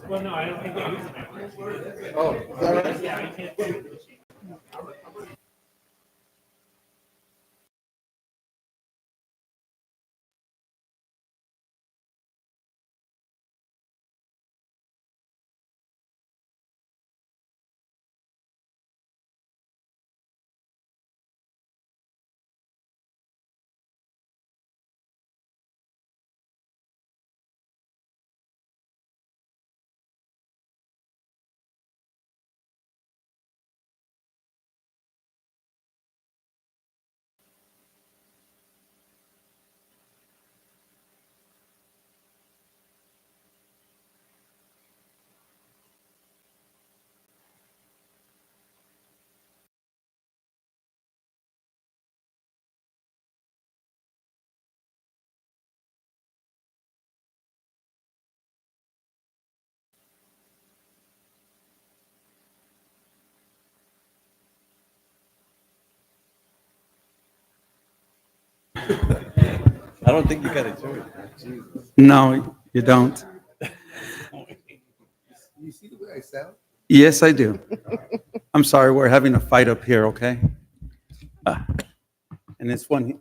Well, no, I don't think they're using that. Oh, is that right? Yeah, I can't see the machine. I don't think you got a choice. Jesus. No, you don't. You see the way I sound? Yes, I do. I'm sorry, we're having a fight up here, okay? And this one,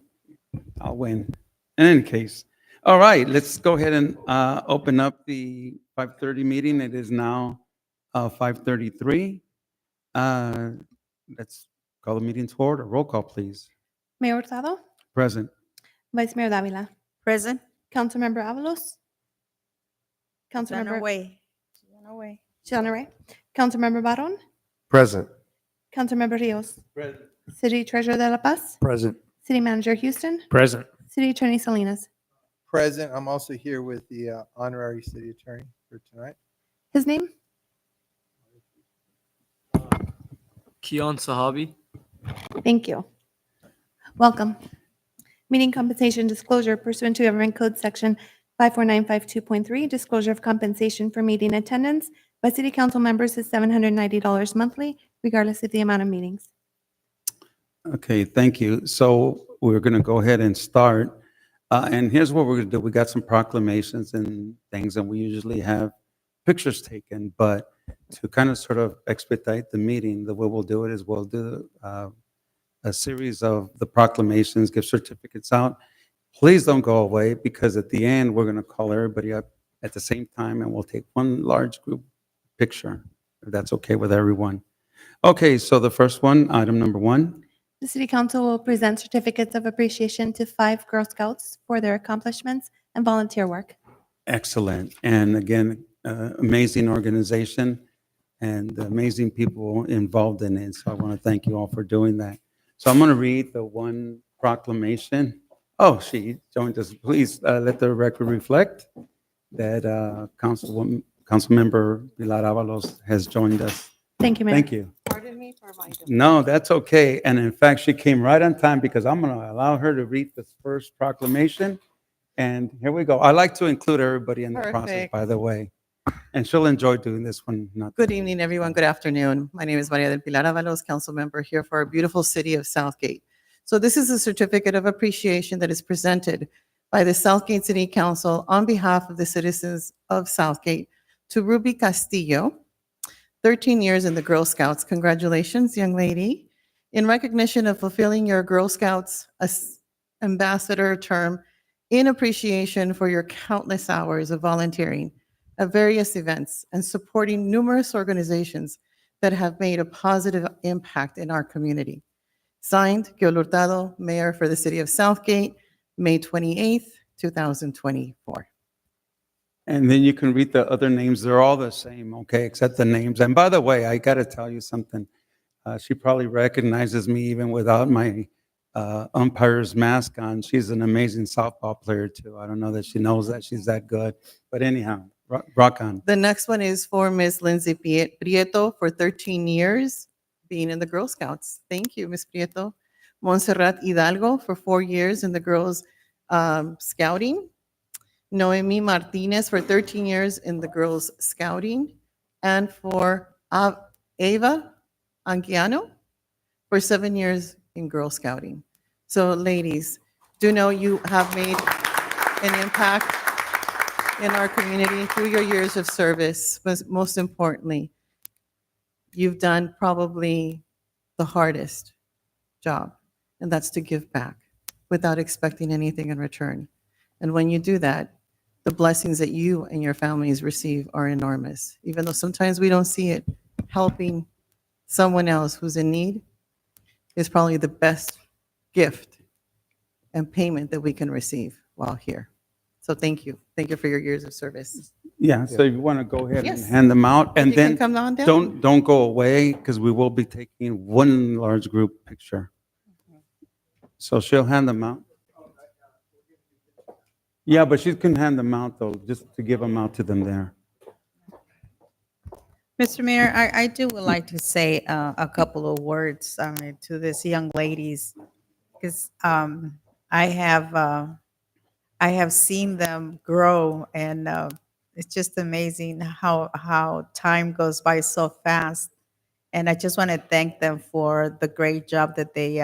I'll win. In any case. All right, let's go ahead and open up the 5:30 meeting. It is now 5:33. Let's call the meeting to order. Roll call, please. Mayor Hurtado, Present. Vice Mayor Davila, Present. Councilmember Avalos, Councilmember Away. Shana Ray, Councilmember Baron, Present. Councilmember Rios, City Treasurer de La Paz, Present. City Manager Houston, Present. City Attorney Salinas. Present. I'm also here with the honorary city attorney for tonight. His name? Kian Sahabi. Thank you. Welcome. Meeting compensation disclosure pursuant to Government Code Section 54952.3, disclosure of compensation for meeting attendance by city council members is $790 monthly, regardless of the amount of meetings. Okay, thank you. So we're going to go ahead and start. And here's what we're going to do. We got some proclamations and things, and we usually have pictures taken. But to kind of sort of expedite the meeting, the way we'll do it is we'll do a series of the proclamations, give certificates out. Please don't go away, because at the end, we're going to call everybody up at the same time, and we'll take one large group picture, if that's okay with everyone. Okay, so the first one, item number 1. The City Council will present certificates of appreciation to 5 Girl Scouts for their accomplishments and volunteer work. Excellent. And again, amazing organization and amazing people involved in it. So I want to thank you all for doing that. So I'm going to read the one proclamation. Oh, she joined us. Please let the record reflect that Councilmember Pilar Avalos has joined us. Thank you, Mayor. Thank you. Pardon me for my. No, that's okay. And in fact, she came right on time, because I'm going to allow her to read this first proclamation. And here we go. I like to include everybody in the process, Perfect. by the way. And she'll enjoy doing this one. Good evening, everyone. Good afternoon. My name is Maria del Pilar Avalos, council member here for our beautiful city of Southgate. So this is a certificate of appreciation that is presented by the Southgate City Council on behalf of the citizens of Southgate to Ruby Castillo, 13 years in the Girl Scouts. Congratulations, young lady. In recognition of fulfilling your Girl Scouts ambassador term, in appreciation for your countless hours of volunteering at various events and supporting numerous organizations that have made a positive impact in our community. Signed, Gil Hurtado, Mayor for the City of Southgate, May 28th, 2024. And then you can read the other names. They're all the same, okay, except the names. And by the way, I got to tell you something. She probably recognizes me even without my umpire's mask on. She's an amazing softball player, too. I don't know that she knows that she's that good. But anyhow, rock on. The next one is for Ms. Lindsay Prieto for 13 years being in the Girl Scouts. Thank you, Ms. Prieto. Montserrat Hidalgo for 4 years in the Girls Scouting. Noemi Martinez for 13 years in the Girls Scouting. And for Eva Anguiano for 7 years in Girl Scouting. So ladies, do know you have made an impact in our community through your years of service, but most importantly, you've done probably the hardest job, and that's to give back without expecting anything in return. And when you do that, the blessings that you and your families receive are enormous. Even though sometimes we don't see it, helping someone else who's in need is probably the best gift and payment that we can receive while here. So thank you. Thank you for your years of service. Yeah, so you want to go ahead and Yes. hand them out, and You can then come on down. don't go away, because we will be taking one large group picture. So she'll hand them out. Yeah, but she can hand them out, though, just to give them out to them there. Mr. Mayor, I do would like to say a couple of words to these young ladies, because I have seen them grow, and it's just amazing how time goes by so fast. And I just want to thank them for the great job that they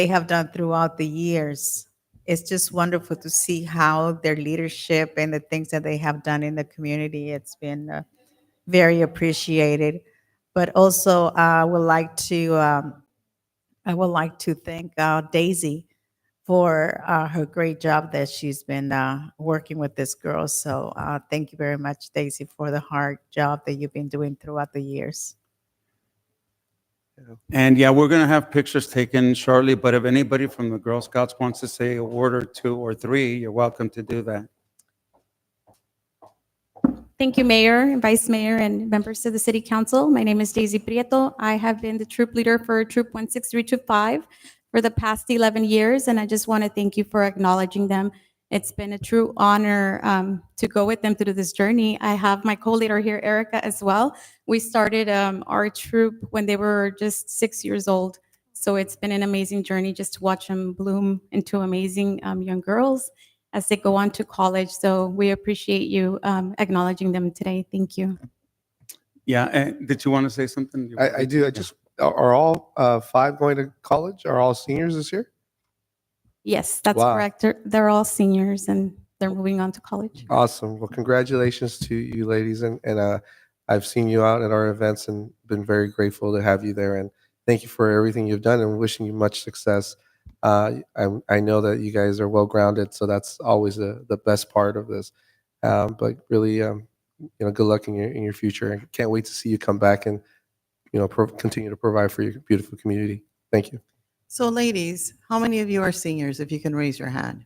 have done throughout the years. It's just wonderful to see how their leadership and the things that they have done in the community. It's been very appreciated. But also, I would like to thank Daisy for her great job that she's been working with this girl. So thank you very much, Daisy, for the hard job that you've been doing throughout the years. And yeah, we're going to have pictures taken shortly, but if anybody from the Girl Scouts wants to say a word or two or three, you're welcome to do that. Thank you, Mayor, and Vice Mayor, and members of the City Council. My name is Daisy Prieto. I have been the troop leader for Troop 16325 for the past 11 years, and I just want to thank you for acknowledging them. It's been a true honor to go with them through this journey. I have my co-leader here, Erica, as well. We started our troop when they were just 6 years old, so it's been an amazing journey just to watch them bloom into amazing young girls as they go on to college. So we appreciate you acknowledging them today. Thank you. Yeah, and did you want to say something? I do. Are all 5 going to college? Are all seniors this year? Yes, that's Wow. correct. They're all seniors and they're moving on to college. Awesome. Well, congratulations to you ladies. And I've seen you out at our events and been very grateful to have you there. And thank you for everything you've done and wishing you much success. I know that you guys are well grounded, so that's always the best part of this. But really, good luck in your future. And can't wait to see you come back and continue to provide for your beautiful community. Thank you. So ladies, how many of you are seniors, if you can raise your hand?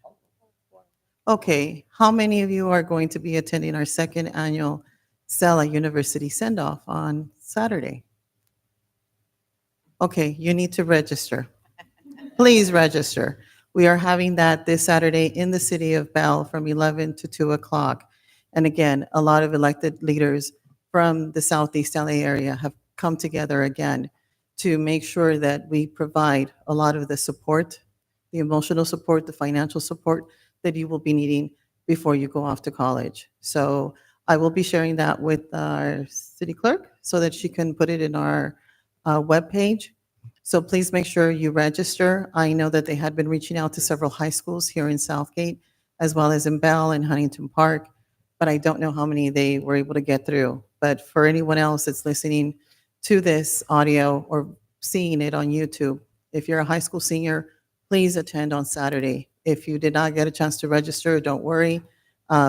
Okay, how many of you are going to be attending our 2nd annual Sela University send-off on Saturday? Okay, you need to register. Please register. We are having that this Saturday in the city of Bell from 11 to 2 o'clock. And again, a lot of elected leaders from the Southeast LA area have come together again to make sure that we provide a lot of the support, the emotional support, the financial support that you will be needing before you go off to college. So I will be sharing that with our city clerk so that she can put it in our webpage. So please make sure you register. I know that they had been reaching out to several high schools here in Southgate, as well as in Bell and Huntington Park, but I don't know how many they were able to get through. But for anyone else that's listening to this audio or seeing it on YouTube, if you're a high school senior, please attend on Saturday. If you did not get a chance to register, don't worry.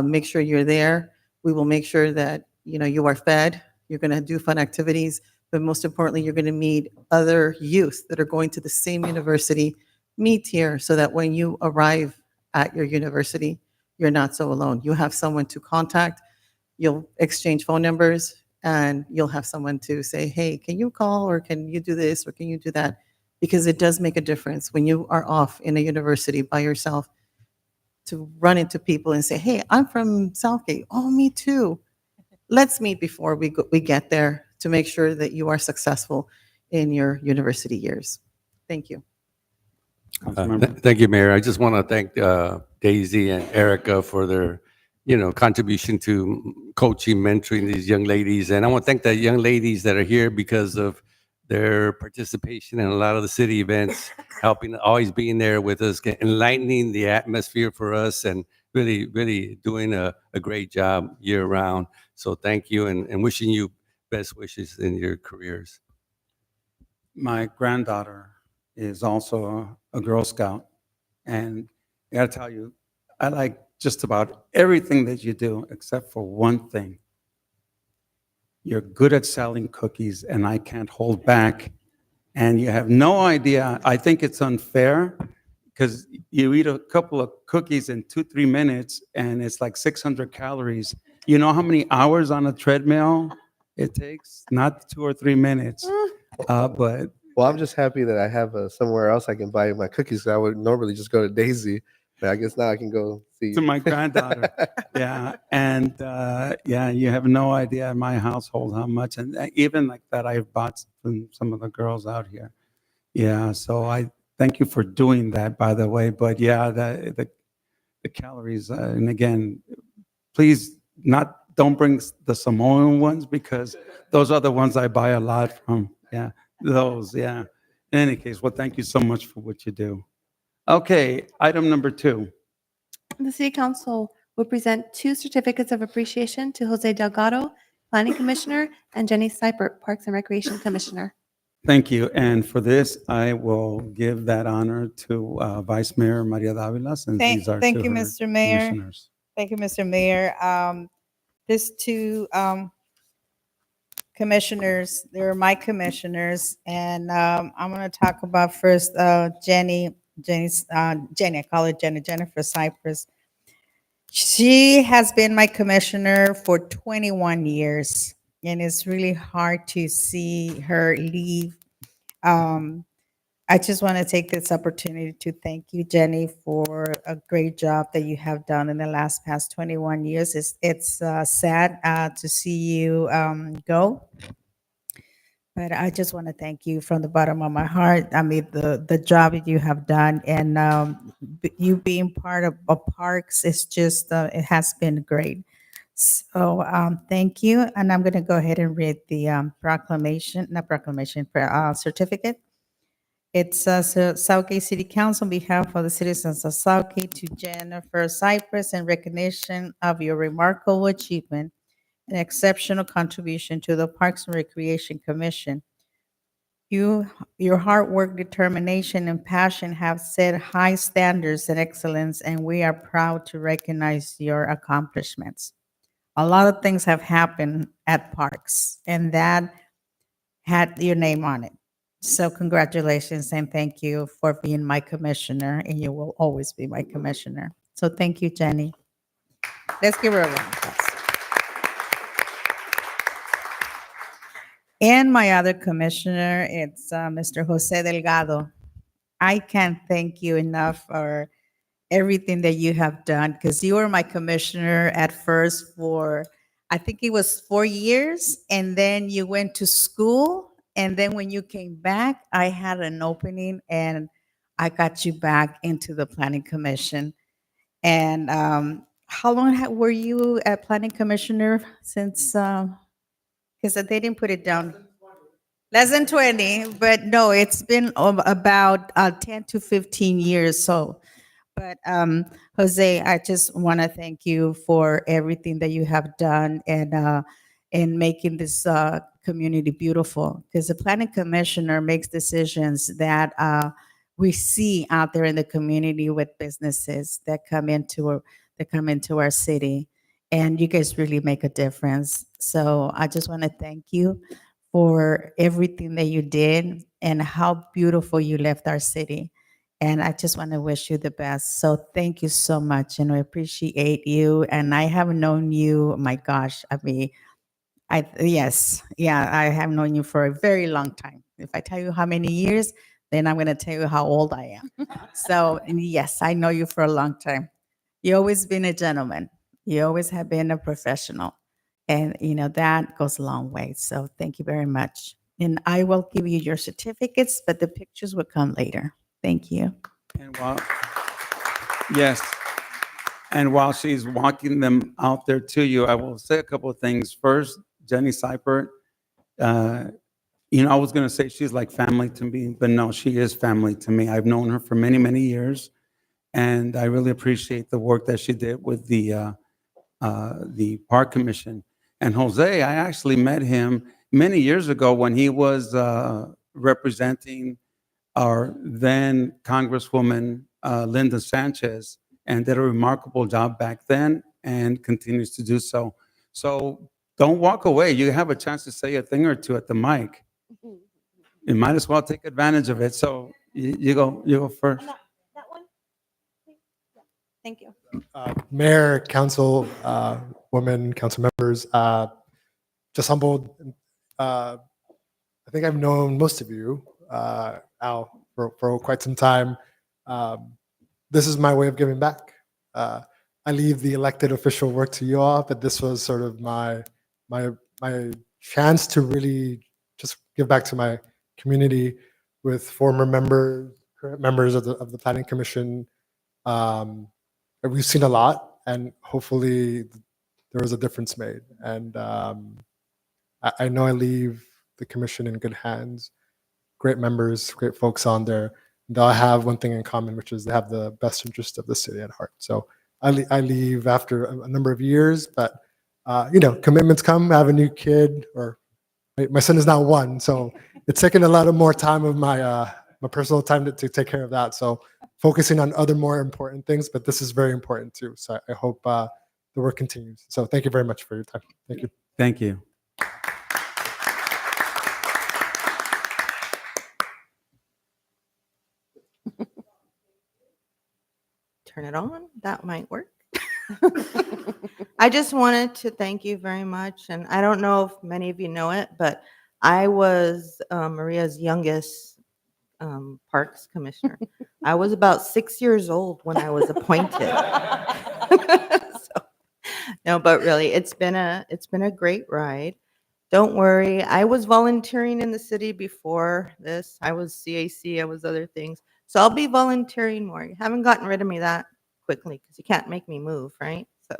Make sure you're there. We will make sure that you are fed. You're going to do fun activities, but most importantly, you're going to meet other youth that are going to the same university. Meet here so that when you arrive at your university, you're not so alone. You have someone to contact. You'll exchange phone numbers, and you'll have someone to say, hey, can you call, or can you do this, or can you do that? Because it does make a difference when you are off in a university by yourself to run into people and say, hey, I'm from Southgate. Oh, me too. Let's meet before we get there to make sure that you are successful in your university years. Thank you. Thank you, Mayor. I just want to thank Daisy and Erica for their contribution to coaching, mentoring these young ladies. And I want to thank the young ladies that are here because of their participation in a lot of the city events, helping, always being there with us, enlightening the atmosphere for us, and really, really doing a great job year round. So thank you, and wishing you best wishes in your careers. My granddaughter is also a Girl Scout. And I gotta tell you, I like just about everything that you do, except for one thing. You're good at selling cookies, and I can't hold back. And you have no idea. I think it's unfair because you eat a couple of cookies in 2-3 minutes, and it's like 600 calories. You know how many hours on a treadmill it takes? Not 2 or 3 minutes. But Well, I'm just happy that I have somewhere else I can buy my cookies. I would normally just go to Daisy, but I guess now I can go see. to my granddaughter. Yeah. And yeah, you have no idea in my household how much. And even like that, I've bought from some of the girls out here. Yeah. So I thank you for doing that, by the way. But yeah, the calories. And again, please don't bring the Samoan ones because those are the ones I buy a lot from. Yeah. Those. Yeah. In any case, well, thank you so much for what you do. Okay. Item number 2. The City Council will present 2 certificates of appreciation to Jose Delgado, Planning Commissioner, and Jenny Seipert, Parks and Recreation Commissioner. Thank you. And for this, I will give that honor to Vice Mayor Maria Davila, since these are Thank two you, her Mr. Mayor. commissioners. Thank you, Mr. Mayor. These 2 commissioners, they're my commissioners, and I'm going to talk about first Jenny, I call her Jennifer Cypress. She has been my commissioner for 21 years, and it's really hard to see her leave. I just want to take this opportunity to thank you, Jenny, for a great job that you have done in the past 21 years. It's sad to see you go, but I just want to thank you from the bottom of my heart. I mean, the job that you have done, and you being part of Parks, is just, it has been great. So thank you. And I'm going to go ahead and read the certificate. It says, Southgate City Council, on behalf of the citizens of Southgate, to Jennifer Cypress, in recognition of your remarkable achievement and exceptional contribution to the Parks and Recreation Commission. Your hard work, determination, and passion have set high standards and excellence, and we are proud to recognize your accomplishments. A lot of things have happened at Parks, and that had your name on it. So congratulations, and thank you for being my commissioner, and you will always be my commissioner. So thank you, Jenny. Let's give her a round of applause. And my other commissioner, it's Mr. Jose Delgado. I can't thank you enough for everything that you have done, because you were my commissioner at first for, I think it was 4 years, and then you went to school. And then when you came back, I had an opening, and I got you back into the Planning Commission. And how long were you a Planning Commissioner since? Because they didn't put it down. Less than 20, but no, it's been about 10 to 15 years. So, but Jose, I just want to thank you for everything that you have done, and in making this community beautiful, because the Planning Commissioner makes decisions that we see out there in the community with businesses that come into our city, and you guys really make a difference. So I just want to thank you for everything that you did and how beautiful you left our city. And I just want to wish you the best. So thank you so much, and I appreciate you. And I have known you, my gosh, I mean, I have known you for a very long time. If I tell you how many years, then I'm going to tell you how old I am. So yes, I know you for a long time. You always been a gentleman. You always have been a professional, and that goes a long way. So thank you very much. And I will give you your certificates, but the pictures will come later. Thank you. And yes. And while she's walking them out there to you, I will say a couple of things. First, Jenny Seipert, You know, I was going to say she's like family to me, but no, she is family to me. I've known her for many, many years, and I really appreciate the work that she did with the Park Commission. And Jose, I actually met him many years ago when he was representing our then Congresswoman Linda Sanchez, and did a remarkable job back then and continues to do so. So don't walk away. You have a chance to say a thing or two at the mic. You might as well take advantage of it. So you go first. That one? Thank you. Mayor, council, women, council members, just humbled. I think I've known most of you, Al, for quite some time. This is my way of giving back. I leave the elected official work to you all, but this was sort of my chance to really just give back to my community with former members, current members of the Planning Commission. We've seen a lot, and hopefully there was a difference made. And I know I leave the commission in good hands. Great members, great folks on there. They'll have one thing in common, which is they have the best interest of the city at heart. So I leave after a number of years, but commitments come. I have a new kid, or my son is now 1, so it's taken a lot of more time of my personal time to take care of that. So focusing on other more important things, but this is very important too. So I hope the work continues. So thank you very much for your time. Thank you. Thank you. Turn it on. That might work. I just wanted to thank you very much. And I don't know if many of you know it, but I was Maria's youngest Parks Commissioner. I was about 6 years old when I was appointed. No, but really, it's been a great ride. Don't worry. I was volunteering in the city before this. I was CAC. I was other things. So I'll be volunteering more. You haven't gotten rid of me that quickly because you can't make me move, right? So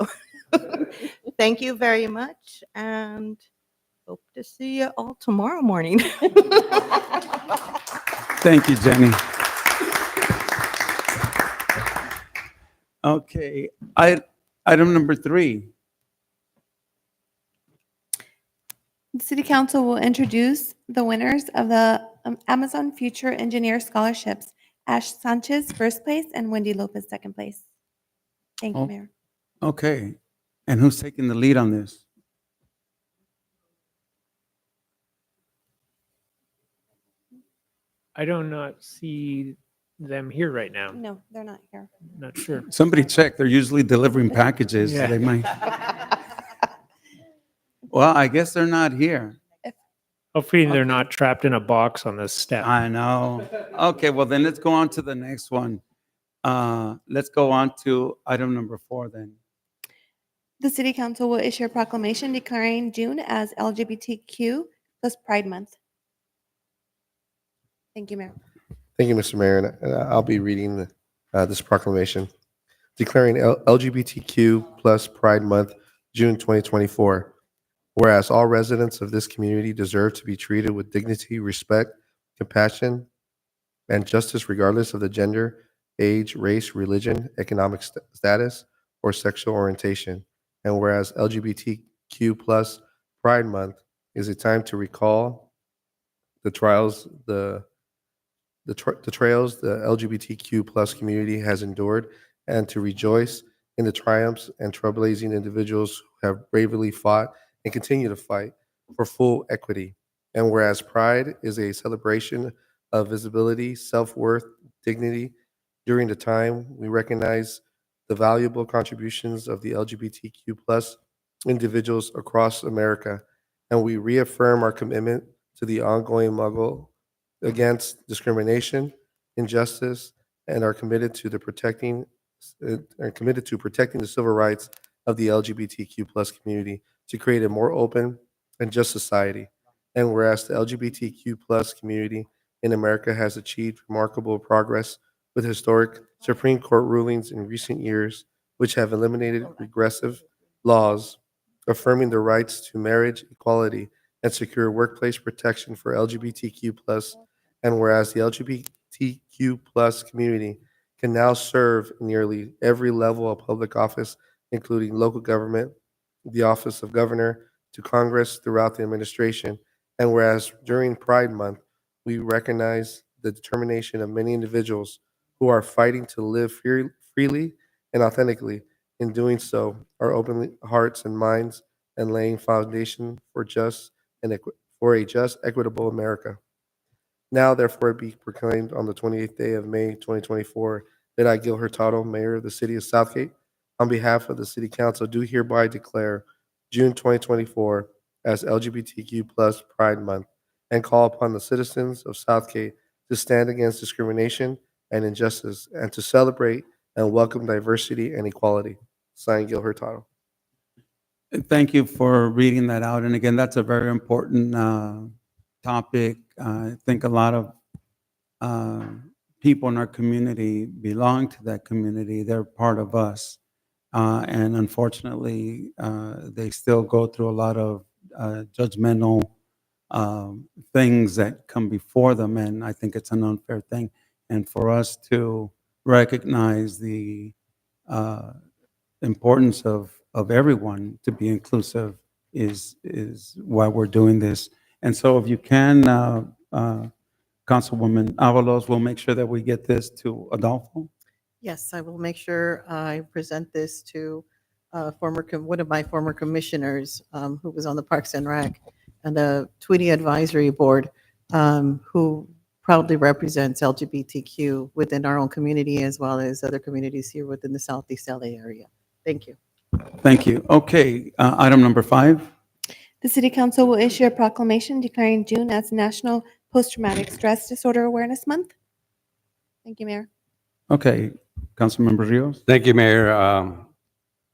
thank you very much, and hope to see you all tomorrow morning. Thank you, Jenny. Okay, item number 3. The City Council will introduce the winners of the Amazon Future Engineer Scholarships. Ash Sanchez, first place, and Wendy Lopez, second place. Thank you, Oh. Mayor. Okay, and who's taking the lead on this? I do not see them here right now. No, they're not here. Not sure. Somebody check. They're usually delivering packages. Yeah. They might. Well, I guess they're not here. Hopefully they're Okay. not trapped in a box on this step. I know. Okay, well then let's go on to the next one. Let's go on to item number 4 then. The City Council will issue a proclamation declaring June as LGBTQ plus Pride Month. Thank you, Mayor. Thank you, Mr. Mayor. And I'll be reading this proclamation declaring LGBTQ plus Pride Month, June 2024. Whereas all residents of this community deserve to be treated with dignity, respect, compassion, and justice regardless of the gender, age, race, religion, economic status, or sexual orientation. And whereas LGBTQ plus Pride Month is a time to recall the trials the trails the LGBTQ plus community has endured, and to rejoice in the triumphs and trailblazing individuals who have bravely fought and continue to fight for full equity. And whereas Pride is a celebration of visibility, self-worth, dignity, during the time we recognize the valuable contributions of the LGBTQ plus individuals across America, and we reaffirm our commitment to the ongoing struggle against discrimination, injustice, and are committed to protecting the civil rights of the LGBTQ plus community to create a more open and just society. And whereas the LGBTQ plus community in America has achieved remarkable progress with historic Supreme Court rulings in recent years, which have eliminated regressive laws affirming the rights to marriage equality and secure workplace protection for LGBTQ plus, and whereas the LGBTQ plus community can now serve in nearly every level of public office, including local government, the office of governor, to Congress throughout the administration, and whereas during Pride Month, we recognize the determination of many individuals who are fighting to live freely and authentically. In doing so, are opening hearts and minds and laying foundation for for a just, equitable America. Now, therefore, be proclaimed on the 28th day of May, 2024, that I, Gil Hurtado, Mayor of the City of Southgate, on behalf of the City Council, do hereby declare June 2024 as LGBTQ plus Pride Month, and call upon the citizens of Southgate to stand against discrimination and injustice, and to celebrate and welcome diversity and equality. Signed, Gil Hurtado. Thank you for reading that out. And again, that's a very important topic. I think a lot of people in our community belong to that community. They're part of us. And unfortunately, they still go through a lot of judgmental things that come before them. And I think it's an unfair thing. And for us to recognize the importance of everyone to be inclusive is why we're doing this. And so if you can, Councilwoman Avalos, we'll make sure that we get this to Adolfo. Yes, I will make sure I present this to one of my former commissioners who was on the Parks and Rec and the Tweety Advisory Board, who proudly represents LGBTQ within our own community as well as other communities here within the Southeast LA area. Thank you. Thank you. Okay, item number 5. The City Council will issue a proclamation declaring June as National Post-Traumatic Stress Disorder Awareness Month. Thank you, Mayor. Okay, Councilmember Rios. Thank you, Mayor.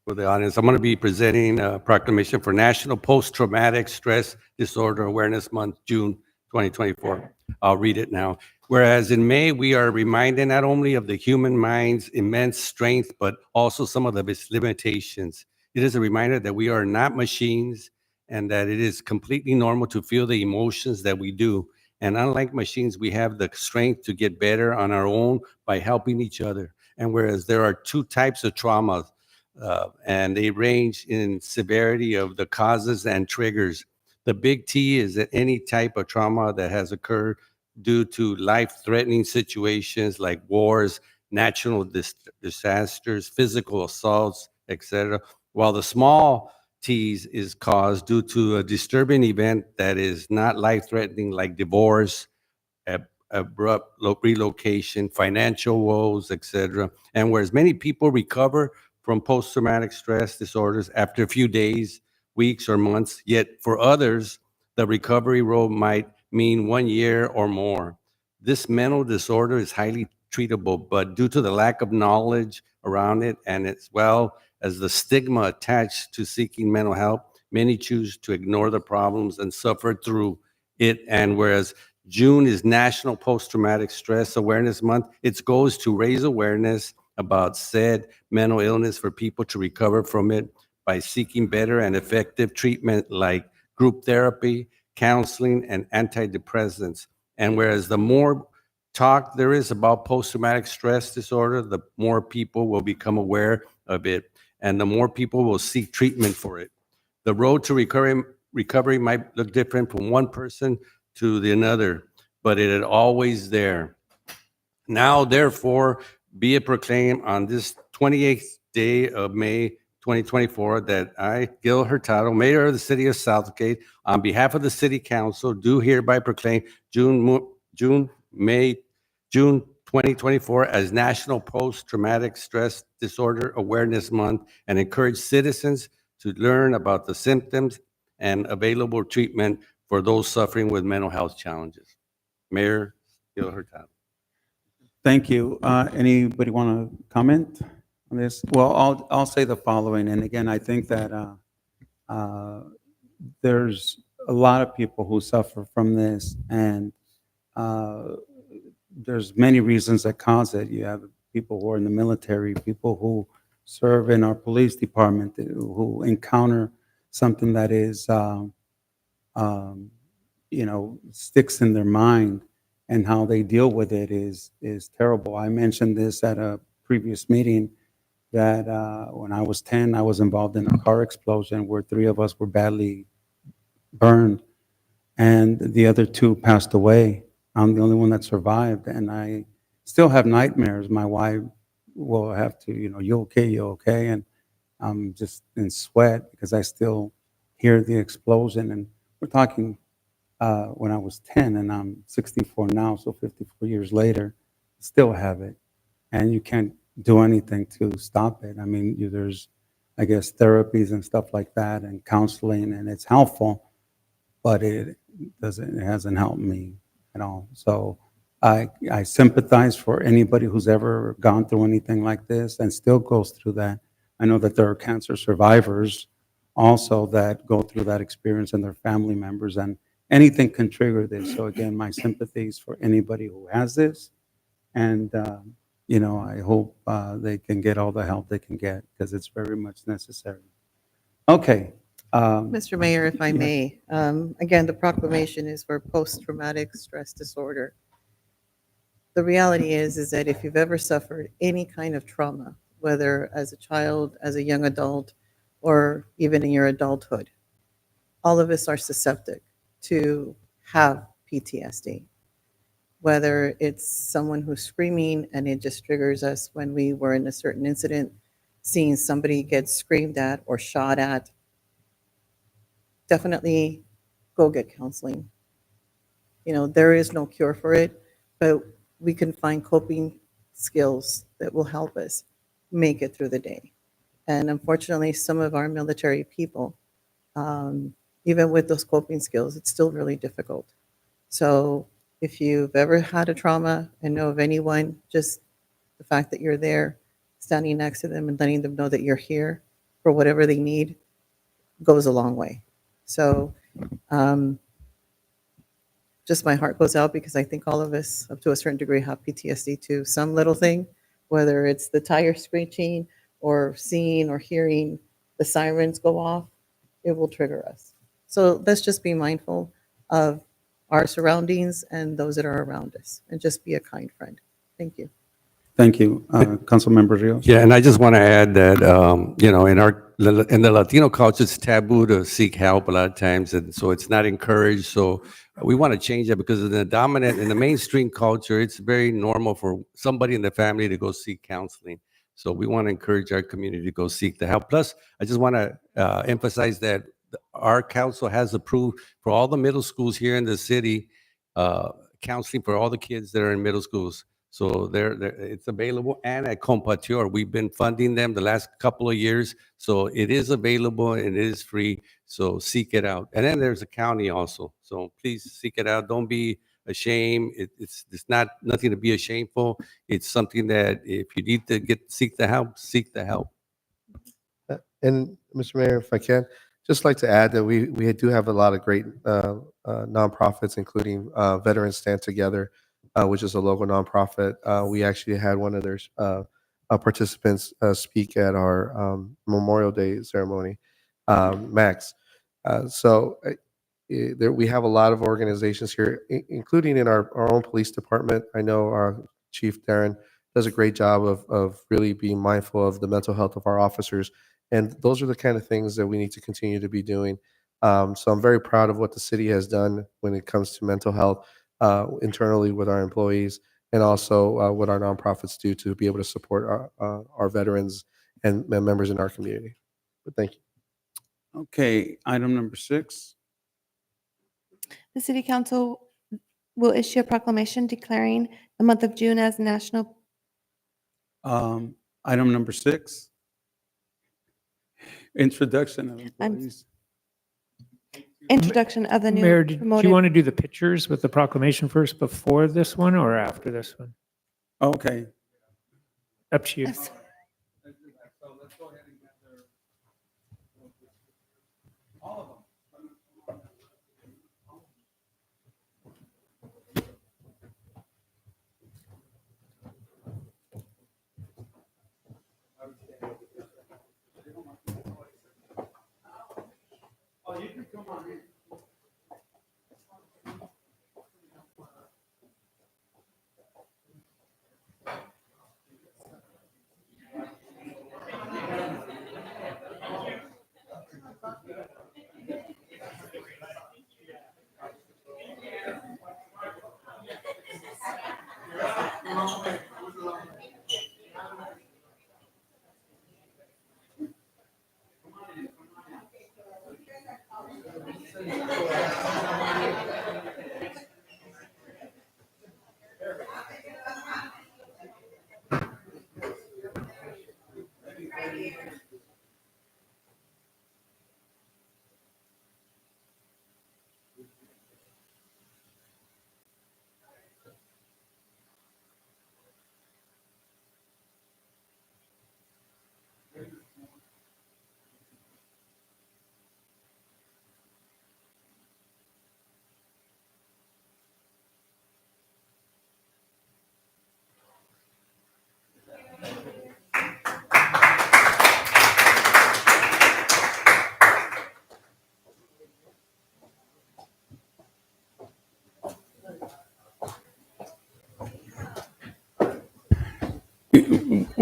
For the audience, I'm going to be presenting a proclamation for National Post-Traumatic Stress Disorder Awareness Month, June 2024. I'll read it now. Whereas in May, we are reminded not only of the human mind's immense strength, but also some of its limitations. It is a reminder that we are not machines and that it is completely normal to feel the emotions that we do. And unlike machines, we have the strength to get better on our own by helping each other. And whereas there are 2 types of trauma, and they range in severity of the causes and triggers. The big T is that any type of trauma that has occurred due to life-threatening situations like wars, natural disasters, physical assaults, etc., while the small T's is caused due to a disturbing event that is not life-threatening like divorce, abrupt relocation, financial woes, etc. And whereas many people recover from post-traumatic stress disorders after a few days, weeks, or months, yet for others, the recovery road might mean 1 year or more. This mental disorder is highly treatable, but due to the lack of knowledge around it and as well as the stigma attached to seeking mental help, many choose to ignore the problems and suffer through it. And whereas June is National Post-Traumatic Stress Awareness Month, its goal is to raise awareness about said mental illness for people to recover from it by seeking better and effective treatment like group therapy, counseling, and antidepressants. And whereas the more talk there is about post-traumatic stress disorder, the more people will become aware of it, and the more people will seek treatment for it. The road to recovery might look different from one person to the another, but it is always there. Now, therefore, be it proclaimed on this 28th day of May 2024 that I, Gil Hurtado, Mayor of the City of Southgate, on behalf of the City Council, do hereby proclaim June 2024 as National Post-Traumatic Stress Disorder Awareness Month and encourage citizens to learn about the symptoms and available treatment for those suffering with mental health challenges. Mayor Gil Hurtado. Thank you. Anybody want to comment on this? Well, I'll say the following, and again, I think that there's a lot of people who suffer from this, and there's many reasons that cause it. You have people who are in the military, people who serve in our police department, who encounter something that is um, sticks in their mind, and how they deal with it is terrible. I mentioned this at a previous meeting that when I was 10, I was involved in a car explosion where 3 of us were badly burned, and the other 2 passed away. I'm the only one that survived, and I still have nightmares. My wife will have to, you okay, you okay? And I'm just in sweat because I still hear the explosion. And we're talking when I was 10, and I'm 64 now, so 54 years later, still have it. And you can't do anything to stop it. I mean, there's, I guess, therapies and stuff like that and counseling, and it's helpful, but it hasn't helped me at all. So I sympathize for anybody who's ever gone through anything like this and still goes through that. I know that there are cancer survivors also that go through that experience and their family members, and anything can trigger this. So again, my sympathies for anybody who has this, and I hope they can get all the help they can get because it's very much necessary. Okay. Mr. Mayor, if I yes. may, again, the proclamation is for post-traumatic stress disorder. The reality is that if you've ever suffered any kind of trauma, whether as a child, as a young adult, or even in your adulthood, all of us are susceptible to have PTSD. Whether it's someone who's screaming and it just triggers us when we were in a certain incident, seeing somebody get screamed at or shot at, definitely go get counseling. There is no cure for it, but we can find coping skills that will help us make it through the day. And unfortunately, some of our military people, even with those coping skills, it's still really difficult. So if you've ever had a trauma and know of anyone, just the fact that you're there, standing next to them and letting them know that you're here for whatever they need goes a long way. So just my heart goes out because I think all of us, up to a certain degree, have PTSD to some little thing, whether it's the tire screeching or seeing or hearing the sirens go off, it will trigger us. So let's just be mindful of our surroundings and those that are around us, and just be a kind friend. Thank you. Thank you, Councilmember Rios. Yeah, and I just want to add that, in the Latino culture, it's taboo to seek help a lot of times, and so it's not encouraged. So we want to change that because in the mainstream culture, it's very normal for somebody in the family to go seek counseling. So we want to encourage our community to go seek the help. Plus, I just want to emphasize that our council has approved for all the middle schools here in the city, counseling for all the kids that are in middle schools. So it's available, and at Compatior, we've been funding them the last couple of years. So it is available and it is free. So seek it out. And then there's a county also. So please seek it out. Don't be ashamed. It's not nothing to be ashamed for. It's something that if you need to seek the help, seek the help. And Mr. Mayor, if I can, just like to add that we do have a lot of great nonprofits, including Veterans Stand Together, which is a local nonprofit. We actually had one of their participants speak at our Memorial Day ceremony, Max. We have a lot of organizations here, including in our own police department. I know our Chief Darren does a great job of really being mindful of the mental health of our officers. And those are the kind of things that we need to continue to be doing. So I'm very proud of what the city has done when it comes to mental health internally with our employees, and also what our nonprofits do to be able to support our veterans and members in our community. But thank you. Okay, item number 6. The City Council will issue a proclamation declaring the month of June as National. Item number 6. Introduction of employees. Introduction of the new Mayor, do you promoted. want to do the pictures with the proclamation first before this one or after this one? Okay. Up to you. Yes.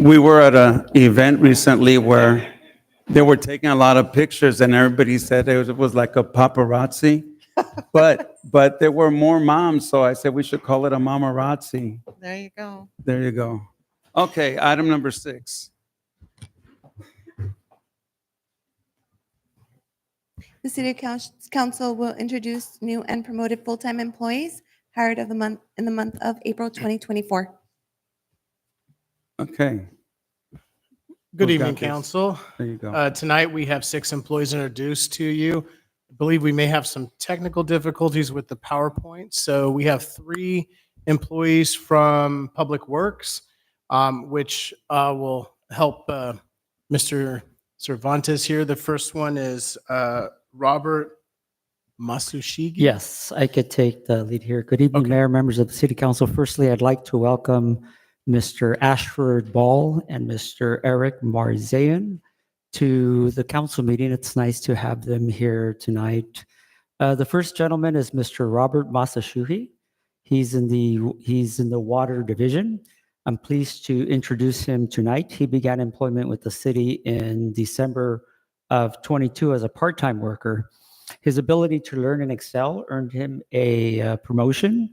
We were at an event recently where they were taking a lot of pictures and everybody said it was like a paparazzi. But there were more moms, so I said we should call it a mamarazzi. There you go. There you go. Okay, item number 6. The City Council will introduce new and promoted full-time employees hired in the month of April 2024. Okay, Good Who's got evening, this? council. there you go. Tonight, we have 6 employees introduced to you. I believe we may have some technical difficulties with the PowerPoint. So we have 3 employees from Public Works, which will help Mr. Cervantes here. The first one is Robert Masushigi. Yes, I could take the lead here. Good evening, Okay. Mayor, members of the City Council. Firstly, I'd like to welcome Mr. Ashford Ball and Mr. Eric Marzayan to the council meeting. It's nice to have them here tonight. The first gentleman is Mr. Robert Masashuhi. He's in the water division. I'm pleased to introduce him tonight. He began employment with the city in December of 22 as a part-time worker. His ability to learn and excel earned him a promotion,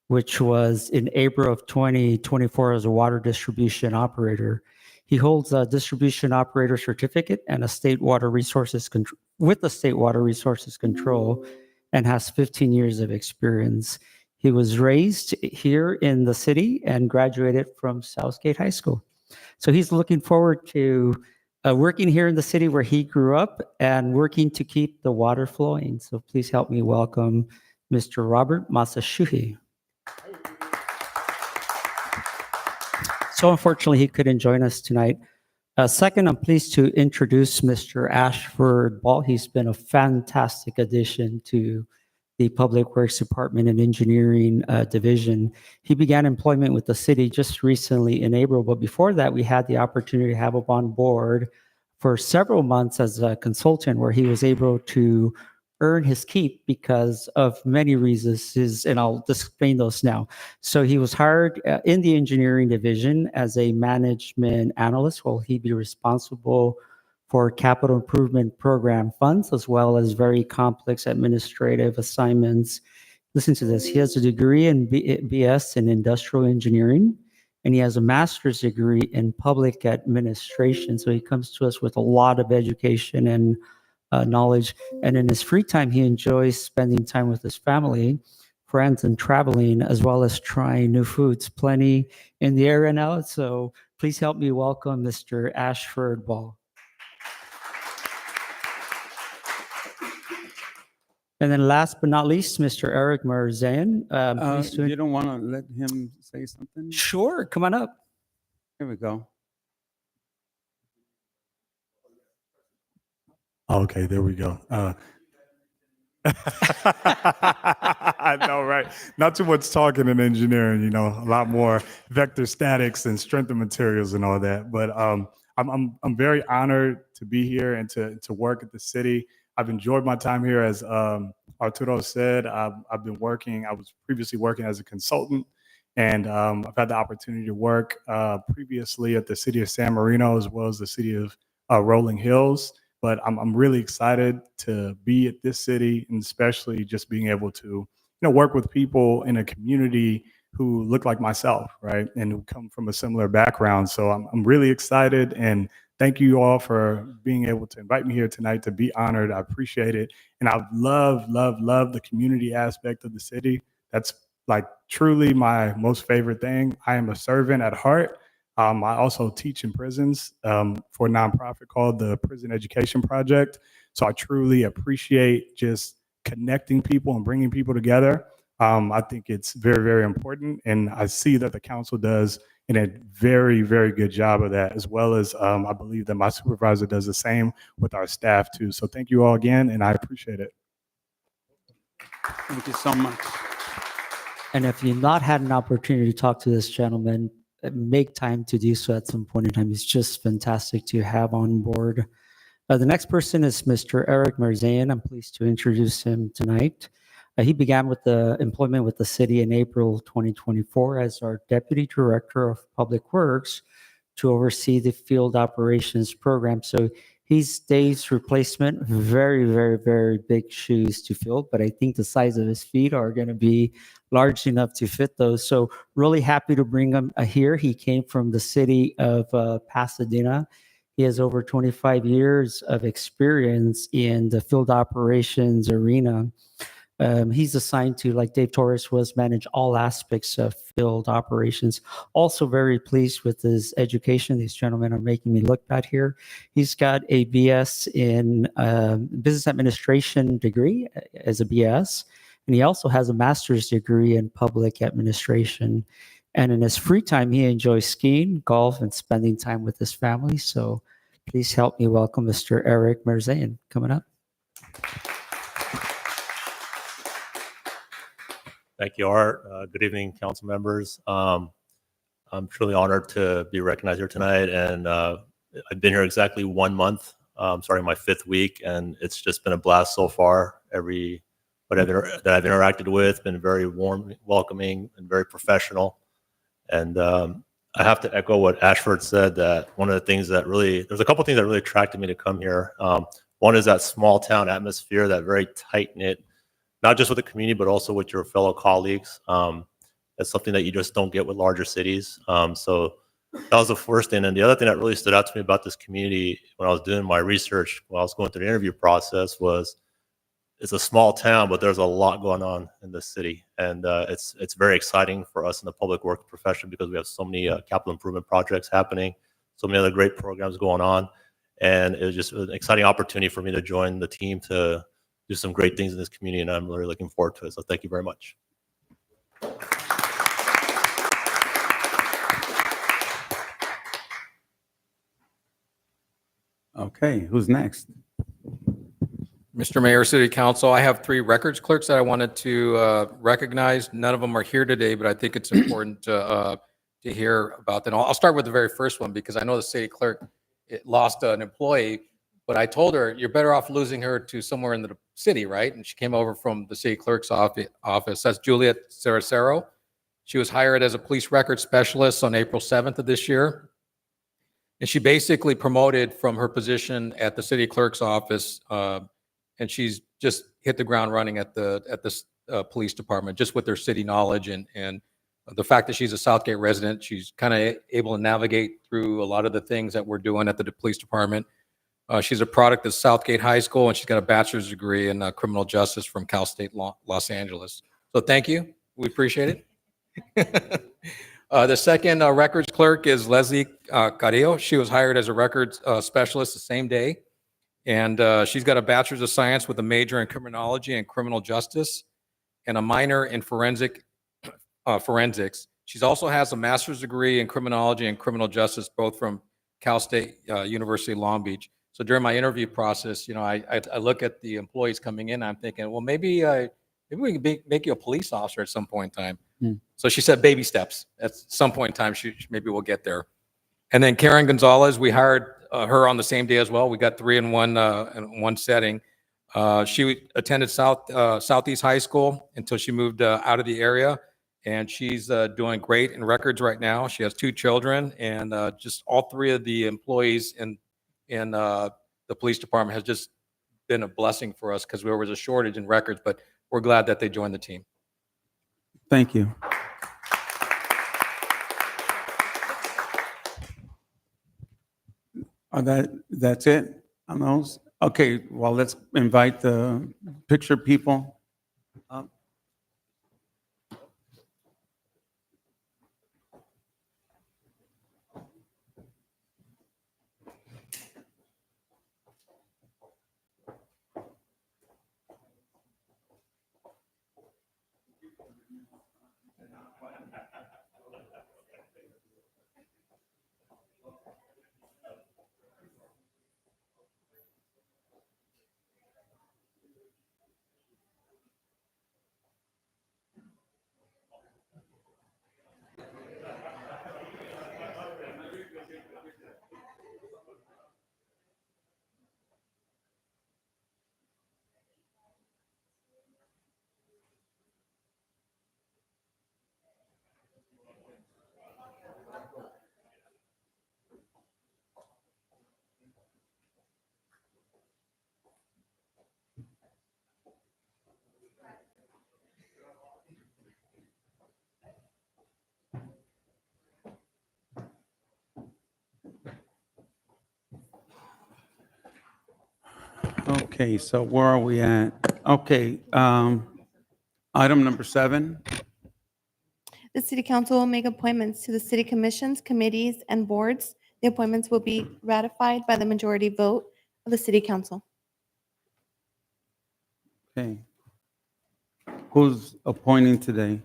which was in April of 2024 as a water distribution operator. He holds a distribution operator certificate and a state water resources with the state water resources control, and has 15 years of experience. He was raised here in the city and graduated from Southgate High School. So he's looking forward to working here in the city where he grew up and working to keep the water flowing. So please help me welcome Mr. Robert Masashuhi. So unfortunately, he couldn't join us tonight. Second, I'm pleased to introduce Mr. Ashford Ball. He's been a fantastic addition to the Public Works Department and Engineering Division. He began employment with the city just recently in April, but before that, we had the opportunity to have him on board for several months as a consultant, where he was able to earn his keep because of many reasons, and I'll explain those now. So he was hired in the engineering division as a management analyst, while he'd be responsible for capital improvement program funds, as well as very complex administrative assignments. Listen to this. He has a degree in BS in industrial engineering, and he has a master's degree in public administration. So he comes to us with a lot of education and knowledge. And in his free time, he enjoys spending time with his family, friends, and traveling, as well as trying new foods. Plenty in the area now. So please help me welcome Mr. Ashford Ball. And then last but not least, Mr. Eric Marzayan. You don't want to let him say something? Sure, come on up. Here we go. Okay, there we go. I know, right? Not too much talking in engineering, you know, a lot more vector statics and strength of materials and all that. But I'm very honored to be here and to work at the city. I've enjoyed my time here. As Arturo said, I was previously working as a consultant, and I've had the opportunity to work previously at the city of San Marino, as well as the city of Rolling Hills. But I'm really excited to be at this city, and especially just being able to, work with people in a community who look like myself, right, and who come from a similar background. So I'm really excited, and thank you all for being able to invite me here tonight to be honored. I appreciate it, and I love the community aspect of the city. That's like truly my most favorite thing. I am a servant at heart. I also teach in prisons for a nonprofit called the Prison Education Project. So I truly appreciate just connecting people and bringing people together. I think it's very, very important. And I see that the council does a very, very good job of that, as well as I believe that my supervisor does the same with our staff too. So thank you all again, and I appreciate it. Thank you so much. And if you've not had an opportunity to talk to this gentleman, make time to do so at some point in time. It's just fantastic to have on board. The next person is Mr. Eric Marzayan. I'm pleased to introduce him tonight. He began with the employment with the city in April 2024 as our Deputy Director of Public Works to oversee the field operations program. So he's Dave's replacement. Very, very, very big shoes to fill, but I think the size of his feet are going to be large enough to fit those. So really happy to bring him here. He came from the city of Pasadena. He has over 25 years of experience in the field operations arena. He's assigned to, like Dave Torres was, manage all aspects of field operations. Also very pleased with his education. These gentlemen are making me look bad here. He's got a BS in business administration degree as a BS, and he also has a master's degree in public administration. And in his free time, he enjoys skiing, golf, and spending time with his family. So please help me welcome Mr. Eric Merzain coming up. Thank you, Art. Good evening, council members. I'm truly honored to be recognized here tonight, and I've been here exactly 1 month, starting my 5th week, and it's just been a blast so far. That I've interacted with been very warm, welcoming, and very professional. And I have to echo what Ashford said, that one of the things that there's a couple things that really attracted me to come here. One is that small town atmosphere, that very tight knit, not just with the community, but also with your fellow colleagues. That's something that you just don't get with larger cities. So that was the first thing. And the other thing that really stood out to me about this community when I was doing my research, while I was going through the interview process, was it's a small town, but there's a lot going on in the city. And it's very exciting for us in the public works profession because we have so many capital improvement projects happening, so many other great programs going on. And it was just an exciting opportunity for me to join the team to do some great things in this community, and I'm really looking forward to it. So thank you very much. Okay, who's next? Mr. Mayor, City Council, I have 3 records clerks that I wanted to recognize. None of them are here today, but I think it's important to hear about them. I'll start with the very first one because I know the city clerk lost an employee, but I told her, you're better off losing her to somewhere in the city, right? And she came over from the city clerk's office. That's Juliet Saracero. She was hired as a police record specialist on April 7th of this year. And she basically promoted from her position at the city clerk's office, and she's just hit the ground running at the police department, just with their city knowledge and the fact that she's a Southgate resident. She's kind of able to navigate through a lot of the things that we're doing at the police department. She's a product of Southgate High School, and she's got a bachelor's degree in criminal justice from Cal State Los Angeles. So thank you. We appreciate it. The second records clerk is Leslie Carrillo. She was hired as a records specialist the same day. And she's got a bachelor's of science with a major in criminology and criminal justice and a minor in forensics. She also has a master's degree in criminology and criminal justice, both from Cal State University Long Beach. So during my interview process, you know, I look at the employees coming in, I'm thinking, well, maybe we can make you a police officer at some point in time. So she said baby steps. At some point in time, maybe we'll get there. And then Karen Gonzalez, we hired her on the same day as well. We got 3 in one setting. She attended Southeast High School until she moved out of the area, and she's doing great in records right now. She has 2 children, and just all 3 of the employees in the police department has just been a blessing for us because there was a shortage in records, but we're glad that they joined the team. Thank you. That's it on those? Okay, well, let's invite the picture people. Okay, so where are we at? Okay, item number 7. The city council will make appointments to the city commissions, committees, and boards. The appointments will be ratified by the majority vote of the city council. Okay. Who's appointing today?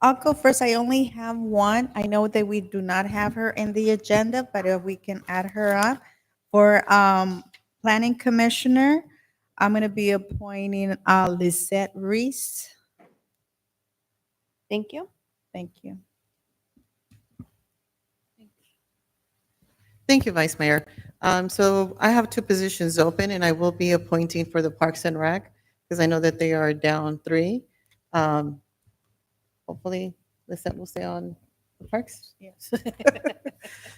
I'll go first. I only have one. I know that we do not have her in the agenda, but if we can add her up. For Planning Commissioner, I'm going to be appointing Lisette Reese. Thank you. Thank you. Thank you, Vice Mayor. So I have 2 positions open, and I will be appointing for the Parks and Rec, because I know that they are down 3. Hopefully, Lisette will stay on the Parks. Yes.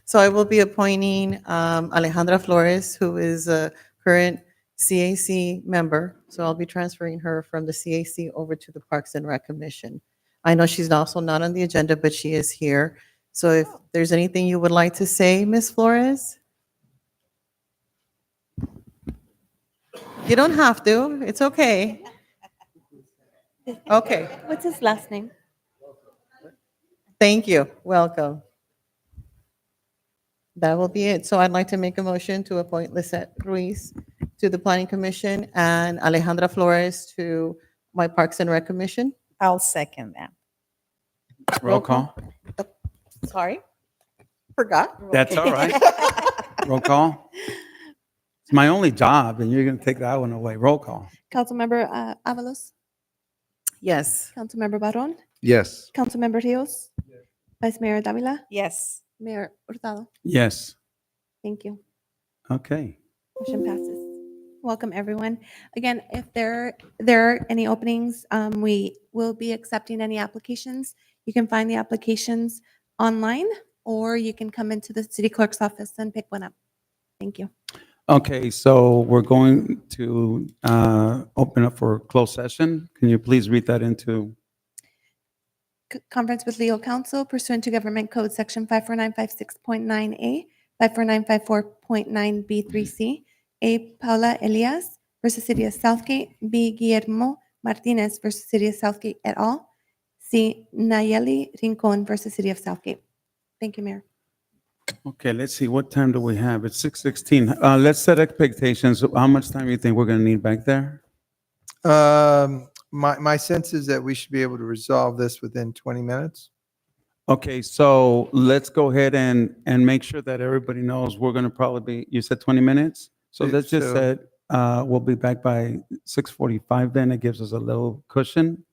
So I will be appointing Alejandra Flores, who is a current CAC member. So I'll be transferring her from the CAC over to the Parks and Rec Commission. I know she's also not on the agenda, but she is here. So if there's anything you would like to say, Ms. Flores? You don't have to. It's okay. Okay. What's his last name? Thank you. Welcome. That will be it. So I'd like to make a motion to appoint Lisette Ruiz to the Planning Commission and Alejandra Flores to my Parks and Rec Commission. I'll second that. Roll call. Sorry, forgot. That's all right. Roll call. It's my only job, and you're going to take that one away. Roll call. Councilmember Avalos, Yes. Councilmember Barron, Yes. Councilmember Rios, Vice Mayor Davila, Yes. Mayor Hurtado. Yes. Thank you. Okay. Motion passes. Welcome, everyone. Again, if there are any openings, we will be accepting any applications. You can find the applications online, or you can come into the city clerk's office and pick one up. Thank you. Okay, so we're going to open up for closed session. Can you please read that into? Conference with legal counsel pursuant to Government Code Section 54956.9A, 54954.9B3C, A. Paula Elias versus City of Southgate, B. Guillermo Martinez versus City of Southgate et al., C. Nayeli Rincon versus City of Southgate. Thank you, Mayor. Okay, let's see, what time do we have? It's 6:16. Let's set expectations. How much time do you think we're going to need back there? My sense is that we should be able to resolve this within 20 minutes. Okay, so let's go ahead and make sure that everybody knows we're going to probably be, you said 20 minutes? So let's just So- say we'll be back by 6:45 then. It gives us a little cushion.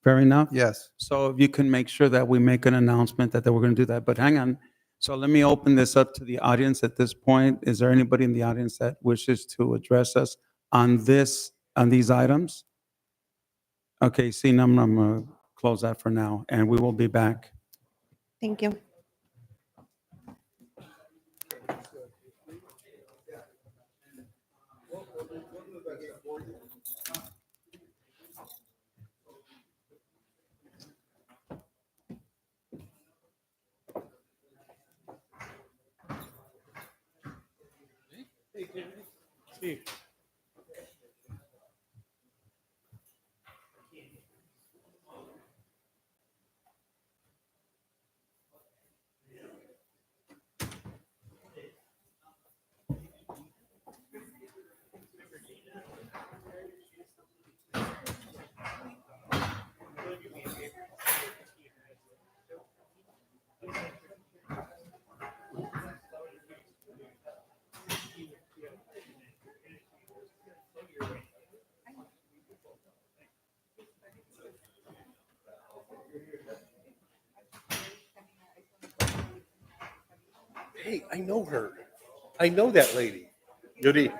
Fair enough? Yes. So if you can make sure that we make an announcement that we're going to do that. But hang on. So let me open this up to the audience at this point. Is there anybody in the audience that wishes to address us on these items? Okay, seeing none, I'm going to close that for now, and we will be back. Thank you. Hey, I know her. I know that lady. Yuri.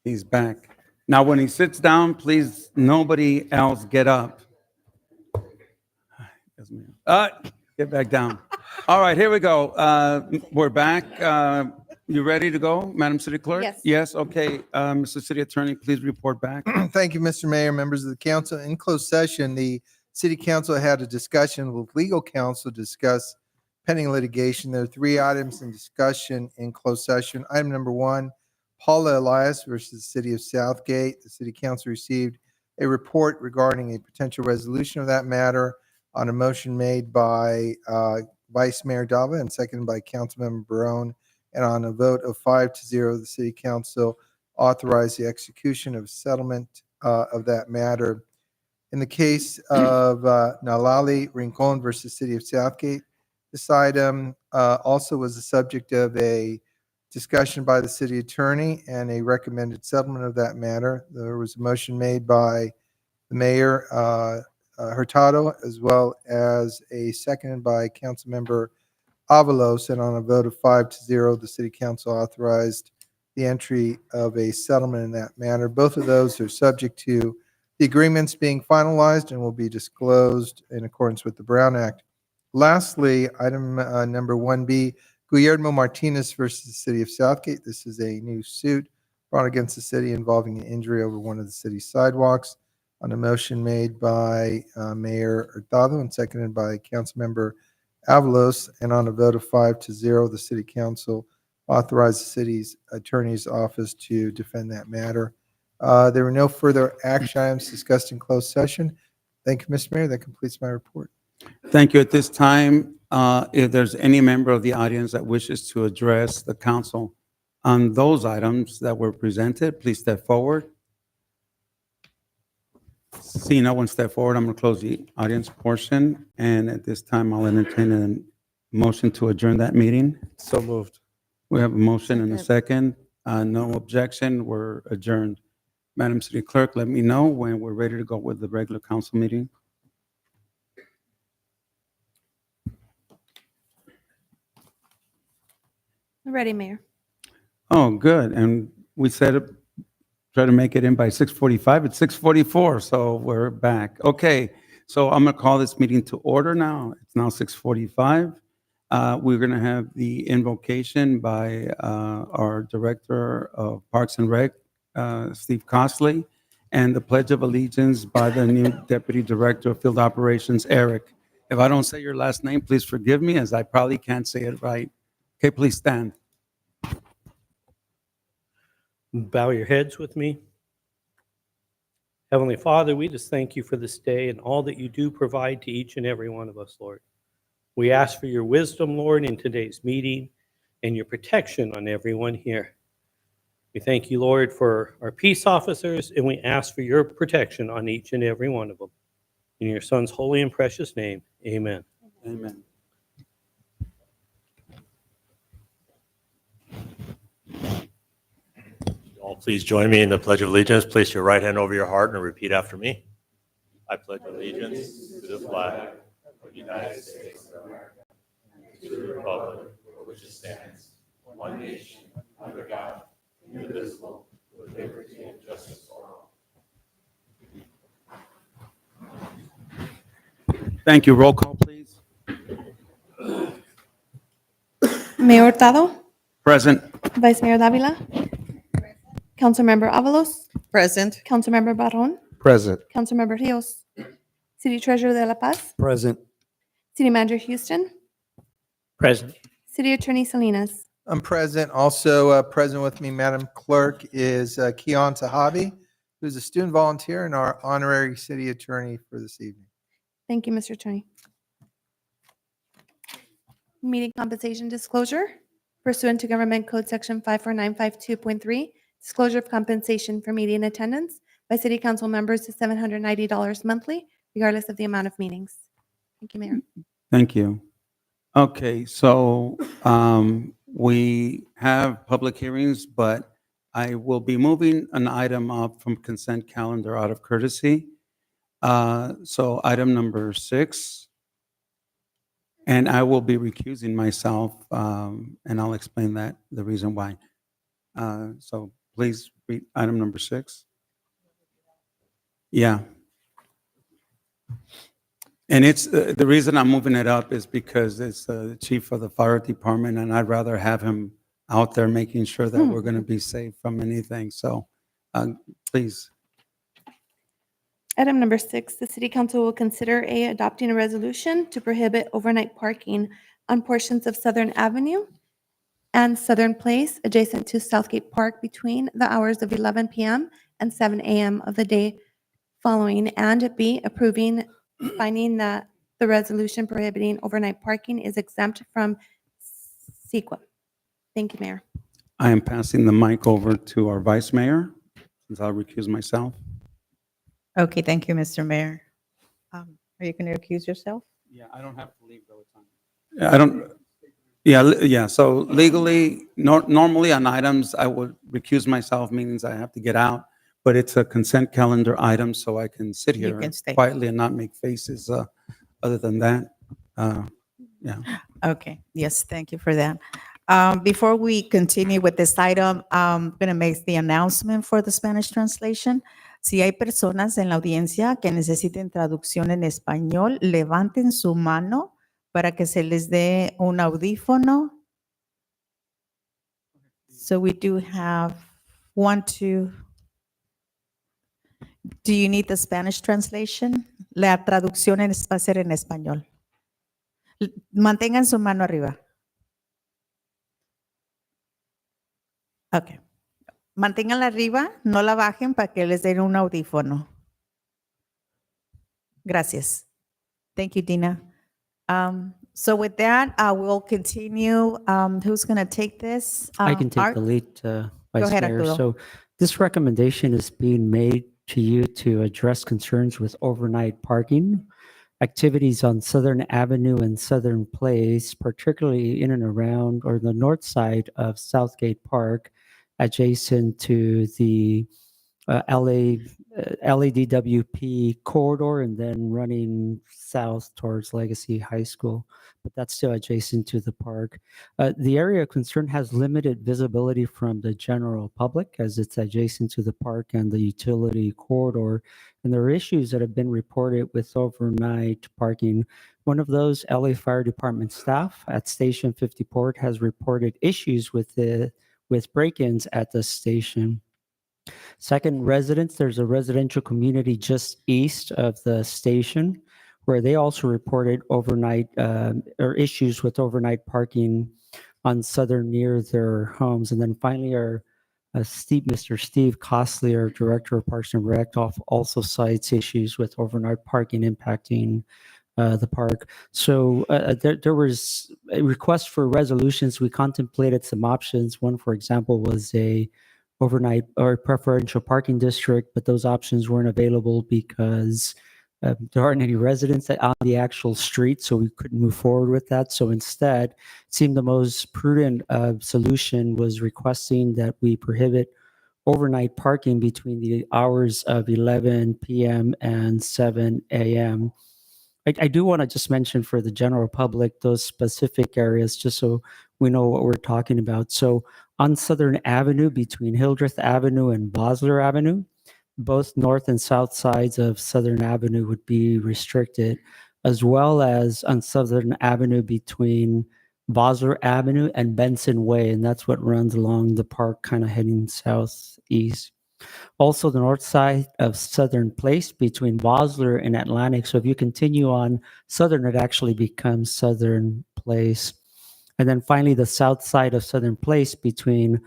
He's back. Now, when he sits down, please, nobody else get up. Get back down. All right, here we go. We're back. You ready to go, Madam City Clerk? Yes. Yes, okay. Mr. City Attorney, please report back. Thank you, Mr. Mayor, members of the council. In closed session, the city council had a discussion with legal counsel to discuss pending litigation. There are 3 items in discussion in closed session. Item number 1, Paula Elias versus the City of Southgate. The city council received a report regarding a potential resolution of that matter on a motion made by Vice Mayor Dava and seconded by Councilmember Barone. And on a vote of 5-0, the city council authorized the execution of settlement of that matter. In the case of Nalali Rincon versus City of Southgate, this item also was the subject of a discussion by the city attorney and a recommended settlement of that matter. There was a motion made by the mayor, Hurtado, as well as a second by Councilmember Avalos, and on a vote of 5-0, the city council authorized the entry of a settlement in that matter. Both of those are subject to the agreements being finalized and will be disclosed in accordance with the Brown Act. Lastly, item number 1B, Guillermo Martinez versus the City of Southgate. This is a new suit brought against the city involving an injury over one of the city's sidewalks on a motion made by Mayor Hurtado and seconded by Councilmember Avalos, and on a vote of 5-0, the city council authorized the city's attorney's office to defend that matter. There were no further action items discussed in closed session. Thank you, Mr. Mayor. That completes my report. Thank you. At this time, if there's any member of the audience that wishes to address the council on those items that were presented, please step forward. See no one step forward, I'm going to close the audience portion. And at this time, I'll entertain a motion to adjourn that meeting. So moved. We have a motion and a second. No objection. We're adjourned. Madam City Clerk, let me know when we're ready to go with the regular council meeting. Ready, Mayor. Oh, good. And we said try to make it in by 6:45. It's 6:44, so we're back. Okay, so I'm going to call this meeting to order now. It's now 6:45. We're going to have the invocation by our Director of Parks and Rec, Steve Costley, and the Pledge of Allegiance by the new Deputy Director of Field Operations, Eric. If I don't say your last name, please forgive me, as I probably can't say it right. Okay, please stand. Bow your heads with me. Heavenly Father, we just thank you for this day and all that you do provide to each and every one of us, Lord. We ask for your wisdom, Lord, in today's meeting and your protection on everyone here. We thank you, Lord, for our peace officers, and we ask for your protection on each and every one of them. In your Son's holy and precious name, amen. Amen. All please join me in the Pledge of Allegiance. Place your right hand over your heart and repeat after me. I pledge allegiance to the flag of the United States of America, to the republic for which it stands, one nation, under God, indivisible, with liberty and justice for all. Thank you. Roll call, please. Mayor Hurtado, Present. Vice Mayor Davila, Councilmember Avalos, Present. Councilmember Barron, Present. Councilmember Rios, City Treasurer de La Paz, Present. City Manager Houston, Present. City Attorney Salinas. I'm present. Also present with me, Madam Clerk, is Keon Sahabi, who's a student volunteer and our honorary city attorney for this evening. Thank you, Mr. Attorney. Meeting compensation disclosure pursuant to Government Code Section 54952.3, disclosure of compensation for meeting attendance by City Council members is $790 monthly, regardless of the amount of meetings. Thank you, Mayor. Thank you. Okay, so we have public hearings, but I will be moving an item up from consent calendar out of courtesy. So item number 6, and I will be recusing myself, and I'll explain that, the reason why. So please read item number 6. Yeah. And it's, the reason I'm moving it up is because it's the chief of the fire department, and I'd rather have him out there making sure that we're going to be safe from anything. So please. Item number 6, the city council will consider adopting a resolution to prohibit overnight parking on portions of Southern Avenue and Southern Place adjacent to Southgate Park between the hours of 11 p.m. and 7 a.m. of the day following, and B, approving finding that the resolution prohibiting overnight parking is exempt from CEQA. Thank you, Mayor. I am passing the mic over to our vice mayor, since I'll recuse myself. Okay, thank you, Mr. Mayor. Are you going to accuse yourself? Yeah, I don't have to leave though. I don't, yeah, so legally, normally on items, I would recuse myself, means I have to get out, but it's a consent calendar item, so I can sit You here can stay. quietly and not make faces. Other than that, yeah. Okay, yes, thank you for that. Before we continue with this item, I'm going to make the announcement for the Spanish translation. Si hay personas en la audiencia que necesiten traducción en español, levanten su mano para que se les dé un audífono. So we do have 1, 2. Do you need the Spanish translation? La traducción va a ser en español. Mantengan su mano arriba. Ok. Manténganla arriba, no la bajen para que les den un audífono. Gracias. Thank you, Dina. So with that, we'll continue. Who's going to take this? I can take Art? the lead, Vice ahead, Mayor. Arturo. So this recommendation is being made to you to address concerns with overnight parking activities on Southern Avenue and Southern Place, particularly in and around or the north side of Southgate Park, adjacent to the LADWP corridor and then running south towards Legacy High School, but that's still adjacent to the park. The area of concern has limited visibility from the general public as it's adjacent to the park and the utility corridor. And there are issues that have been reported with overnight parking. One of those, LA Fire Department staff at Station 50 Port has reported issues with break-ins at the station. Second, residents, there's a residential community just east of the station where they also reported overnight or issues with overnight parking on Southern near their homes. And then finally, Mr. Steve Costley, our Director of Parks and Rec, also cites issues with overnight parking impacting the park. So there was a request for resolutions. We contemplated some options. One, for example, was a overnight or preferential parking district, but those options weren't available because there aren't any residents on the actual street, so we couldn't move forward with that. So instead, it seemed the most prudent solution was requesting that we prohibit overnight parking between the hours of 11 p.m. and 7 a.m. I do want to just mention for the general public those specific areas, just so we know what we're talking about. So on Southern Avenue between Hildreth Avenue and Bosler Avenue, both north and south sides of Southern Avenue would be restricted, as well as on Southern Avenue between Bosler Avenue and Benson Way, and that's what runs along the park kind of heading southeast. Also, the north side of Southern Place between Bosler and Atlantic. So if you continue on Southern, it actually becomes Southern Place. And then finally, the south side of Southern Place between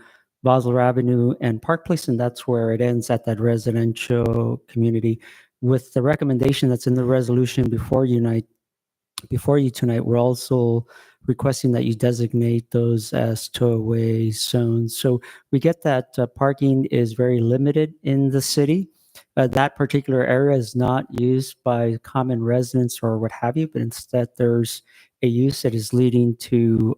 Bosler Avenue and Park Place, and that's where it ends at that residential community. With the recommendation that's in the resolution before you tonight, we're also requesting that you designate those as tow-away zones. So we get that parking is very limited in the city. That particular area is not used by common residents or what have you, but instead there's a use that is leading to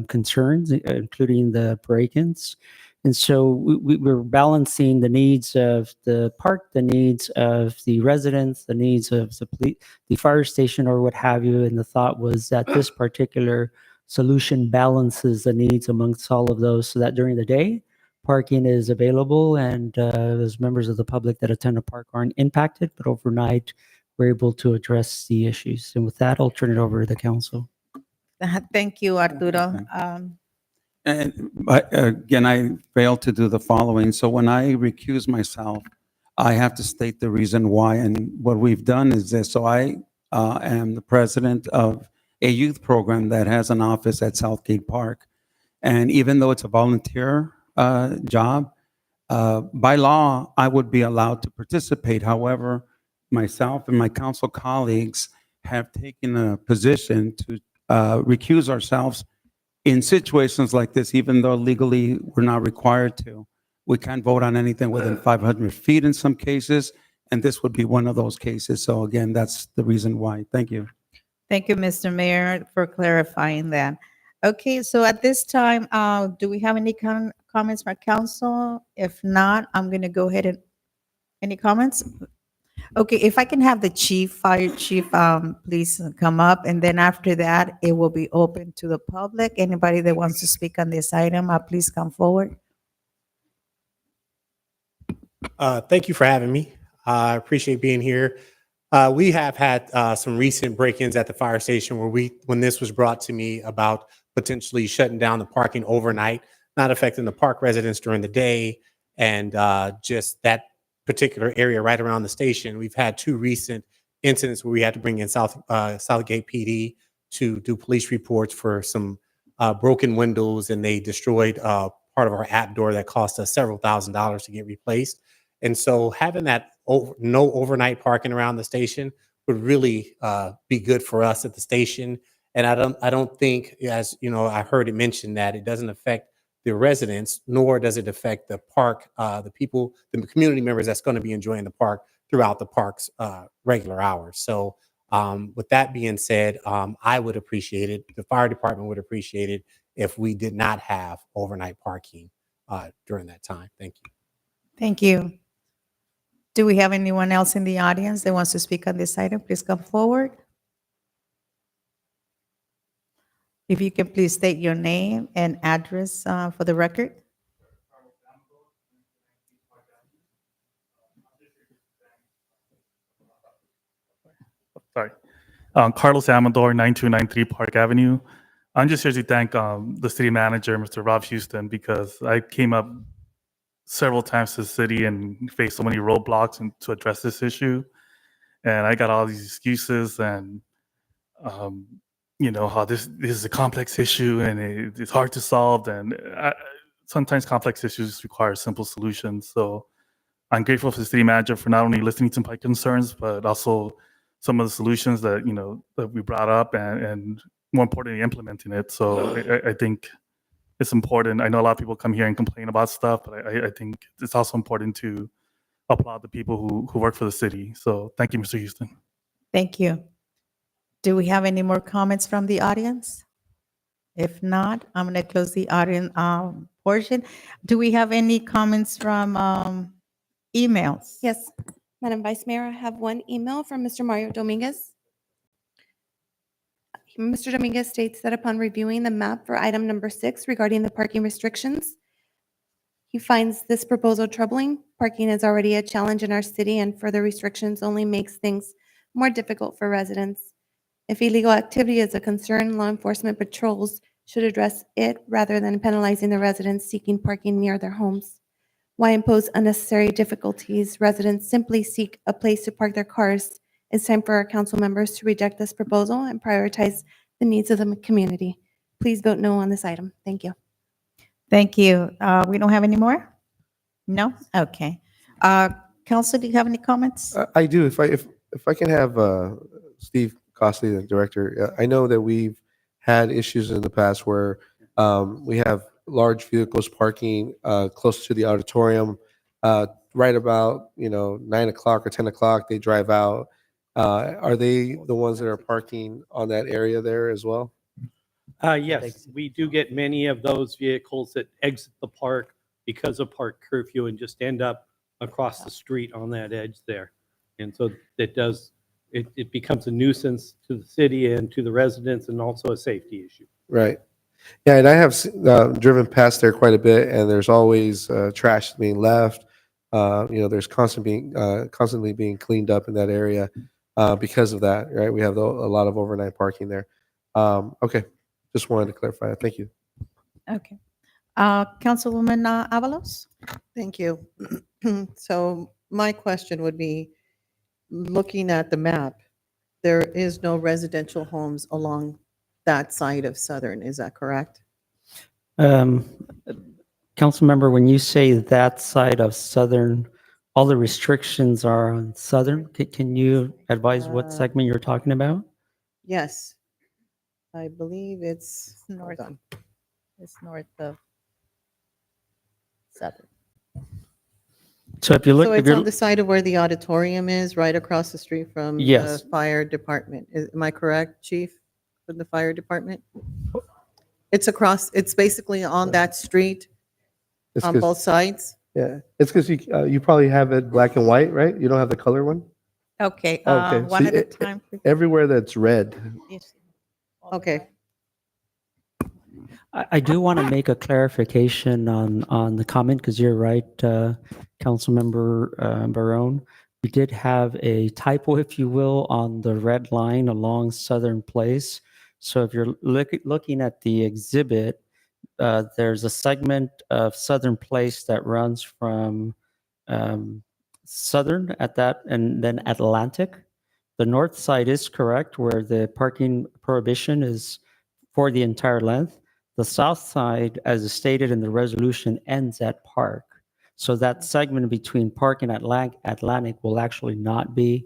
concerns, including the break-ins. And so we're balancing the needs of the park, the needs of the residents, the needs of the fire station or what have you. And the thought was that this particular solution balances the needs amongst all of those so that during the day, parking is available and those members of the public that attend the park aren't impacted, but overnight we're able to address the issues. And with that, I'll turn it over to the council. Thank you, Arturo. And again, I failed to do the following. So when I recuse myself, I have to state the reason why. And what we've done is this. So I am the president of a youth program that has an office at Southgate Park. And even though it's a volunteer job, by law, I would be allowed to participate. However, myself and my council colleagues have taken a position to recuse ourselves in situations like this, even though legally we're not required to. We can't vote on anything within 500 feet in some cases, and this would be one of those cases. So again, that's the reason why. Thank you. Thank you, Mr. Mayor, for clarifying that. Okay, so at this time, do we have any comments from council? If not, I'm going to go ahead and, any comments? Okay, if I can have the chief, fire chief, please come up, and then after that, it will be open to the public. Anybody that wants to speak on this item, please come forward. Thank you for having me. I appreciate being here. We have had some recent break-ins at the fire station when this was brought to me about potentially shutting down the parking overnight, not affecting the park residents during the day, and just that particular area right around the station. We've had two recent incidents where we had to bring in Southgate PD to do police reports for some broken windows, and they destroyed part of our app door that cost us several $1,000s to get replaced. And so having that no overnight parking around the station would really be good for us at the station. And I don't think, as you know, I heard it mentioned that it doesn't affect the residents, nor does it affect the park, the people, the community members that's going to be enjoying the park throughout the park's regular hours. So with that being said, I would appreciate it. The fire department would appreciate it if we did not have overnight parking during that time. Thank you. Thank you. Do we have anyone else in the audience that wants to speak on this item? Please come forward. If you can please state your name and address for the record. Sorry. Carlos Amador, 9293 Park Avenue. I'm just here to thank the city manager, Mr. Rob Houston, because I came up several times to the city and faced so many roadblocks to address this issue. And I got all these excuses and, you know, how this is a complex issue and it's hard to solve. And sometimes complex issues require simple solutions. So I'm grateful for the city manager for not only listening to my concerns, but also some of the solutions that, you know, that we brought up and more importantly, implementing it. So I think it's important. I know a lot of people come here and complain about stuff, but I think it's also important to applaud the people who work for the city. So thank you, Mr. Houston. Thank you. Do we have any more comments from the audience? If not, I'm going to close the audience portion. Do we have any comments from emails? Yes, Madam Vice Mayor, I have one email from Mr. Mario Dominguez. Mr. Dominguez states that upon reviewing the map for item number 6 regarding the parking restrictions, he finds this proposal troubling. Parking is already a challenge in our city, and further restrictions only makes things more difficult for residents. If illegal activity is a concern, law enforcement patrols should address it rather than penalizing the residents seeking parking near their homes. Why impose unnecessary difficulties? Residents simply seek a place to park their cars. It's time for our council members to reject this proposal and prioritize the needs of the community. Please vote no on this item. Thank you. Thank you. We don't have any more? No? Okay. Council, do you have any comments? I do. If I can have Steve Costley, the director. I know that we've had issues in the past where we have large vehicles parking close to the auditorium. Right about 9 o'clock or 10 o'clock, they drive out. Are they the ones that are parking on that area there as well? Yes, we do get many of those vehicles that exit the park because of park curfew and just end up across the street on that edge there. And so it becomes a nuisance to the city and to the residents and also a safety issue. Right. Yeah, and I have driven past there quite a bit, and there's always trash being left. There's constantly being cleaned up in that area because of that, right? We have a lot of overnight parking there. Okay, just wanted to clarify that. Thank you. Okay. Councilwoman Avalos? Thank you. So my question would be, looking at the map, there is no residential homes along that side of Southern, is that correct? Council member, when you say that side of Southern, all the restrictions are on Southern. Can you advise what segment you're talking about? Yes. I believe it's North. hold on. It's north of Southern. So if you look, So if it's you're, on the side of where the auditorium is, right across the street from the Yes. fire department. Am I correct, chief, from the fire department? It's basically on that street It's on 'cause- both sides? Yeah, it's because you probably have it black and white, right? You don't have the color one? Okay, Okay, one so at a time. please. everywhere that's red. Yes. Okay. I do want to make a clarification on the comment, because you're right, Councilmember Barone. We did have a typo, if you will, on the red line along Southern Place. So if you're looking at the exhibit, there's a segment of Southern Place that runs from Southern at that, and then Atlantic. The north side is correct, where the parking prohibition is for the entire length. The south side, as stated in the resolution, ends at Park. So that segment between Park and Atlantic will actually not be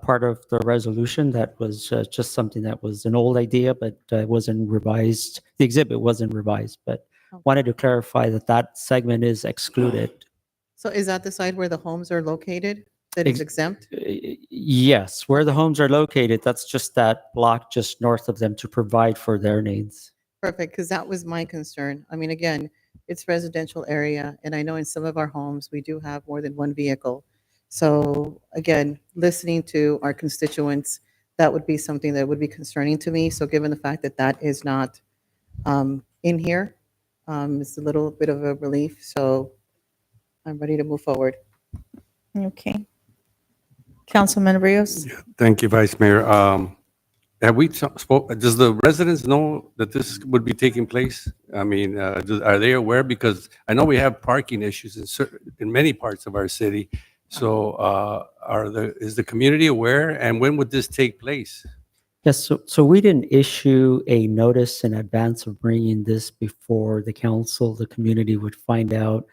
part of the resolution. That was just something that was an old idea, but it wasn't revised. The exhibit wasn't revised, but wanted to clarify that that segment is excluded. So is that the side where the homes are located that is exempt? Yes, where the homes are located, that's just that block just north of them to provide for their needs. Perfect, because that was my concern. I mean, again, it's residential area, and I know in some of our homes, we do have more than one vehicle. So again, listening to our constituents, that would be something that would be concerning to me. So given the fact that that is not in here, it's a little bit of a relief. So I'm ready to move forward. Okay. Councilman Rios? Thank you, Vice Mayor. Have we spoke, does the residents know that this would be taking place? I mean, are they aware? Because I know we have parking issues in many parts of our city. So is the community aware, and when would this take place? Yes, so we didn't issue a notice in advance of bringing this before the council. The community would find out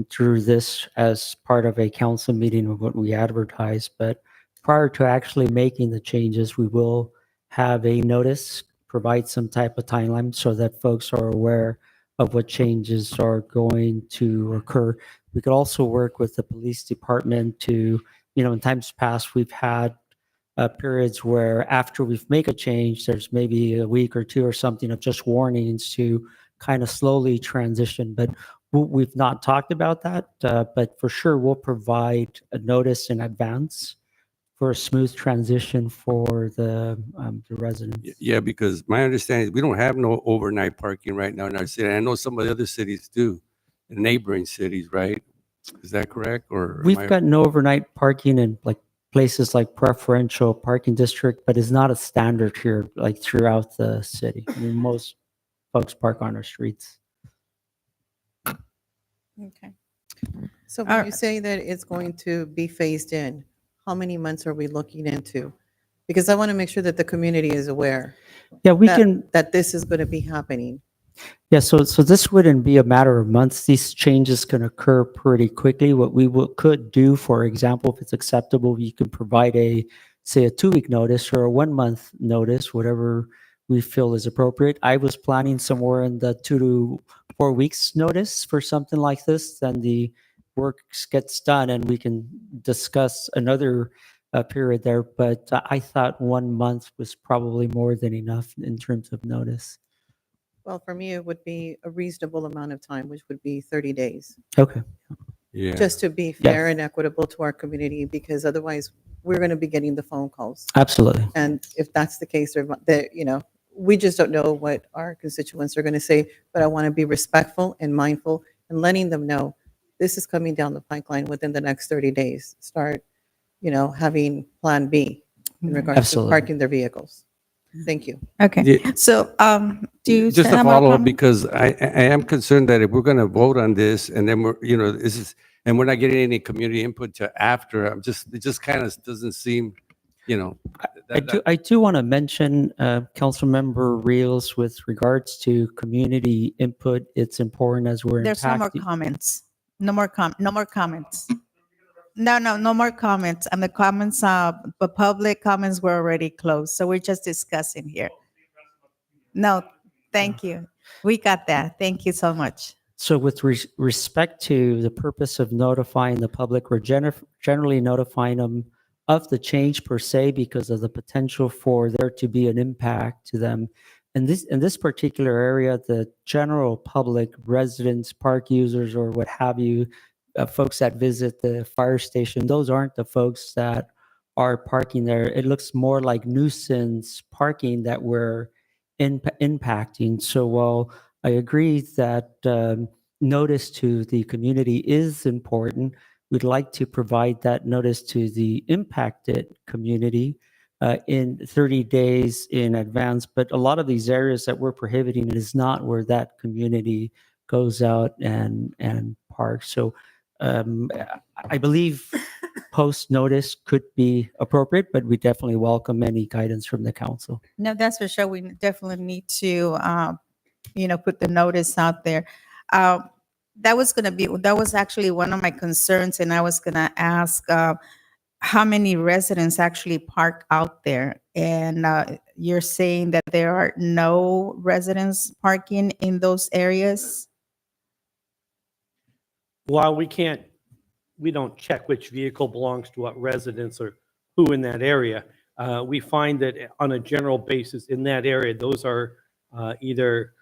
through this as part of a council meeting of what we advertise. But prior to actually making the changes, we will have a notice, provide some type of timeline so that folks are aware of what changes are going to occur. We could also work with the police department to, in times past, we've had periods where after we've made a change, there's maybe a week or two or something of just warnings to kind of slowly transition. But we've not talked about that, but for sure we'll provide a notice in advance for a smooth transition for the residents. Yeah, because my understanding is we don't have no overnight parking right now in our city. I know some of the other cities do, the neighboring cities, right? Is that correct? Or We've got no overnight parking in like places like preferential parking district, but it's not a standard here, like throughout the city. I mean, most folks park on our streets. Okay. So when you say that it's going to be phased in, how many months are we looking into? Because I want to make sure that the community is aware. Yeah, we can. That this is going to be happening. Yeah, so this wouldn't be a matter of months. These changes can occur pretty quickly. What we could do, for example, if it's acceptable, you could provide say a 2-week notice or a 1-month notice, whatever we feel is appropriate. I was planning somewhere in the 2 to 4 weeks notice for something like this. Then the work gets done and we can discuss another period there. But I thought 1 month was probably more than enough in terms of notice. Well, for me, it would be a reasonable amount of time, which would be 30 days. Okay. Yeah. Just to be fair and equitable to our community, because otherwise we're going to be getting the phone calls. Absolutely. And if that's the case, we just don't know what our constituents are going to say, but I want to be respectful and mindful and letting them know this is coming down the pipeline within the next 30 days. Start, having Plan B in regards Absolutely. to parking their vehicles. Thank you. Okay, Yeah. so, do you? Just to have more follow up, comment? because I am concerned that if we're going to vote on this and then and we're not getting any community input to after, it just kind of doesn't seem, I do want to mention, Councilmember Reels, with regards to community input, it's important as we're There's no more impacting. comments. No more comments. No more comments. And the comments, the public comments were already closed. So we're just discussing here. No, thank you. We got that. Thank you so much. So with respect to the purpose of notifying the public, we're generally notifying them of the change per se because of the potential for there to be an impact to them. In this particular area, the general public, residents, park users, or what have you, folks that visit the fire station, those aren't the folks that are parking there. It looks more like nuisance parking that we're impacting. So while I agree that notice to the community is important, we'd like to provide that notice to the impacted community in 30 days in advance. But a lot of these areas that we're prohibiting, it is not where that community goes out and parks. So I believe post notice could be appropriate, but we definitely welcome any guidance from the council. No, that's for sure. We definitely need to, put the notice out there. That was actually one of my concerns, and I was going to ask how many residents actually park out there. And you're saying that there are no residents parking in those areas? While we don't check which vehicle belongs to what residence or who in that area, we find that on a general basis in that area, those are either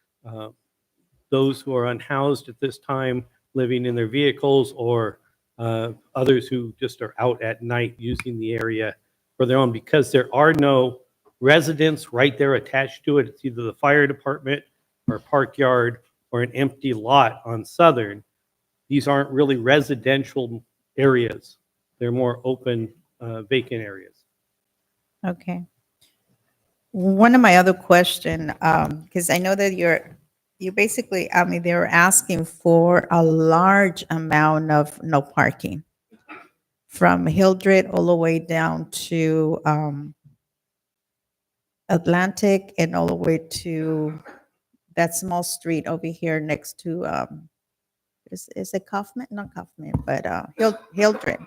those who are unhoused at this time, living in their vehicles, or others who just are out at night using the area for their own. Because there are no residents right there attached to it, it's either the fire department or a park yard or an empty lot on Southern. These aren't really residential areas. They're more open, vacant areas. Okay. One of my other question, because I know that you basically, they were asking for a large amount of no parking from Hildred all the way down to Atlantic and all the way to that small street over here next to, is it Kaufman? Not Kaufman, but Hildred.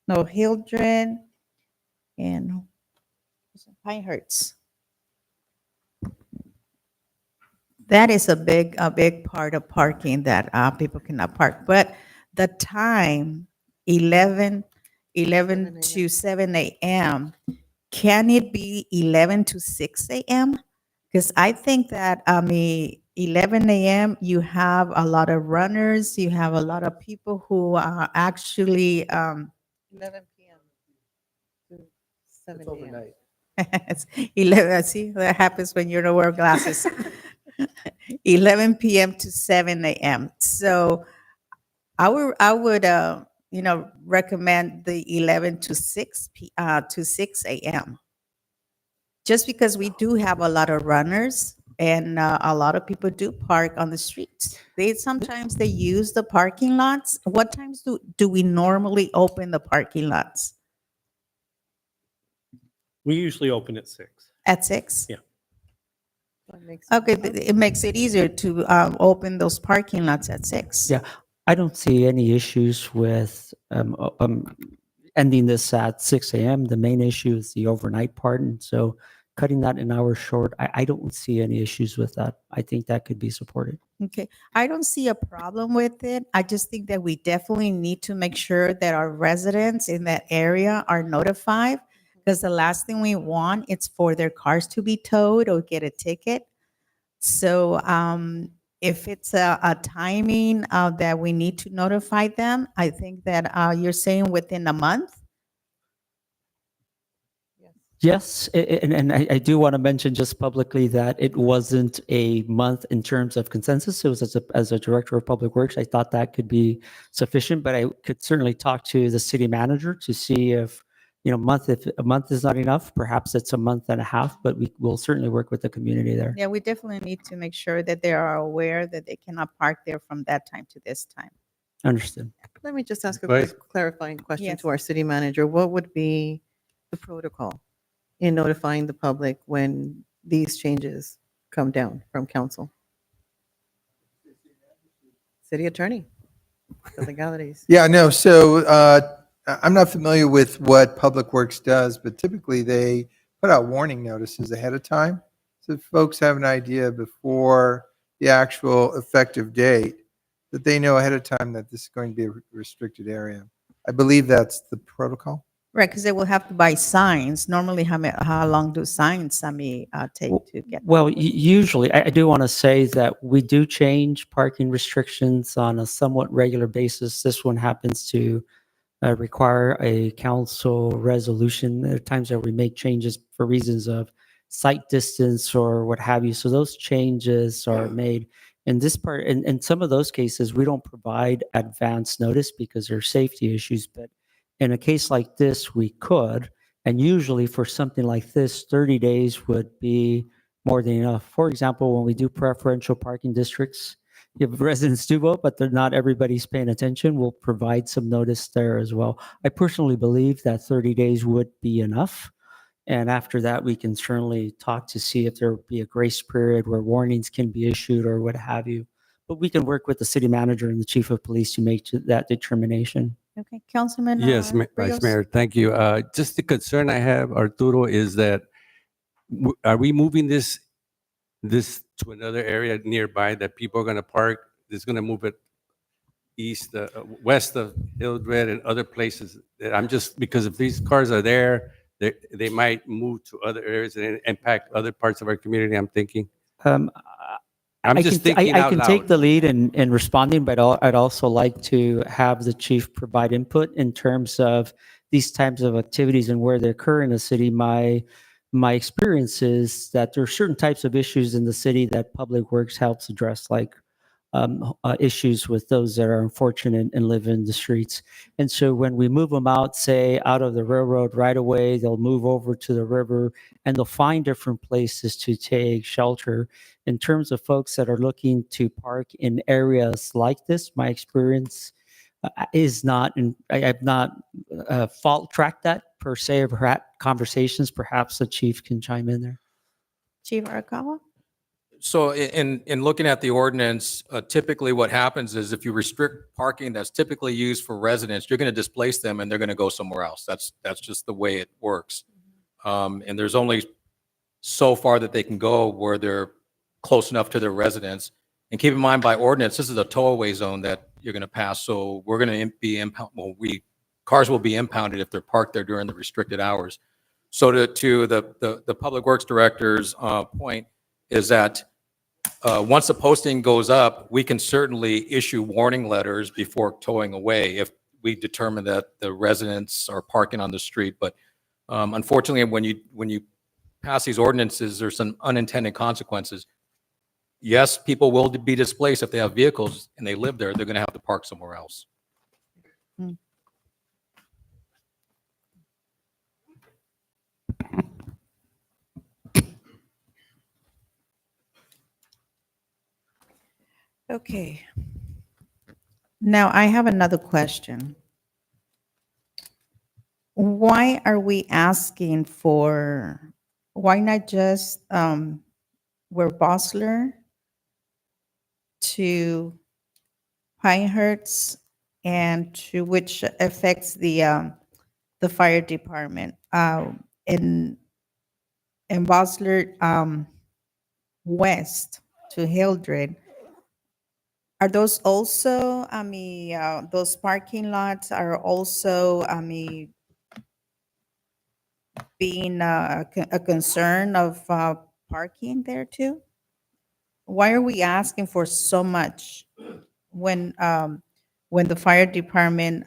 No, Hildred and Pinehurst. That is a big part of parking that people cannot park. But the time, 11 to 7 a.m., can it be 11 to 6 a.m.? Because I think that, 11 a.m., you have a lot of runners, you have a lot of people who are actually, 11 p.m. to 7 a.m. it's 11, see, that happens when you don't wear glasses. 11 p.m. to 7 a.m. So I would recommend the 11 to 6 a.m. Just because we do have a lot of runners and a lot of people do park on the streets. Sometimes they use the parking lots. What times do we normally open the parking lots? We usually open at 6. At 6? Yeah. Okay, it makes it easier to open those parking lots at 6. Yeah, I don't see any issues with ending this at 6 a.m. The main issue is the overnight part. And so cutting that an hour short, I don't see any issues with that. I think that could be supported. Okay, I don't see a problem with it. I just think that we definitely need to make sure that our residents in that area are notified, because the last thing we want is for their cars to be towed or get a ticket. So if it's a timing that we need to notify them, I think that you're saying within a month? Yes, and I do want to mention just publicly that it wasn't a month in terms of consensus. It was as a director of public works, I thought that could be sufficient, but I could certainly talk to the city manager to see if, if a month is not enough, perhaps it's a month and a half, but we will certainly work with the community there. Yeah, we definitely need to make sure that they are aware that they cannot park there from that time to this time. Understood. Let me just ask a Right. quick clarifying question Yes. to our city manager. What would be the protocol in notifying the public when these changes come down from council? City attorney, the legalities. Yeah, no, so I'm not familiar with what Public Works does, but typically they put out warning notices ahead of time. So folks have an idea before the actual effective date, that they know ahead of time that this is going to be a restricted area. I believe that's the protocol. Right, because they will have to buy signs. Normally, how long do signs, take to get? Well, usually, I do want to say that we do change parking restrictions on a somewhat regular basis. This one happens to require a council resolution. There are times that we make changes for reasons of sight distance or what have you. So those changes are made. In this part, in some of those cases, we don't provide advance notice because there are safety issues. But in a case like this, we could. And usually for something like this, 30 days would be more than enough. For example, when we do preferential parking districts, if residents do vote, but not everybody's paying attention, we'll provide some notice there as well. I personally believe that 30 days would be enough. And after that, we can certainly talk to see if there would be a grace period where warnings can be issued or what have you. But we can work with the city manager and the chief of police to make that determination. Okay, Councilman. Yes, Vice Rios? Mayor, thank you. Just the concern I have, Arturo, is that are we moving this to another area nearby that people are going to park? It's going to move it east, west of Hildred and other places. I'm just, because if these cars are there, they might move to other areas and impact other parts of our community, I'm thinking. I'm just thinking I out can loud. take the lead in responding, but I'd also like to have the chief provide input in terms of these types of activities and where they occur in the city. My experience is that there are certain types of issues in the city that Public Works helps address, like issues with those that are unfortunate and live in the streets. And so when we move them out, say out of the railroad right away, they'll move over to the river and they'll find different places to take shelter. In terms of folks that are looking to park in areas like this, my experience is not, and I have not fault tracked that per se, or perhaps conversations, perhaps the chief can chime in there. Chief Arakawa? So in looking at the ordinance, typically what happens is if you restrict parking that's typically used for residents, you're going to displace them and they're going to go somewhere else. That's just the way it works. And there's only so far that they can go where they're close enough to their residents. And keep in mind, by ordinance, this is a tow-away zone that you're going to pass. So we're going to be cars will be impounded if they're parked there during the restricted hours. So to the Public Works Director's point is that once the posting goes up, we can certainly issue warning letters before towing away if we determine that the residents are parking on the street. But unfortunately, when you pass these ordinances, there's some unintended consequences. Yes, people will be displaced if they have vehicles and they live there. They're going to have to park somewhere else. Okay. Now, I have another question. Why are we asking for, why not just where Bosler to Pinehurst and to which affects the fire department? In Bosler west to Hildred, are those also, those parking lots are also, being a concern of parking there too? Why are we asking for so much when the fire department,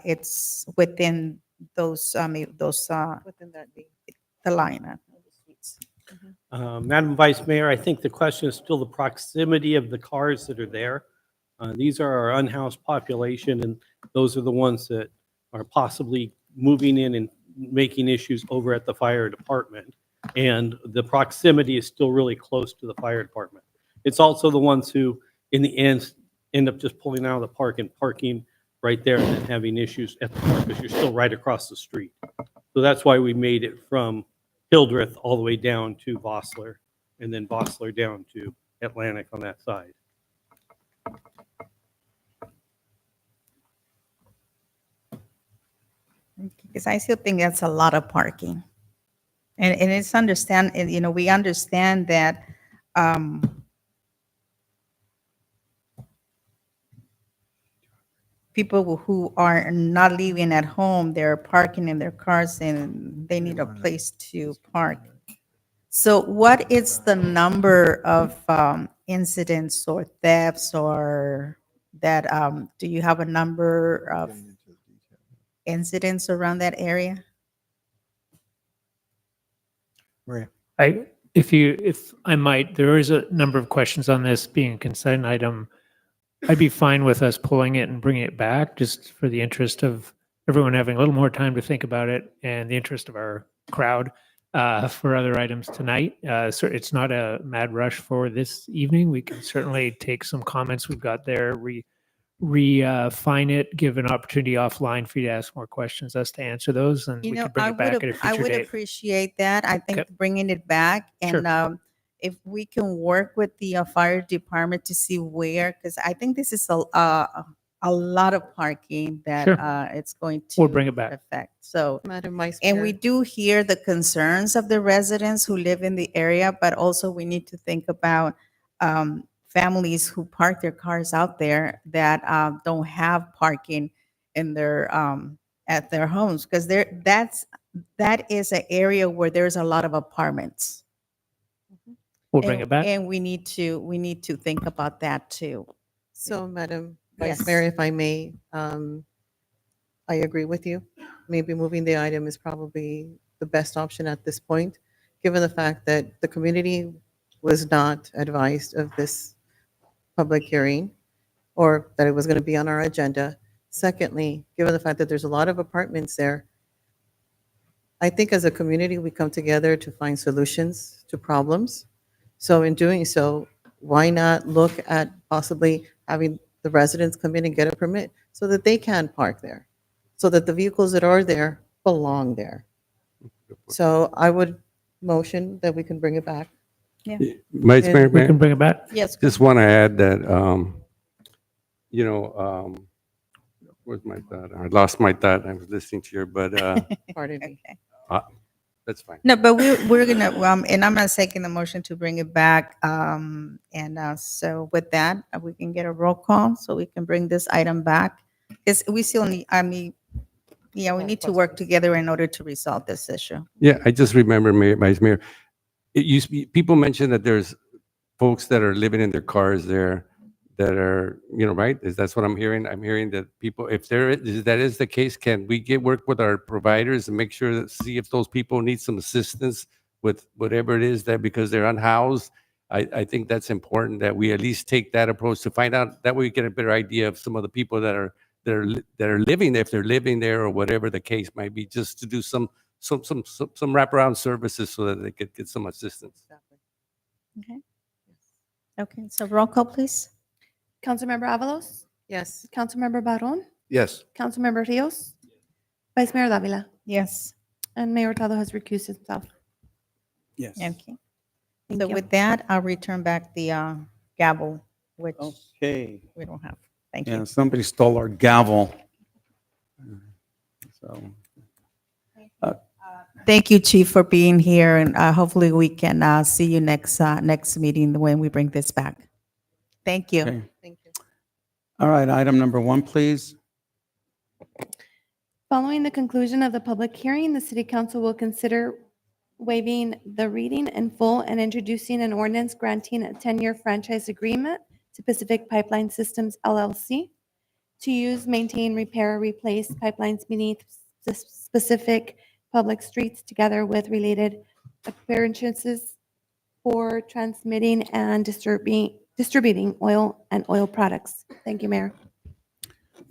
it's within those, Within that the line. Madam Vice Mayor, I think the question is still the proximity of the cars that are there. These are our unhoused population, and those are the ones that are possibly moving in and making issues over at the fire department. And the proximity is still really close to the fire department. It's also the ones who, in the end up just pulling out of the park and parking right there and then having issues at the park because you're still right across the street. So that's why we made it from Hildreth all the way down to Vossler, and then Vossler down to Atlantic on that side. Because I still think that's a lot of parking. And it's we understand that people who are not living at home, they're parking in their cars and they need a place to park. So what is the number of incidents or thefts or that, do you have a number of incidents around that area? Maria. If I might, there is a number of questions on this being a consent item. I'd be fine with us pulling it and bringing it back just for the interest of everyone having a little more time to think about it and the interest of our crowd for other items tonight. So it's not a mad rush for this evening. We can certainly take some comments we've got there, refine it, give an opportunity offline for you to ask more questions, us to answer those, and we can bring it back at a I future would date. appreciate that. I think Okay. bringing it back Sure. and if we can work with the fire department to see where, because I think this is a lot of parking that Sure. it's going to We'll bring it back. affect. So, Madam Vice and Mayor. we do hear the concerns of the residents who live in the area, but also we need to think about families who park their cars out there that don't have parking in their at their homes, because that is an area where there's a lot of apartments. We'll bring it back. And we need to think about that too. So, Madam Vice Yes. Mayor, if I may, I agree with you. Maybe moving the item is probably the best option at this point, given the fact that the community was not advised of this public hearing or that it was going to be on our agenda. Secondly, given the fact that there's a lot of apartments there, I think as a community, we come together to find solutions to problems. So in doing so, why not look at possibly having the residents come in and get a permit so that they can park there, so that the vehicles that are there belong there. So I would motion that we can bring it back. Yeah. Vice Mayor, We can bring it back. Yes. just want to add that, where's my thought? I lost my thought. I was listening to you, but Pardon me. that's fine. No, but we're gonna, and I'm not taking the motion to bring it back. So with that, we can get a roll call so we can bring this item back. Because we still need, we need to work together in order to resolve this issue. Yeah, I just remember, Vice Mayor, it used to be, people mentioned that there's folks that are living in their cars there that are, right? That's what I'm hearing. I'm hearing that people, if that is the case, can we work with our providers and make sure that, see if those people need some assistance with whatever it is that, because they're unhoused. I think that's important that we at least take that approach to find out, that way we get a better idea of some of the people that are living there, if they're living there or whatever the case might be, just to do some wraparound services so that they could get some assistance. Okay. Okay, so roll call, please. Councilmember Avalos? Yes. Councilmember Barron? Yes. Councilmember Rios? Vice Mayor Davila? Yes. And Mayor Hurtado has recused himself. Yes. Okay. Thank So you. with that, I'll return back the gavel, which Okay. we don't have. Thank Yeah, you. somebody stole our gavel. So, Thank you, Chief, for being here, and hopefully we can see you next meeting when we bring this back. Thank you. okay. Thank you. All right, item number 1, please. Following the conclusion of the public hearing, the City Council will consider waiving the reading in full and introducing an ordinance granting a 10-year franchise agreement to Pacific Pipeline Systems LLC to use, maintain, repair, replace pipelines beneath the specific public streets together with related appearances for transmitting and distributing oil and oil products. Thank you, Mayor.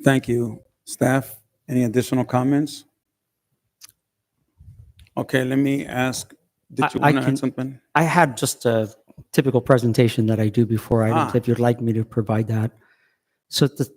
Thank you. Staff, any additional comments? Okay, let me ask, did you I want to can- add something? I had just a typical presentation that I do before items, if you'd like me to provide that. So the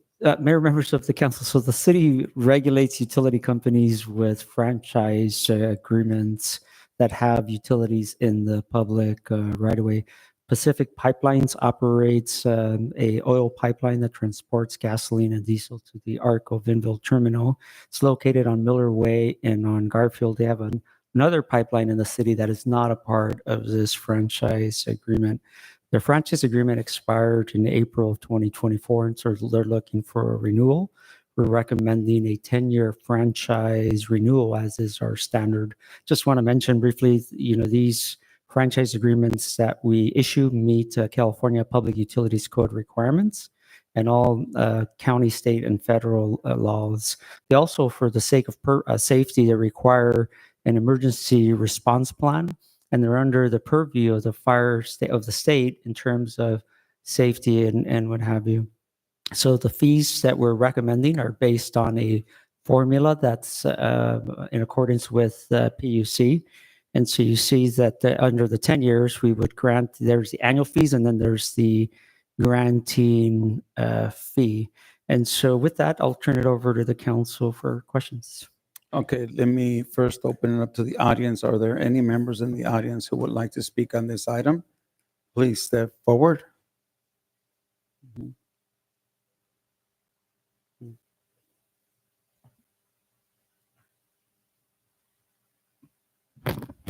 mayor, members of the council, so the city regulates utility companies with franchise agreements that have utilities in the public right away. Pacific Pipelines operates a oil pipeline that transports gasoline and diesel to the Arco Vinville terminal. It's located on Miller Way and on Garfield. They have another pipeline in the city that is not a part of this franchise agreement. Their franchise agreement expired in April of 2024, and so they're looking for a renewal. We're recommending a 10-year franchise renewal, as is our standard. Just want to mention briefly, these franchise agreements that we issue meet California Public Utilities Code requirements and all county, state, and federal laws. They also, for the sake of safety, they require an emergency response plan, and they're under the purview of the fire of the state in terms of safety and what have you. So the fees that we're recommending are based on a formula that's in accordance with PUC. And so you see that under the 10 years, we would grant, there's the annual fees, and then there's the granting fee. And so with that, I'll turn it over to the council for questions. Okay, let me first open it up to the audience. Are there any members in the audience who would like to speak on this item? Please step forward.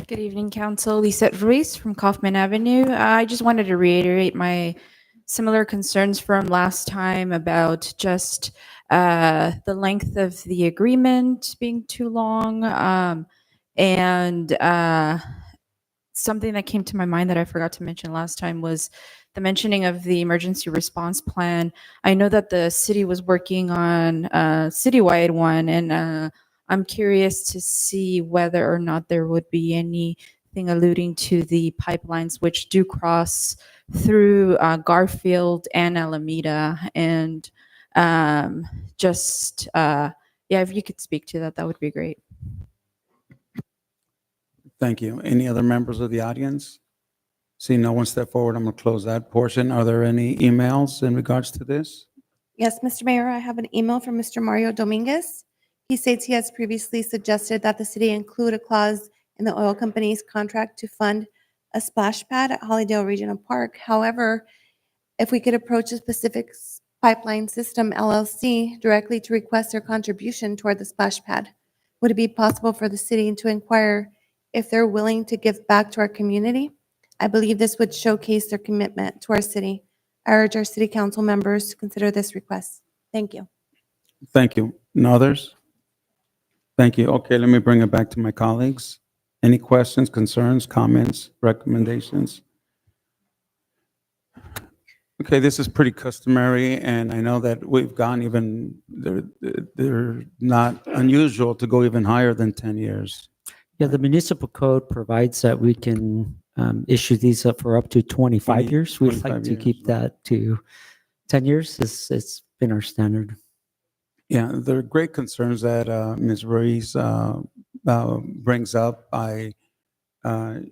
Good evening, Council. Lisette Ruiz from Kaufman Avenue. I just wanted to reiterate my similar concerns from last time about just the length of the agreement being too long, and something that came to my mind that I forgot to mention last time was the mentioning of the emergency response plan. I know that the city was working on a citywide one, and I'm curious to see whether or not there would be anything alluding to the pipelines which do cross through Garfield and Alameda. And if you could speak to that, that would be great. Thank you. Any other members of the audience? See no one step forward, I'm going to close that portion. Are there any emails in regards to this? Yes, Mr. Mayor, I have an email from Mr. Mario Dominguez. He states he has previously suggested that the city include a clause in the oil company's contract to fund a splash pad at Hollydale Regional Park. However, if we could approach the Pacific Pipeline System LLC directly to request their contribution toward the splash pad, would it be possible for the city to inquire if they're willing to give back to our community? I believe this would showcase their commitment to our city. I urge our city council members to consider this request. Thank you. Thank you. No others? Thank you. Okay, let me bring it back to my colleagues. Any questions, concerns, comments, recommendations? Okay, this is pretty customary, and I know that we've gone even, they're not unusual to go even higher than 10 years. Yeah, the municipal code provides that we can issue these up for up to 25 years. We'd like to keep that to 10 years. It's been our standard. Yeah, there are great concerns that Ms. Ruiz brings up. I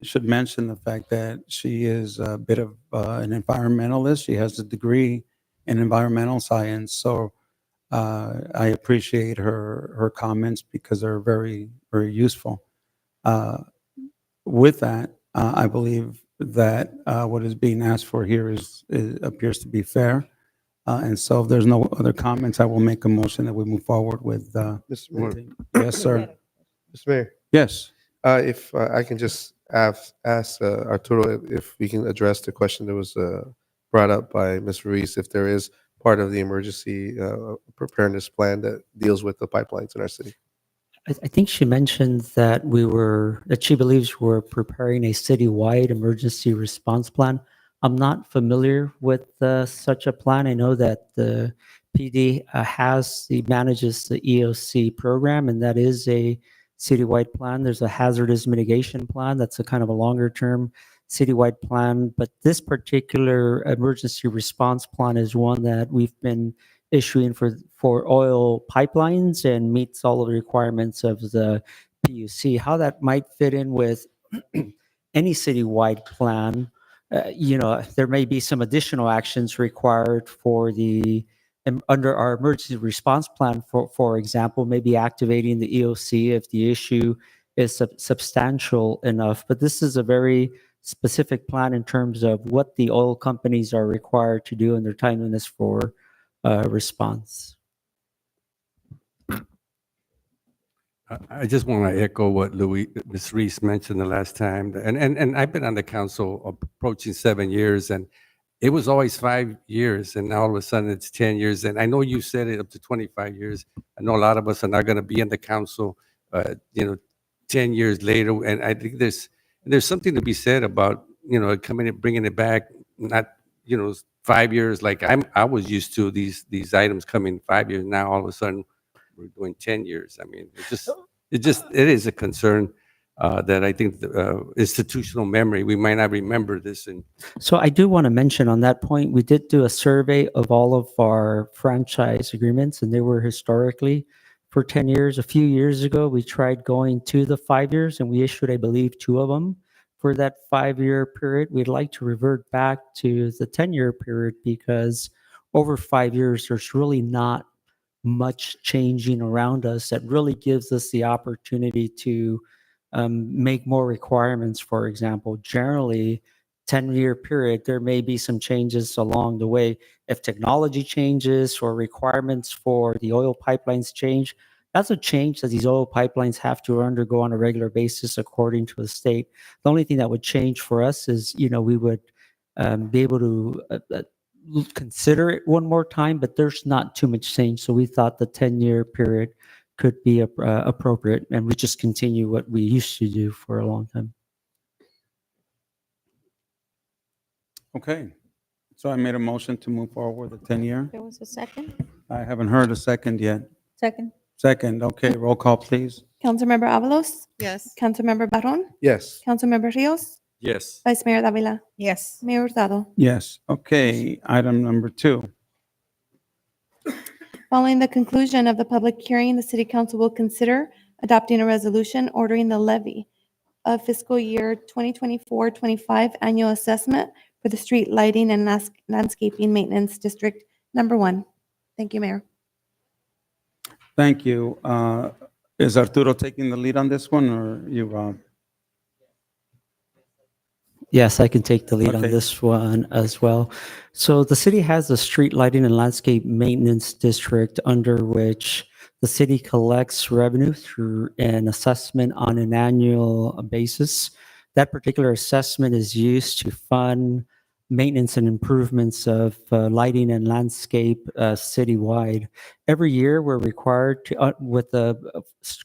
should mention the fact that she is a bit of an environmentalist. She has a degree in environmental science. So I appreciate her comments because they're very, very useful. With that, I believe that what is being asked for here appears to be fair. And so if there's no other comments, I will make a motion that we move forward with. Mr. Mayor. Yes, sir. Mr. Mayor. Yes. If I can just ask Arturo if we can address the question that was brought up by Ms. Ruiz, if there is part of the emergency preparedness plan that deals with the pipelines in our city. I think she mentioned that she believes we're preparing a citywide emergency response plan. I'm not familiar with such a plan. I know that the PD manages the EOC program, and that is a citywide plan. There's a hazardous mitigation plan. That's a kind of a longer term citywide plan. But this particular emergency response plan is one that we've been issuing for oil pipelines and meets all of the requirements of the PUC. How that might fit in with any citywide plan, there may be some additional actions required for under our emergency response plan, for example, maybe activating the EOC if the issue is substantial enough. But this is a very specific plan in terms of what the oil companies are required to do and their timeliness for response. I just want to echo what Ms. Reese mentioned the last time. And I've been on the council approaching 7 years, and it was always 5 years, and now all of a sudden it's 10 years. And I know you said it up to 25 years. I know a lot of us are not going to be in the council, 10 years later. And I think there's something to be said about, coming and bringing it back, not, 5 years like I was used to these items coming 5 years. Now all of a sudden we're doing 10 years. I mean, it is a concern that I think institutional memory, we might not remember this. So I do want to mention on that point, we did do a survey of all of our franchise agreements, and they were historically for 10 years. A few years ago, we tried going to the 5 years, and we issued, I believe, 2 of them for that 5-year period. We'd like to revert back to the 10-year period because over 5 years, there's really not much changing around us that really gives us the opportunity to make more requirements. For example, generally 10-year period, there may be some changes along the way. If technology changes or requirements for the oil pipelines change, that's a change that these oil pipelines have to undergo on a regular basis according to the state. The only thing that would change for us is, we would be able to consider it one more time, but there's not too much change. So we thought the 10-year period could be appropriate, and we just continue what we used to do for a long time. Okay. So I made a motion to move forward with the 10-year. There was a second? I haven't heard a second yet. Second. Second, okay, roll call, please. Councilmember Avalos? Yes. Councilmember Barron? Yes. Councilmember Rios? Yes. Vice Mayor Davila? Yes. Mayor Hurtado? Yes, okay, item number 2. Following the conclusion of the public hearing, the City Council will consider adopting a resolution ordering the levy of fiscal year 2024-25 annual assessment for the Street Lighting and Landscaping Maintenance District Number 1. Thank you, Mayor. Thank you. Is Arturo taking the lead on this one, or you, Rob? Yes, I can take the lead on Okay. this one as well. So the city has a street lighting and landscape maintenance district under which the city collects revenue through an assessment on an annual basis. That particular assessment is used to fund maintenance and improvements of lighting and landscape citywide. Every year, we're required to, with the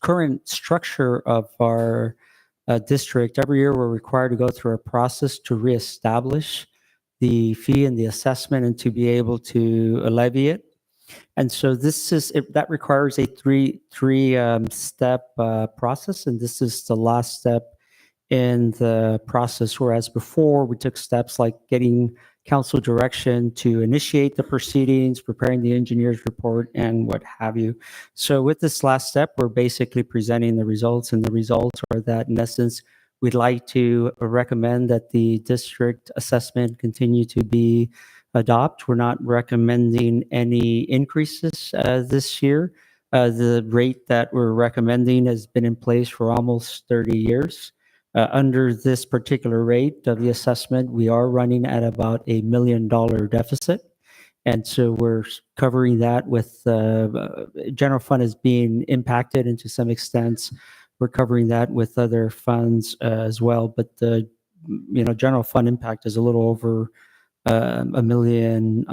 current structure of our district, every year we're required to go through a process to reestablish the fee and the assessment and to be able to levy it. And so that requires a three step process, and this is the last step in the process, whereas before we took steps like getting council direction to initiate the proceedings, preparing the engineer's report, and what have you. So with this last step, we're basically presenting the results, and the results are that, in essence, we'd like to recommend that the district assessment continue to be adopted. We're not recommending any increases this year. The rate that we're recommending has been in place for almost 30 years. Under this particular rate of the assessment, we are running at about $1 million deficit. And so we're covering that with general fund is being impacted, and to some extent, we're covering that with other funds as well. But the general fund impact is a little over $1 million.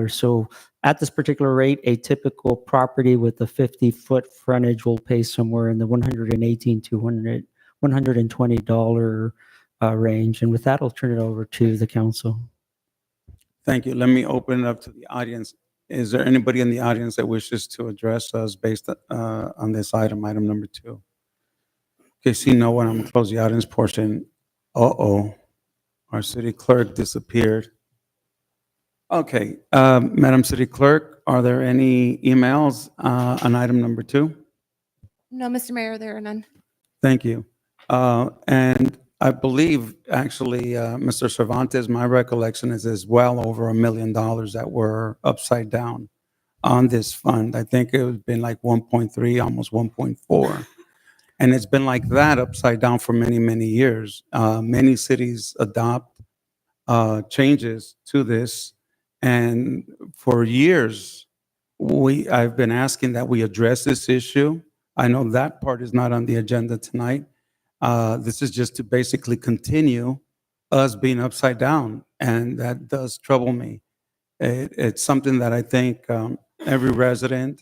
So at this particular rate, a typical property with a 50-foot frontage will pay somewhere in the $118 to $120 range. And with that, I'll turn it over to the council. Thank you. Let me open it up to the audience. Is there anybody in the audience that wishes to address us based on this item number 2? Okay, see no one, I'm gonna close the audience portion. Uh-oh, our city clerk disappeared. Okay, Madam City Clerk, are there any emails on item number 2? No, Mr. Mayor, there are none. Thank you. And I believe, actually, Mr. Cervantes, my recollection is well over $1 million that were upside down on this fund. I think it was been like 1.3, almost 1.4. And it's been like that upside down for many, many years. Many cities adopt changes to this. And for years, I've been asking that we address this issue. I know that part is not on the agenda tonight. This is just to basically continue us being upside down, and that does trouble me. It's something that I think every resident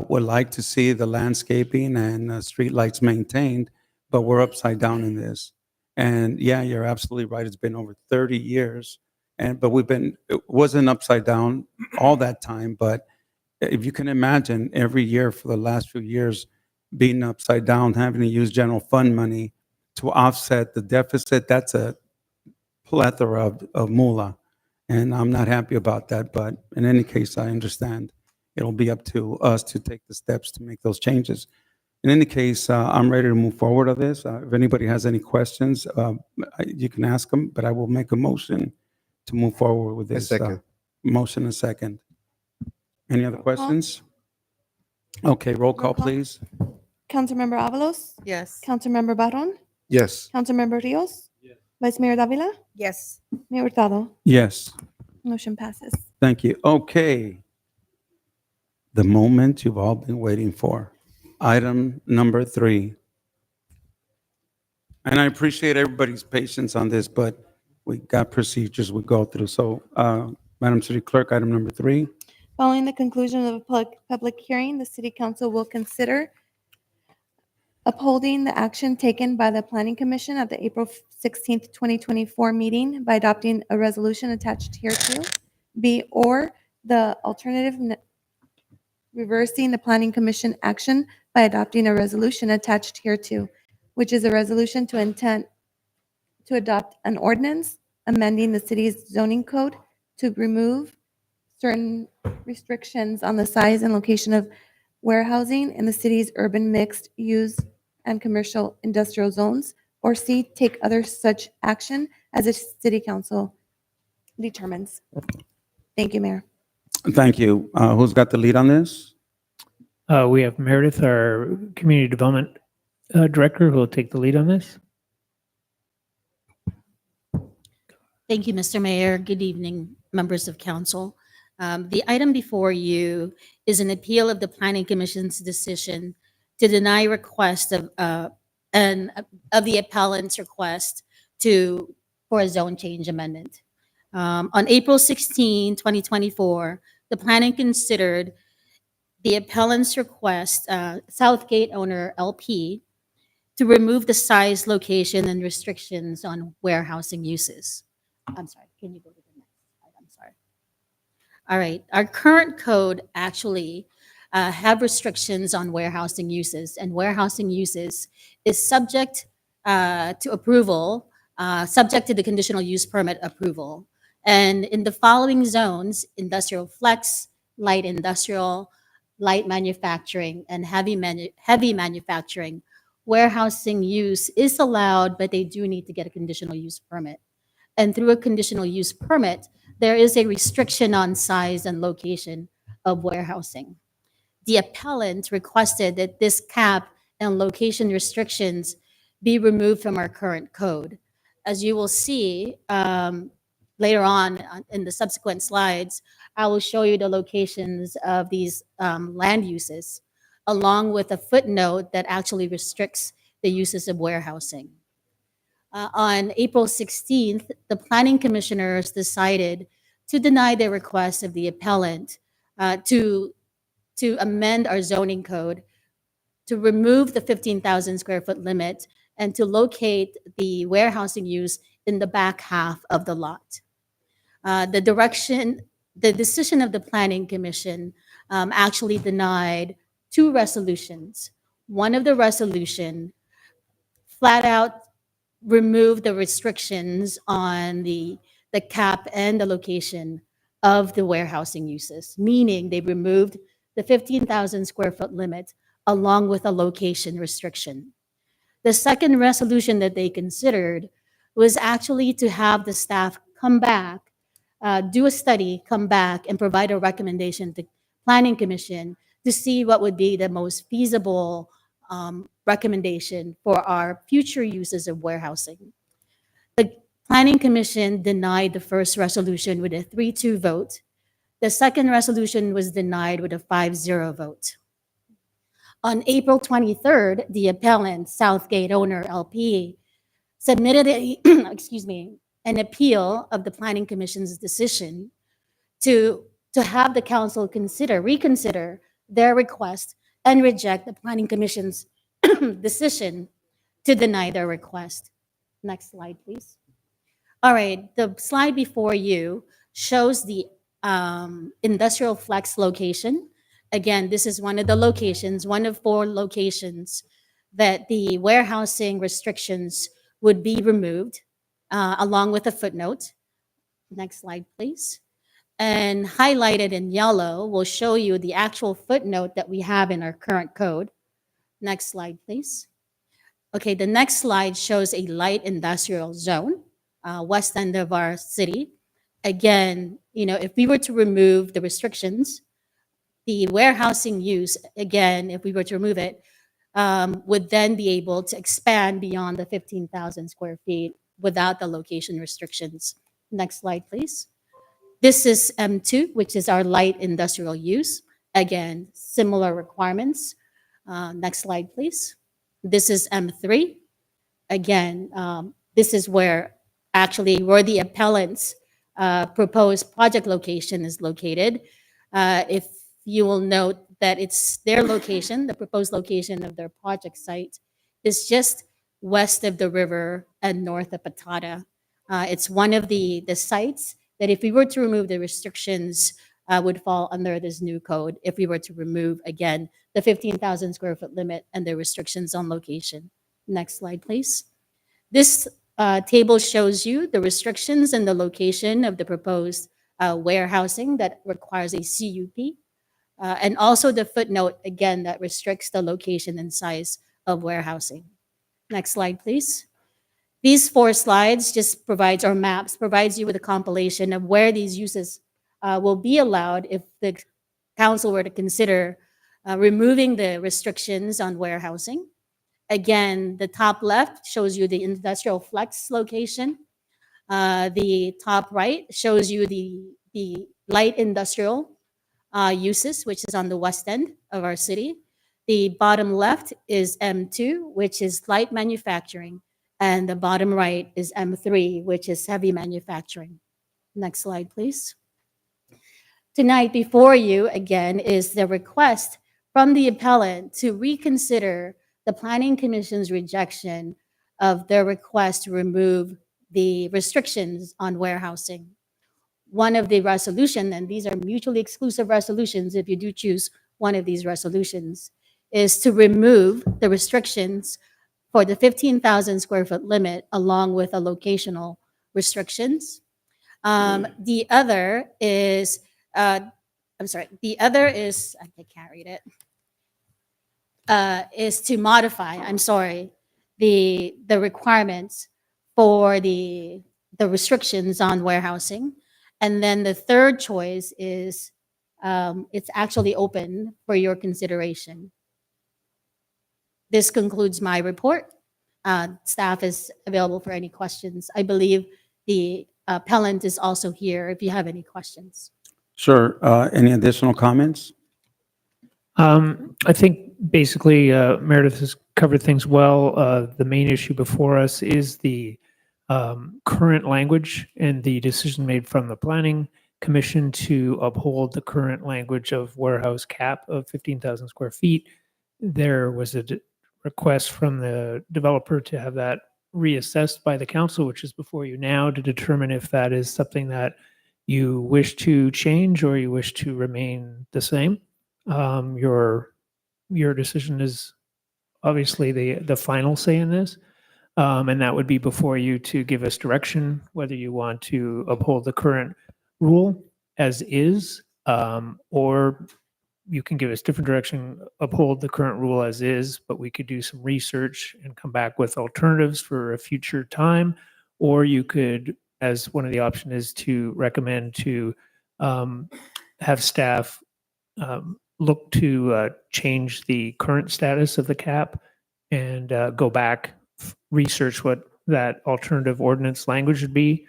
would like to see the landscaping and streetlights maintained, but we're upside down in this. And yeah, you're absolutely right. It's been over 30 years, but it wasn't upside down all that time. But if you can imagine, every year for the last few years being upside down, having to use general fund money to offset the deficit, that's a plethora of moolah. And I'm not happy about that. But in any case, I understand it'll be up to us to take the steps to make those changes. In any case, I'm ready to move forward on this. If anybody has any questions, you can ask them, but I will make a motion to move forward with this. second. Motion and second. Any other questions? Okay, roll call, please. Councilmember Avalos? Yes. Councilmember Barron? Yes. Councilmember Rios? Vice Mayor Davila? Yes. Mayor Hurtado? Yes. Motion passes. Thank you. Okay. The moment you've all been waiting for. Item number 3. And I appreciate everybody's patience on this, but we got procedures we go through. So, Madam City Clerk, item number 3. Following the conclusion of a public hearing, the City Council will consider upholding the action taken by the Planning Commission at the April 16th, 2024 meeting by adopting a resolution attached hereto. B, or the alternative, reversing the Planning Commission action by adopting a resolution attached hereto, which is a resolution to adopt an ordinance amending the city's zoning code to remove certain restrictions on the size and location of warehousing in the city's urban mixed use and commercial industrial zones, or C, take other such action as the City Council determines. Thank you, Mayor. Thank you. Who's got the lead on this? We have Meredith, our Community Development Director, who will take the lead on this. Thank you, Mr. Mayor. Good evening, members of council. The item before you is an appeal of the Planning Commission's decision to deny request of the appellant's request for a zone change amendment. On April 16, 2024, the planning considered the appellant's request, Southgate owner LP, to remove the size, location, and restrictions on warehousing uses. I'm sorry, can you go to the next slide? I'm sorry. All right, our current code actually have restrictions on warehousing uses, and warehousing uses is subject to approval, subject to the conditional use permit approval. And in the following zones, industrial flex, light industrial, light manufacturing, and heavy manufacturing, warehousing use is allowed, but they do need to get a conditional use permit. And through a conditional use permit, there is a restriction on size and location of warehousing. The appellant requested that this cap and location restrictions be removed from our current code. As you will see later on in the subsequent slides, I will show you the locations of these land uses, along with a footnote that actually restricts the uses of warehousing. On April 16th, the planning commissioners decided to deny the request of the appellant to amend our zoning code to remove the 15,000 square foot limit and to locate the warehousing use in the back half of the lot. The decision of the planning commission actually denied 2 resolutions. One of the resolution flat out remove the restrictions on the cap and the location of the warehousing uses, meaning they removed the 15,000 square foot limit along with a location restriction. The second resolution that they considered was actually to have the staff come back, do a study, come back and provide a recommendation to Planning Commission to see what would be the most feasible recommendation for our future uses of warehousing. The Planning Commission denied the first resolution with a 3-2 vote. The second resolution was denied with a 5-0 vote. On April 23rd, the appellant, Southgate Owner LP, submitted an appeal of the Planning Commission's decision to have the council reconsider their request and reject the Planning Commission's decision to deny their request. Next slide, please. All right, the slide before you shows the industrial flex location. Again, this is one of the locations, one of 4 locations that the warehousing restrictions would be removed, along with a footnote. Next slide, please. And highlighted in yellow will show you the actual footnote that we have in our current code. Next slide, please. Okay, the next slide shows a light industrial zone, west end of our city. Again, if we were to remove the restrictions, the warehousing use, again, if we were to remove it, would then be able to expand beyond the 15,000 square feet without the location restrictions. Next slide, please. This is M2, which is our light industrial use. Again, similar requirements. Next slide, please. This is M3. Again, this is where the appellant's proposed project location is located. If you will note that it's their location, the proposed location of their project site is just west of the river and north of Patata. It's one of the sites that if we were to remove the restrictions would fall under this new code if we were to remove, again, the 15,000 square foot limit and the restrictions on location. Next slide, please. This table shows you the restrictions and the location of the proposed warehousing that requires a CUP, and also the footnote, again, that restricts the location and size of warehousing. Next slide, please. These 4 slides provides you with a compilation of where these uses will be allowed if the council were to consider removing the restrictions on warehousing. Again, the top left shows you the industrial flex location. The top right shows you the light industrial uses, which is on the west end of our city. The bottom left is M2, which is light manufacturing. And the bottom right is M3, which is heavy manufacturing. Next slide, please. Tonight before you, again, is the request from the appellant to reconsider the Planning Commission's rejection of their request to remove the restrictions on warehousing. One of the resolution, and these are mutually exclusive resolutions if you do choose one of these resolutions, is to remove the restrictions for the 15,000 square foot limit along with a locational restrictions. The other is, I can't read it, is to modify, the requirements for the restrictions on warehousing. And then the third choice is, it's actually open for your consideration. This concludes my report. Staff is available for any questions. I believe the appellant is also here if you have any questions. Sure. Any additional comments? I think basically Meredith has covered things well. The main issue before us is the current language and the decision made from the Planning Commission to uphold the current language of warehouse cap of 15,000 square feet. There was a request from the developer to have that reassessed by the council, which is before you now, to determine if that is something that you wish to change or you wish to remain the same. Your decision is obviously the final say in this. And that would be before you to give us direction, whether you want to uphold the current rule as is, or you can give us different direction, uphold the current rule as is, but we could do some research and come back with alternatives for a future time. Or you could, as one of the options is to recommend to have staff look to change the current status of the cap and go back, research what that alternative ordinance language would be.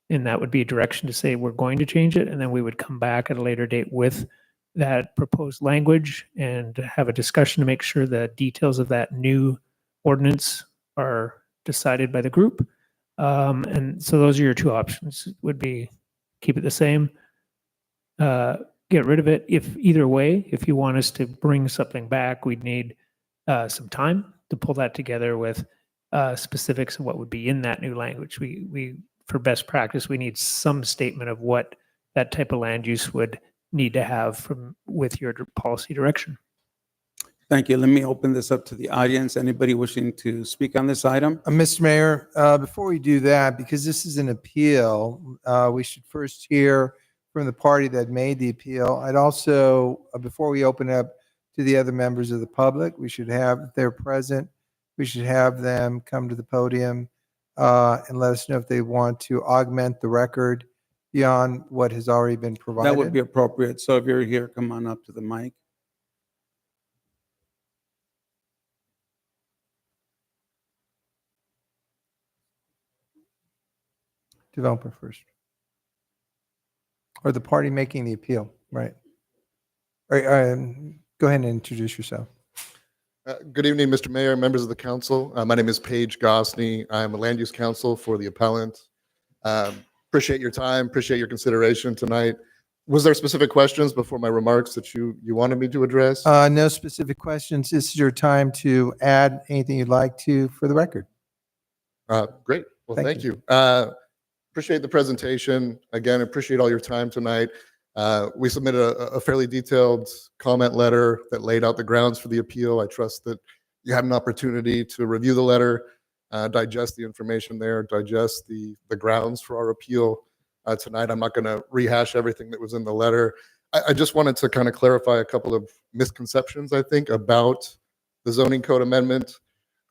And that would be a direction to say we're going to change it. And then we would come back at a later date with that proposed language and have a discussion to make sure the details of that new ordinance are decided by the group. And so those are your two options, would be keep it the same, get rid of it. If either way, if you want us to bring something back, we'd need some time to pull that together with specifics of what would be in that new language. We for best practice, we need some statement of what that type of land use would need to have with your policy direction. Thank you. Let me open this up to the audience. Anybody wishing to speak on this item? Mr. Mayor, before we do that, because this is an appeal, we should first hear from the party that made the appeal. I'd also, before we open up to the other members of the public, we should have, if they're present, we should have them come to the podium and let us know if they want to augment the record beyond what has already been provided. That would be appropriate. So if you're here, come on up to the mic. Developer first. Or the party making the appeal, right? All right, go ahead and introduce yourself. Good evening, Mr. Mayor, members of the council. My name is Paige Gosney. I'm a land use counsel for the appellant. Appreciate your time, appreciate your consideration tonight. Was there specific questions before my remarks that you wanted me to address? No specific questions. This is your time to add anything you'd like to for the record. Great. Well, Thank thank you. Appreciate the presentation. Again, appreciate all your time tonight. We submitted a fairly detailed comment letter that laid out the grounds for the appeal. I trust that you had an opportunity to review the letter, digest the information there, digest the grounds for our appeal. Tonight, I'm not going to rehash everything that was in the letter. I just wanted to kind of clarify a couple of misconceptions, I think, about the zoning code amendment,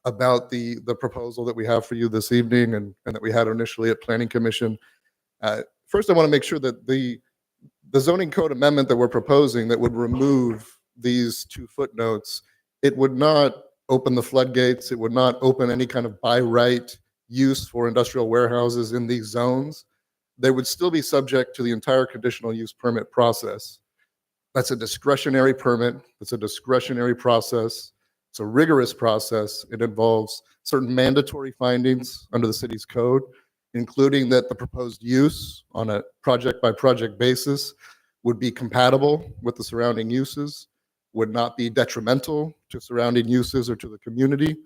about the proposal that we have for you this evening and that we had initially at Planning Commission. First, I want to make sure that the zoning code amendment that we're proposing that would remove these two footnotes, it would not open the floodgates. It would not open any kind of by right use for industrial warehouses in these zones. They would still be subject to the entire conditional use permit process. That's a discretionary permit. It's a discretionary process. It's a rigorous process. It involves certain mandatory findings under the city's code, including that the proposed use on a project by project basis would be compatible with the surrounding uses, would not be detrimental to surrounding uses or to the community,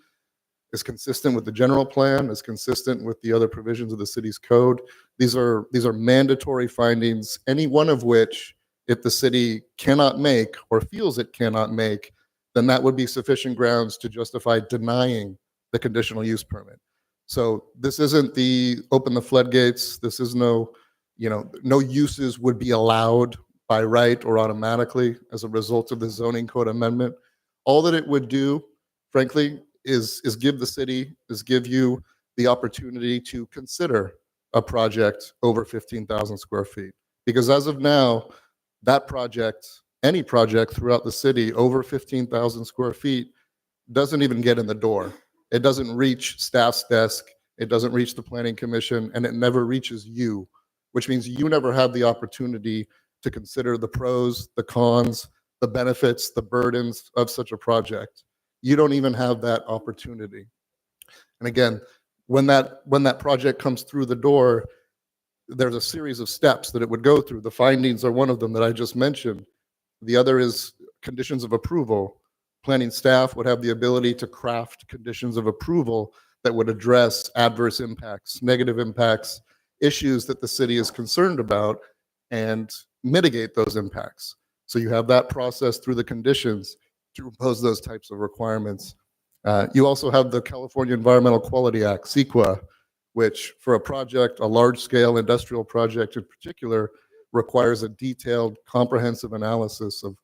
is consistent with the general plan, is consistent with the other provisions of the city's code. These are mandatory findings, any one of which, if the city cannot make or feels it cannot make, then that would be sufficient grounds to justify denying the conditional use permit. So this isn't the open the floodgates. This is no uses would be allowed by right or automatically as a result of the zoning code amendment. All that it would do, frankly, is give you the opportunity to consider a project over 15,000 square feet. Because as of now, that project, any project throughout the city over 15,000 square feet doesn't even get in the door. It doesn't reach staff's desk. It doesn't reach the planning commission, and it never reaches you, which means you never have the opportunity to consider the pros, the cons, the benefits, the burdens of such a project. You don't even have that opportunity. And again, when that project comes through the door, there's a series of steps that it would go through. The findings are one of them that I just mentioned. The other is conditions of approval. Planning staff would have the ability to craft conditions of approval that would address adverse impacts, negative impacts, issues that the city is concerned about, and mitigate those impacts. So you have that process through the conditions to impose those types of requirements. You also have the California Environmental Quality Act, CEQA, which for a project, a large-scale industrial project in particular, requires a detailed, comprehensive analysis of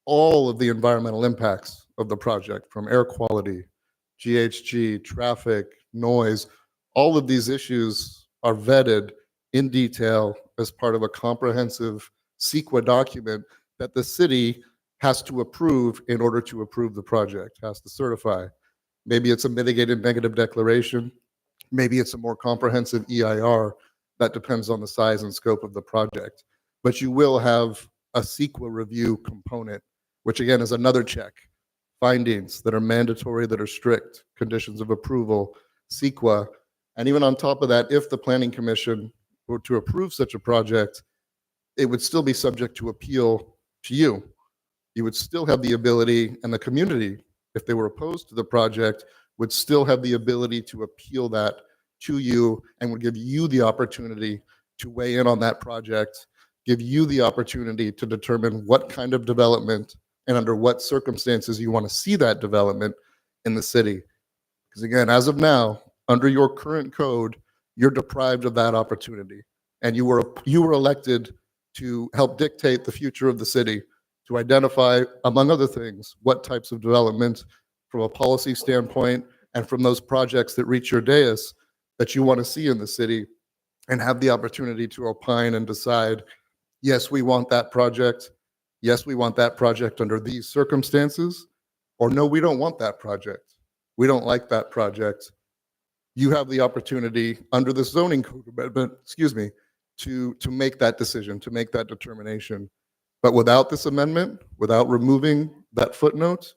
all of the environmental impacts of the project, from air quality, GHG, traffic, noise. All of these issues are vetted in detail as part of a comprehensive CEQA document that the city has to approve in order to approve the project, has to certify. Maybe it's a mitigated negative declaration. Maybe it's a more comprehensive EIR. That depends on the size and scope of the project. But you will have a CEQA review component, which again is another check. Findings that are mandatory, that are strict, conditions of approval, CEQA. And even on top of that, if the Planning Commission were to approve such a project, it would still be subject to appeal to you. You would still have the ability, and the community, if they were opposed to the project, would still have the ability to appeal that to you and would give you the opportunity to weigh in on that project, give you the opportunity to determine what kind of development and under what circumstances you want to see that development in the city. Because again, as of now, under your current code, you're deprived of that opportunity. And you were elected to help dictate the future of the city, to identify, among other things, what types of development from a policy standpoint and from those projects that reach your dais that you want to see in the city, and have the opportunity to opine and decide, yes, we want that project. Yes, we want that project under these circumstances, or no, we don't want that project. We don't like that project. You have the opportunity under the zoning code amendment, to make that decision, to make that determination. But without this amendment, without removing that footnote,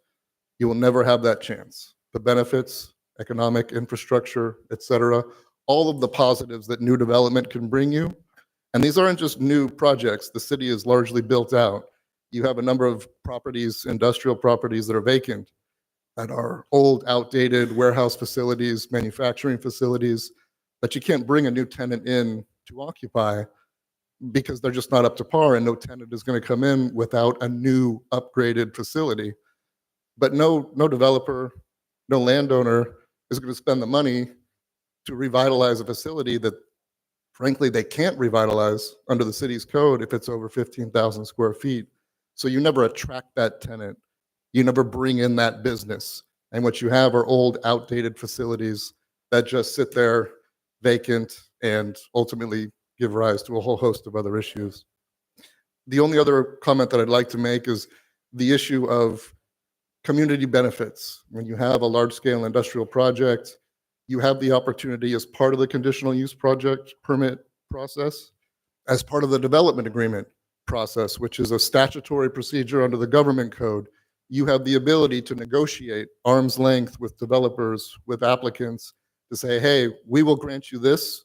you will never have that chance. The benefits, economic, infrastructure, et cetera, all of the positives that new development can bring you. And these aren't just new projects. The city is largely built out. You have a number of properties, industrial properties that are vacant, that are old, outdated warehouse facilities, manufacturing facilities, that you can't bring a new tenant in to occupy because they're just not up to par, and no tenant is going to come in without a new upgraded facility. But no developer, no landowner is going to spend the money to revitalize a facility that, frankly, they can't revitalize under the city's code if it's over 15,000 square feet. So you never attract that tenant. You never bring in that business. And what you have are old, outdated facilities that just sit there vacant and ultimately give rise to a whole host of other issues. The only other comment that I'd like to make is the issue of community benefits. When you have a large-scale industrial project, you have the opportunity as part of the conditional use project permit process, as part of the development agreement process, which is a statutory procedure under the government code, you have the ability to negotiate arm's length with developers, with applicants, to say, hey, we will grant you this,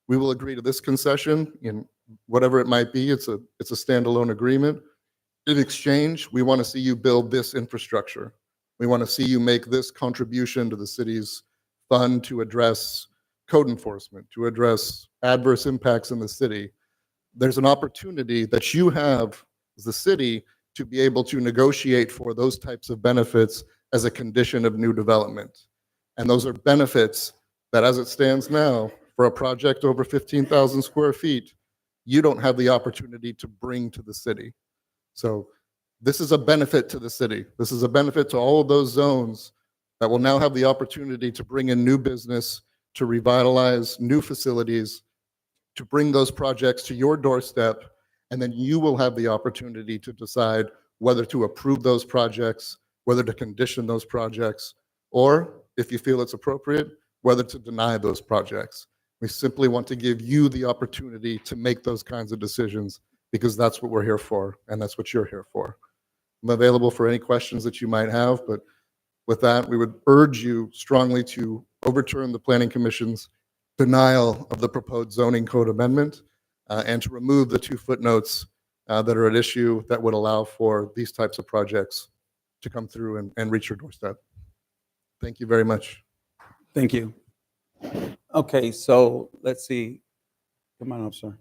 we will agree to this concession in whatever it might be. It's a standalone agreement. In exchange, we want to see you build this infrastructure. We want to see you make this contribution to the city's fund to address code enforcement, to address adverse impacts in the city. There's an opportunity that you have as the city to be able to negotiate for those types of benefits as a condition of new development. And those are benefits that, as it stands now, for a project over 15,000 square feet, you don't have the opportunity to bring to the city. So this is a benefit to the city. This is a benefit to all of those zones that will now have the opportunity to bring in new business, to revitalize new facilities, to bring those projects to your doorstep, and then you will have the opportunity to decide whether to approve those projects, whether to condition those projects, or, if you feel it's appropriate, whether to deny those projects. We simply want to give you the opportunity to make those kinds of decisions, because that's what we're here for, and that's what you're here for. I'm available for any questions that you might have, but with that, we would urge you strongly to overturn the Planning Commission's denial of the proposed zoning code amendment and to remove the 2 footnotes that are at issue that would allow for these types of projects to come through and reach your doorstep. Thank you very much. Thank you. Okay, so let's see. Come on up, sir.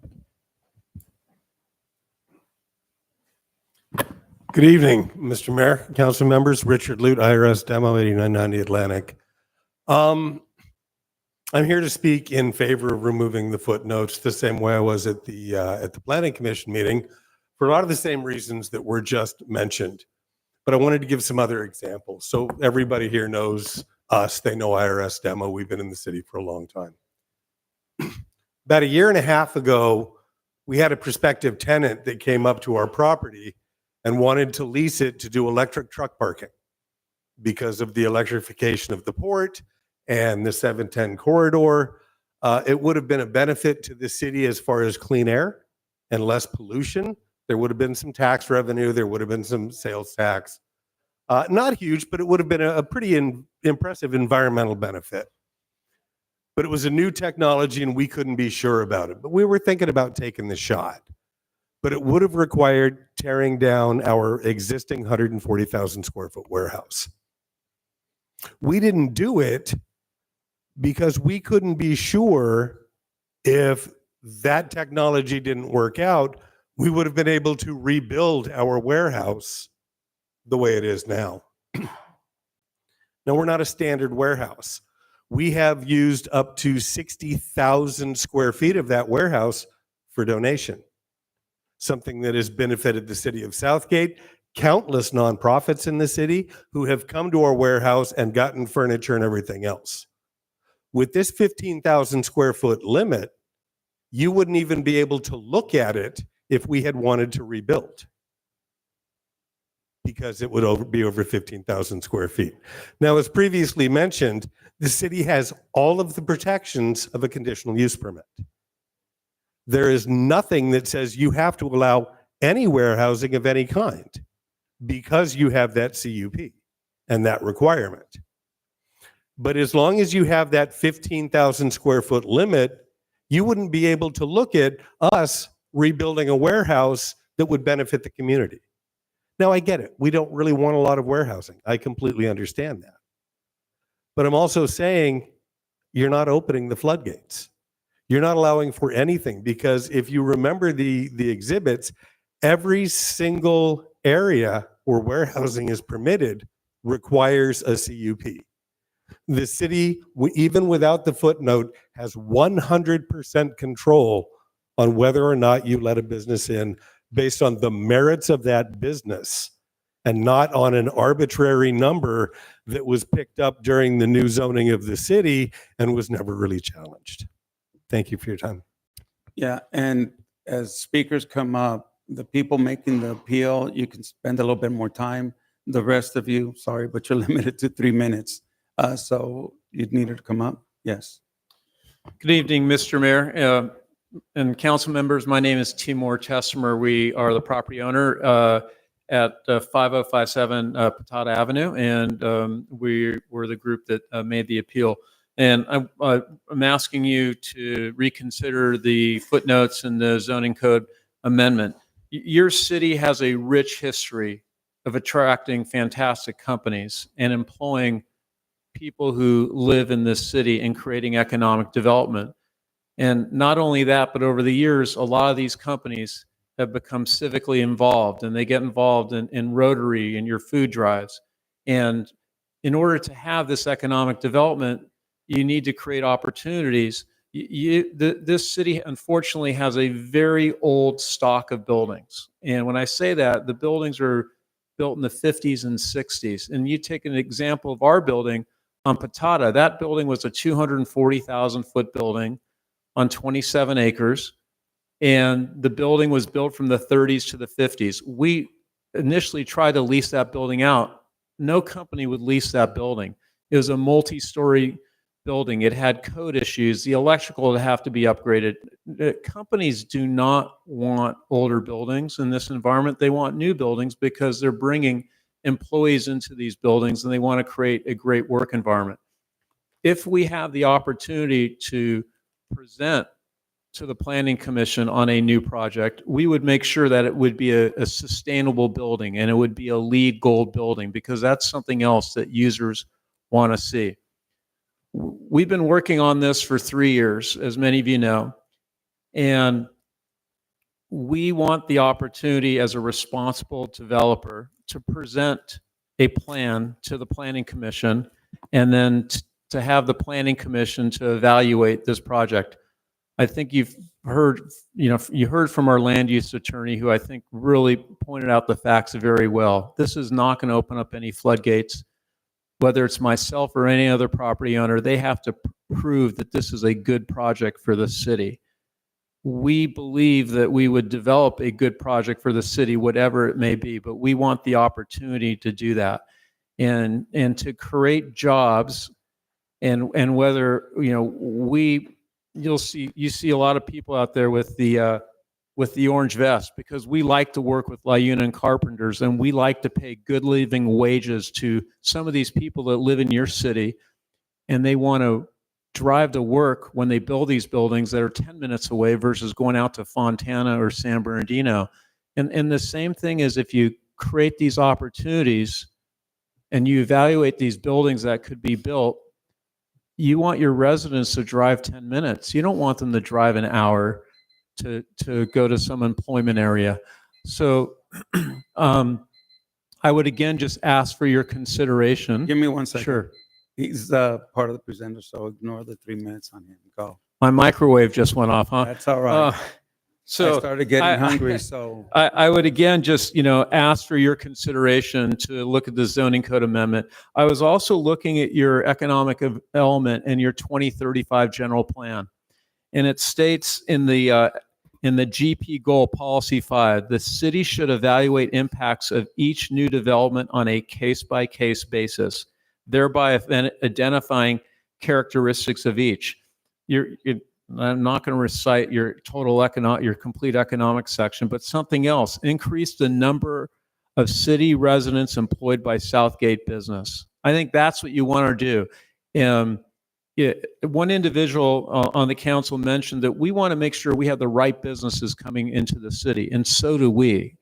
Good evening, Mr. Mayor, council members. Richard Lute, IRS Demo 8990 Atlantic. I'm here to speak in favor of removing the footnotes the same way I was at the Planning Commission meeting for a lot of the same reasons that were just mentioned. But I wanted to give some other examples. So everybody here knows us. They know IRS Demo. We've been in the city for a long time. About a year and a half ago, we had a prospective tenant that came up to our property and wanted to lease it to do electric truck parking because of the electrification of the port and the 710 corridor. It would have been a benefit to the city as far as clean air and less pollution. There would have been some tax revenue. There would have been some sales tax. Not huge, but it would have been a pretty impressive environmental benefit. But it was a new technology and we couldn't be sure about it. But we were thinking about taking the shot. But it would have required tearing down our existing 140,000 square foot warehouse. We didn't do it because we couldn't be sure if that technology didn't work out, we would have been able to rebuild our warehouse the way it is now. Now, we're not a standard warehouse. We have used up to 60,000 square feet of that warehouse for donation, something that has benefited the city of Southgate, countless nonprofits in the city who have come to our warehouse and gotten furniture and everything else. With this 15,000 square foot limit, you wouldn't even be able to look at it if we had wanted to rebuild, because it would be over 15,000 square feet. Now, as previously mentioned, the city has all of the protections of a conditional use permit. There is nothing that says you have to allow any warehousing of any kind because you have that CUP and that requirement. But as long as you have that 15,000 square foot limit, you wouldn't be able to look at us rebuilding a warehouse that would benefit the community. Now, I get it. We don't really want a lot of warehousing. I completely understand that. But I'm also saying you're not opening the floodgates. You're not allowing for anything, because if you remember the exhibits, every single area where warehousing is permitted requires a CUP. The city, even without the footnote, has 100% control on whether or not you let a business in based on the merits of that business and not on an arbitrary number that was picked up during the new zoning of the city and was never really challenged. Thank you for your time. Yeah, and as speakers come up, the people making the appeal, you can spend a little bit more time. The rest of you, sorry, but you're limited to 3 minutes. So you needed to come up? Yes. Good evening, Mr. Mayor and council members. My name is Timur Testimer. We are the property owner at 5057 Patata Avenue, and we were the group that made the appeal. And I'm asking you to reconsider the footnotes in the zoning code amendment. Your city has a rich history of attracting fantastic companies and employing people who live in this city and creating economic development. And not only that, but over the years, a lot of these companies have become civically involved, and they get involved in Rotary and your food drives. And in order to have this economic development, you need to create opportunities. This city, unfortunately, has a very old stock of buildings. And when I say that, the buildings are built in the 50s and 60s. And you take an example of our building on Patata. That building was a 240,000 foot building on 27 acres. And the building was built from the 30s to the 50s. We initially tried to lease that building out. No company would lease that building. It was a multi-story building. It had code issues. The electrical would have to be upgraded. The companies do not want older buildings in this environment. They want new buildings because they're bringing employees into these buildings and they want to create a great work environment. If we have the opportunity to present to the Planning Commission on a new project, we would make sure that it would be a sustainable building and it would be a LEED Gold building, because that's something else that users want to see. We've been working on this for 3 years, as many of you know, and we want the opportunity as a responsible developer to present a plan to the Planning Commission and then to have the Planning Commission to evaluate this project. I think you've heard, you heard from our land use attorney, who I think really pointed out the facts very well. This is not going to open up any floodgates. Whether it's myself or any other property owner, they have to prove that this is a good project for the city. We believe that we would develop a good project for the city, whatever it may be, but we want the opportunity to do that and to create jobs. And whether, you see a lot of people out there with the orange vest, because we like to work with LaUna and carpenters, and we like to pay good living wages to some of these people that live in your city, and they want to drive to work when they build these buildings that are 10 minutes away versus going out to Fontana or San Bernardino. And the same thing is, if you create these opportunities and you evaluate these buildings that could be built, you want your residents to drive 10 minutes. You don't want them to drive an hour to go to some employment area. So I would again just ask for your consideration. Give me 1 second. Sure. He's part of the presenter, so ignore the 3 minutes on him. Go. My microwave just went off, huh? That's all right. So I started getting hungry, so. I would again just, ask for your consideration to look at the zoning code amendment. I was also looking at your economic element in your 2035 general plan. And it states in the GP goal policy 5, the city should evaluate impacts of each new development on a case-by-case basis, thereby identifying characteristics of each. I'm not going to recite your complete economic section, but something else: increase the number of city residents employed by Southgate business. I think that's what you want to do. One individual on the council mentioned that we want to make sure we have the right businesses coming into the city, and so do we.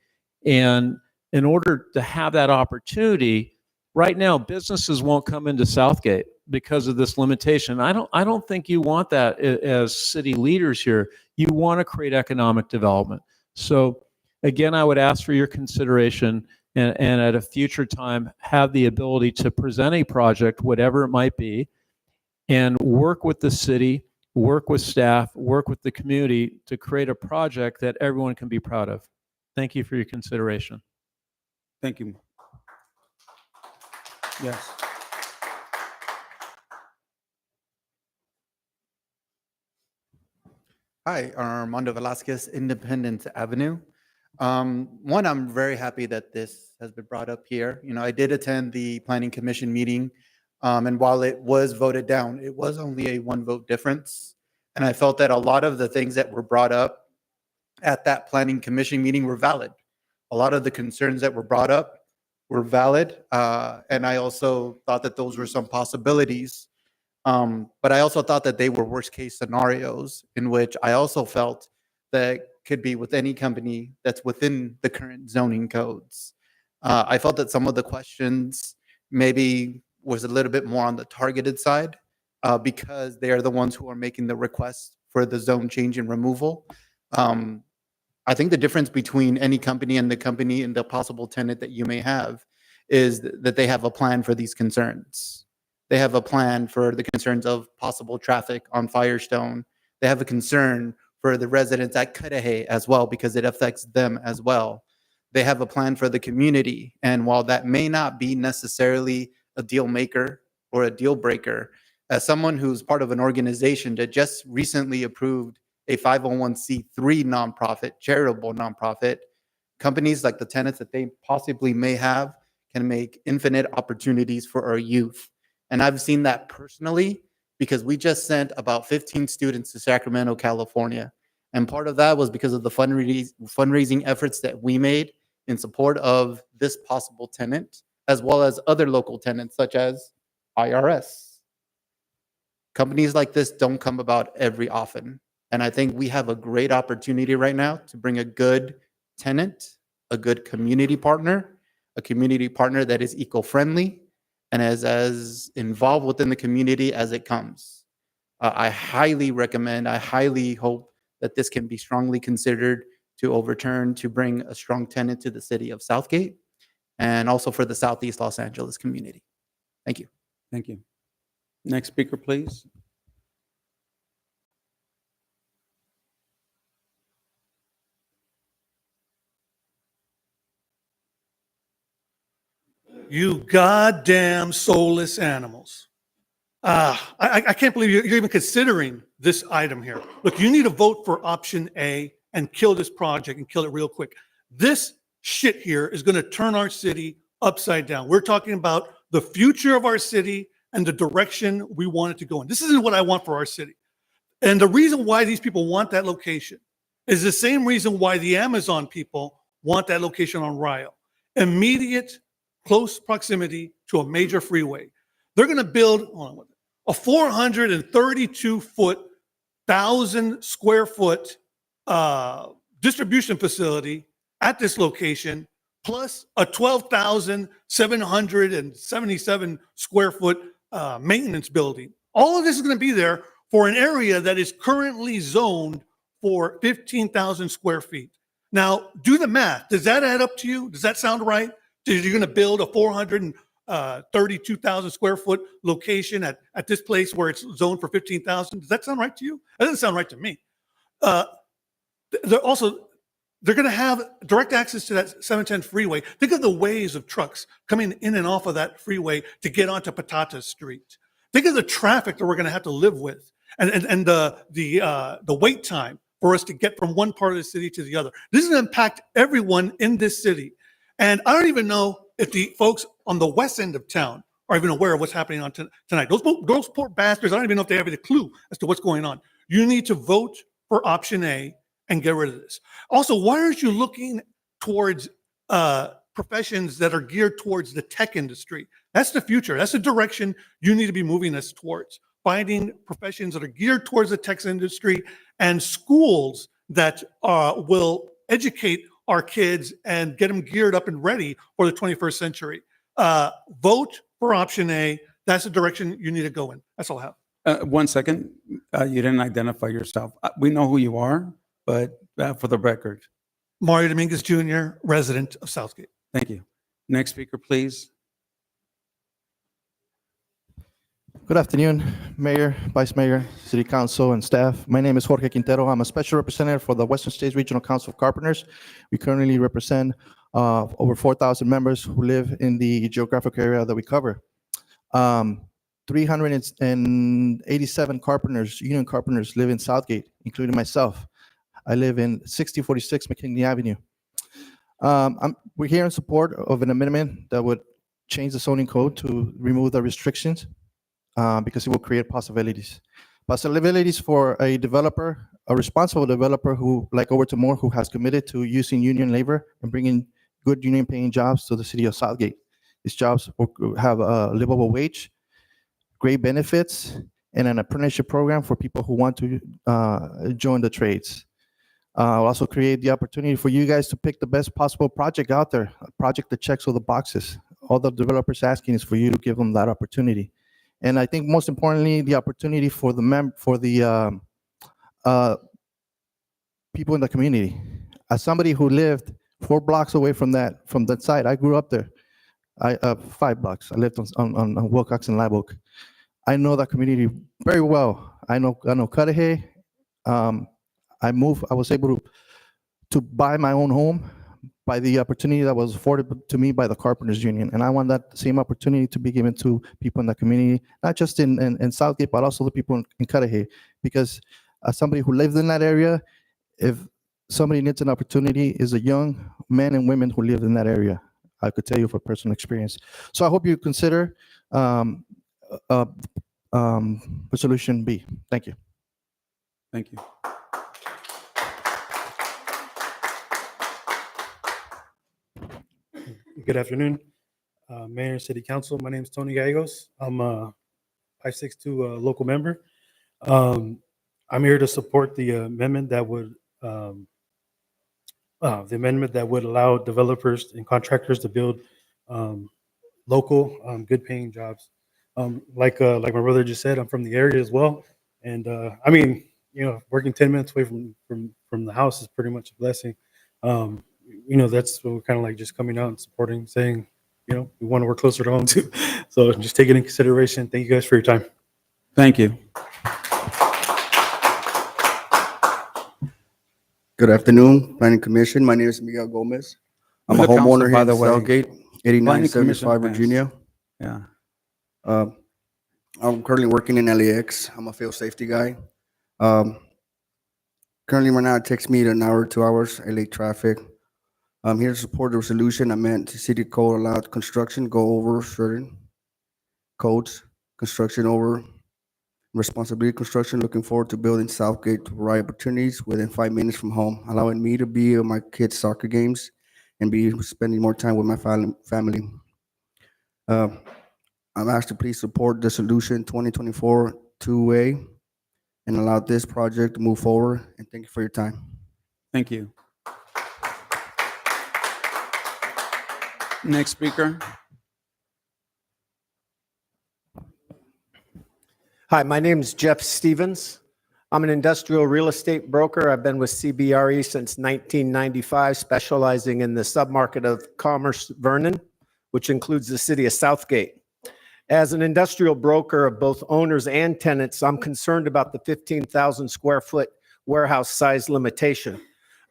And in order to have that opportunity, right now businesses won't come into Southgate because of this limitation. I don't think you want that as city leaders here. You want to create economic development. So again, I would ask for your consideration, and at a future time have the ability to present a project, whatever it might be, and work with the city, work with staff, work with the community to create a project that everyone can be proud of. Thank you for your consideration. Thank you. Yes. Hi, Armando Velasquez, Independence Avenue. One, I'm very happy that this has been brought up here. I did attend the Planning Commission meeting, and while it was voted down, it was only a 1 vote difference. And I felt that a lot of the things that were brought up at that Planning Commission meeting were valid. A lot of the concerns that were brought up were valid, and I also thought that those were some possibilities. But I also thought that they were worst case scenarios, in which I also felt that could be with any company that's within the current zoning codes. I felt that some of the questions maybe was a little bit more on the targeted side, because they are the ones who are making the request for the zone change and removal. I think the difference between any company and the possible tenant that you may have is that they have a plan for these concerns. They have a plan for the concerns of possible traffic on Firestone. They have a concern for the residents at Cudahy as well, because it affects them as well. They have a plan for the community. And while that may not be necessarily a deal maker or a deal breaker, as someone who's part of an organization that just recently approved a 501c3 nonprofit, charitable nonprofit, companies like the tenants that they possibly may have can make infinite opportunities for our youth. And I've seen that personally, because we just sent about 15 students to Sacramento, California. And part of that was because of the fundraising efforts that we made in support of this possible tenant, as well as other local tenants such as IRS. Companies like this don't come about every often. And I think we have a great opportunity right now to bring a good tenant, a good community partner, a community partner that is eco-friendly and as involved within the community as it comes. I highly recommend, I highly hope that this can be strongly considered to overturn to bring a strong tenant to the city of Southgate and also for the Southeast Los Angeles community. Thank you. Thank you. Next speaker, please. You goddamn soulless animals. I can't believe you're even considering this item here. Look, you need to vote for option A and kill this project and kill it real quick. This shit here is going to turn our city upside down. We're talking about the future of our city and the direction we want it to go in. This isn't what I want for our city. And the reason why these people want that location is the same reason why the Amazon people want that location on Rio. Immediate, close proximity to a major freeway. They're going to build a 432-foot, 1,000-square-foot distribution facility at this location, plus a 12,777 square foot maintenance building. All of this is going to be there for an area that is currently zoned for 15,000 square feet. Now, do the math. Does that add up to you? Does that sound right? You're going to build a 432,000 square foot location at this place where it's zoned for 15,000. Does that sound right to you? That doesn't sound right to me. They're going to have direct access to that 710 freeway. Think of the waves of trucks coming in and off of that freeway to get onto Patata Street. Think of the traffic that we're going to have to live with, and the wait time for us to get from one part of the city to the other. This is going to impact everyone in this city. And I don't even know if the folks on the west end of town are even aware of what's happening on tonight. Those poor bastards, I don't even know if they have any clue as to what's going on. You need to vote for option A and get rid of this. Also, why aren't you looking towards professions that are geared towards the tech industry? That's the future. That's the direction you need to be moving us towards. Finding professions that are geared towards the tech industry and schools that will educate our kids and get them geared up and ready for the 21st century. Vote for option A. That's the direction you need to go in. That's all I have. 1 second. You didn't identify yourself. We know who you are, but for the record. Mario Dominguez Jr., resident of Southgate. Thank you. Next speaker, please. Good afternoon, Mayor, Vice Mayor, City Council, and staff. My name is Jorge Quintero. I'm a special representative for the Western States Regional Council of Carpenters. We currently represent over 4,000 members who live in the geographic area that we cover. 387 carpenters, union carpenters, live in Southgate, including myself. I live in 6046 McKinney Avenue. We're here in support of an amendment that would change the zoning code to remove the restrictions because it will create possibilities. Possibilities for a developer, a responsible developer who, like Overton Moore, who has committed to using union labor and bringing good union-paying jobs to the city of Southgate. These jobs will have a livable wage, great benefits, and an apprenticeship program for people who want to join the trades. I'll also create the opportunity for you guys to pick the best possible project out there, a project that checks all the boxes. All the developers asking is for you to give them that opportunity. And I think most importantly, the opportunity for the people in the community. As somebody who lived 4 blocks away from that site, I grew up there. 5 blocks. I lived on Wilcox and Live Oak. I know that community very well. I know Cudahy. I was able to buy my own home by the opportunity that was afforded to me by the Carpenters Union. And I want that same opportunity to be given to people in the community, not just in Southgate, but also the people in Cudahy. Because as somebody who lives in that area, if somebody needs an opportunity, is a young men and women who live in that area. I could tell you from personal experience. So I hope you consider resolution B. Thank you. Thank you. Good afternoon, Mayor and City Council. My name is Tony Gallegos. I'm a 562 local member. I'm here to support the amendment that would allow developers and contractors to build local, good-paying jobs. Like my brother just said, I'm from the area as well, and I mean, working 10 minutes away from from the House is pretty much a blessing. That's what we're kind of like just coming out and supporting, saying, we want to work closer to home too. So just take it in consideration. Thank you guys for your time. Thank you. Good afternoon, Planning Commission. My name is Miguel Gomez. I'm a With the council, homeowner by here in the way. Southgate, Planning 8975 Commission Virginia. Yeah. I'm currently working in LAX. I'm a field safety guy. Currently, right now, it takes me an hour, 2 hours, LA traffic. I'm here to support the resolution. I meant the city code allowed construction go over certain codes, construction over responsibility construction. Looking forward to building Southgate to provide opportunities within 5 minutes from home, allowing me to be at my kids' soccer games and be spending more time with my family. I'm asked to please support the solution 2024-2A and allow this project to move forward. And thank you for your time. Thank you. Next speaker. Hi, my name is Jeff Stevens. I'm an industrial real estate broker. I've been with CBRE since 1995, specializing in the submarket of Commerce Vernon, which includes the city of Southgate. As an industrial broker of both owners and tenants, I'm concerned about the 15,000 square foot warehouse size limitation.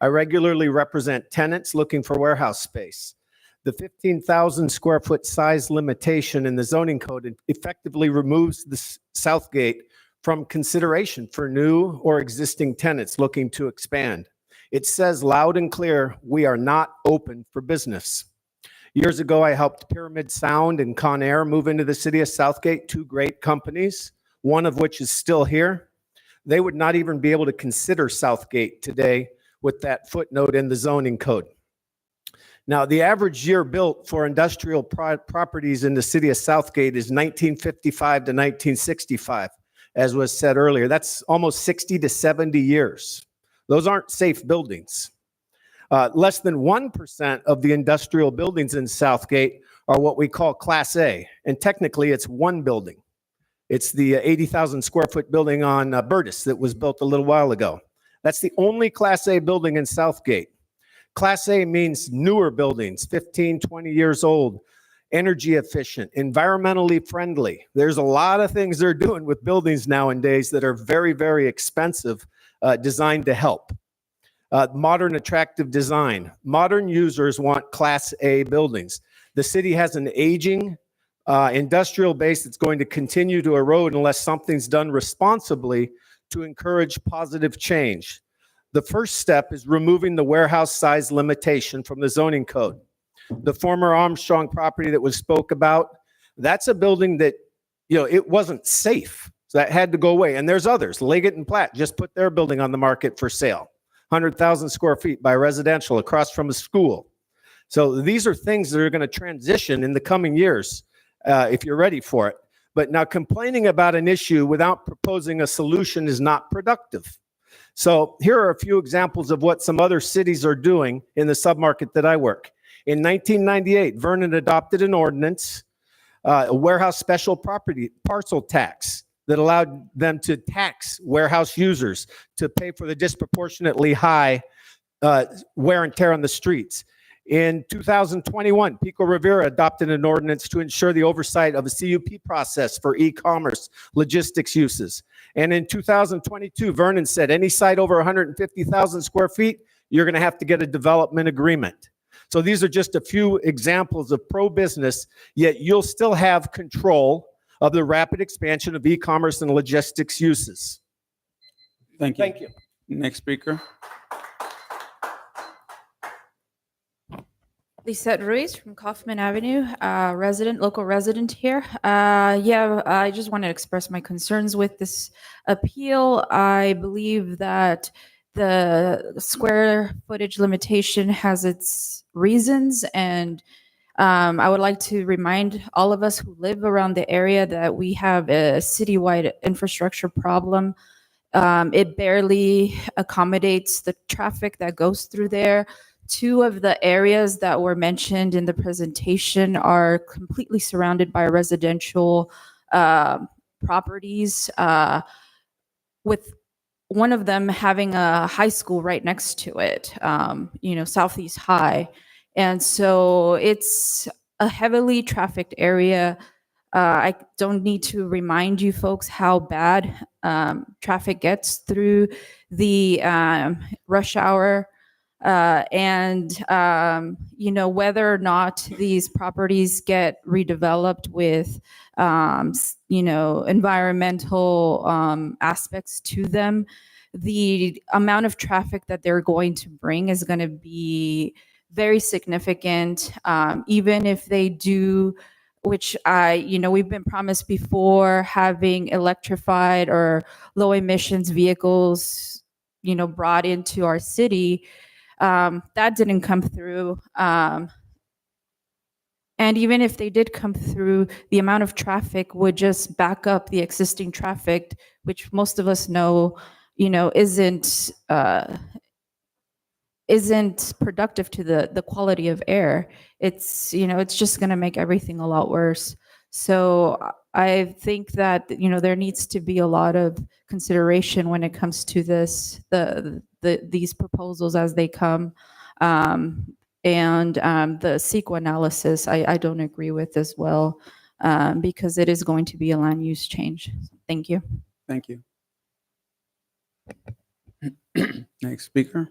I regularly represent tenants looking for warehouse space. The 15,000 square foot size limitation in the zoning code effectively removes the Southgate from consideration for new or existing tenants looking to expand. It says loud and clear, we are not open for business. Years ago, I helped Pyramid Sound and Conair move into the city of Southgate, two great companies, one of which is still here. They would not even be able to consider Southgate today with that footnote in the zoning code. Now, the average year built for industrial properties in the city of Southgate is 1955 to 1965, as was said earlier. That's almost 60 to 70 years. Those aren't safe buildings. Less than 1% of the industrial buildings in Southgate are what we call Class A, and technically it's one building. It's the 80,000 square foot building on Burtis that was built a little while ago. That's the only Class A building in Southgate. Class A means newer buildings, 15, 20 years old, energy efficient, environmentally friendly. There's a lot of things they're doing with buildings nowadays that are very, very expensive, designed to help. Modern, attractive design. Modern users want Class A buildings. The city has an aging industrial base that's going to continue to erode unless something's done responsibly to encourage positive change. The first step is removing the warehouse size limitation from the zoning code. The former Armstrong property that was spoke about, that's a building that, it wasn't safe. So that had to go away. And there's others. Leggett and Platt just put their building on the market for sale. 100,000 square feet by residential across from a school. So these are things that are going to transition in the coming years if you're ready for it. But now complaining about an issue without proposing a solution is not productive. So here are a few examples of what some other cities are doing in the submarket that I work. In 1998, Vernon adopted an ordinance, a warehouse special property parcel tax that allowed them to tax warehouse users to pay for the disproportionately high wear and tear on the streets. In 2021, Pico Rivera adopted an ordinance to ensure the oversight of a CUP process for e-commerce logistics uses. And in 2022, Vernon said any site over 150,000 square feet, you're going to have to get a development agreement. So these are just a few examples of pro-business, yet you'll still have control of the rapid expansion of e-commerce and logistics uses. Thank you. Thank you. Next speaker. Lisette Ruiz from Kaufman Avenue, local resident here. I just want to express my concerns with this appeal. I believe that the square footage limitation has its reasons, and I would like to remind all of us who live around the area that we have a citywide infrastructure problem. It barely accommodates the traffic that goes through there. Two of the areas that were mentioned in the presentation are completely surrounded by residential properties with one of them having a high school right next to it, Southeast High. And so it's a heavily trafficked area. I don't need to remind you folks how bad traffic gets through the rush hour. Whether or not these properties get redeveloped with, environmental aspects to them, the amount of traffic that they're going to bring is going to be very significant. Even if they do, which we've been promised before, having electrified or low emissions vehicles, brought into our city. That didn't come through. And even if they did come through, the amount of traffic would just back up the existing traffic, which most of us know, isn't productive to the quality of air. It's just going to make everything a lot worse. So I think that there needs to be a lot of consideration when it comes to these proposals as they come, and the CEQA analysis I don't agree with as well, because it is going to be a land use change. Thank you. Thank you. Next speaker.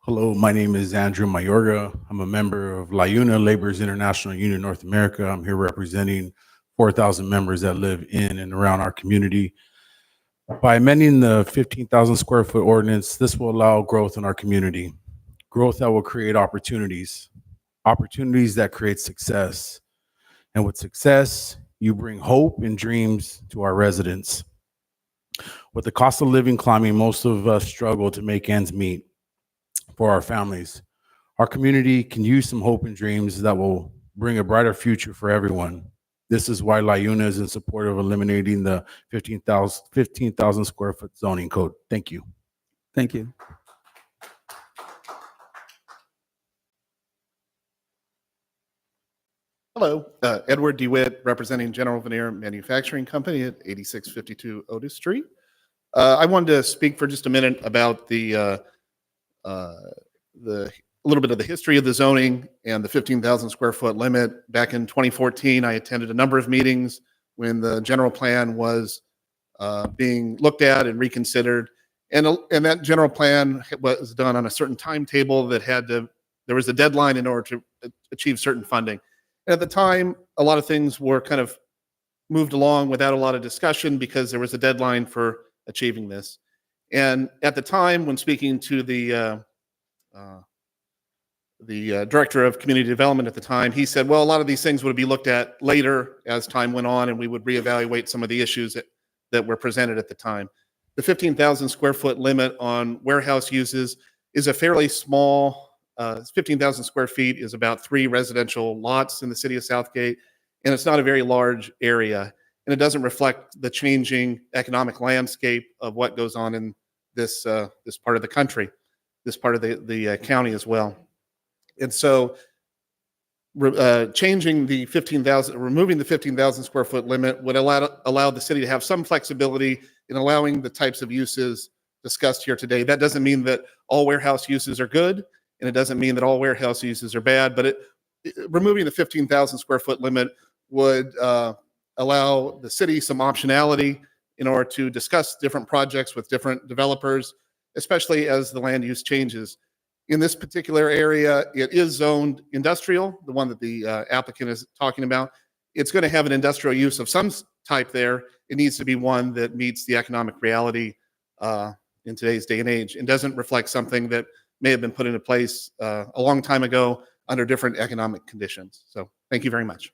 Hello, my name is Andrew Mayorga. I'm a member of LIUNA, Laborers International Union North America. I'm here representing 4,000 members that live in and around our community. By amending the 15,000 square foot ordinance, this will allow growth in our community, growth that will create opportunities that create success. And with success, you bring hope and dreams to our residents. With the cost of living climbing, most of us struggle to make ends meet for our families. Our community can use some hope and dreams that will bring a brighter future for everyone. This is why LIUNA is in support of eliminating the 15,000 square foot zoning code. Thank you. Thank you. Hello, Edward DeWitt, representing General Veneer Manufacturing Company at 8652 Otis Street. I wanted to speak for just a minute about a little bit of the history of the zoning and the 15,000 square foot limit. Back in 2014, I attended a number of meetings when the general plan was being looked at and reconsidered. And that general plan was done on a certain timetable that there was a deadline in order to achieve certain funding. And at the time, a lot of things were kind of moved along without a lot of discussion because there was a deadline for achieving this. And at the time, when speaking to the director of community development at the time, he said, well, a lot of these things would be looked at later as time went on, and we would reevaluate some of the issues that were presented at the time. The 15,000 square foot limit on warehouse uses is a fairly small, 15,000 square feet is about 3 residential lots in the city of Southgate, and it's not a very large area, and it doesn't reflect the changing economic landscape of what goes on in this part of the country, this part of the county as well. And so removing the 15,000 square foot limit would allow the city to have some flexibility in allowing the types of uses discussed here today. That doesn't mean that all warehouse uses are good, and it doesn't mean that all warehouse uses are bad, but removing the 15,000 square foot limit would allow the city some optionality in order to discuss different projects with different developers, especially as the land use changes. In this particular area, it is zoned industrial, the one that the applicant is talking about. It's going to have an industrial use of some type there. It needs to be one that meets the economic reality in today's day and age, and doesn't reflect something that may have been put into place a long time ago under different economic conditions. So thank you very much.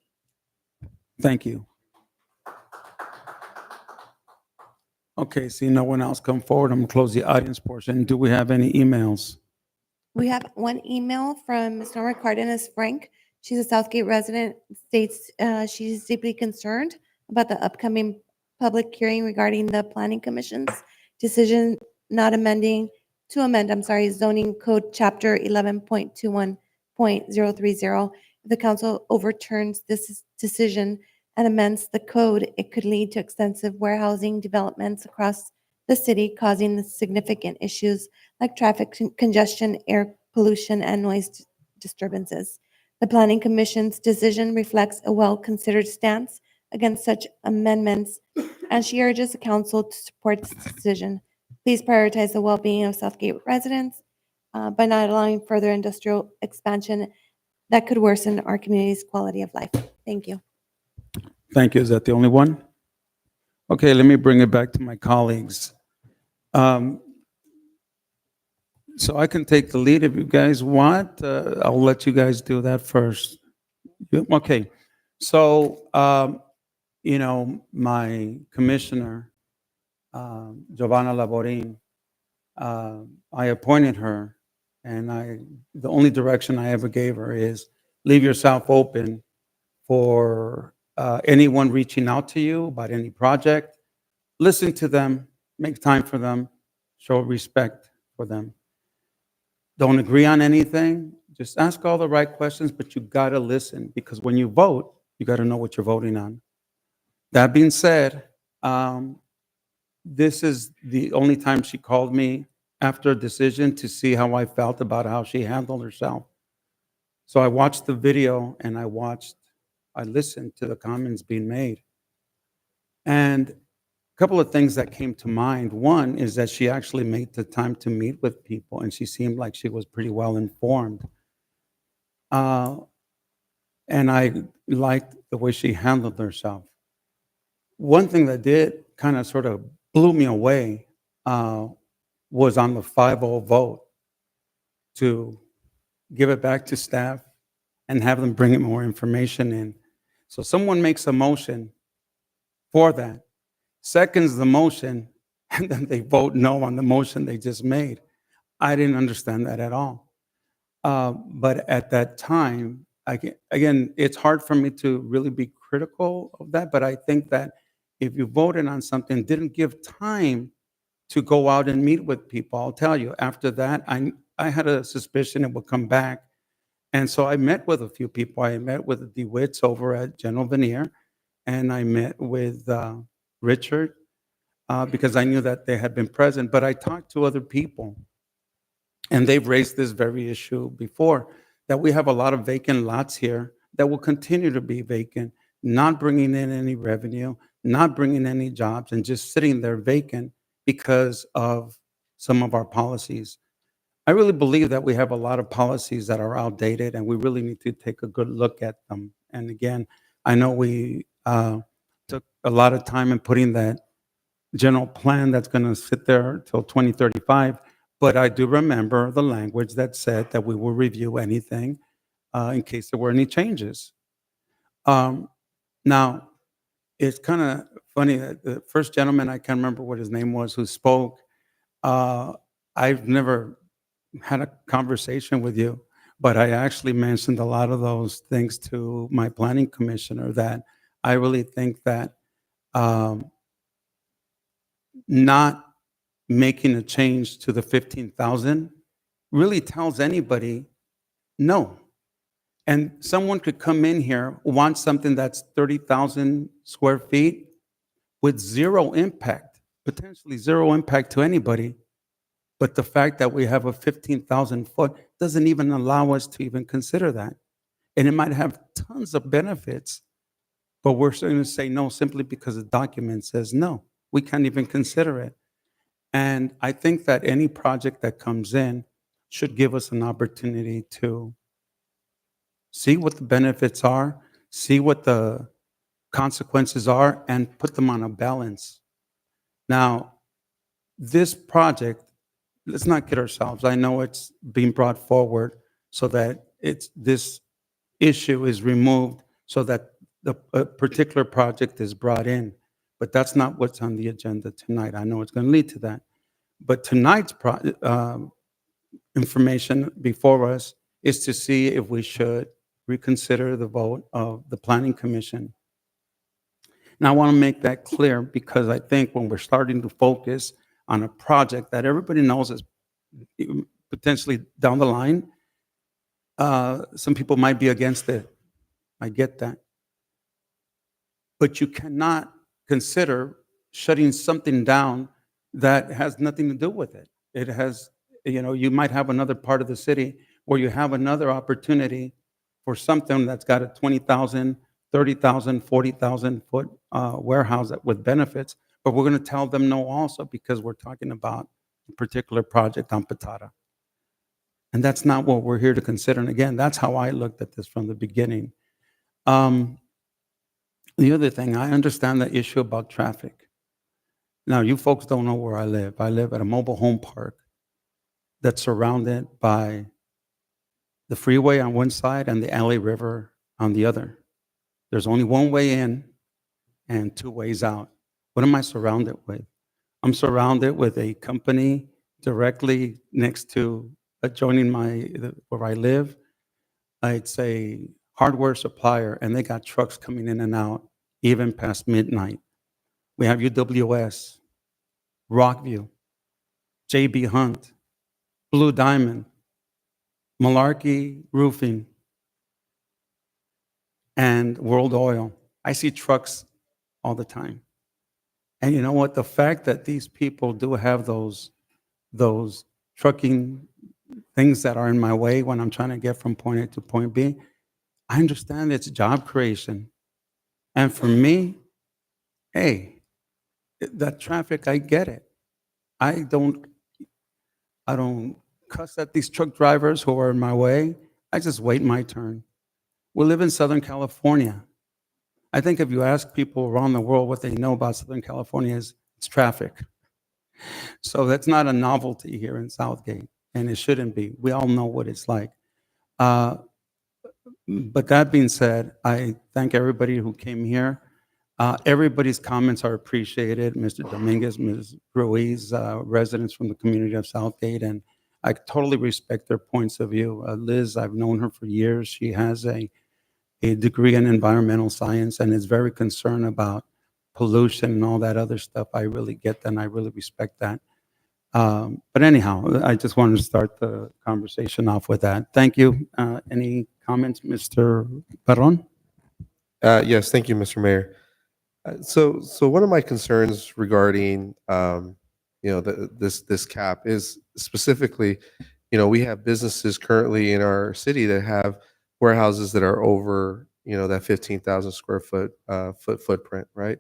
Thank you. Okay, see no one else come forward. I'm gonna close the audience portion. Do we have any emails? We have one email from Ms. Norma Cardenas Frank. She's a Southgate resident, states she's deeply concerned about the upcoming public hearing regarding the Planning Commission's decision not to amend, zoning code chapter 11.21.030. If the council overturns this decision and amends the code, it could lead to extensive warehousing developments across the city, causing significant issues like traffic congestion, air pollution, and noise disturbances. The Planning Commission's decision reflects a well-considered stance against such amendments, and she urges the council to support this decision. Please prioritize the well-being of Southgate residents by not allowing further industrial expansion that could worsen our community's quality of life. Thank you. Thank you. Is that the only one? Okay, let me bring it back to my colleagues. So I can take the lead if you guys want. I'll let you guys do that first. Okay, so, my commissioner, Giovanna Laborin, I appointed her, and the only direction I ever gave her is leave yourself open for anyone reaching out to you about any project. Listen to them, make time for them, show respect for them. Don't agree on anything, just ask all the right questions, but you gotta listen, because when you vote, you gotta know what you're voting on. That being said, this is the only time she called me after a decision to see how I felt about how she handled herself. So I watched the video and I listened to the comments being made. And a couple of things that came to mind. One is that she actually made the time to meet with people, and she seemed like she was pretty well informed. And I liked the way she handled herself. One thing that did kind of sort of blew me away was on the 5-0 vote to give it back to staff and have them bring more information in. So someone makes a motion for that, seconds the motion, and then they vote no on the motion they just made. I didn't understand that at all. But at that time, again, it's hard for me to really be critical of that, but I think that if you voted on something, didn't give time to go out and meet with people, I'll tell you, after that, I had a suspicion it would come back. And so I met with a few people. I met with the DeWitts over at General Veneer, and I met with Richard because I knew that they had been present. But I talked to other people, and they've raised this very issue before, that we have a lot of vacant lots here that will continue to be vacant, not bringing in any revenue, not bringing any jobs, and just sitting there vacant because of some of our policies. I really believe that we have a lot of policies that are outdated, and we really need to take a good look at them. And again, I know we took a lot of time in putting that general plan that's going to sit there till 2035, but I do remember the language that said that we will review anything in case there were any changes. Now, it's kind of funny that the first gentleman, I can't remember what his name was, who spoke, I've never had a conversation with you, but I actually mentioned a lot of those things to my planning commissioner, that I really think that not making a change to the 15,000 really tells anybody no. And someone could come in here, want something that's 30,000 square feet with zero impact, potentially zero impact to anybody. But the fact that we have a 15,000 foot doesn't even allow us to even consider that. And it might have tons of benefits, but we're going to say no simply because the document says no. We can't even consider it. And I think that any project that comes in should give us an opportunity to see what the benefits are, see what the consequences are, and put them on a balance. Now, this project, let's not kid ourselves. I know it's being brought forward so that this issue is removed so that the particular project is brought in. But that's not what's on the agenda tonight. I know it's going to lead to that. But tonight's information before us is to see if we should reconsider the vote of the Planning Commission. And I want to make that clear because I think when we're starting to focus on a project that everybody knows is potentially down the line, some people might be against it. I get that. But you cannot consider shutting something down that has nothing to do with it. It has, you might have another part of the city where you have another opportunity for something that's got a 20,000, 30,000, 40,000 foot warehouse with benefits, but we're going to tell them no also because we're talking about a particular project on Patata. And that's not what we're here to consider. And again, that's how I looked at this from the beginning. The other thing, I understand the issue about traffic. Now, you folks don't know where I live. I live at a mobile home park that's surrounded by the freeway on one side and the LA River on the other. There's only one way in and two ways out. What am I surrounded with? I'm surrounded with a company directly next to adjoining where I live. It's a hardware supplier, and they got trucks coming in and out even past midnight. We have UWS, Rockview, JB Hunt, Blue Diamond, Malarkey Roofing, and World Oil. I see trucks all the time. And you know what? The fact that these people do have those trucking things that are in my way when I'm trying to get from point A to point B, I understand it's job creation. And for me, hey, that traffic, I get it. I don't cuss at these truck drivers who are in my way. I just wait my turn. We live in Southern California. I think if you ask people around the world what they know about Southern California it's traffic. So that's not a novelty here in Southgate, and it shouldn't be. We all know what it's like. But that being said, I thank everybody who came here. Everybody's comments are appreciated. Mr. Dominguez, Ms. Ruiz, residents from the community of Southgate, and I totally respect their points of view. Liz, I've known her for years. She has a degree in environmental science and is very concerned about pollution and all that other stuff. I really get that, and I really respect that. But anyhow, I just wanted to start the conversation off with that. Thank you. Any comments, Mr. Barron? Yes, thank you, Mr. Mayor. So one of my concerns regarding this cap is specifically, we have businesses currently in our city that have warehouses that are over that 15,000 square foot footprint, right?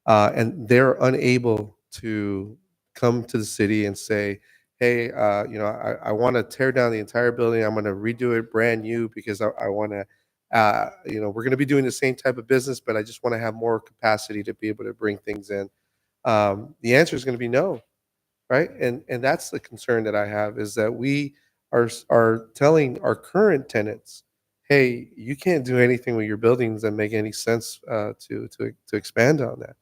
And they're unable to come to the city and say, hey, I want to tear down the entire building. I'm going to redo it brand new because I want to. We're going to be doing the same type of business, but I just want to have more capacity to be able to bring things in. The answer is going to be no, right? And that's the concern that I have, is that we are telling our current tenants, hey, you can't do anything with your buildings that make any sense to expand on that,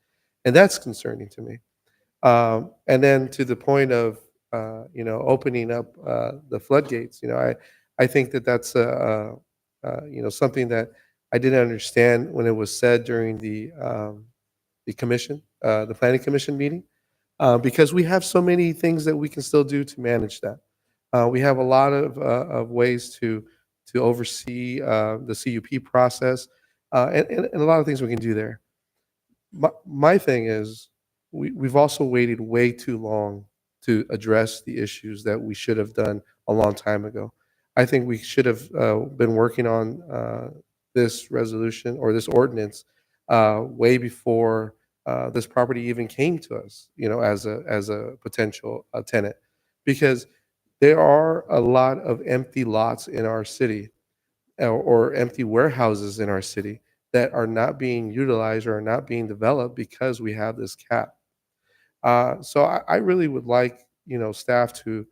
and that's concerning to me. And then to the point of opening up the floodgates, I think that's something that I didn't understand when it was said during the commission, the planning commission meeting, because we have so many things that we can still do to manage that. We have a lot of ways to oversee the CUP process, and a lot of things we can do there. My thing is, we've also waited way too long to address the issues that we should have done a long time ago. I think we should have been working on this resolution or this ordinance way before this property even came to us, as a potential tenant, because there are a lot of empty lots in our city or empty warehouses in our city that are not being utilized or are not being developed because we have this cap. So I really would like, staff to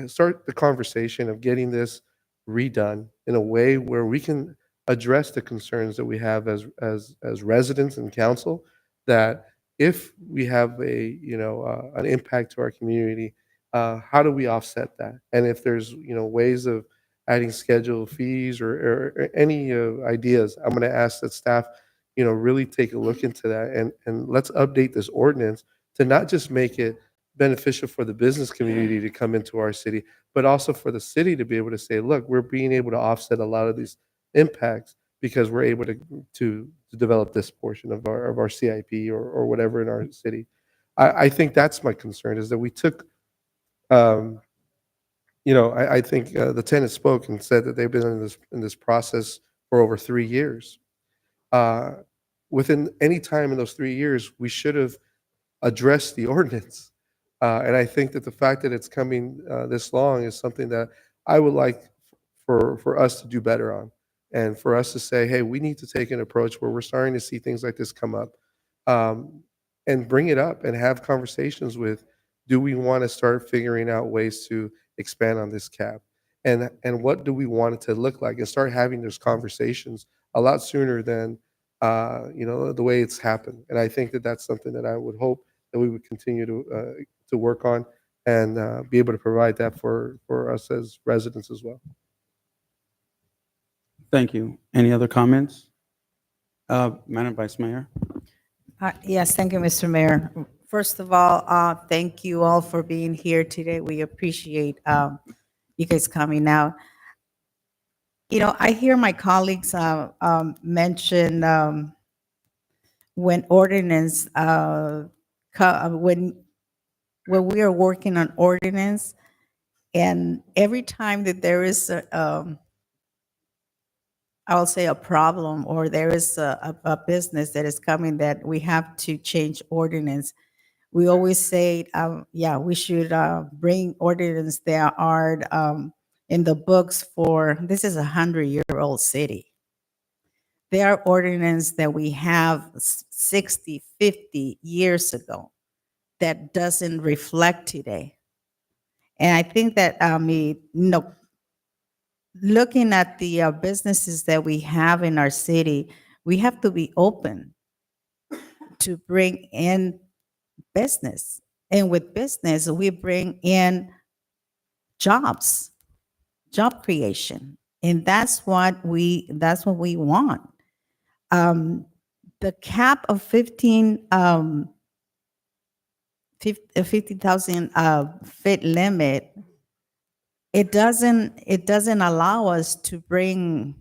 start the conversation of getting this redone in a way where we can address the concerns that we have as residents and council, that if we have an impact to our community, how do we offset that? And if there's ways of adding scheduled fees or any ideas, I'm going to ask that staff really take a look into that, and let's update this ordinance to not just make it beneficial for the business community to come into our city, but also for the city to be able to say, look, we're being able to offset a lot of these impacts because we're able to develop this portion of our CIP or whatever in our city. I think that's my concern, is that we took, I think the tenant spoke and said that they've been in this process for over 3 years. Within any time in those 3 years, we should have addressed the ordinance. And I think that the fact that it's coming this long is something that I would like for us to do better on, and for us to say, hey, we need to take an approach where we're starting to see things like this come up, and bring it up and have conversations with, do we want to start figuring out ways to expand on this cap? And what do we want it to look like? And start having those conversations a lot sooner than the way it's happened. And I think that that's something that I would hope that we would continue to work on, and be able to provide that for us as residents as well. Thank you. Any other comments? Madam Vice Mayor? Yes, thank you, Mr. Mayor. First of all, thank you all for being here today. We appreciate you guys coming out. I hear my colleagues mention when ordinance, when we are working on ordinance, and every time that there is I'll say a problem, or there is a business that is coming that we have to change ordinance, we always say, we should bring ordinance that are in the books for, this is a 100-year-old city. There are ordinance that we have 60, 50 years ago that doesn't reflect today. And I think that, looking at the businesses that we have in our city, we have to be open to bring in business. And with business, we bring in jobs, job creation. And that's what we want. The cap of 50,000 feet limit, it doesn't allow us to bring,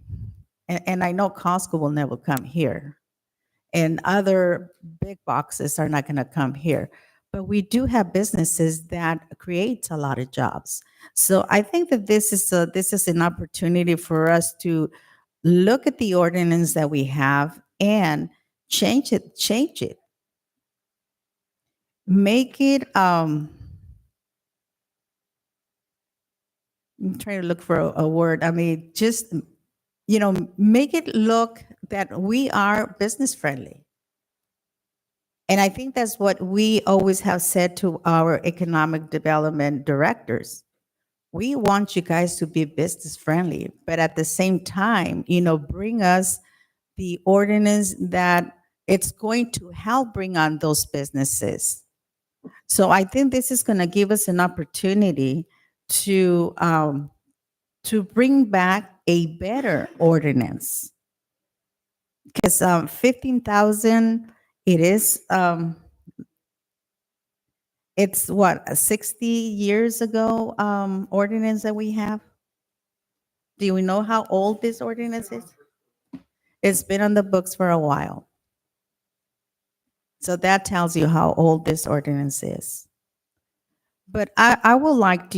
and I know Costco will never come here, and other big boxes are not going to come here, but we do have businesses that create a lot of jobs. So I think that this is an opportunity for us to look at the ordinance that we have and change it. Make it, I'm trying to look for a word. Just, make it look that we are business friendly. And I think that's what we always have said to our economic development directors. We want you guys to be business friendly, but at the same time, bring us the ordinance that it's going to help bring on those businesses. So I think this is going to give us an opportunity to bring back a better ordinance. Because 15,000, it is, it's what, a 60 years ago ordinance that we have? Do we know how old this ordinance is? It's been on the books for a while. So that tells you how old this ordinance is. But I would like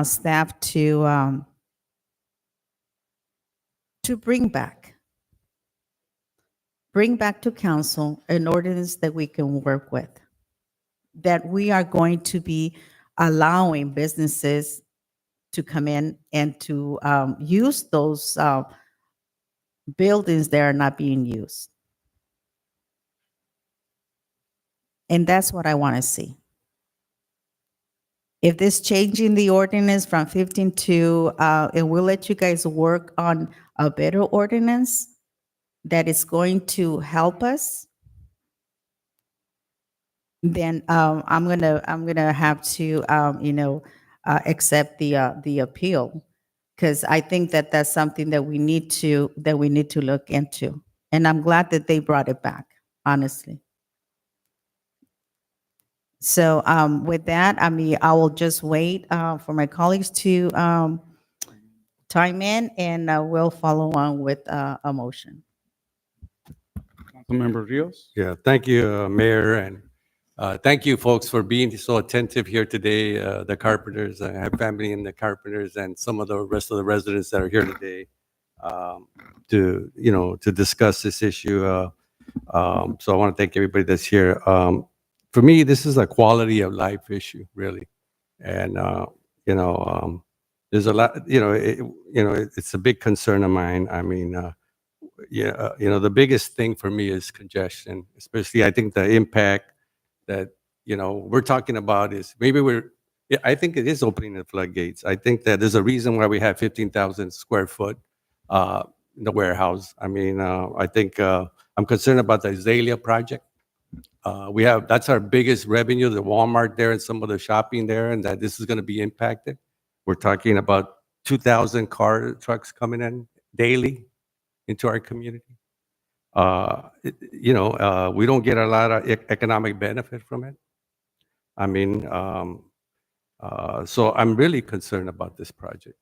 staff to bring back to council an ordinance that we can work with, that we are going to be allowing businesses to come in and to use those buildings that are not being used. And that's what I want to see. If this changing the ordinance from 15 to, and we'll let you guys work on a better ordinance that is going to help us, then I'm gonna have to accept the appeal, because I think that that's something that we need to look into. And I'm glad that they brought it back, honestly. So with that, I will just wait for my colleagues to chime in, and we'll follow on with a motion. Councilmember Rios? Yeah, thank you, Mayor, and Thank you, folks, for being so attentive here today. The carpenters, I have family in the carpenters, and some of the rest of the residents that are here today to discuss this issue. So I want to thank everybody that's here. For me, this is a quality of life issue, really, and there's a lot. It's a big concern of mine. I mean. The biggest thing for me is congestion, especially I think the impact that, we're talking about is maybe I think it is opening the floodgates. I think that there's a reason why we have 15,000 square foot in the warehouse. I mean, I think I'm concerned about the Azalea project. That's our biggest revenue, the Walmart there and some of the shopping there, and that this is going to be impacted. We're talking about 2,000 trucks coming in daily into our community. We don't get a lot of economic benefit from it. I mean, so I'm really concerned about this project,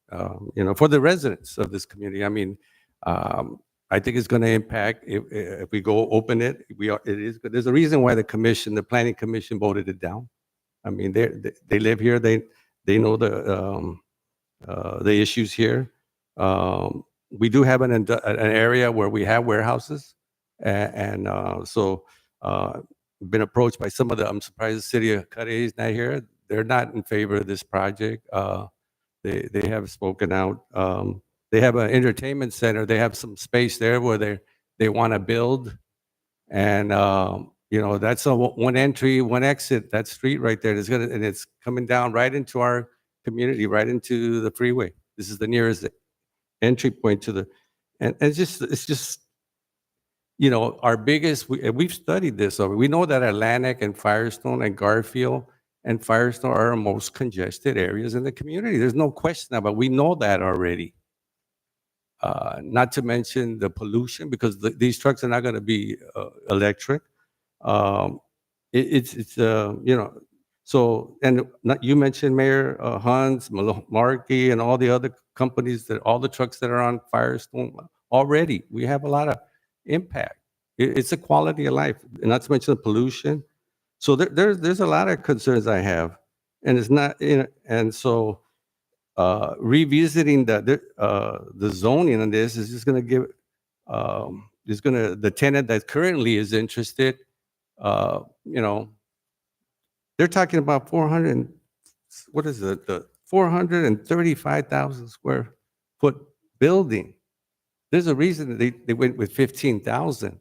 for the residents of this community. I mean, I think it's going to impact if we go open it. There's a reason why the planning commission voted it down. I mean, they live here. They know the issues here. We do have an area where we have warehouses, and so been approached by some of I'm surprised the city of Cudahy is not here. They're not in favor of this project. They have spoken out. They have an entertainment center. They have some space there where they want to build, and that's a one entry, one exit. That street right there is and it's coming down right into our community, right into the freeway. This is the nearest entry point to and it's just our biggest. We've studied this. So we know that Atlantic and Firestone and Garfield and Firestone are our most congested areas in the community. There's no question about it. We know that already. Not to mention the pollution, because these trucks are not going to be electric. So, and you mentioned Mayor Hans, Markey, and all the other companies, all the trucks that are on Firestone already. We have a lot of impact. It's a quality of life, and not to mention the pollution. So there's a lot of concerns I have, and it's not, and so revisiting the zoning on this is just going to give, the tenant that currently is interested, they're talking about 435,000 square foot building. There's a reason that they went with 15,000.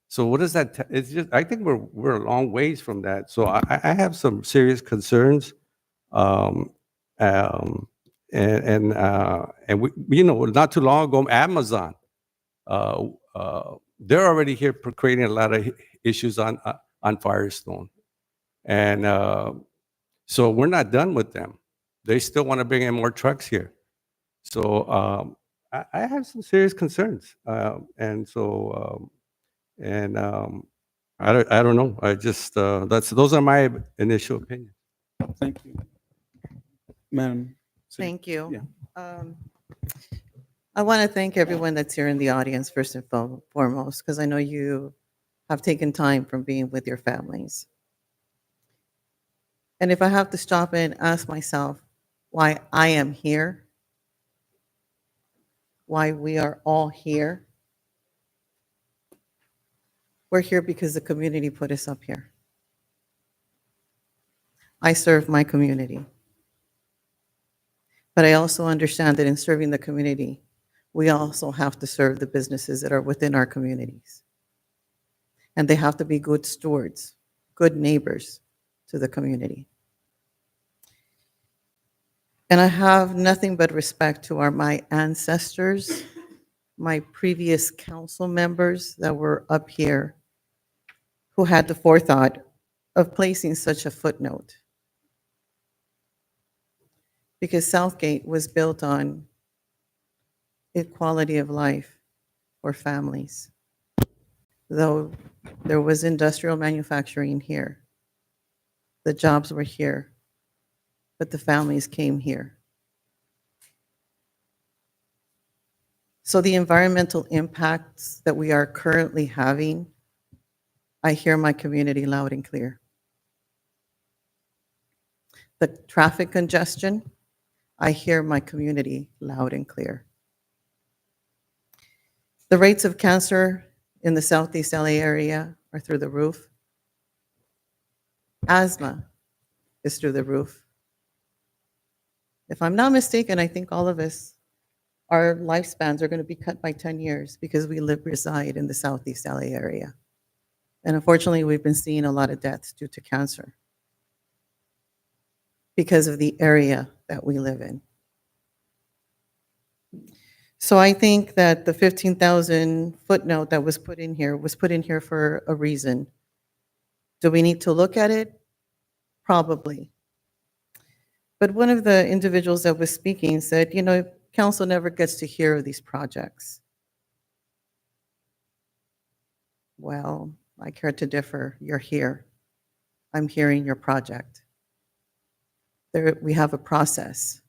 So what does that? It's just, I think we're a long ways from that. So I have some serious concerns, and we, not too long ago, Amazon, they're already here creating a lot of issues on Firestone. And so we're not done with them. They still want to bring in more trucks here. So I have some serious concerns. And so, I don't know. I just, those are my initial opinions. Thank you. Madam. Thank you. Yeah. I want to thank everyone that's here in the audience, first and foremost, because I know you have taken time from being with your families. And if I have to stop and ask myself why I am here, why we are all here, we're here because the community put us up here. I serve my community. But I also understand that in serving the community, we also have to serve the businesses that are within our communities. And they have to be good stewards, good neighbors to the community. And I have nothing but respect to my ancestors, my previous council members that were up here who had the forethought of placing such a footnote. Because Southgate was built on equality of life for families. Though there was industrial manufacturing here, the jobs were here, but the families came here. So the environmental impacts that we are currently having, I hear my community loud and clear. the traffic congestion, I hear my community loud and clear. The rates of cancer in the Southeast LA area are through the roof. Asthma is through the roof. If I'm not mistaken, I think all of us, our lifespans are going to be cut by 10 years because we reside in the Southeast LA area. And unfortunately, we've been seeing a lot of deaths due to cancer because of the area that we live in. So I think that the 15,000 footnote that was put in here for a reason. Do we need to look at it? Probably. But one of the individuals that was speaking said, you know, council never gets to hear of these projects. Well, I care to differ. You're here. I'm hearing your project. We have a process,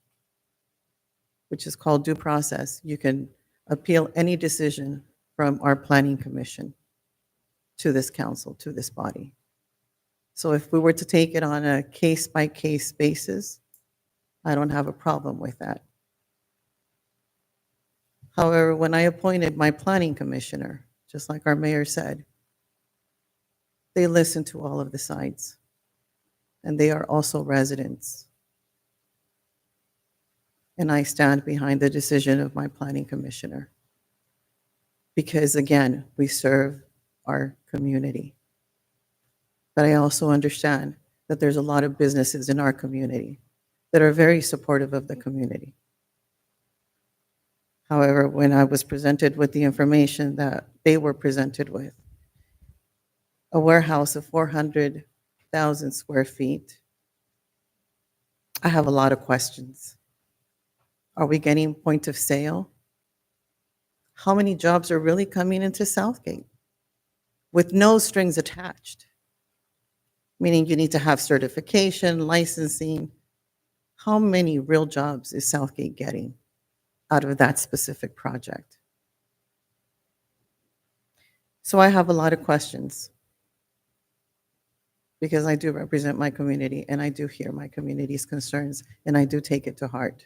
which is called due process. You can appeal any decision from our planning commission to this council, to this body. So if we were to take it on a case-by-case basis, I don't have a problem with that. However, when I appointed my planning commissioner, just like our mayor said, they listen to all of the sides, and they are also residents. And I stand behind the decision of my planning commissioner. Because again, we serve our community. But I also understand that there's a lot of businesses in our community that are very supportive of the community. However, when I was presented with the information that they were presented with, a warehouse of 400,000 square feet, I have a lot of questions. Are we getting point of sale? How many jobs are really coming into Southgate with no strings attached? Meaning you need to have certification, licensing. How many real jobs is Southgate getting out of that specific project? So I have a lot of questions because I do represent my community and I do hear my community's concerns and I do take it to heart.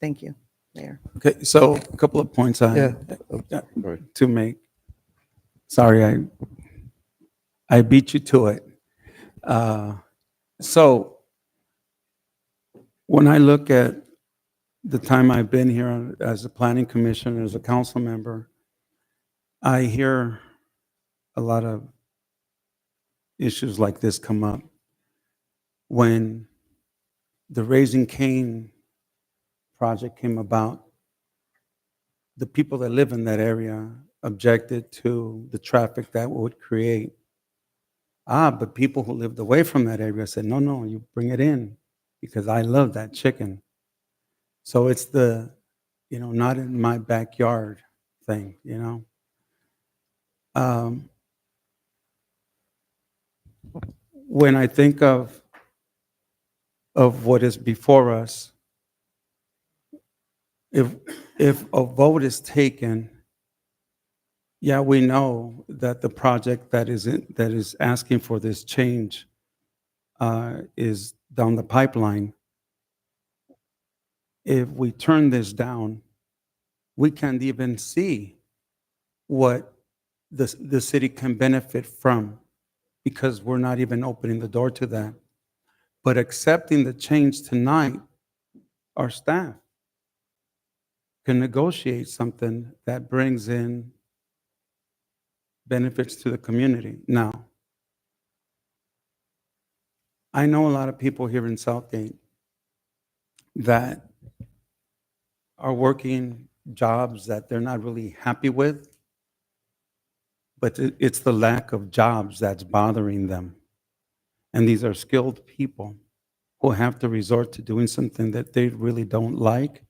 Thank you, Mayor. Okay, so a couple of points I to make. Sorry, I beat you to it. So when I look at the time I've been here as a planning commissioner, as a council member, I hear a lot of issues like this come up. When the Raising Cane project came about, the people that live in that area objected to the traffic that would create. But people who lived away from that area said, no, no, you bring it in because I love that chicken. So it's the, not in my backyard thing, When I think of what is before us, if a vote is taken, yeah, we know that the project that is asking for this change is down the pipeline. If we turn this down, we can't even see what the city can benefit from because we're not even opening the door to that. But accepting the change tonight, our staff can negotiate something that brings in benefits to the community. Now, I know a lot of people here in Southgate that are working jobs that they're not really happy with, but it's the lack of jobs that's bothering them. And these are skilled people who have to resort to doing something that they really don't like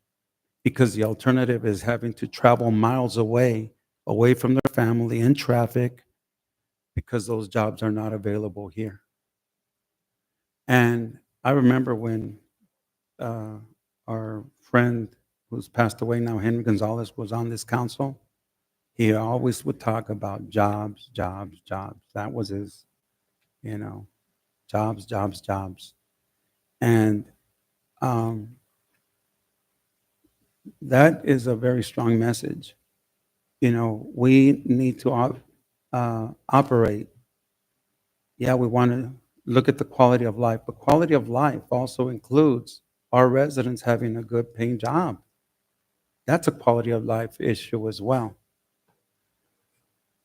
because the alternative is having to travel miles away from their family in traffic because those jobs are not available here. And I remember when our friend who's passed away now, Henry Gonzalez, was on this council, he always would talk about jobs, jobs, jobs. That was his, jobs, jobs, jobs. And that is a very strong message. You know, we need to operate. Yeah, we want to look at the quality of life, but quality of life also includes our residents having a good paying job. That's a quality of life issue as well.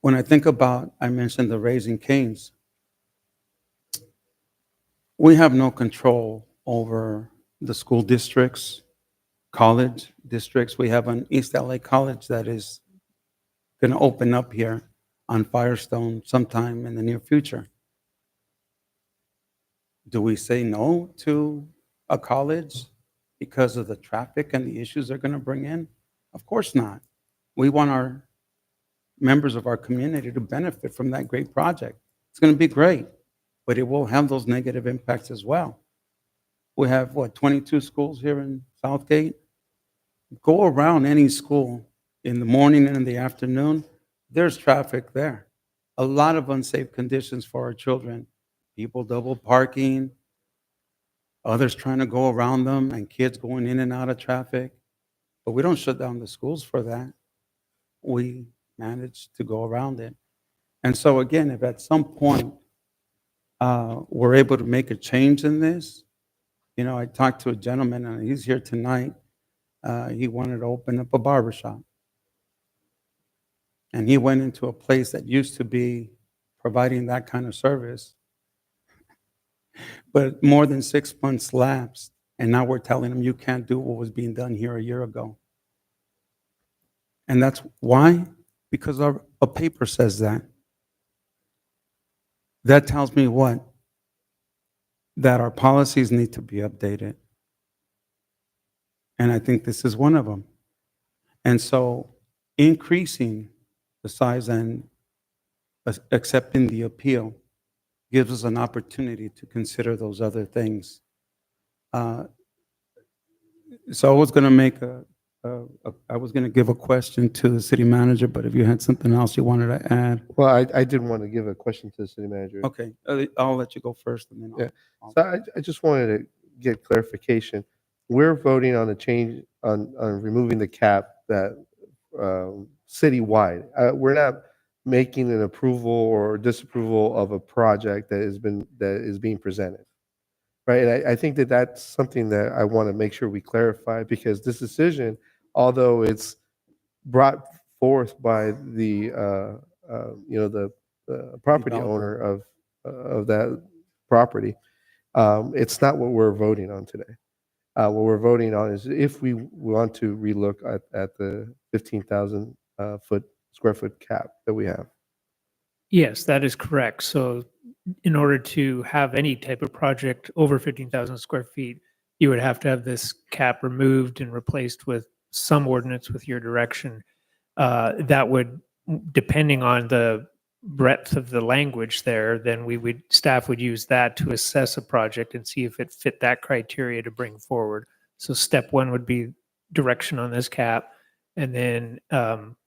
When I think about, I mentioned the Raising Cane's, we have no control over the school districts, college districts. We have an East LA college that is going to open up here on Firestone sometime in the near future. Do we say no to a college because of the traffic and the issues they're going to bring in? Of course not. We want our members of our community to benefit from that great project. It's going to be great, but it will have those negative impacts as well. We have, 22 schools here in Southgate? Go around any school in the morning and in the afternoon, there's traffic there. A lot of unsafe conditions for our children. People double parking, others trying to go around them, and kids going in and out of traffic. But we don't shut down the schools for that. We manage to go around it. And so again, if at some point we're able to make a change in this, you know, I talked to a gentleman, and he's here tonight. He wanted to open up a barber shop. And he went into a place that used to be providing that kind of service. But more than 6 months lapsed, and now we're telling him you can't do what was being done here a year ago. And that's why? Because a paper says that. That tells me what? That our policies need to be updated. And I think this is one of them. And so increasing the size and accepting the appeal gives us an opportunity to consider those other things. So I was going to make I was going to give a question to the city manager, but if you had something else you wanted to add. Well, I did want to give a question to the city manager. Okay, I'll let you go first, and then Yeah. So I just wanted to get clarification. We're voting on a change on removing the cap that citywide. We're not making an approval or disapproval of a project that is being presented, right? And I think that that's something that I want to make sure we clarify, because this decision, although it's brought forth by the the property Developer. owner of that property, it's not what we're voting on today. What we're voting on is if we want to relook at the 15,000 square foot cap that we have. Yes, that is correct. So in order to have any type of project over 15,000 square feet, you would have to have this cap removed and replaced with some ordinance with your direction. That would, depending on the breadth of the language there, then staff would use that to assess a project and see if it fit that criteria to bring forward. So step one would be direction on this cap, and then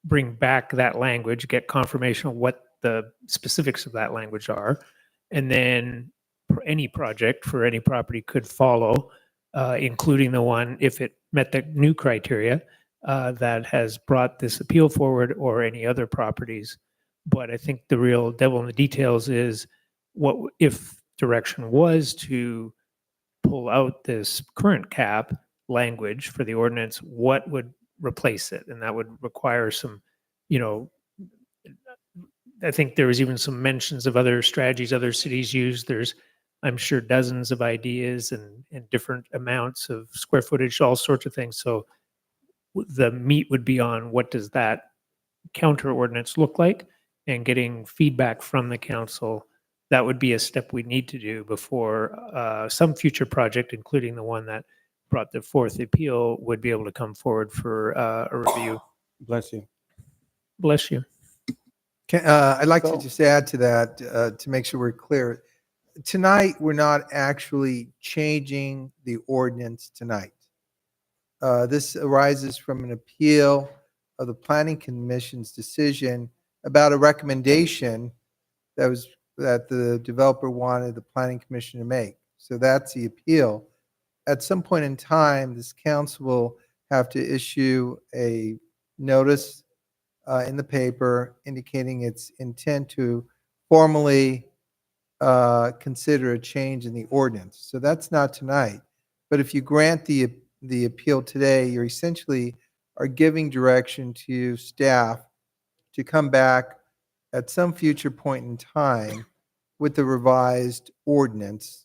bring back that language, get confirmation of what the specifics of that language are, and then any project for any property could follow, including the one, if it met the new criteria, that has brought this appeal forward, or any other properties. But I think the real devil in the details is what if direction was to pull out this current cap language for the ordinance, what would replace it? And that would require some, I think there was even some mentions of other strategies other cities use. There's, I'm sure, dozens of ideas and different amounts of square footage, all sorts of things. So the meat would be on what does that counter ordinance look like, and getting feedback from the council. That would be a step we need to do before some future project, including the one that brought the fourth appeal, would be able to come forward for a review. Bless you. Bless you. I'd like to just add to that to make sure we're clear. Tonight, we're not actually changing the ordinance tonight. This arises from an appeal of the Planning Commission's decision about a recommendation that the developer wanted the Planning Commission to make. So that's the appeal. at some point in time, this council will have to issue a notice in the paper indicating its intent to formally consider a change in the ordinance. So that's not tonight. But if you grant the appeal today, you're essentially are giving direction to staff to come back at some future point in time with the revised ordinance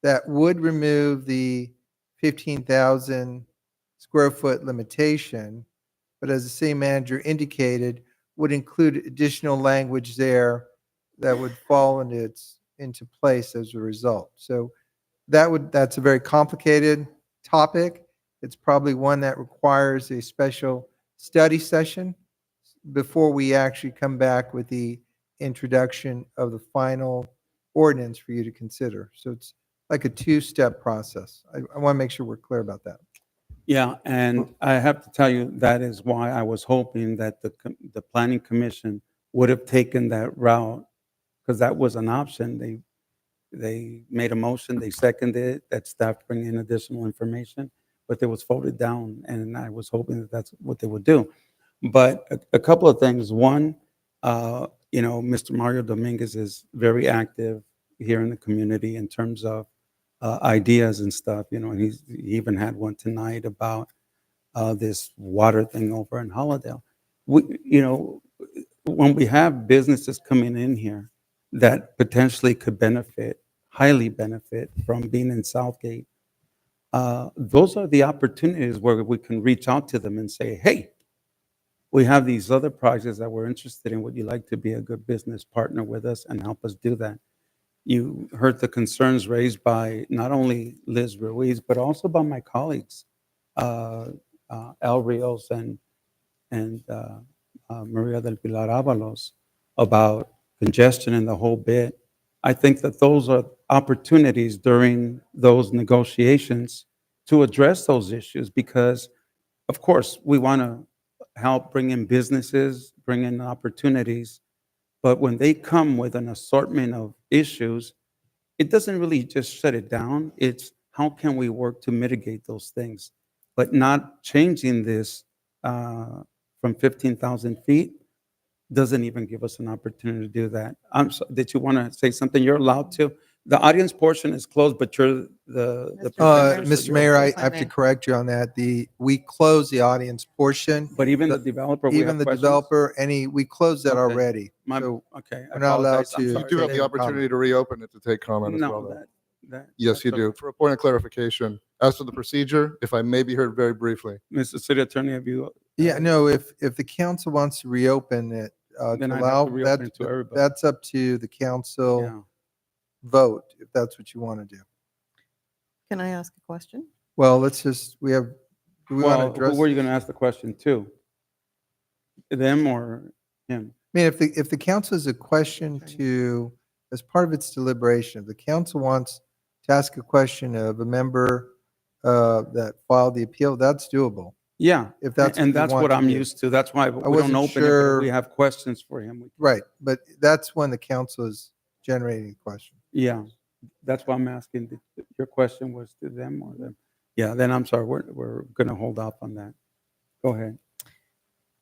that would remove the 15,000 square foot limitation, but as the city manager indicated, would include additional language there that would fall into place as a result. So that's a very complicated topic. It's probably one that requires a special study session before we actually come back with the introduction of the final ordinance for you to consider. So it's like a two-step process. I want to make sure we're clear about that. Yeah, and I have to tell you, that is why I was hoping that the planning commission would have taken that route, because that was an option. They made a motion, they seconded it, that staff bring in additional information, but it was voted down, and I was hoping that that's what they would do. But a couple of things. One, Mr. Mario Dominguez is very active here in the community in terms of ideas and stuff, and he even had one tonight about this water thing over in Hollandale. When we have businesses coming in here that potentially could highly benefit from being in Southgate, those are the opportunities where we can reach out to them and say, hey, we have these other projects that we're interested in. Would you like to be a good business partner with us and help us do that? You heard the concerns raised by not only Liz Ruiz, but also by my colleagues, El Rios and Maria del Pilar Avalos, about congestion and the whole bit. I think that those are opportunities during those negotiations to address those issues, because, of course, we want to help bring in businesses, bring in opportunities. But when they come with an assortment of issues, it doesn't really just shut it down. It's how can we work to mitigate those things, but not changing this from 15,000 feet doesn't even give us an opportunity to do that. Did you want to say something? You're allowed to. The audience portion is closed, but you're the Mr. Mayor, I have to correct you on that. We closed the audience portion. But even the developer, even the developer, we closed that already. Okay, we're not allowed to. You do have the opportunity to reopen it to take comment as well. Yes, you do. For a point of clarification, as for the procedure, if I may be heard very briefly. Mr. City Attorney, have you? Yeah, no, if the council wants to reopen it, Then to I'd have allow, to reopen it to everybody. that's up to the council vote, if that's what you want to do. Can I ask a question? Well, do we want to Well, address? who were you going to ask the question to? Them or him? I mean, if the council has a question as part of its deliberation, if the council wants to ask a question of a member that filed the appeal, that's doable. Yeah, If that's and what you that's want what to I'm do. used to. That's why we don't wasn't open it, but sure- if we have questions for him. Right, but that's when the council is generating a question. Yeah, that's why I'm asking. Your question was to them or them? Yeah, then I'm sorry, we're going to hold off on that. Go ahead.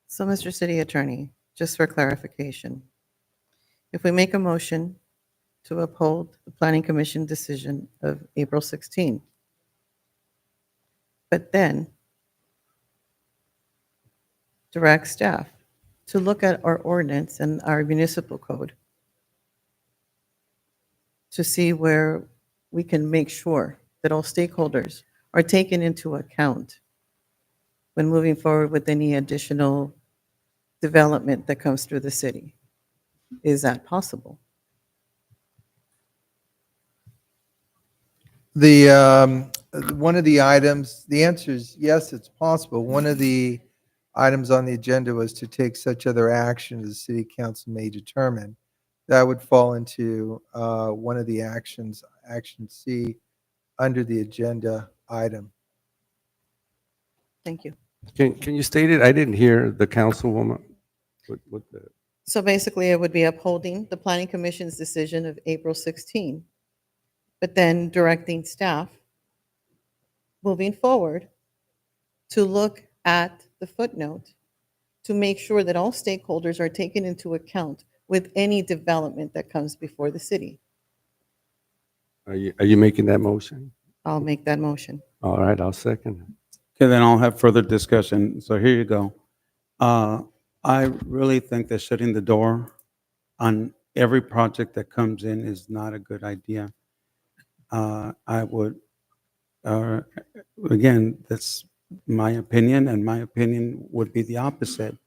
So, Mr. City Attorney, just for clarification, if we make a motion to uphold the Planning Commission decision of April 16, but then direct staff to look at our ordinance and our municipal code to see where we can make sure that all stakeholders are taken into account when moving forward with any additional development that comes through the city. Is that possible? One of the items, the answer is yes, it's possible. One of the items on the agenda was to take such other action as the city council may determine. That would fall into one of the actions, action C, under the agenda item. Thank you. Can you state it? I didn't hear the councilwoman. What the? So basically, it would be upholding the Planning Commission's decision of April 16, but then directing staff moving forward to look at the footnote to make sure that all stakeholders are taken into account with any development that comes before the city. Are you making that motion? I'll make that motion. All right, I'll second. Okay, then I'll have further discussion. So here you go. I really think that shutting the door on every project that comes in is not a good idea. I would, again, that's my opinion, and my opinion would be the opposite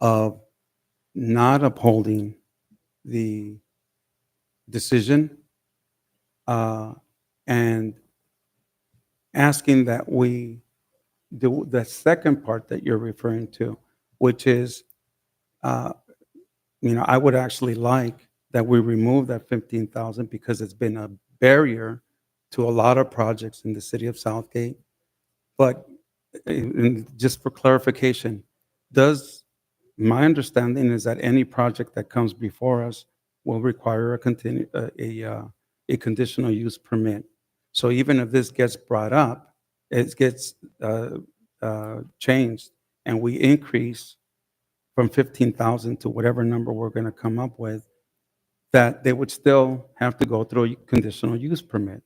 of not upholding the decision and asking that we do the second part that you're referring to, which is, I would actually like that we remove that 15,000 because it's been a barrier to a lot of projects in the city of Southgate. But just for clarification, my understanding is that any project that comes before us will require a conditional use permit. So even if this gets brought up, it gets changed, and we increase from 15,000 to whatever number we're going to come up with, that they would still have to go through a conditional use permit.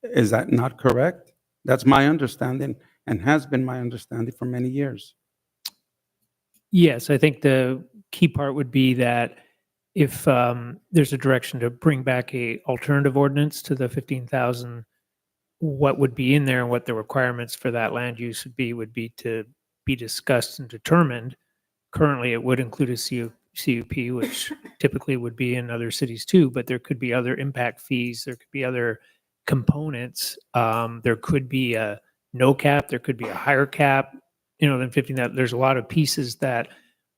Is that not correct? That's my understanding and has been my understanding for many years. Yes, I think the key part would be that if there's a direction to bring back a alternative ordinance to the 15,000, what would be in there and what the requirements for that land use would be to be discussed and determined. Currently, it would include a CUP, which typically would be in other cities too, but there could be other impact fees, there could be other components. There could be a no cap, there could be a higher cap, than 15,000. There's a lot of pieces that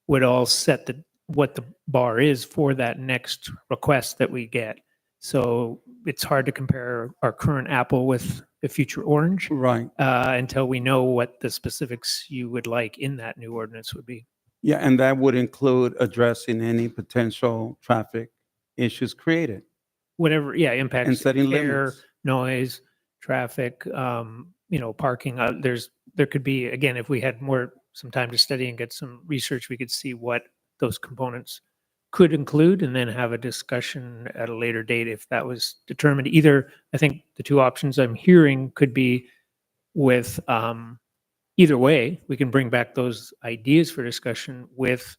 would all set what the bar is for that next request that we get. So it's hard to compare our current apple with the future orange, right? Until we know what the specifics you would like in that new ordinance would be. Yeah, and that would include addressing any potential traffic issues created. Whatever, yeah, impacts And setting air, limits. noise, traffic, parking. There could be, again, if we had some time to study and get some research, we could see what those components could include and then have a discussion at a later date if that was determined. Either, I think the two options I'm hearing could be with either way, we can bring back those ideas for discussion with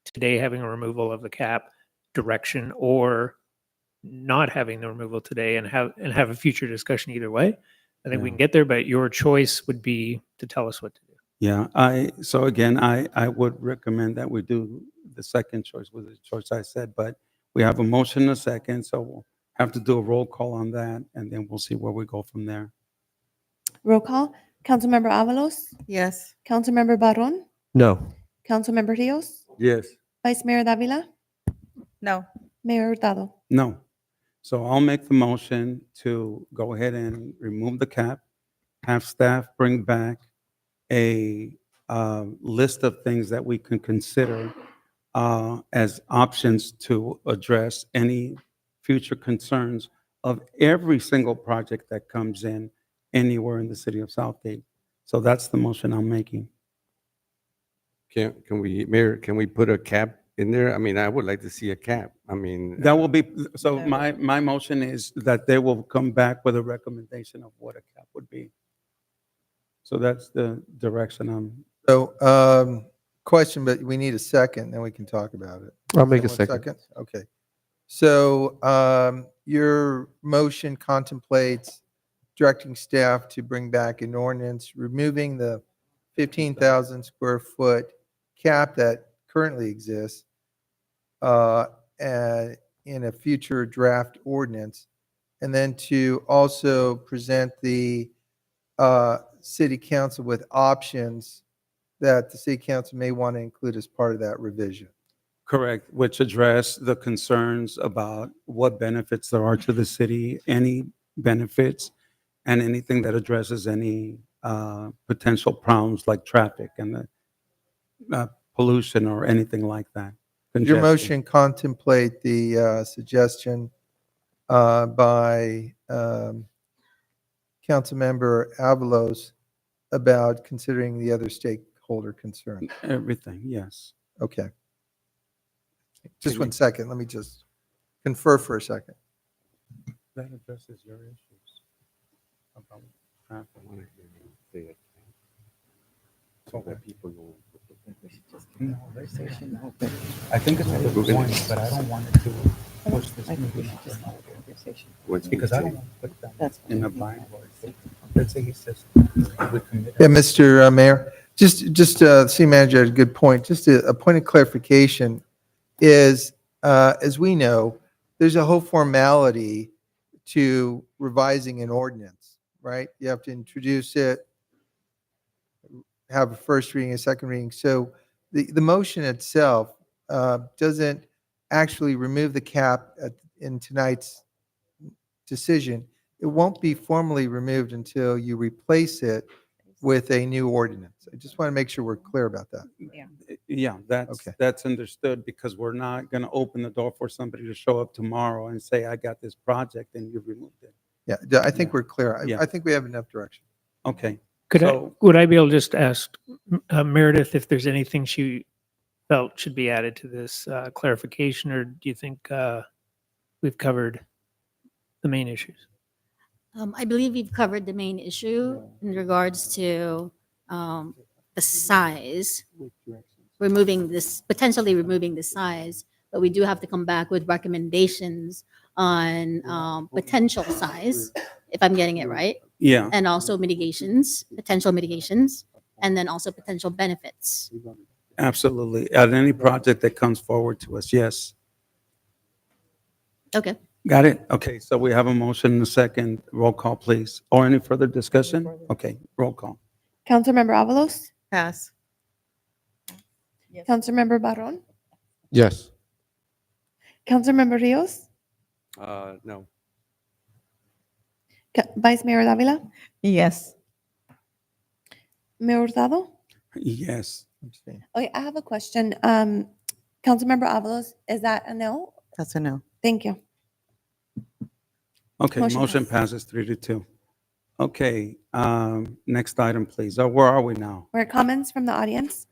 today having a removal of the cap direction, or not having the removal today and have a future discussion either way. I think we Yeah. can get there, but your choice would be to tell us what to do. Yeah, so again, I would recommend that we do the second choice, was the choice I said, but we have a motion and a second, so we'll have to do a roll call on that, and then we'll see where we go from there. Roll call. Councilmember Avalos? Yes. Councilmember Barron? No. Councilmember Rios? Yes. Vice Mayor Davila? No. Mayor Hurtado? No. So I'll make the motion to go ahead and remove the cap, have staff bring back a list of things that we can consider as options to address any future concerns of every single project that comes in anywhere in the city of Southgate. So that's the motion I'm making. Mayor, can we put a cap in there? I mean, I would like to see a cap. I mean, That will be, so my motion is that they will come back with a recommendation of what a cap would be. So that's the direction I'm. So, question, but we need a second, then we can talk about it. I'll make a Someone second. Okay. So, your motion contemplates directing staff to bring back an ordinance, removing the 15,000 square foot cap that currently exists, and in a future draft ordinance, and then to also present the city council with options that the city council may want to include as part of that revision. Correct, which address the concerns about what benefits there are to the city, any benefits, and anything that addresses any potential problems like traffic and pollution or anything like that. Your Congestion. motion contemplate the suggestion by Councilmember Avalos about considering the other stakeholder concern? Everything, yes. Okay. Just 1 second. Let me just confer for a second. That addresses your issues about traffic. So that people know. I think it's a good point, but I don't want it to push this meeting off. Because I don't want to put that in a bind. Let's say he says. Yeah, Mr. Mayor, city manager had a good point. Just a point of clarification is, as we know, there's a whole formality to revising an ordinance, right? You have to introduce it, have a first reading, a second reading. So the motion itself doesn't actually remove the cap in tonight's decision. It won't be formally removed until you replace it with a new ordinance. I just want to make sure we're clear about that. Yeah, that's understood, because we're not going to open the door for somebody to show up tomorrow and say, I got this project, and you've removed it. Yeah, I think we're clear. Yeah. I think we have enough direction. Okay. Would I be able to just ask Meredith if there's anything she felt should be added to this clarification, or do you think we've covered the main issues? I believe we've covered the main issue in regards to the size, potentially removing the size, but we do have to come back with recommendations on potential size, if I'm getting it right. Yeah. And also mitigations, potential mitigations, and then also potential benefits. Absolutely. At any project that comes forward to us, yes. Okay. Got it? Okay, so we have a motion and a second. Roll call, please. Or any further discussion? Okay, roll call. Councilmember Avalos? Pass. Councilmember Barron? Yes. Councilmember Rios? No. Vice Mayor Davila? Yes. Mayor Hurtado? Yes. Okay, I have a question. Councilmember Avalos, is that a no? That's a no. Thank you. Okay, Motion motion passes 3-2. Okay, next item, please. Where are we now? Were comments from the audience?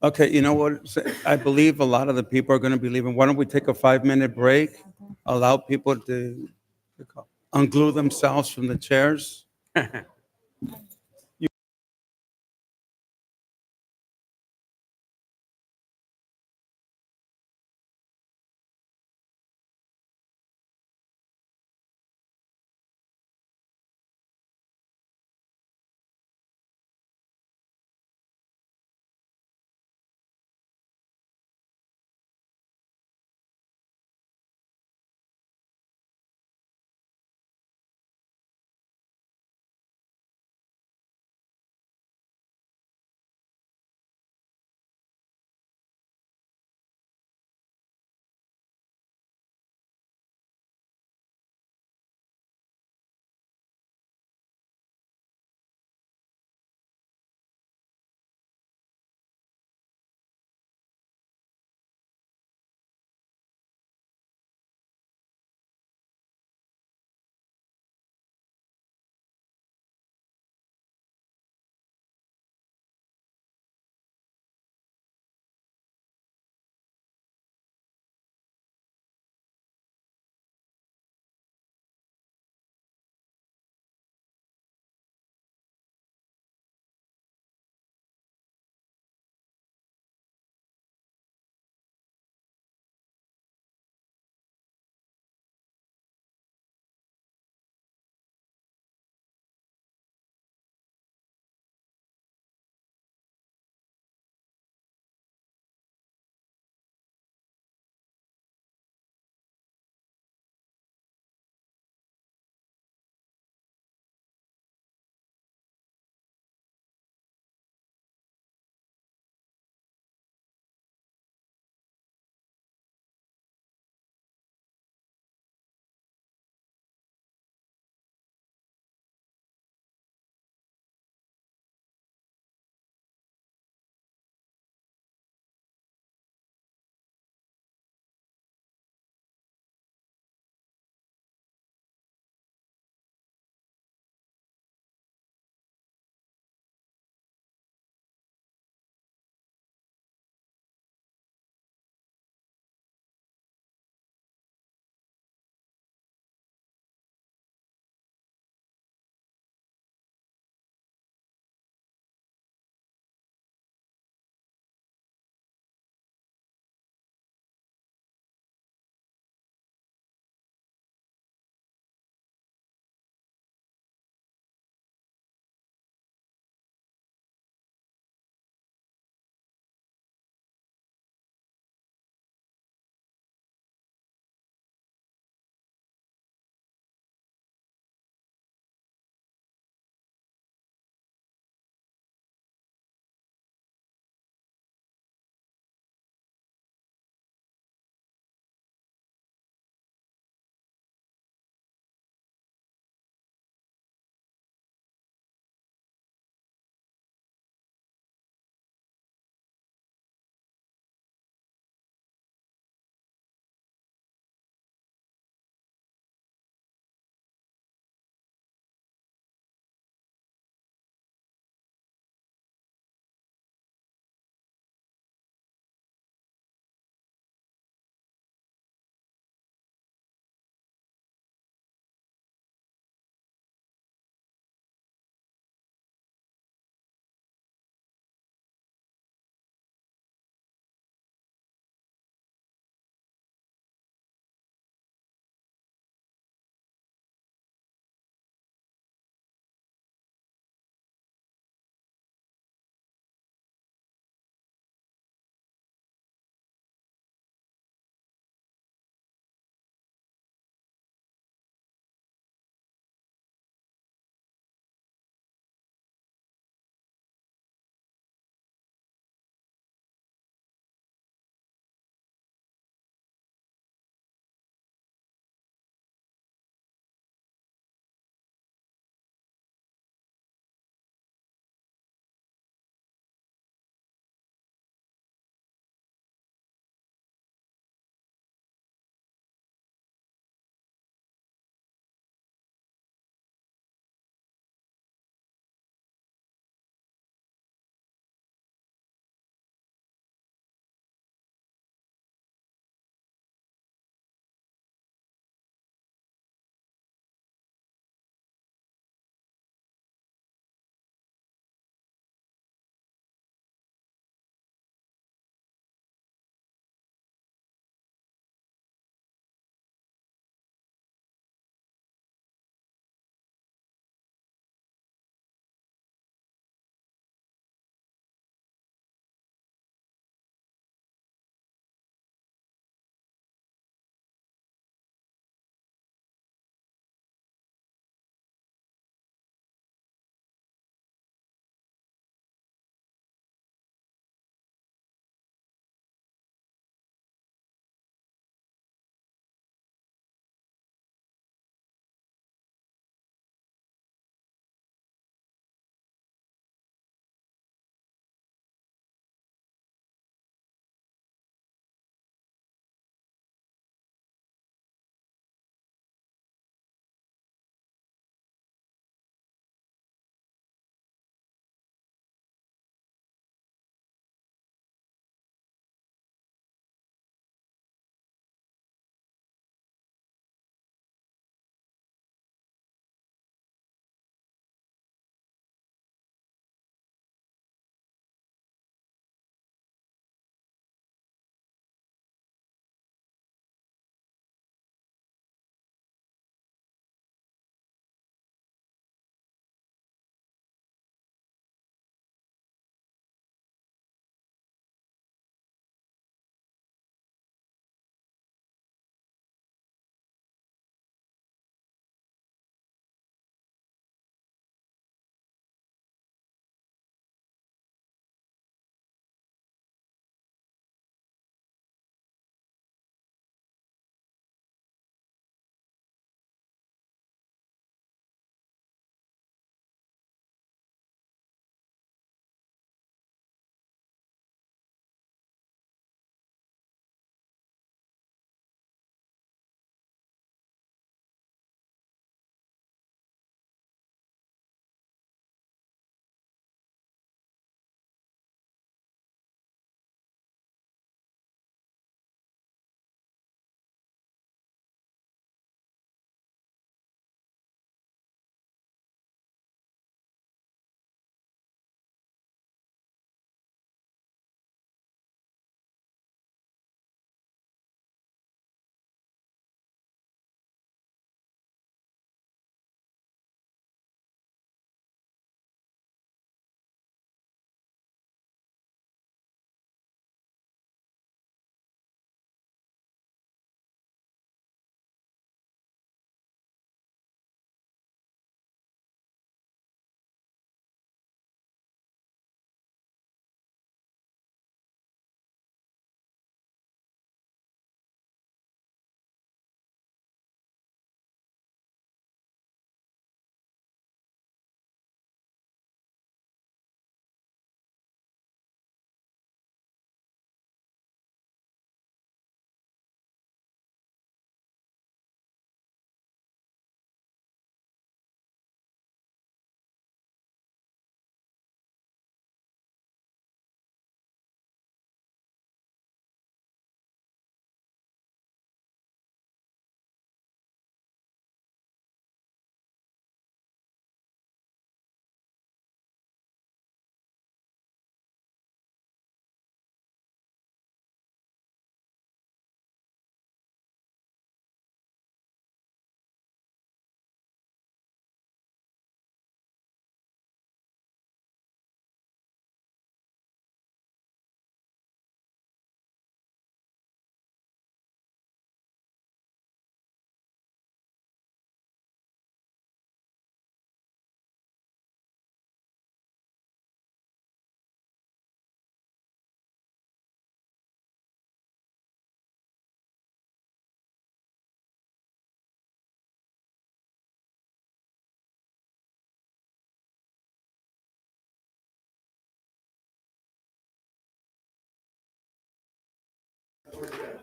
Okay, you know what? I believe a lot of the people are going to be leaving. Why don't we take a 5-minute break? Allow people to unglue themselves from the chairs.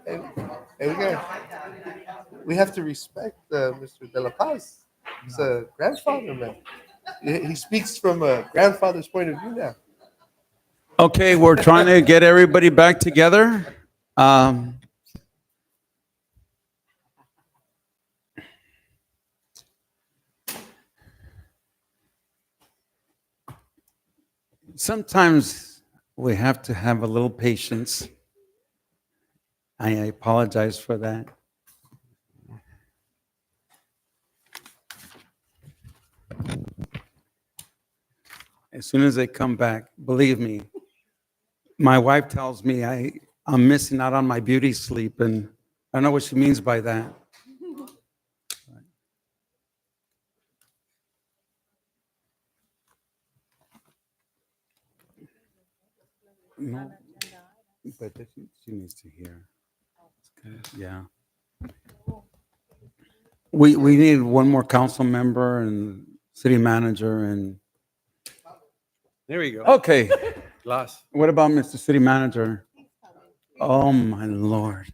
And we have to respect Mr. De La Paz. He's a grandfather, man. He speaks from a grandfather's point of view now. Okay, we're trying to get everybody back together. Sometimes we have to have a little patience. I apologize for that. As soon as they come back, believe me, my wife tells me I'm missing out on my beauty sleep, and I know what she means by that. No, but she needs to hear. Yeah. We need one more council member and city manager and. There we go. Okay. Glass. What about Mr. City Manager? Oh, my Lord.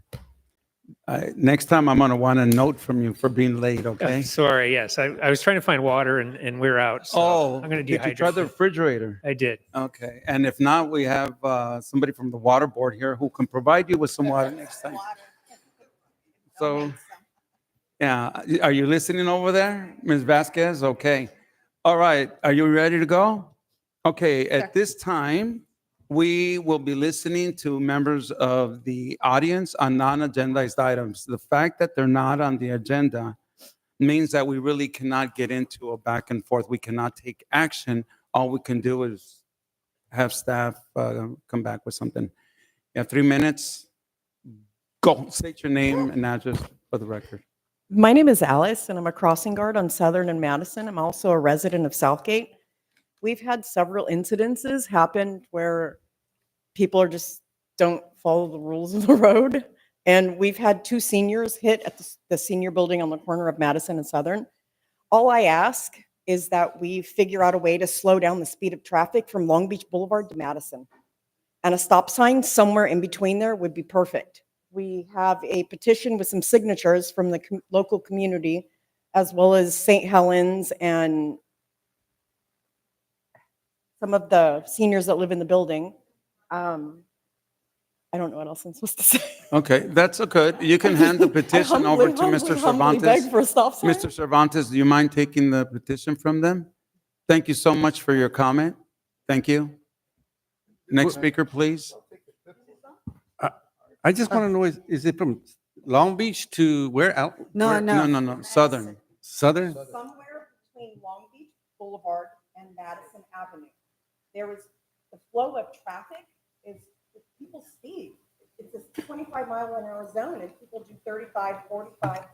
Next time I'm gonna want a note from you for being late, okay? Sorry, yes. I was trying to find water and we're out. So Oh, I'm going to did you try dehydrate. the refrigerator? I did. Okay, and if not, we have somebody from the water board here who can provide you with some water next time. So, yeah, are you listening over there, Ms. Vasquez? Okay. All right, are you ready to go? Okay, at this time, we will be listening to members of the audience on non-agendized items. The fact that they're not on the agenda means that we really cannot get into a back and forth. We cannot take action. All we can do is have staff come back with something. You have 3 minutes. Go, state your name and address for the record. My name is Alice, and I'm a crossing guard on Southern and Madison. I'm also a resident of Southgate. We've had several incidences happen where people are just don't follow the rules of the road. And we've had 2 seniors hit at the senior building on the corner of Madison and Southern. All I ask is that we figure out a way to slow down the speed of traffic from Long Beach Boulevard to Madison. And a stop sign somewhere in between there would be perfect. We have a petition with some signatures from the local community, as well as St. Helens and some of the seniors that live in the building. I don't know what else I'm supposed to say. Okay, that's okay. You can hand the petition over to Mr. humbly beg Cervantes. for a stop sign. Mr. Cervantes, do you mind taking the petition from them? Thank you so much for your comment. Thank you. Next speaker, please. I just want to know, is it from Long Beach to where out? No, no. No, Southern. Southern? Somewhere between Long Beach Boulevard and Madison Avenue. There was the flow of traffic is people speed. It's a 25-mile-an-hour zone, and people do 35, 45.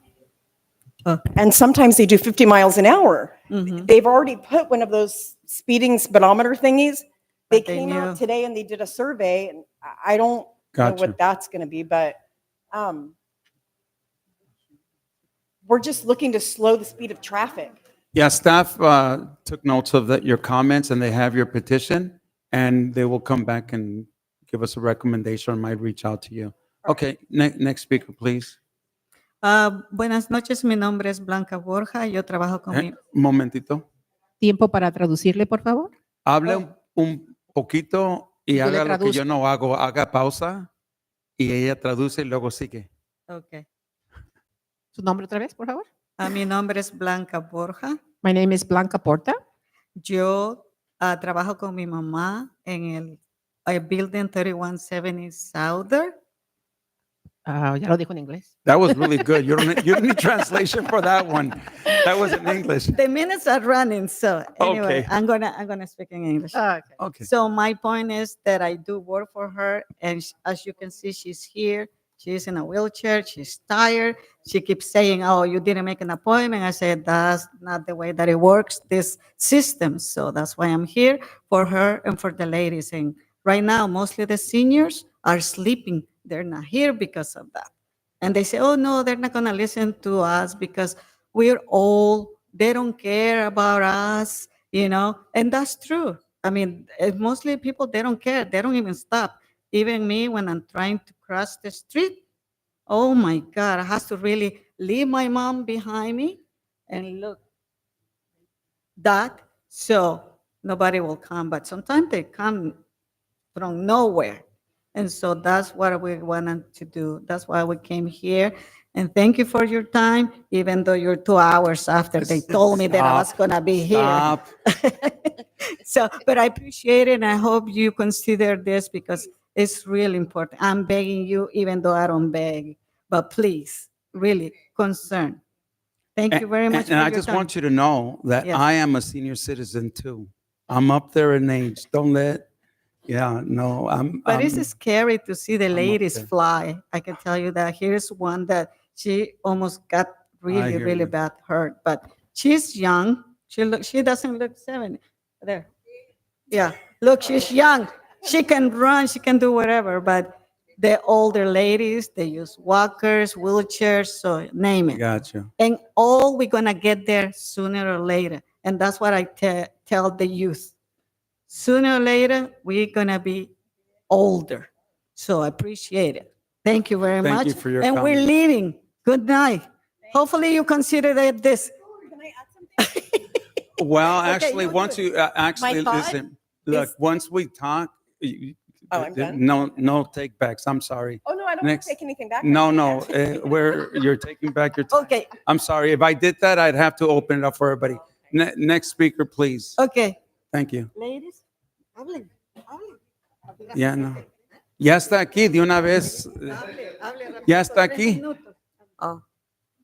And sometimes they do 50 miles an hour. They've already put one of those speeding speedometer thingies. They came out today and they did a survey, and I don't know what that's going to be, but we're just looking to slow the speed of traffic. Yeah, staff took notes of your comments, and they have your petition, and they will come back and give us a recommendation or might reach out to you. Okay, next speaker, please. Buenas noches, mi nombre es Blanca Borja, yo trabajo con mi... Un momentito. ¿Tiempo para traducirle, por favor? Hable un poquito y Yo le haga lo que traduzco. yo no hago. Haga pausa y ella traduce y luego sigue. Okay. ¿Su nombre otra vez, por favor? Mi nombre es Blanca Borja. My name is Blanca Porta. Yo trabajo con mi mamá en el Building 3170 Southern. Ya lo dijo en inglés. That was really good. You don't need translation for that one. That was in English. The minutes are running, so anyway, Okay. I'm gonna speak in English. Okay. So my point is that I do work for her, and as you can see, she's here. She's in a wheelchair. She's tired. She keeps saying, "Oh, you didn't make an appointment." I said, "That's not the way that it works. This system." So that's why I'm here for her and for the ladies. And right now, mostly the seniors are sleeping. They're not here because of that. And they say, "Oh no, they're not gonna listen to us because we're old. They don't care about us, you know." And that's true. I mean, mostly people, they don't care. They don't even stop. Even me, when I'm trying to cross the street, oh my God, I have to really leave my mom behind me and look that so nobody will come. But sometimes they come from nowhere. And so that's what we wanted to do. That's why we came here. And thank you for your time, even though you're 2 hours after they told me that I was going to be here. Stop. So, but I appreciate it, and I hope you consider this because it's really important. I'm begging you, even though I don't beg, but please, really concern. Thank you very much for And your I just time. want you to know that Yes. I am a senior citizen too. I'm up there in age. Don't let, yeah, no, But it's scary to see the up ladies there. fly. I can tell you that. Here's one that she almost got really, hear really you. bad hurt, but she's young. She doesn't look 70. There. Yeah. Look, she's young. She can run, she can do whatever, but the older ladies, they use walkers, wheelchairs, so name it. Gotcha. And all we're gonna get there sooner or later. And that's what I tell the youth. Sooner or later, we're gonna be older. So I appreciate it. Thank you very Thank much. you for your And we're comment. leaving. Good night. Hopefully you consider that this. Well, Okay, actually, you do once it. you, actually, thought listen, look, is- once we talk, Oh, I'm done? no take backs. I'm sorry. Oh, no, I don't want Next. to take anything back. No, no, you're taking back your time. Okay, I'm sorry. If I did that, I'd have to open it up for everybody. Next speaker, please. okay. Thank you. Ladies, hablen, hablen. Ya no. Ya está aquí de una vez. Ya está aquí. Oh,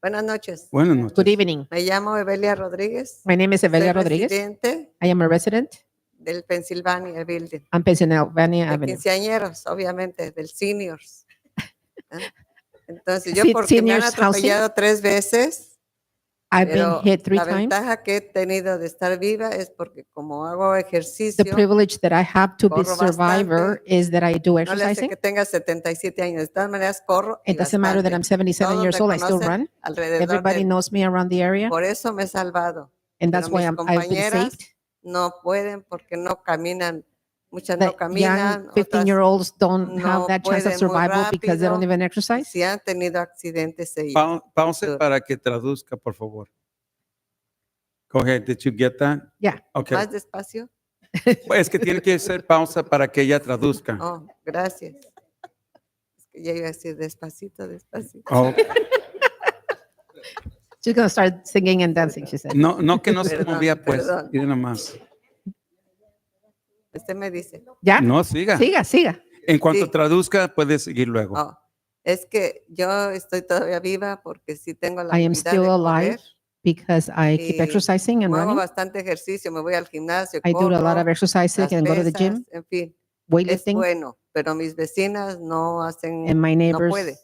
buenas noches. Buenas noches. Good evening. Me llamo Evelia Rodríguez. My name is Evelia Soy Rodriguez. residente I am a resident del Pennsylvania Building. on Pennsylvania De Avenue. quinceañeros, obviamente, del seniors. ¿Ah? Entonces, yo porque me han Seniors housing. atropellado 3 veces, I've been pero hit 3 la times. ventaja que he tenido de estar viva es porque como hago The ejercicio, privilege that I have to be corro survivor is that I do no le hace exercising. que tenga 77 años. De todas maneras, corro y It doesn't matter that bastante. I'm 77 Todos years me old, I still conocen run. alrededor Everybody de- knows me around the area, Por eso me he salvado. and that's Pero why mis I've been compañeras saved. no pueden porque no caminan. Muchas The no caminan, young 15-year-olds don't no have that chance of pueden muy survival because they don't rápido. even exercise. Si han tenido accidentes ellos. Pause para que traduzca, por favor. Go ahead. Did you get that? Yeah. Okay. Más despacio. Es que tiene que hacer pausa para que ella traduzca. Oh, gracias. Es que ya iba a decir despacito, despacito. Oh. She's going to start singing and dancing, she said. No, no que no se Perdón, movía, pues. perdón. Mira nomás. Usted me dice. ¿Ya? No, siga. Siga, siga. En cuanto Sí. traduzca, puede seguir luego. Oh, es que yo estoy todavía viva porque sí tengo la I am habilidad still de alive correr. because I keep Y exercising and Muevo running. bastante ejercicio, me voy al gimnasio, I do a lot of corro, exercising las and go to the pesas, gym, en fin. Es weightlifting, bueno, pero mis vecinas no hacen, and my no neighbors puede.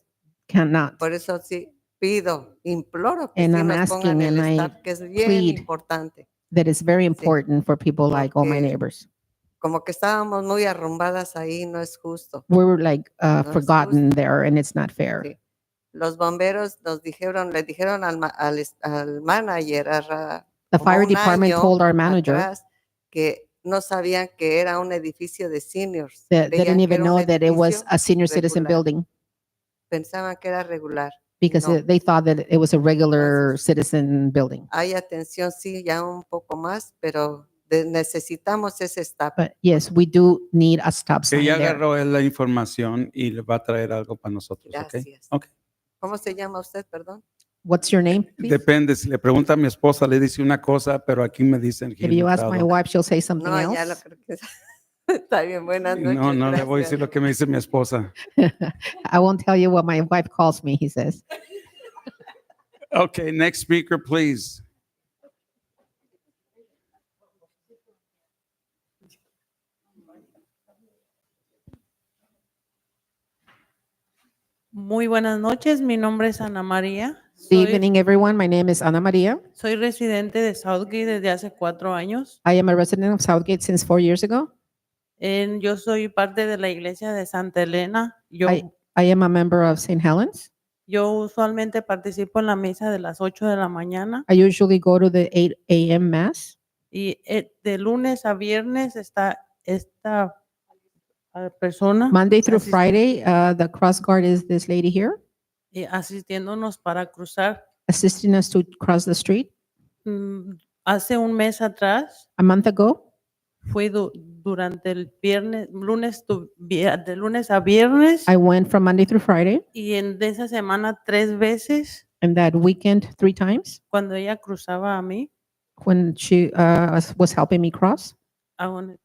cannot. Por eso sí pido, imploro que And sí I'm nos pongan asking el and I staff, que es bien plead importante. that it's very important for people like all my Porque- neighbors. Como que estábamos muy arrumbadas ahí, no es justo. We were like No es forgotten there and it's not fair. Sí. Los bomberos nos dijeron, le dijeron al manager, The como fire un department año told our manager atrás, que no sabían que era un edificio de seniors. that they Creían didn't que even era un know that it was edificio a senior citizen regular. building Pensaban que era regular. because No. they thought that it was a regular citizen building. Hay atención, sí, ya un poco más, pero necesitamos ese staff. But yes, we do need a stop sign Ella there. agarró la información y le va a traer algo para nosotros, ¿ok? Gracias. Ok. ¿Cómo se llama usted, perdón? What's your name, please? Depende, si le pregunta a mi esposa, le dice una cosa, pero aquí me dicen que If you ask my wife, she'll say something No, ya lo else. creo que está bien. Buenas noches. No, no le voy a gracias. decir lo que me dice mi esposa. I won't tell you what my wife calls me, he says. Okay, next speaker, please. Muy buenas noches, mi nombre es Ana María. Good evening, everyone. My name is Ana Maria. Soy residente de Southgate desde hace 4 años. I am a resident of Southgate since 4 years ago. Yo soy parte de la iglesia de Santa Elena. I am a member of St. Helens. Yo usualmente participo en la misa de las 8 de la mañana I usually go to the 8 a.m. Mass. y de lunes a viernes está esta persona. Monday through asiste- Friday, the cross guard is this lady here. asistiéndonos para cruzar. assisting us to cross the street. Hace un mes atrás, A month ago, fui durante el viernes, de lunes a viernes, I went from Monday through Friday, y en de esa semana 3 veces, and that weekend 3 times cuando ella cruzaba a mí, when she was helping me cross.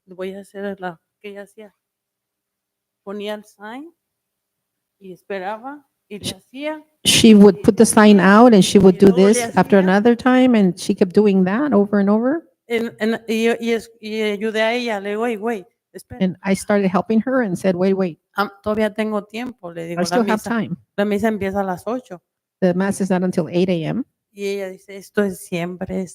voy a hacer la que ella hacía. Ponía el sign y esperaba y le hacía. She would put the sign out and she would do luego le this after hacía. another time, and she kept doing that over and over. Y ayudé a ella, le digo, "Ey, güey, espera, And I started helping her and said, wait, todavía tengo tiempo", le digo, I still have time. la misa empieza a las 8. The mass is not until 8 a.m. Y ella dice, esto es siempre,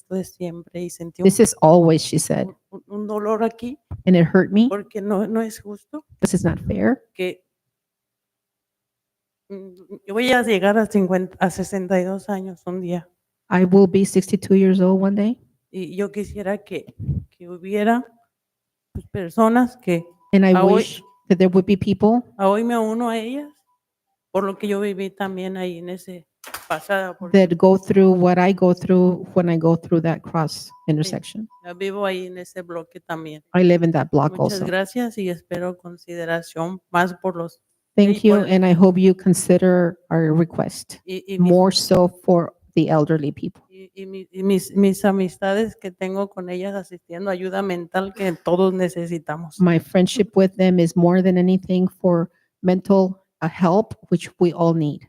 y sentí This is always, she said. un dolor aquí, And it hurt me porque no es justo because it's not fair. que yo voy a llegar a 62 años un día. I will be 62 years old one day. Y yo quisiera que hubiera pues, personas que And I a hoy, wish that there would be people a hoy me uno a ellas, por lo que yo viví también ahí en ese pasada. that go through what I go through when I go through that cross intersection. Yo vivo ahí en ese bloque también. I live in that block Muchas also. gracias y espero consideración más por los Thank you, and I hope you consider our request y more so for the elderly people. mis amistades que tengo con ellas asistiendo, ayuda mental que todos necesitamos. My friendship with them is more than anything for mental help, which we all need.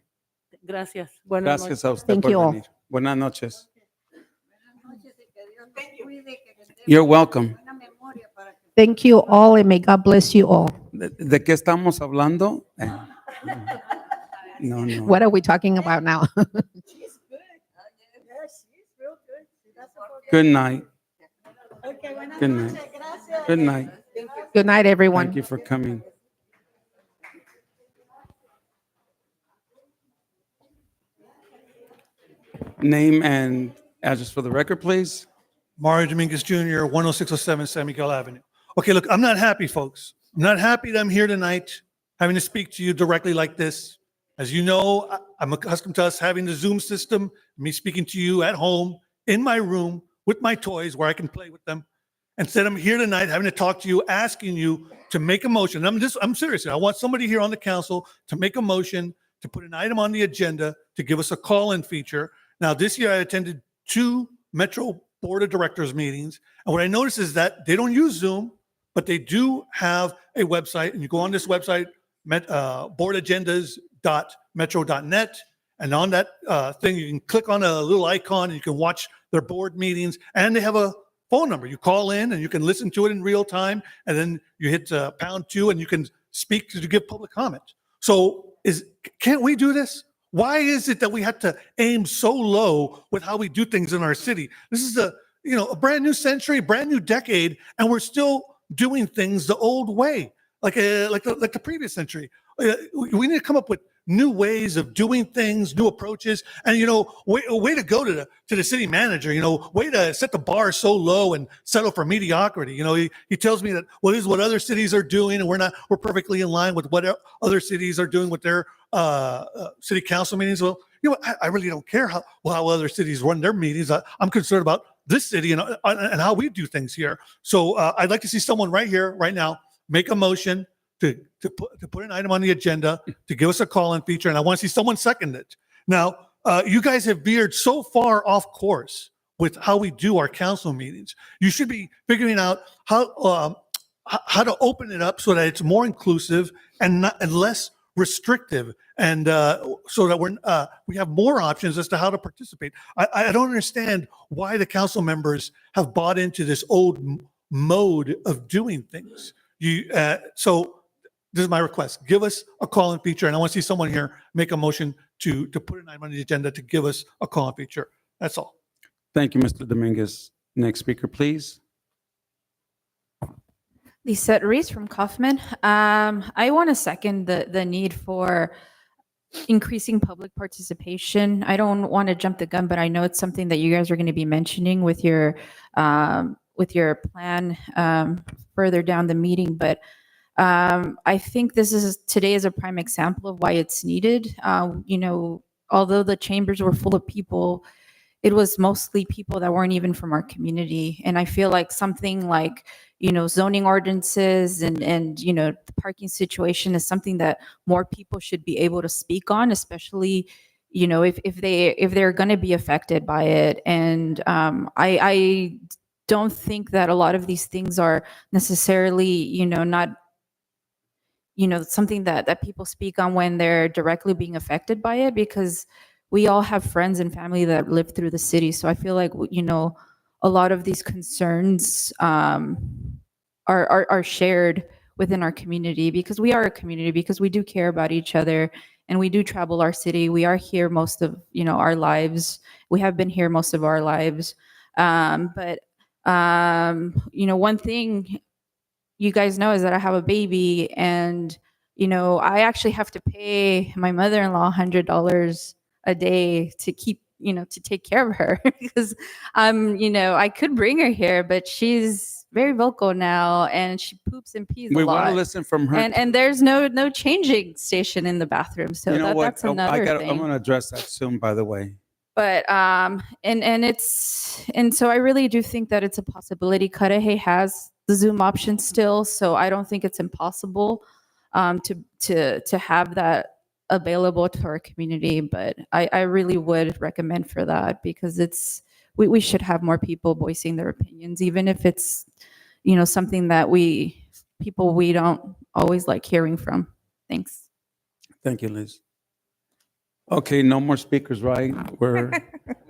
Gracias. Buenas Gracias noches. a usted Thank por you all. venir. Buenas noches. You're welcome. Thank you all, and may God bless you all. ¿De qué estamos hablando? No, no. What are we talking about now? Good night. Good night. Good night. Good night, everyone. Thank you for coming. Name and address for the record, please. Mario Dominguez Jr., 10607 San Miguel Avenue. Okay, look, I'm not happy, folks. I'm not happy that I'm here tonight having to speak to you directly like this. As you know, I'm accustomed to us having the Zoom system, me speaking to you at home, in my room, with my toys where I can play with them. Instead, I'm here tonight having to talk to you, asking you to make a motion. I'm serious. I want somebody here on the council to make a motion to put an item on the agenda to give us a call-in feature. Now, this year I attended 2 Metro Board of Directors meetings. And what I noticed is that they don't use Zoom, but they do have a website. And you go on this website, boardagendas.metro.net. And on that thing, you can click on a little icon and you can watch their board meetings. And they have a phone number. You call in and you can listen to it in real time. And then you hit #2 and you can speak to give public comment. So can't we do this? Why is it that we have to aim so low with how we do things in our city? This is a brand new century, brand new decade, and we're still doing things the old way, like the previous century. We need to come up with new ways of doing things, new approaches, and way to go to the city manager. Way to set the bar so low and settle for mediocrity. He tells me that this is what other cities are doing, and we're perfectly in line with what other cities are doing with their city council meetings. Well, I really don't care how other cities run their meetings. I'm concerned about this city and how we do things here. So I'd like to see someone right here, right now, make a motion to put an item on the agenda to give us a call-in feature, and I want to see someone second it. Now, you guys have veered so far off course with how we do our council meetings. You should be figuring out how to open it up so that it's more inclusive and less restrictive, and so that we have more options as to how to participate. I don't understand why the council members have bought into this old mode of doing things. So this is my request. Give us a call-in feature, and I want to see someone here make a motion to put an item on the agenda to give us a call-in feature. That's all. Thank you, Mr. Dominguez. Next speaker, please. Lisette Reese from Kaufman. I want to second the need for increasing public participation. I don't want to jump the gun, but I know it's something that you guys are going to be mentioning with your plan further down the meeting. But I think today is a prime example of why it's needed. Although the chambers were full of people, it was mostly people that weren't even from our community. And I feel like something like, zoning ordinances and the parking situation is something that more people should be able to speak on, especially, if they're going to be affected by it. And I don't think that a lot of these things are necessarily, not something that people speak on when they're directly being affected by it, because we all have friends and family that live through the city. So I feel like, a lot of these concerns are shared within our community, because we are a community, because we do care about each other, and we do travel our city. We are here most of, our lives. We have been here most of our lives. But one thing you guys know is that I have a baby, and I actually have to pay my mother-in-law $100 a day to keep, to take care of her because I could bring her here, but she's very vocal now, and she poops and pees a We lot. want to listen from her. And there's no changing station in the bathroom, so You know what? that's another thing. I'm going to address that soon, by the way. But so I really do think that it's a possibility. Cudahy has the Zoom option still, so I don't think it's impossible to have that available to our community. But I really would recommend for that, because we should have more people voicing their opinions, even if it's something that we don't always like hearing from. Thanks. Thank you, Liz. Okay, no more speakers, right?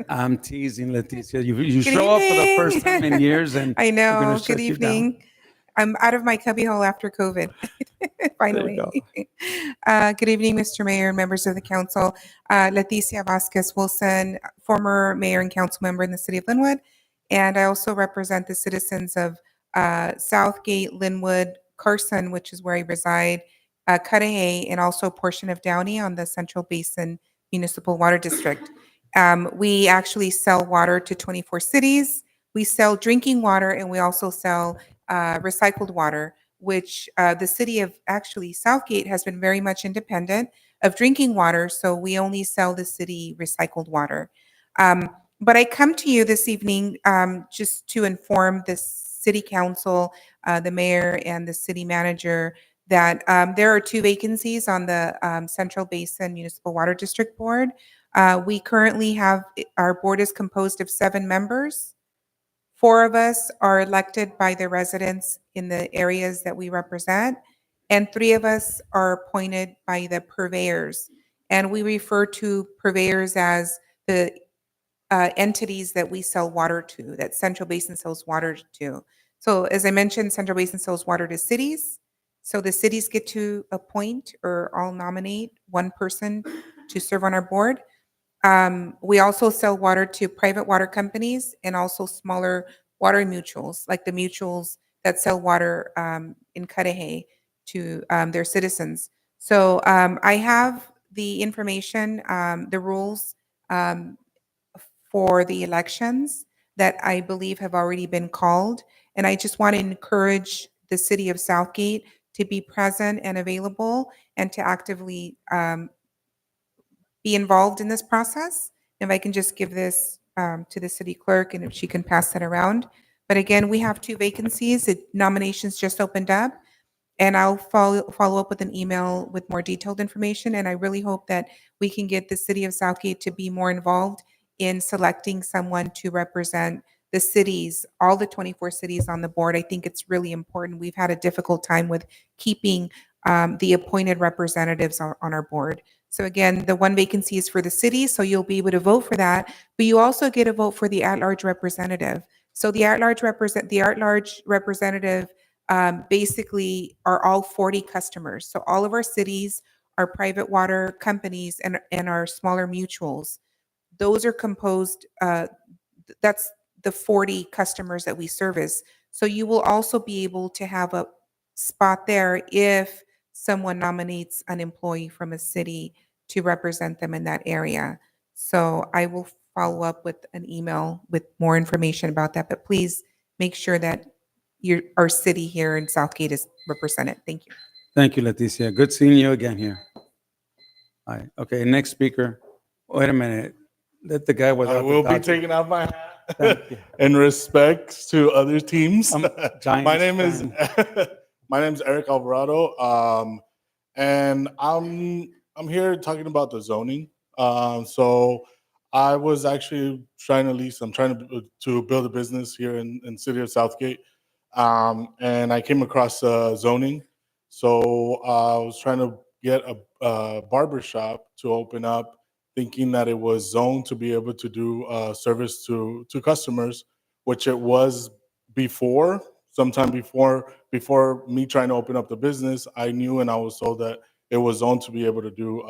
I'm teasing, Leticia. You show up for the first time in years, and I we're know. gonna shut Good you down. evening. I'm out of my cubbyhole after COVID, finally. Good evening, Mr. Mayor and members of the council. Leticia Vasquez Wilson, former mayor and council member in the city of Linwood. And I also represent the citizens of Southgate, Linwood, Carson, which is where I reside, Cudahy, and also a portion of Downey on the Central Basin Municipal Water District. We actually sell water to 24 cities. We sell drinking water, and we also sell recycled water, which the city of actually Southgate has been very much independent of drinking water, so we only sell the city recycled water. But I come to you this evening just to inform the city council, the mayor, and the city manager that there are 2 vacancies on the Central Basin Municipal Water District Board. We currently have, our board is composed of 7 members. 4 of us are elected by the residents in the areas that we represent, and 3 of us are appointed by the purveyors. And we refer to purveyors as the entities that we sell water to, that Central Basin sells water to. So as I mentioned, Central Basin sells water to cities. So the cities get to appoint or all nominate 1 person to serve on our board. We also sell water to private water companies and also smaller water mutuals, like the mutuals that sell water in Cudahy to their citizens. So I have the information, the rules for the elections that I believe have already been called. And I just want to encourage the city of Southgate to be present and available and to actively be involved in this process. If I can just give this to the city clerk and if she can pass that around. But again, we have 2 vacancies. Nominations just opened up, and I'll follow up with an email with more detailed information. And I really hope that we can get the city of Southgate to be more involved in selecting someone to represent the cities, all the 24 cities on the board. I think it's really important. We've had a difficult time with keeping the appointed representatives on our board. So again, the 1 vacancy is for the city, so you'll be able to vote for that, but you also get a vote for the at-large representative. So the at-large representative basically are all 40 customers. So all of our cities, our private water companies, and our smaller mutuals, those are composed, that's the 40 customers that we service. So you will also be able to have a spot there if someone nominates an employee from a city to represent them in that area. So I will follow up with an email with more information about that, but please make sure that our city here in Southgate is represented. Thank you. Thank you, Leticia. Good seeing you again here. All right. Okay, next speaker. Wait a minute. Let the guy without I will the be Dodger. taking out my hat Thank you. in respect to other teams. Giants my name is fan. my name is Eric Alvarado, and I'm here talking about the zoning. So I was actually trying to lease. I'm trying to build a business here in city of Southgate, and I came across zoning. So I was trying to get a barber shop to open up, thinking that it was zoned to be able to do service to customers, which it was before. Sometime before me trying to open up the business, I knew and I was told that it was zoned to be able to do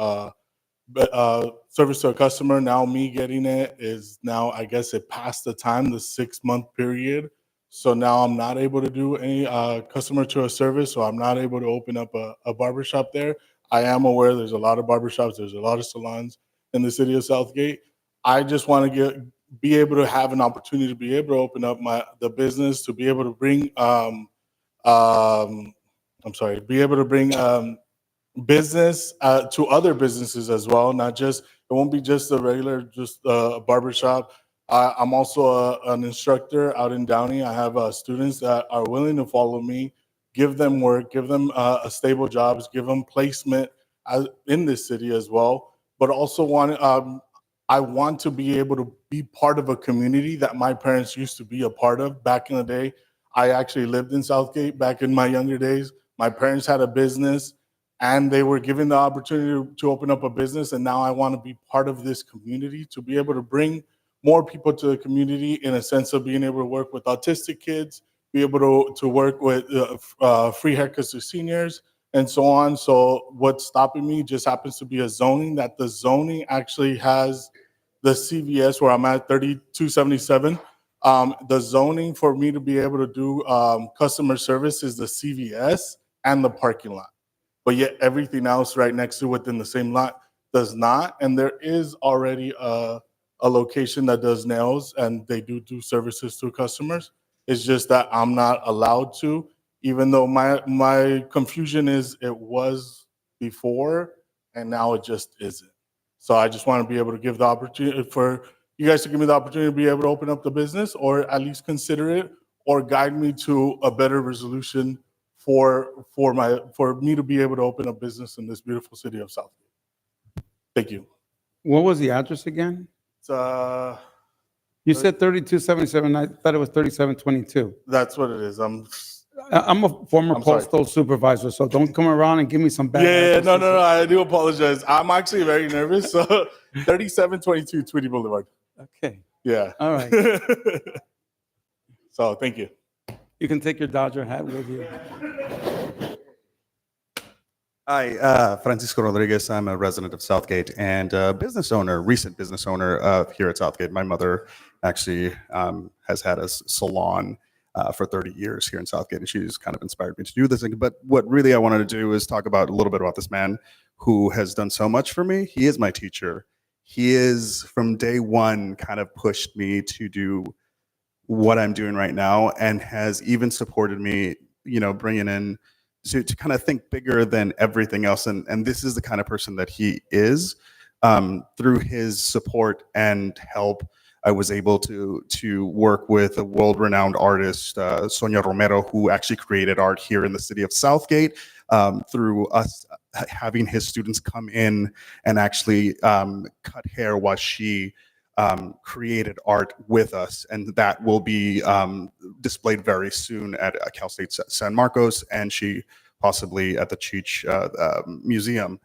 service to a customer. Now me getting it is now, I guess it passed the time, the 6-month period. So now I'm not able to do any customer to a service. So I'm not able to open up a barbershop there. I am aware there's a lot of barbershops, there's a lot of salons in the city of Southgate. I just want to be able to have an opportunity to be able to open up the business, to be able to bring be able to bring business to other businesses as well. Not just, it won't be just a regular barbershop. I'm also an instructor out in Downey. I have students that are willing to follow me, give them work, give them a stable jobs, give them placement in this city as well. But also I want to be able to be part of a community that my parents used to be a part of back in the day. I actually lived in Southgate back in my younger days. My parents had a business and they were given the opportunity to open up a business. And now I want to be part of this community, to be able to bring more people to the community in a sense of being able to work with autistic kids, be able to work with free haircuts to seniors, and so on. So what's stopping me just happens to be a zoning, that the zoning actually has the CVS where I'm at 3277. The zoning for me to be able to do customer service is the CVS and the parking lot. But yet everything else right next to within the same lot does not. And there is already a location that does nails and they do services to customers. It's just that I'm not allowed to, even though my confusion is it was before and now it just isn't. So I just want to be able to give the opportunity for you guys to give me the opportunity to be able to open up the business, or at least consider it, or guide me to a better resolution for me to be able to open a business in this beautiful city of Southgate. Thank you. What was the address again? It's You said 3277. I thought it was 3722. that's what it is. I'm a former sorry. postal supervisor, so don't come around and give me some bad Yeah, no, addresses. I do apologize. I'm actually very nervous. So 3722 Tweedy Boulevard. Okay. Yeah. All right. So thank you. You can take your Dodger hat with you. Hi, Francisco Rodriguez. I'm a resident of Southgate and a business owner, recent business owner here at Southgate. My mother actually has had a salon for 30 years here in Southgate, and she's kind of inspired me to do this thing. But what really I wanted to do is talk about a little bit about this man who has done so much for me. He is my teacher. He is, from day one, kind of pushed me to do what I'm doing right now, and has even supported me, bringing in to kind of think bigger than everything else. And this is the kind of person that he is. Through his support and help, I was able to work with a world-renowned artist, Sonia Romero, who actually created art here in the city of Southgate, through us having his students come in and actually cut hair while she created art with us. And that will be displayed very soon at Cal State San Marcos, and she possibly at the Cheech Museum.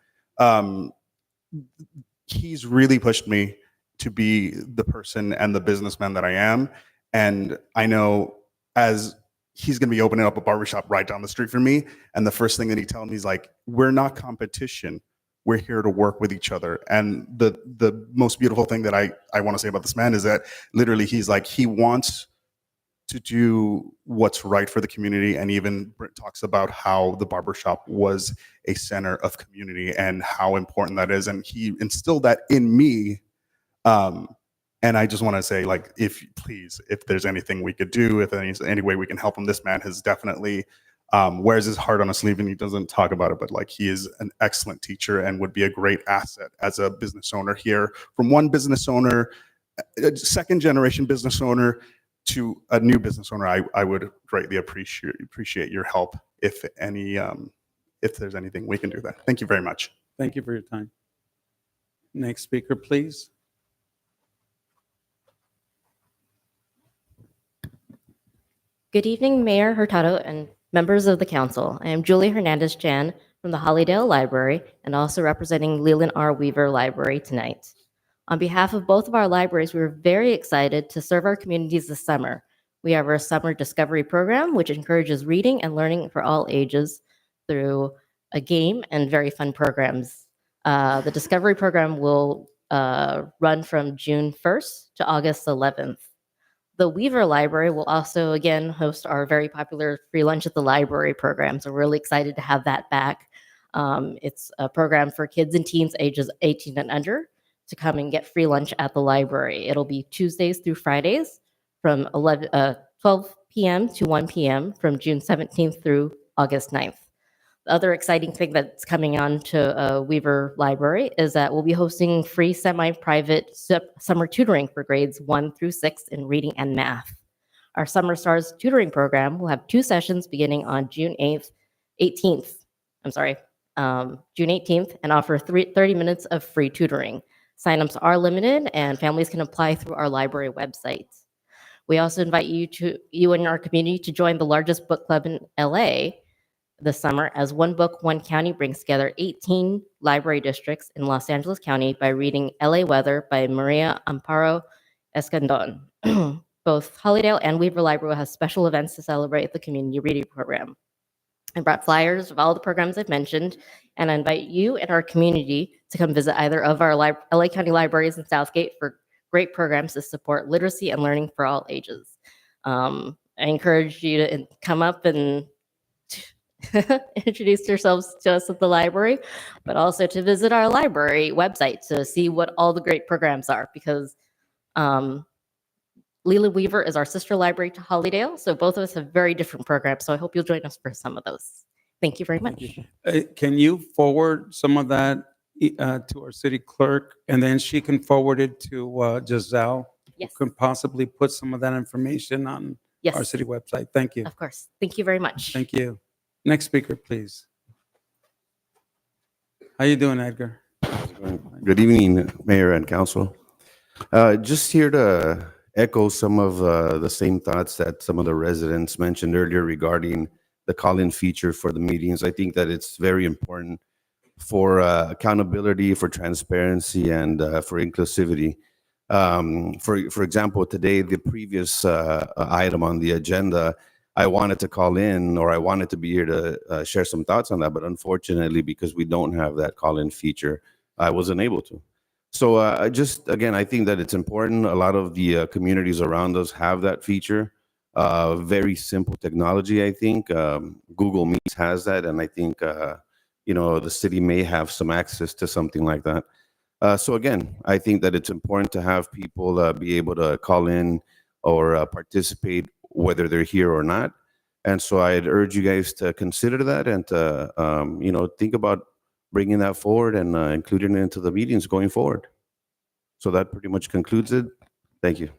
He's really pushed me to be the person and the businessman that I am. And I know as he's going to be opening up a barbershop right down the street from me, and the first thing that he tells me is like, we're not competition. We're here to work with each other. And the most beautiful thing that I want to say about this man is that literally he's like, he wants to do what's right for the community, and even talks about how the barbershop was a center of community and how important that is. And he instilled that in me And I just want to say, like, please, if there's anything we could do, if any way we can help him, this man has definitely wears his heart on his sleeve, and he doesn't talk about it, but like, he is an excellent teacher and would be a great asset as a business owner here. From one business owner, a second generation business owner, to a new business owner, I would greatly appreciate your help if there's anything we can do there. Thank you very much. Thank you for your time. Next speaker, please. Good evening, Mayor Hurtado and members of the council. I am Julie Hernandez-Chan from the Hollydale Library and also representing Leland R. Weaver Library tonight. On behalf of both of our libraries, we are very excited to serve our communities this summer. We have our summer discovery program, which encourages reading and learning for all ages through a game and very fun programs. The discovery program will run from June 1st to August 11th. The Weaver Library will also, again, host our very popular free lunch at the library program. So we're really excited to have that back. It's a program for kids and teens ages 18 and under to come and get free lunch at the library. It'll be Tuesdays through Fridays from 12 p.m. to 1 p.m. from June 17th through August 9th. The other exciting thing that's coming on to Weaver Library is that we'll be hosting free semi-private summer tutoring for grades 1 through 6 in reading and math. Our Summer Stars tutoring program will have 2 sessions beginning on June 18th, and offer 30 minutes of free tutoring. Signups are limited and families can apply through our library website. We also invite you and our community to join the largest book club in LA this summer, as One Book, One County brings together 18 library districts in Los Angeles County by reading LA Weather by Maria Amparo Escandon. Both Hollydale and Weaver Library will have special events to celebrate the community reading program. I brought flyers of all the programs I've mentioned, and I invite you and our community to come visit either of our LA County libraries in Southgate for great programs to support literacy and learning for all ages. I encourage you to come up and introduce yourselves to us at the library, but also to visit our library website to see what all the great programs are, because Leland Weaver is our sister library to Hollydale, so both of us have very different programs, so I hope you'll join us for some of those. Thank you very much. Can you forward some of that to our city clerk, and then she can forward it to Giselle? Yes. Who can possibly put some of that information on our city website. Thank you. Of course. Thank you very much. Thank you. Next speaker, please. How you doing, Edgar? Good evening, Mayor and Council. Just here to echo some of the same thoughts that some of the residents mentioned earlier regarding the call-in feature for the meetings. I think that it's very important for accountability, for transparency, and for inclusivity. For example, today, the previous item on the agenda, I wanted to call in, or I wanted to be here to share some thoughts on that, but unfortunately, because we don't have that call-in feature, I wasn't able to. So again, I think that it's important. A lot of the communities around us have that feature. Very simple technology, I think. Google Meet has that, and I think the city may have some access to something like that. So again, I think that it's important to have people be able to call in or participate whether they're here or not. And so I'd urge you guys to consider that and to, think about bringing that forward and including it into the meetings going forward. So that pretty much concludes it. Thank you.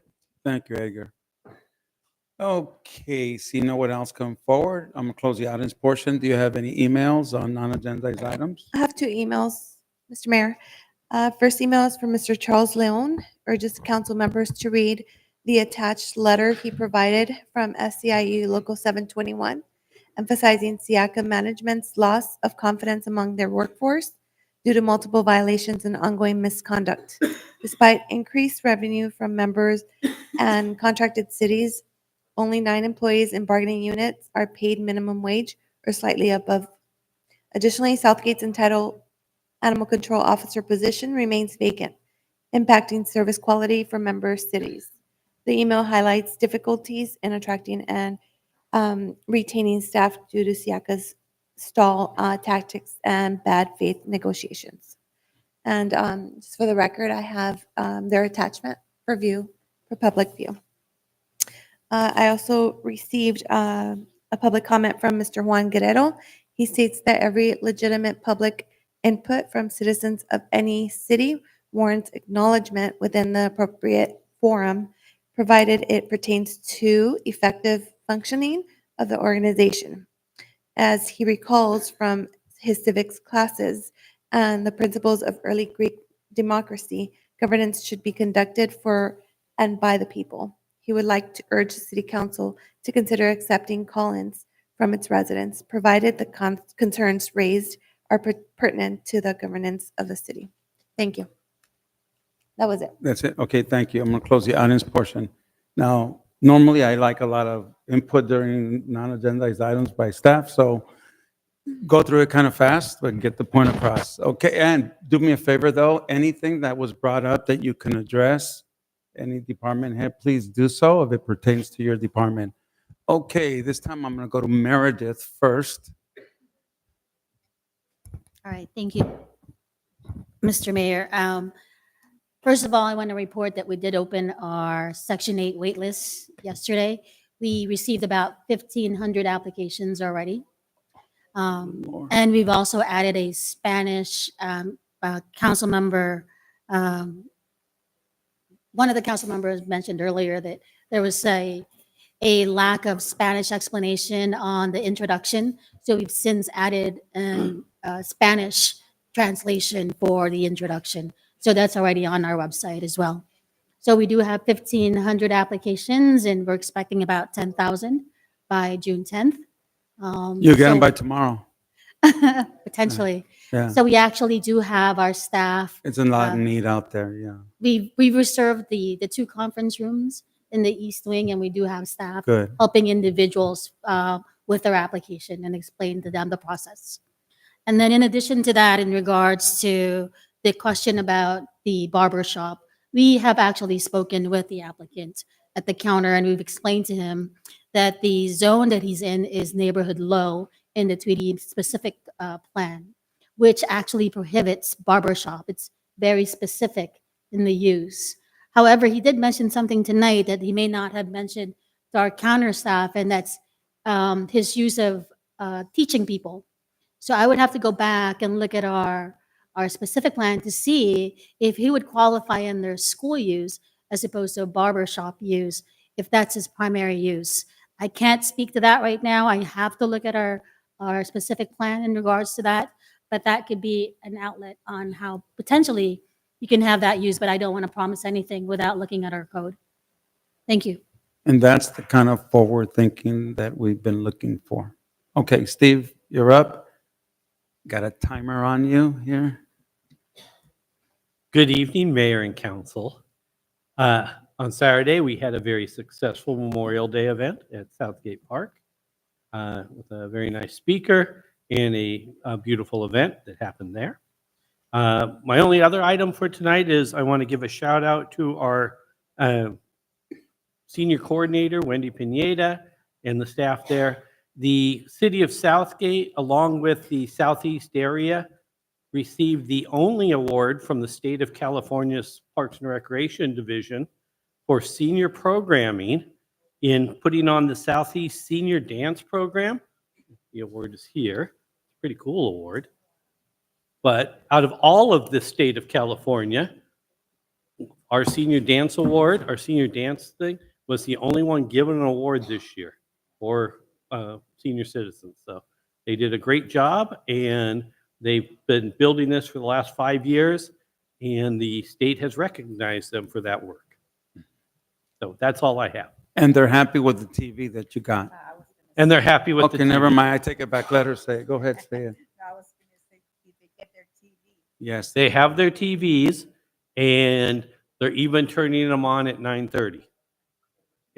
Thank you, Edgar. Okay, see no one else come forward. I'm gonna close the audience portion. Do you have any emails on non-agendized items? I have 2 emails, Mr. Mayor. First email is from Mr. Charles Leon, urges council members to read the attached letter he provided from SCIU Local 721, emphasizing SIACA management's loss of confidence among their workforce due to multiple violations and ongoing misconduct. Despite increased revenue from members and contracted cities, only 9 employees in bargaining units are paid minimum wage or slightly above. Additionally, Southgate's entitled animal control officer position remains vacant, impacting service quality for member cities. The email highlights difficulties in attracting and retaining staff due to SIACA's stall tactics and bad faith negotiations. And just for the record, I have their attachment for public view. I also received a public comment from Mr. Juan Guerrero. He states that every legitimate public input from citizens of any city warrants acknowledgement within the appropriate forum, provided it pertains to effective functioning of the organization. As he recalls from his civics classes and the principles of early Greek democracy, governance should be conducted for and by the people. He would like to urge the City Council to consider accepting call-ins from its residents, provided the concerns raised are pertinent to the governance of the city. Thank you. That was it. That's it? Okay, thank you. I'm going to close the audience portion. Now, normally I like a lot of input during non-agendized items by staff, so go through it kind of fast, but get the point across. Okay, and do me a favor though, anything that was brought up that you can address, any department head, please do so if it pertains to your department. Okay, this time I'm going to go to Meredith first. All right, thank you, Mr. Mayor. First of all, I want to report that we did open our Section 8 waitlist yesterday. We received about 1,500 applications already. And we've also added a Spanish council member. One of the council members mentioned earlier that there was a lack of Spanish explanation on the introduction. So we've since added Spanish translation for the introduction. So that's already on our website as well. So we do have 1,500 applications and we're expecting about 10,000 by June 10th. You'll get them by tomorrow. Potentially. Yeah. So we actually do have our staff. It's a lot of need out there, yeah. We've reserved the 2 conference rooms in the East Wing, and we do have staff Good. helping individuals with their application and explain to them the process. And then in addition to that, in regards to the question about the barber shop, we have actually spoken with the applicant at the counter, and we've explained to him that the zone that he's in is neighborhood low in the Tweedy specific plan, which actually prohibits barber shop. It's very specific in the use. However, he did mention something tonight that he may not have mentioned to our counter staff, and that's his use of teaching people. So I would have to go back and look at our specific plan to see if he would qualify in their school use as opposed to a barber shop use, if that's his primary use. I can't speak to that right now. I have to look at our specific plan in regards to that, but that could be an outlet on how potentially you can have that use, but I don't want to promise anything without looking at our code. Thank you. And that's the kind of forward thinking that we've been looking for. Okay, Steve, you're up. Got a timer on you here. Good evening, Mayor and Council. On Saturday, we had a very successful Memorial Day event at Southgate Park with a very nice speaker and a beautiful event that happened there. My only other item for tonight is I want to give a shout out to our senior coordinator, Wendy Pineda, and the staff there. The city of Southgate, along with the Southeast area, received the only award from the state of California's Parks and Recreation Division for senior programming in putting on the Southeast Senior Dance Program. The award is here. Pretty cool award. But out of all of the state of California, our senior dance award, our senior dance thing, was the only one given an award this year for senior citizens. So they did a great job, and they've been building this for the last 5 years, and the state has recognized them for that work. So that's all I have. And they're happy with the TV that you got. And they're happy with the Okay, never TV. mind. I take it back. Let her say it. Go ahead, say it. Yes. They have their TVs, and they're even turning them on at 9:30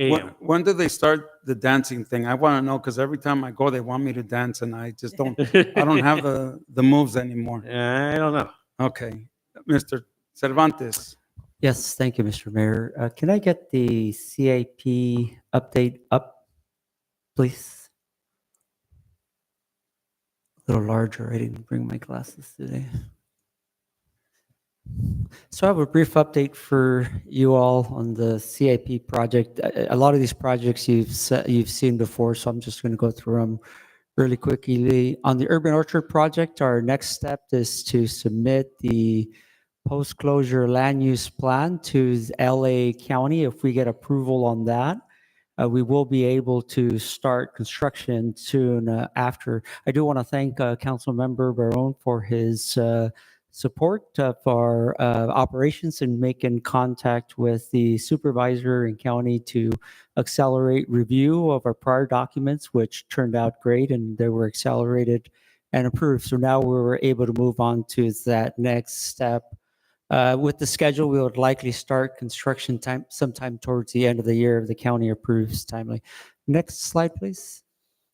a.m. When do they start the dancing thing? I want to know because every time I go, they want me to dance, and I just don't. I don't have the moves anymore. I don't know. Okay, Mr. Cervantes. Yes, thank you, Mr. Mayor. Can I get the CIP update up, please? A little larger. I didn't bring my glasses today. So I have a brief update for you all on the CIP project. A lot of these projects you've seen before, so I'm just going to go through them really quickly. On the Urban Orchard project, our next step is to submit the post-closure land use plan to LA County. If we get approval on that, we will be able to start construction soon after. I do want to thank Councilmember Barone for his support of our operations and making contact with the supervisor in county to accelerate review of our prior documents, which turned out great and they were accelerated and approved. So now we were able to move on to that next step. With the schedule, we would likely start construction time sometime towards the end of the year if the county approves timely. Next slide, please.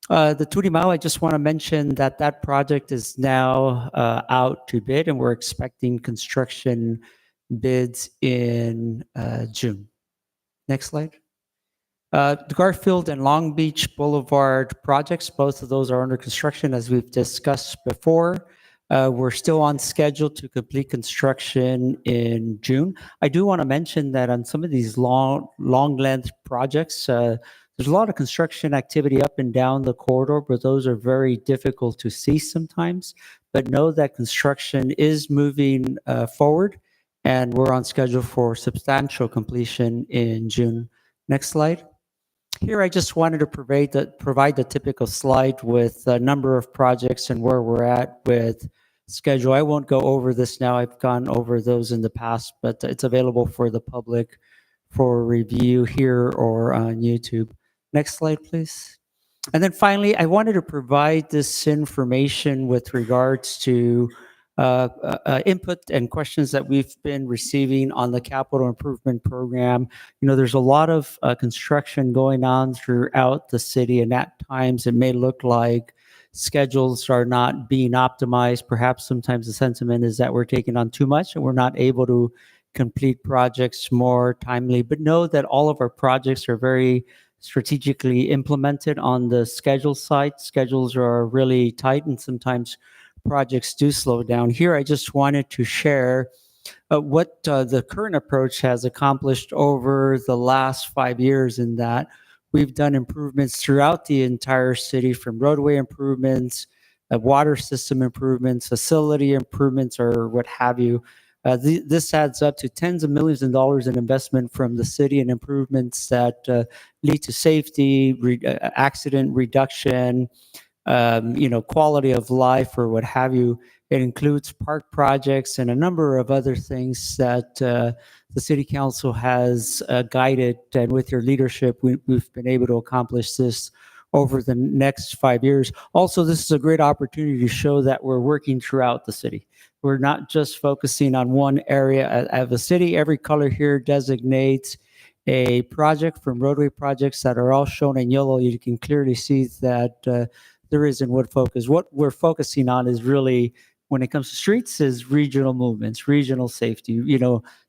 The Turimao, I just want to mention that that project is now out to bid, and we're expecting construction bids in June. Next slide. The Garfield and Long Beach Boulevard projects, both of those are under construction, as we've discussed before. We're still on schedule to complete construction in June. I do want to mention that on some of these long length projects, there's a lot of construction activity up and down the corridor, but those are very difficult to see sometimes. But know that construction is moving forward, and we're on schedule for substantial completion in June. Next slide. Here, I just wanted to provide the typical slide with a number of projects and where we're at with schedule. I won't go over this now. I've gone over those in the past, but it's available for the public for review here or on YouTube. Next slide, please. And then finally, I wanted to provide this information with regards to input and questions that we've been receiving on the capital improvement program. You know, there's a lot of construction going on throughout the city, and at times it may look like schedules are not being optimized. Perhaps sometimes the sentiment is that we're taking on too much and we're not able to complete projects more timely. But know that all of our projects are very strategically implemented on the schedule side. Schedules are really tight, and sometimes projects do slow down. Here, I just wanted to share what the current approach has accomplished over the last 5 years, in that we've done improvements throughout the entire city, from roadway improvements, water system improvements, facility improvements, or what have you. This adds up to tens of millions of dollars in investment from the city, and improvements that lead to safety, accident reduction, quality of life, or what have you. It includes park projects and a number of other things that the City Council has guided. And with your leadership, we've been able to accomplish this over the next 5 years. Also, this is a great opportunity to show that we're working throughout the city. We're not just focusing on one area of the city. Every color here designates a project, from roadway projects that are all shown in yellow. You can clearly see that there isn't what focus. What we're focusing on is really, when it comes to streets, is regional movements, regional safety,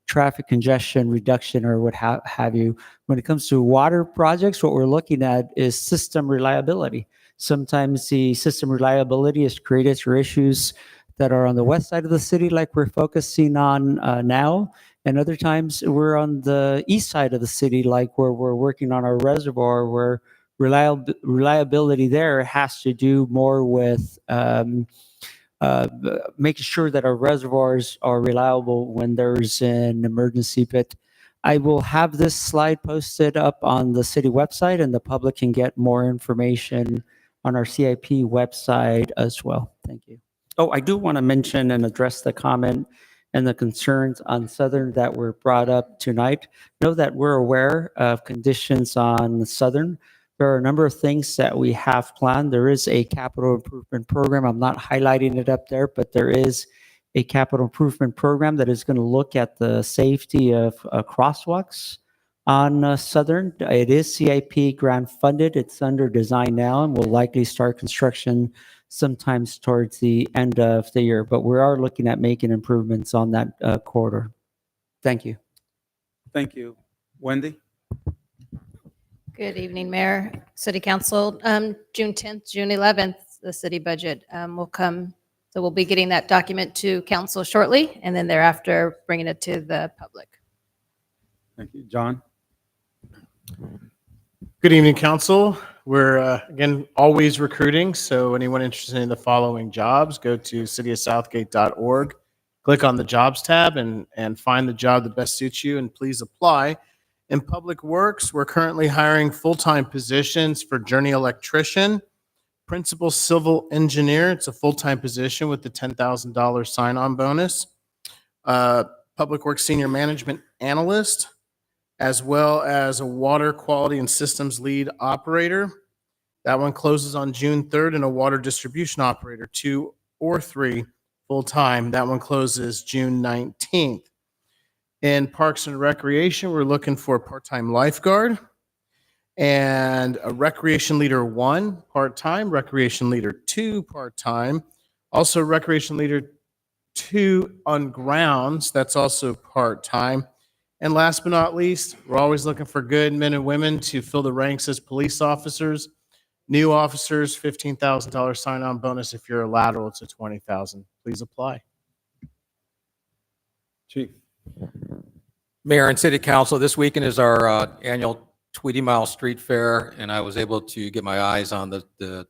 traffic congestion reduction, or what have you. When it comes to water projects, what we're looking at is system reliability. Sometimes the system reliability is created through issues that are on the west side of the city, like we're focusing on now. And other times we're on the east side of the city, like where we're working on our reservoir, where reliability there has to do more with making sure that our reservoirs are reliable when there's an emergency. But I will have this slide posted up on the city website, and the public can get more information on our CIP website as well. Thank you. Oh, I do want to mention and address the comment and the concerns on Southern that were brought up tonight. Know that we're aware of conditions on Southern. There are a number of things that we have planned. There is a capital improvement program. I'm not highlighting it up there, but there is a capital improvement program that is going to look at the safety of crosswalks on Southern. It is CIP grant funded. It's under design now, and will likely start construction sometimes towards the end of the year. But we are looking at making improvements on that corridor. Thank you. Thank you. Wendy? Good evening, Mayor, City Council. June 10th, June 11th, the city budget will come So we'll be getting that document to council shortly, and then thereafter bringing it to the public. Thank you. John? Good evening, council. We're, again, always recruiting, so anyone interested in the following jobs, go to cityofsouthgate.org, click on the Jobs tab, and find the job that best suits you, and please apply. In Public Works, we're currently hiring full-time positions for journey electrician, principal civil engineer. It's a full-time position with the $10,000 sign-on bonus. Public Works senior management analyst, as well as a water quality and systems lead operator. That one closes on June 3rd, and a water distribution operator, 2 or 3 full-time. That one closes June 19th. In Parks and Recreation, we're looking for a part-time lifeguard and a recreation leader 1 part-time, recreation leader 2 part-time, also recreation leader 2 on grounds, that's also part-time. And last but not least, we're always looking for good men and women to fill the ranks as police officers. New officers, $15,000 sign-on bonus. If you're a lateral, it's a $20,000. Please apply. Chief? Mayor and City Council, this weekend is our annual Tweedy Mile Street Fair, and I was able to get my eyes on the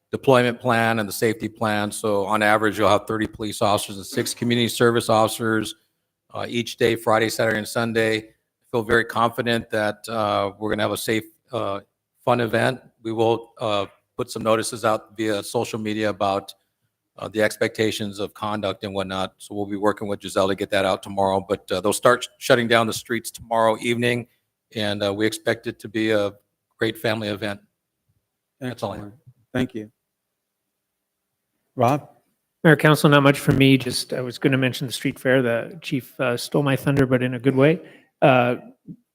deployment plan and the safety plan. So on average, you'll have 30 police officers and 6 community service officers each day, Friday, Saturday, and Sunday. I feel very confident that we're going to have a safe, fun event. We will put some notices out via social media about the expectations of conduct and whatnot. So we'll be working with Giselle to get that out tomorrow. But they'll start shutting down the streets tomorrow evening, and we expect it to be a great family event. That's all I have. Thank you. Rob? Mayor, Council, not much from me. Just I was going to mention the street fair. The chief stole my thunder, but in a good way.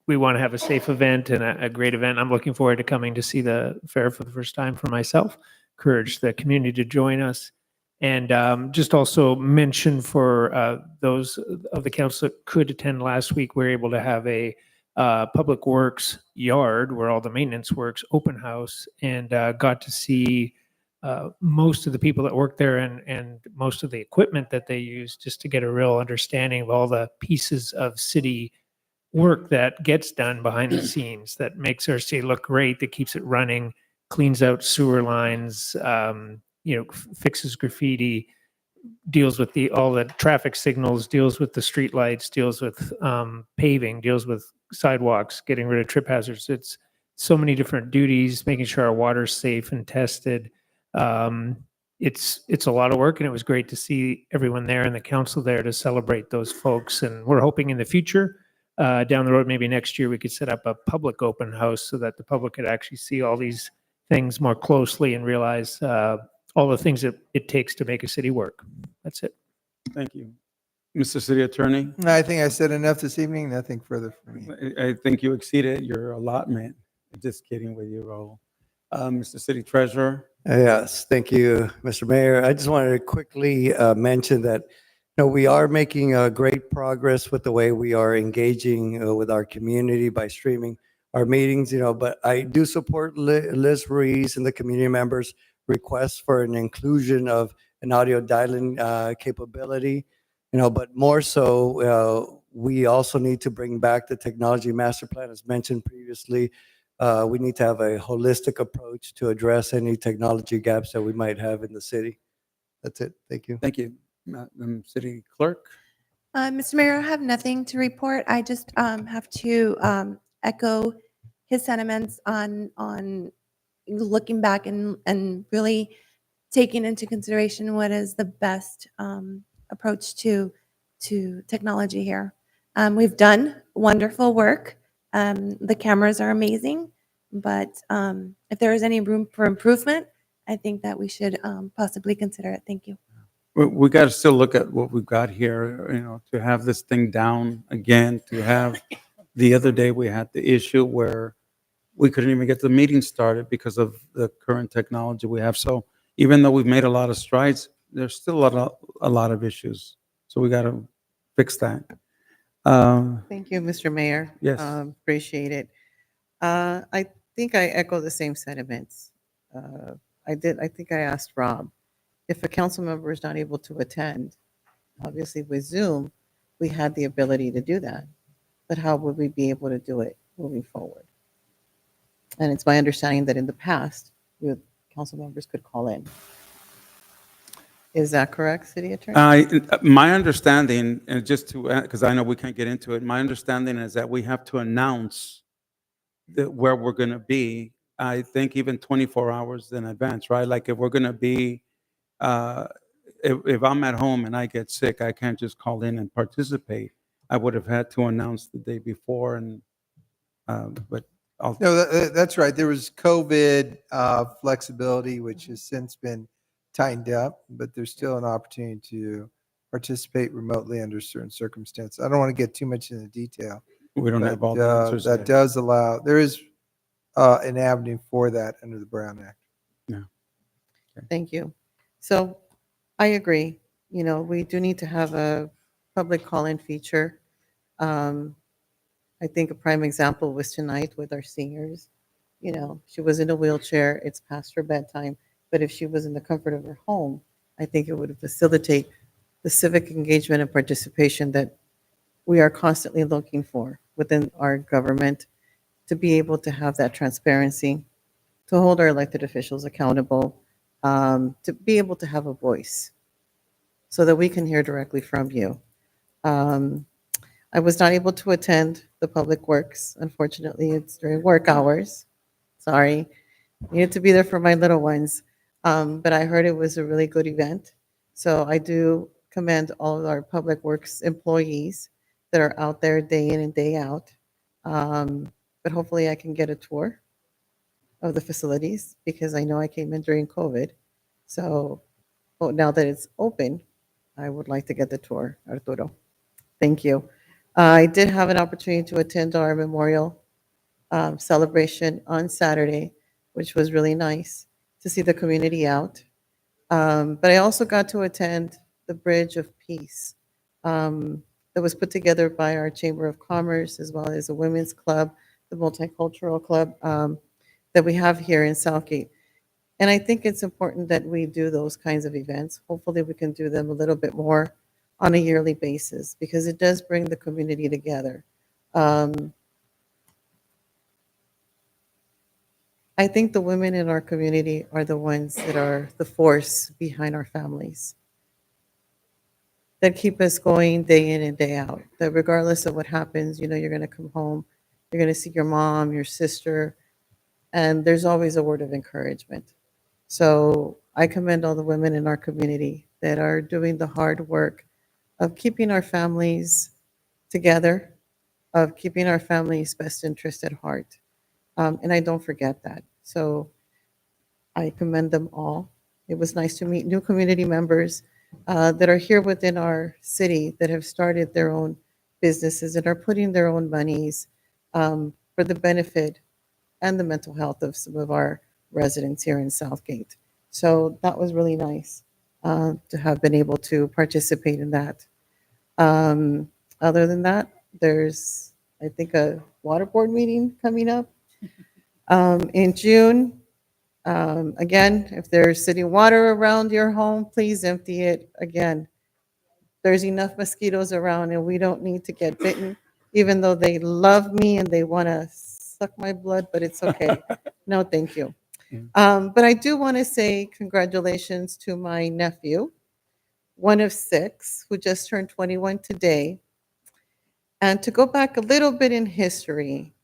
We want to have a safe event and a great event. I'm looking forward to coming to see the fair for the first time for myself. Encourage the community to join us. And just also mention for those of the council that could attend last week, we were able to have a Public Works yard where all the maintenance works, open house, and got to see most of the people that work there and most of the equipment that they use, just to get a real understanding of all the pieces of city work that gets done behind the scenes that makes our city look great, that keeps it running, cleans out sewer lines, fixes graffiti, deals with all the traffic signals, deals with the street lights, deals with paving, deals with sidewalks, getting rid of trip hazards. It's so many different duties, making sure our water's safe and tested. It's a lot of work, and it was great to see everyone there and the council there to celebrate those folks. And we're hoping in the future, down the road, maybe next year, we could set up a public open house so that the public could actually see all these things more closely and realize all the things that it takes to make a city work. That's it. Thank you. Mr. City Attorney? I think I said enough this evening. Nothing further from me. I think you exceeded your allotment. Just kidding with you, Raul. Mr. City Treasurer? Yes, thank you, Mr. Mayor. I just wanted to quickly mention that we are making great progress with the way we are engaging with our community by streaming our meetings, but I do support Liz Ruiz and the community members' request for an inclusion of an audio dialing capability, but more so, we also need to bring back the technology master plan as mentioned previously. We need to have a holistic approach to address any technology gaps that we might have in the city. That's it. Thank you. Thank you. City Clerk? Mr. Mayor, I have nothing to report. I just have to echo his sentiments on looking back and really taking into consideration what is the best approach to technology here. We've done wonderful work. The cameras are amazing, but if there is any room for improvement, I think that we should possibly consider it. Thank you. We got to still look at what we've got here, to have this thing down again, to have the other day we had the issue where we couldn't even get the meeting started because of the current technology we have. So even though we've made a lot of strides, there's still a lot of issues. So we got to fix that. Thank you, Mr. Mayor. Yes. Appreciate it. I think I echo the same sentiments. I think I asked Rob if a council member is not able to attend, obviously with Zoom, we had the ability to do that. But how would we be able to do it moving forward? And it's my understanding that in the past, council members could call in. Is that correct, City Attorney? My understanding, and just to, because I know we can't get into it, my understanding is that we have to announce where we're going to be, I think even 24 hours in advance, right? Like if we're going to be, uh, if I'm at home and I get sick, I can't just call in and participate. I would have had to announce the day before, and but I'll. No, that's right. There was COVID flexibility, which has since been tightened up, but there's still an opportunity to participate remotely under certain circumstances. I don't want to get too much into detail. We don't have all the answers That yet. does allow, there is an avenue for that under the Brown Act. Yeah. Thank you. So I agree. You know, we do need to have a public call-in feature. I think a prime example was tonight with our seniors. You know, she was in a wheelchair, it's past her bedtime, but if she was in the comfort of her home, I think it would facilitate the civic engagement and participation that we are constantly looking for within our government, to be able to have that transparency, to hold our elected officials accountable, to be able to have a voice so that we can hear directly from you. I was not able to attend the Public Works. Unfortunately, it's during work hours. Sorry. Needed to be there for my little ones. But I heard it was a really good event. So I do commend all of our Public Works employees that are out there day in and day out. But hopefully I can get a tour of the facilities, because I know I came in during COVID. So now that it's open, I would like to get the tour, Arturo. Thank you. I did have an opportunity to attend our memorial celebration on Saturday, which was really nice to see the community out. But I also got to attend the Bridge of Peace that was put together by our Chamber of Commerce, as well as a women's club, the multicultural club that we have here in Southgate. And I think it's important that we do those kinds of events. Hopefully we can do them a little bit more on a yearly basis, because it does bring the community together. I think the women in our community are the ones that are the force behind our families, that keep us going day in and day out, that regardless of what happens, you know, you're going to come home, you're going to see your mom, your sister, and there's always a word of encouragement. So I commend all the women in our community that are doing the hard work of keeping our families together, of keeping our families' best interest at heart. And I don't forget that. So I commend them all. It was nice to meet new community members that are here within our city, that have started their own businesses and are putting their own monies for the benefit and the mental health of some of our residents here in Southgate. So that was really nice to have been able to participate in that. Other than that, there's, I think, a water board meeting coming up in June. Again, if there's city water around your home, please empty it. Again, there's enough mosquitoes around and we don't need to get bitten, even though they love me and they want to suck my blood, but it's okay. No, thank you. But I do want to say congratulations to my nephew, one of 6, who just turned 21 today. And to go back a little bit in history,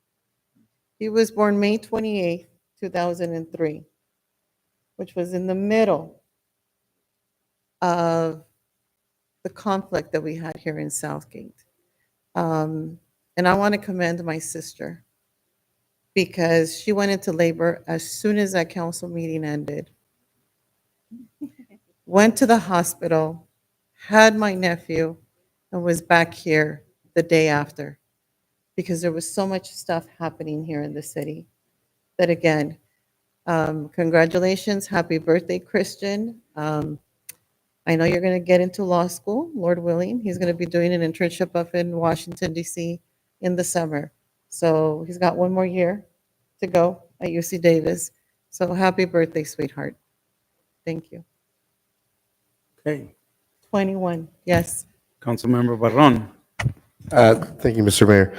he was born May 28th, 2003, which was in the middle of the conflict that we had here in Southgate. And I want to commend my sister, because she went into labor as soon as that council meeting ended, went to the hospital, had my nephew, and was back here the day after, because there was so much stuff happening here in the city. That again, congratulations, happy birthday, Christian. I know you're going to get into law school, Lord willing. He's going to be doing an internship up in Washington, D.C. in the summer. So he's got one more year to go at UC Davis. So happy birthday, sweetheart. Thank you. Okay. 21, yes. Councilmember Barron. Thank you, Mr. Mayor.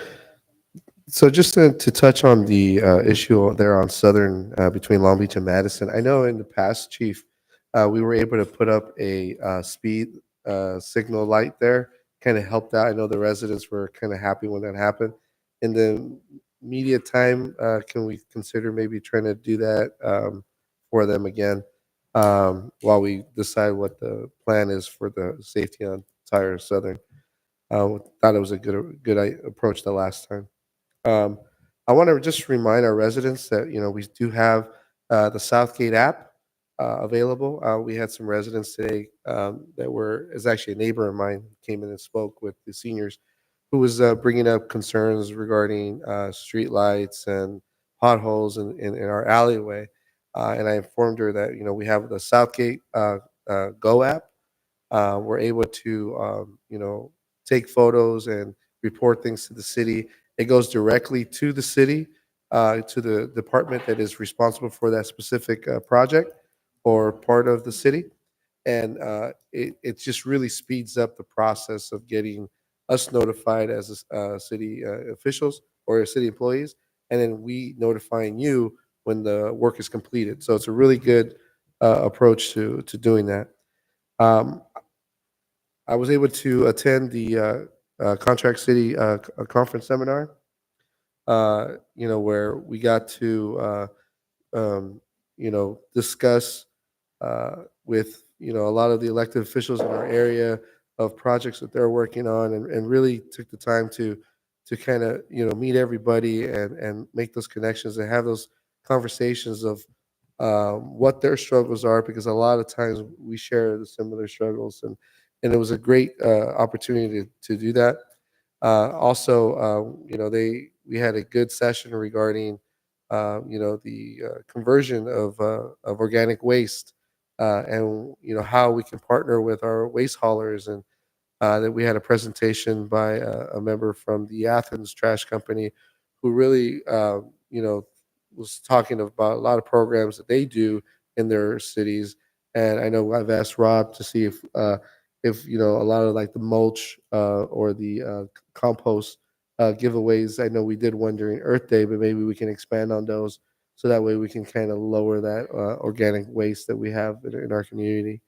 So just to touch on the issue there on Southern between Long Beach and Madison, I know in the past, Chief, we were able to put up a speed signal light there, kind of helped out. I know the residents were kind of happy when that happened. In the immediate time, can we consider maybe trying to do that for them again while we decide what the plan is for the safety on entire Southern? Thought it was a good approach the last time. I want to just remind our residents that we do have the Southgate app available. We had some residents today that is actually a neighbor of mine who came in and spoke with the seniors, who was bringing up concerns regarding street lights and potholes in our alleyway. And I informed her that we have the Southgate Go app. We're able to take photos and report things to the city. It goes directly to the city, to the department that is responsible for that specific project or part of the city. And it just really speeds up the process of getting us notified as city officials or city employees, and then we notifying you when the work is completed. So it's a really good approach to doing that. I was able to attend the Contract City conference seminar, where we got to, discuss with, a lot of the elected officials in our area of projects that they're working on, and really took the time to kind of, meet everybody and make those connections and have those conversations of what their struggles are, because a lot of times we share the similar struggles, and it was a great opportunity to do that. Also, we had a good session regarding, the conversion of organic waste, and how we can partner with our waste haulers, and that we had a presentation by a member from the Athens Trash Company, who really, was talking about a lot of programs that they do in their cities. And I know I've asked Rob to see if a lot of like the mulch or the compost giveaways. I know we did one during Earth Day, but maybe we can expand on those, so that way we can kind of lower that organic waste that we have in our community,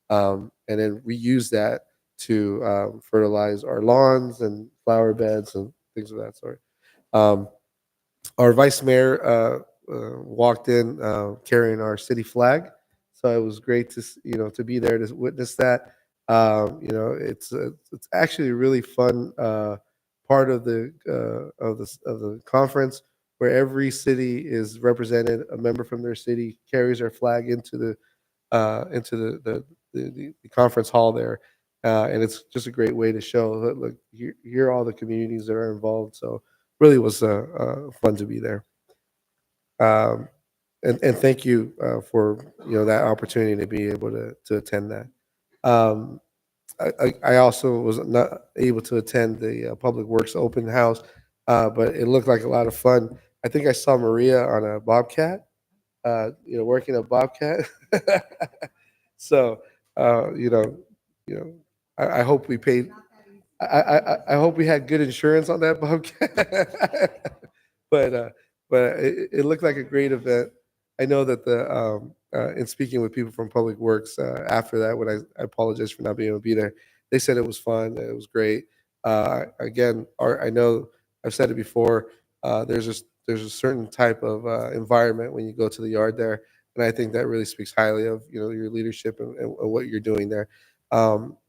and then reuse that to fertilize our lawns and flower beds and things of that sort. Our vice mayor walked in carrying our city flag, so it was great to to be there to witness that. It's actually a really fun part of the conference, where every city is represented. A member from their city carries our flag into the conference hall there, and it's just a great way to show that, look, here are all the communities that are involved. So really was fun to be there. And thank you for that opportunity to be able to attend that. I also was not able to attend the Public Works open house, but it looked like a lot of fun. I think I saw Maria on a bobcat, working a bobcat. So, I hope we paid. I hope we had good insurance on that bobcat. But it looked like a great event. I know that in speaking with people from Public Works after that, when I apologize for not being able to be there, they said it was fun, that it was great. Again, I know I've said it before. There's a certain type of environment when you go to the yard there, and I think that really speaks highly of your leadership and what you're doing there.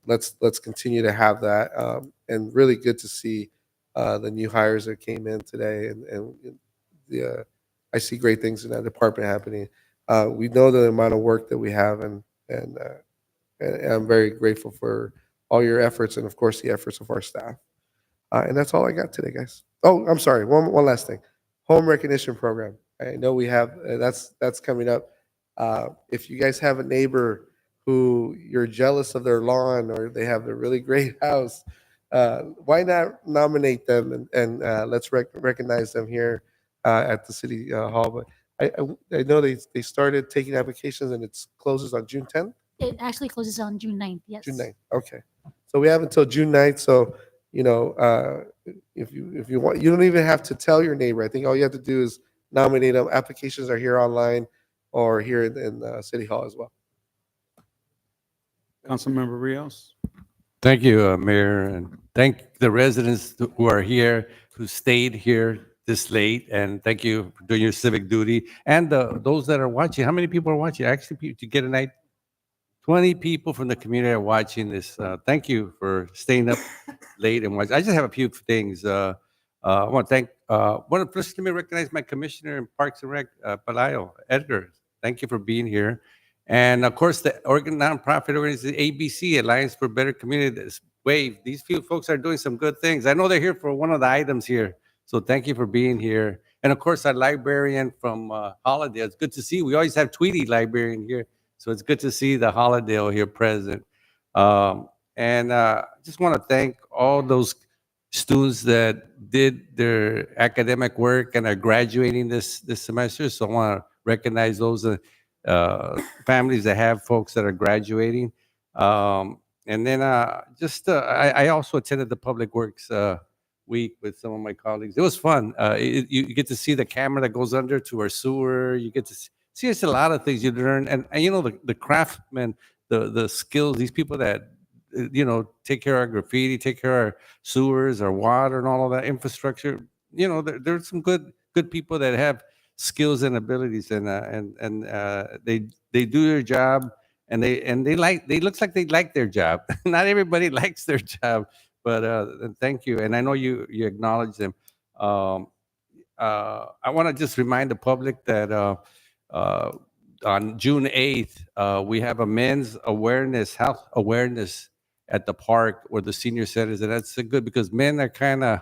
Let's continue to have that, and really good to see the new hires that came in today, and I see great things in that department happening. We know the amount of work that we have, and I'm very grateful for all your efforts, and of course the efforts of our staff. And that's all I got today, guys. Oh, I'm sorry. One last thing. Home recognition program. I know we have that's coming up. If you guys have a neighbor who you're jealous of their lawn, or they have a really great house, why not nominate them, and let's recognize them here at the city hall. But I know they started taking applications, and it closes on June 10th. It actually closes on June 9th, yes. June 9th. Okay. So we have until June 9th. So, you know, if you want, you don't even have to tell your neighbor. I think all you have to do is nominate them. Applications are here online or here in City Hall as well. Councilmember Rios? Thank you, Mayor, and thank the residents who are here, who stayed here this late, and thank you for doing your civic duty. And those that are watching, how many people are watching? Actually, to get a night, 20 people from the community are watching this. Thank you for staying up late and watching. I just have a few things. I want to thank, first let me recognize my commissioner in Parks and Rec, Palayo, Edgar. Thank you for being here. And of course, the nonprofit organization, ABC, Alliance for Better Community, WAVE. These few folks are doing some good things. I know they're here for one of the items here. So thank you for being here. And of course, our librarian from Holiday. It's good to see. We always have Tweety librarian here. So it's good to see the Holiday here present. And just want to thank all those students that did their academic work and are graduating this semester. So I want to recognize those families that have folks that are graduating. And then I also attended the Public Works week with some of my colleagues. It was fun. You get to see the camera that goes under to our sewer. You get to see it's a lot of things you learn. And you know, the craftsmen, the skills, these people that, you know, take care of our graffiti, take care of our sewers, our water and all of that infrastructure. You know, there's some good people that have skills and abilities, and they do their job, and they looks like they like their job. Not everybody likes their job, but thank you, and I know you acknowledge them. I want to just remind the public that on June 8th we have a men's health awareness at the park or the senior centers, and that's good because men are kind of,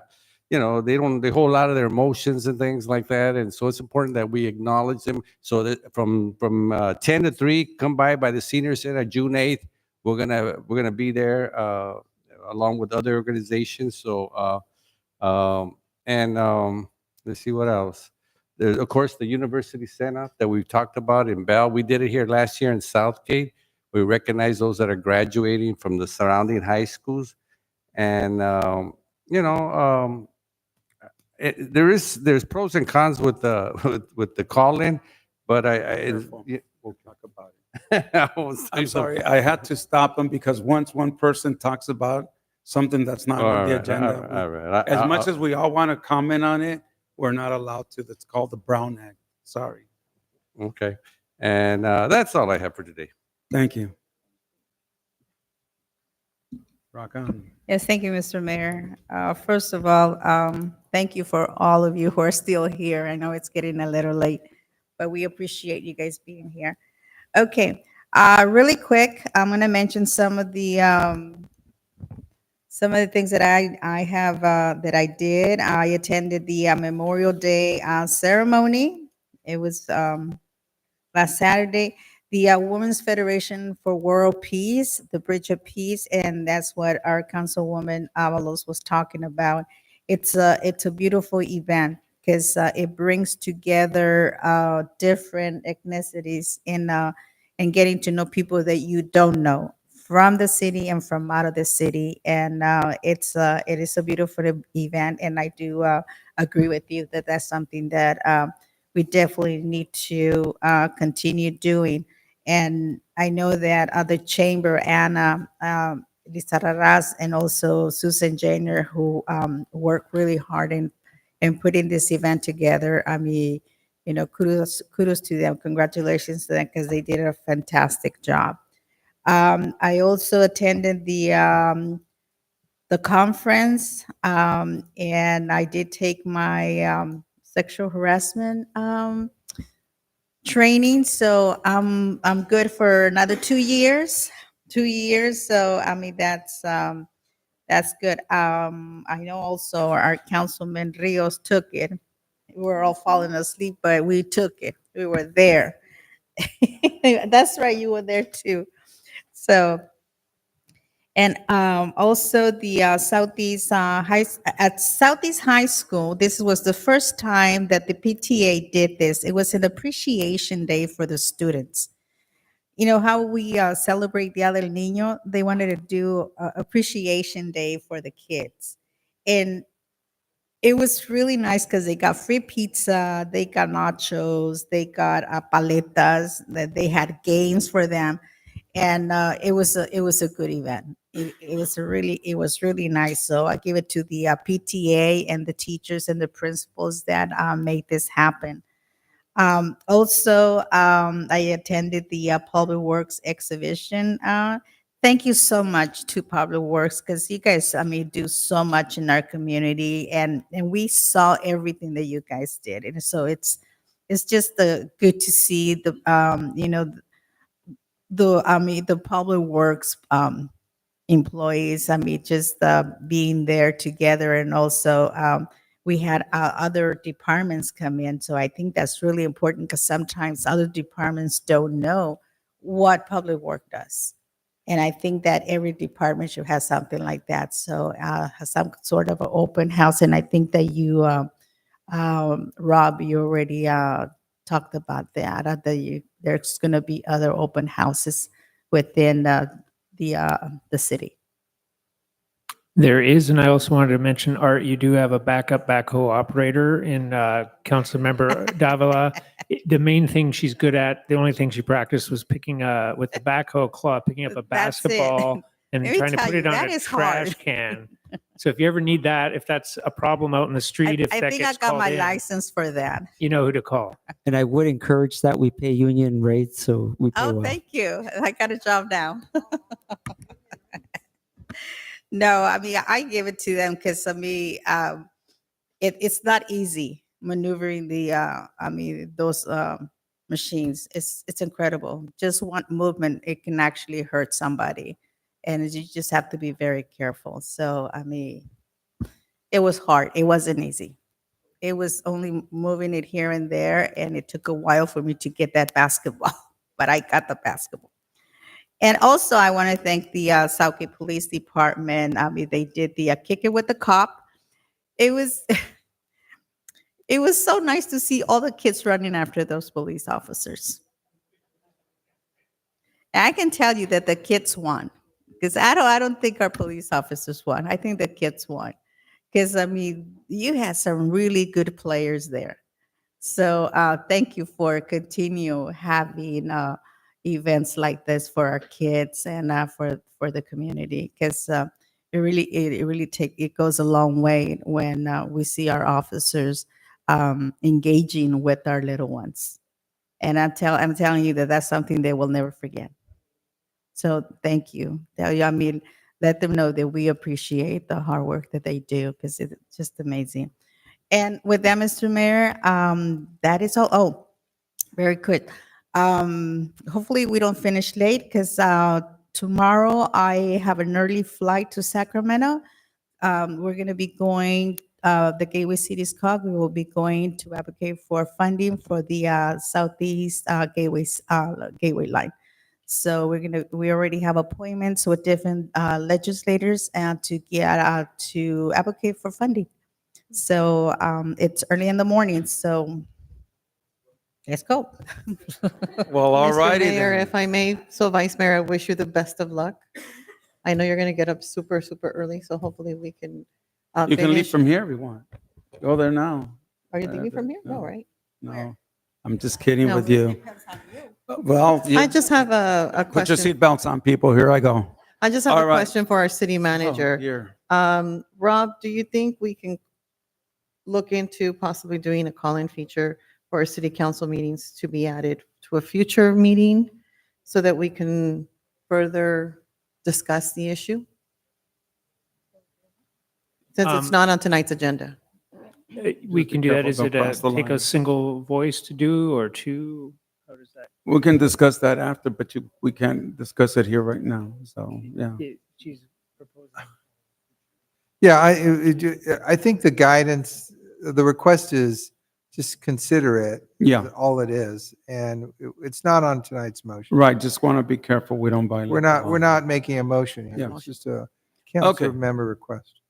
you know, they hold a lot of their emotions and things like that, and so it's important that we acknowledge them. So that from 10 to 3, come by the senior center June 8th. We're gonna be there along with other organizations. So let's see what else. There's of course the University Center that we've talked about in Bell. We did it here last year in Southgate. We recognize those that are graduating from the surrounding high schools, and you know. There's pros and cons with the call-in, but We'll talk about it. I'm sorry, I had to stop them because once one person talks about something that's not on the agenda, all right. as much as we all want to comment on it, we're not allowed to. That's called the Brown Act. Sorry. Okay, and that's all I have for today. Thank you. Rock on. Yes, thank you, Mr. Mayor. First of all, thank you for all of you who are still here. I know it's getting a little late, but we appreciate you guys being here. Okay, really quick, I'm going to mention some of the things that I have that I did. I attended the Memorial Day ceremony. It was last Saturday. The Women's Federation for World Peace, the Bridge of Peace, and that's what our Councilwoman Avalos was talking about. It's a beautiful event because it brings together different ethnicities and getting to know people that you don't know from the city and from out of the city. And it is a beautiful event, and I do agree with you that that's something that we definitely need to continue doing. And I know that the chamber, Anna, Lisa Raraz, and also Susan Jenner, who work really hard in putting this event together. I mean, you know, kudos to them. Congratulations to them because they did a fantastic job. I also attended the conference, and I did take my sexual harassment training. So I'm good for another 2 years. 2 years. So I mean that's good. I know also our Councilman Rios took it. We were all falling asleep, but we took it. We were there. That's right, you were there too. So, and also the Southeast High School, this was the first time that the PTA did this. It was an appreciation day for the students. you know, how we celebrate Dia del Niño, they wanted to do appreciation day for the kids. And it was really nice because they got free pizza, they got nachos, they got paletas, that they had games for them, and it was a good event. It was really nice. So I give it to the PTA and the teachers and the principals that made this happen. Also, I attended the Public Works exhibition. Thank you so much to Public Works because you guys, I mean, do so much in our community, and we saw everything that you guys did, and so it's just good to see the you know, the I mean, the Public Works employees. I mean, just being there together, and also we had other departments come in. So I think that's really important because sometimes other departments don't know what public work does. And I think that every department should have something like that. So some sort of an open house. And I think that you, Rob, you already talked about that. There's going to be other open houses within the city. There is, and I also wanted to mention, Art, you do have a backup backhoe operator in Councilmember Davila. The main thing she's good at, the only thing she practiced was picking with the backhoe claw, picking up a That's it. basketball and Let me trying to tell put you, it on that a is trash hard. can. So if you ever need that, if that's a problem out in the street, if I that think I gets got called my in, license for that. you know who to call. And I would encourage that we pay union rates, so we pay Oh, well. thank you. I got a job now. No, I mean, I give it to them because, I mean, it's not easy maneuvering those machines. It's incredible. Just one movement, it can actually hurt somebody. And you just have to be very careful. So, I mean, it was hard. It wasn't easy. It was only moving it here and there. And it took a while for me to get that basketball, but I got the basketball. And also, I want to thank the Southgate Police Department. I mean, they did the Kick It with the Cop. It was it was so nice to see all the kids running after those police officers. And I can tell you that the kids won because I don't think our police officers won. I think the kids won because, I mean, you had some really good players there. So thank you for continue having events like this for our kids and for the community because it goes a long way when we see our officers engaging with our little ones. And I'm telling you that that's something they will never forget. So thank you. I mean, let them know that we appreciate the hard work that they do because it's just amazing. And with that, Mr. Mayor, that is all. Oh, very good. Hopefully we don't finish late because tomorrow I have an early flight to Sacramento. We're going to be going, the Gateway Cities COG, we will be going to advocate for funding for the Southeast Gateway line. So we already have appointments with different legislators and to get to advocate for funding. So it's early in the morning, so let's go. Well, all Mr. righty Mayor, then. if I may, so Vice Mayor, I wish you the best of luck. I know you're going to get up super, super early, so hopefully we can You can leave finish. from here if you want. Go there now. Are you leaving from here? No, right? No, I'm just kidding No. with you. Well, I just have a put your question. seatbelts on, people. Here I go. I just have All a right. question for our city manager. here. Rob, do you think we can look into possibly doing a call-in feature for our city council meetings to be added to a future meeting so that we can further discuss the issue? Since it's not on tonight's agenda. We can do that. Is it Across the take a line. single voice to do or two? How does that? We can discuss that after, but we can't discuss it here right now. So, yeah. She's proposing. Yeah, I think the guidance, the request is just consider it. Yeah. All it is, and it's not on tonight's motion. Right. Just want to be careful we don't violate. We're the law. not making a motion here. Yeah. It's just a council Okay. member request.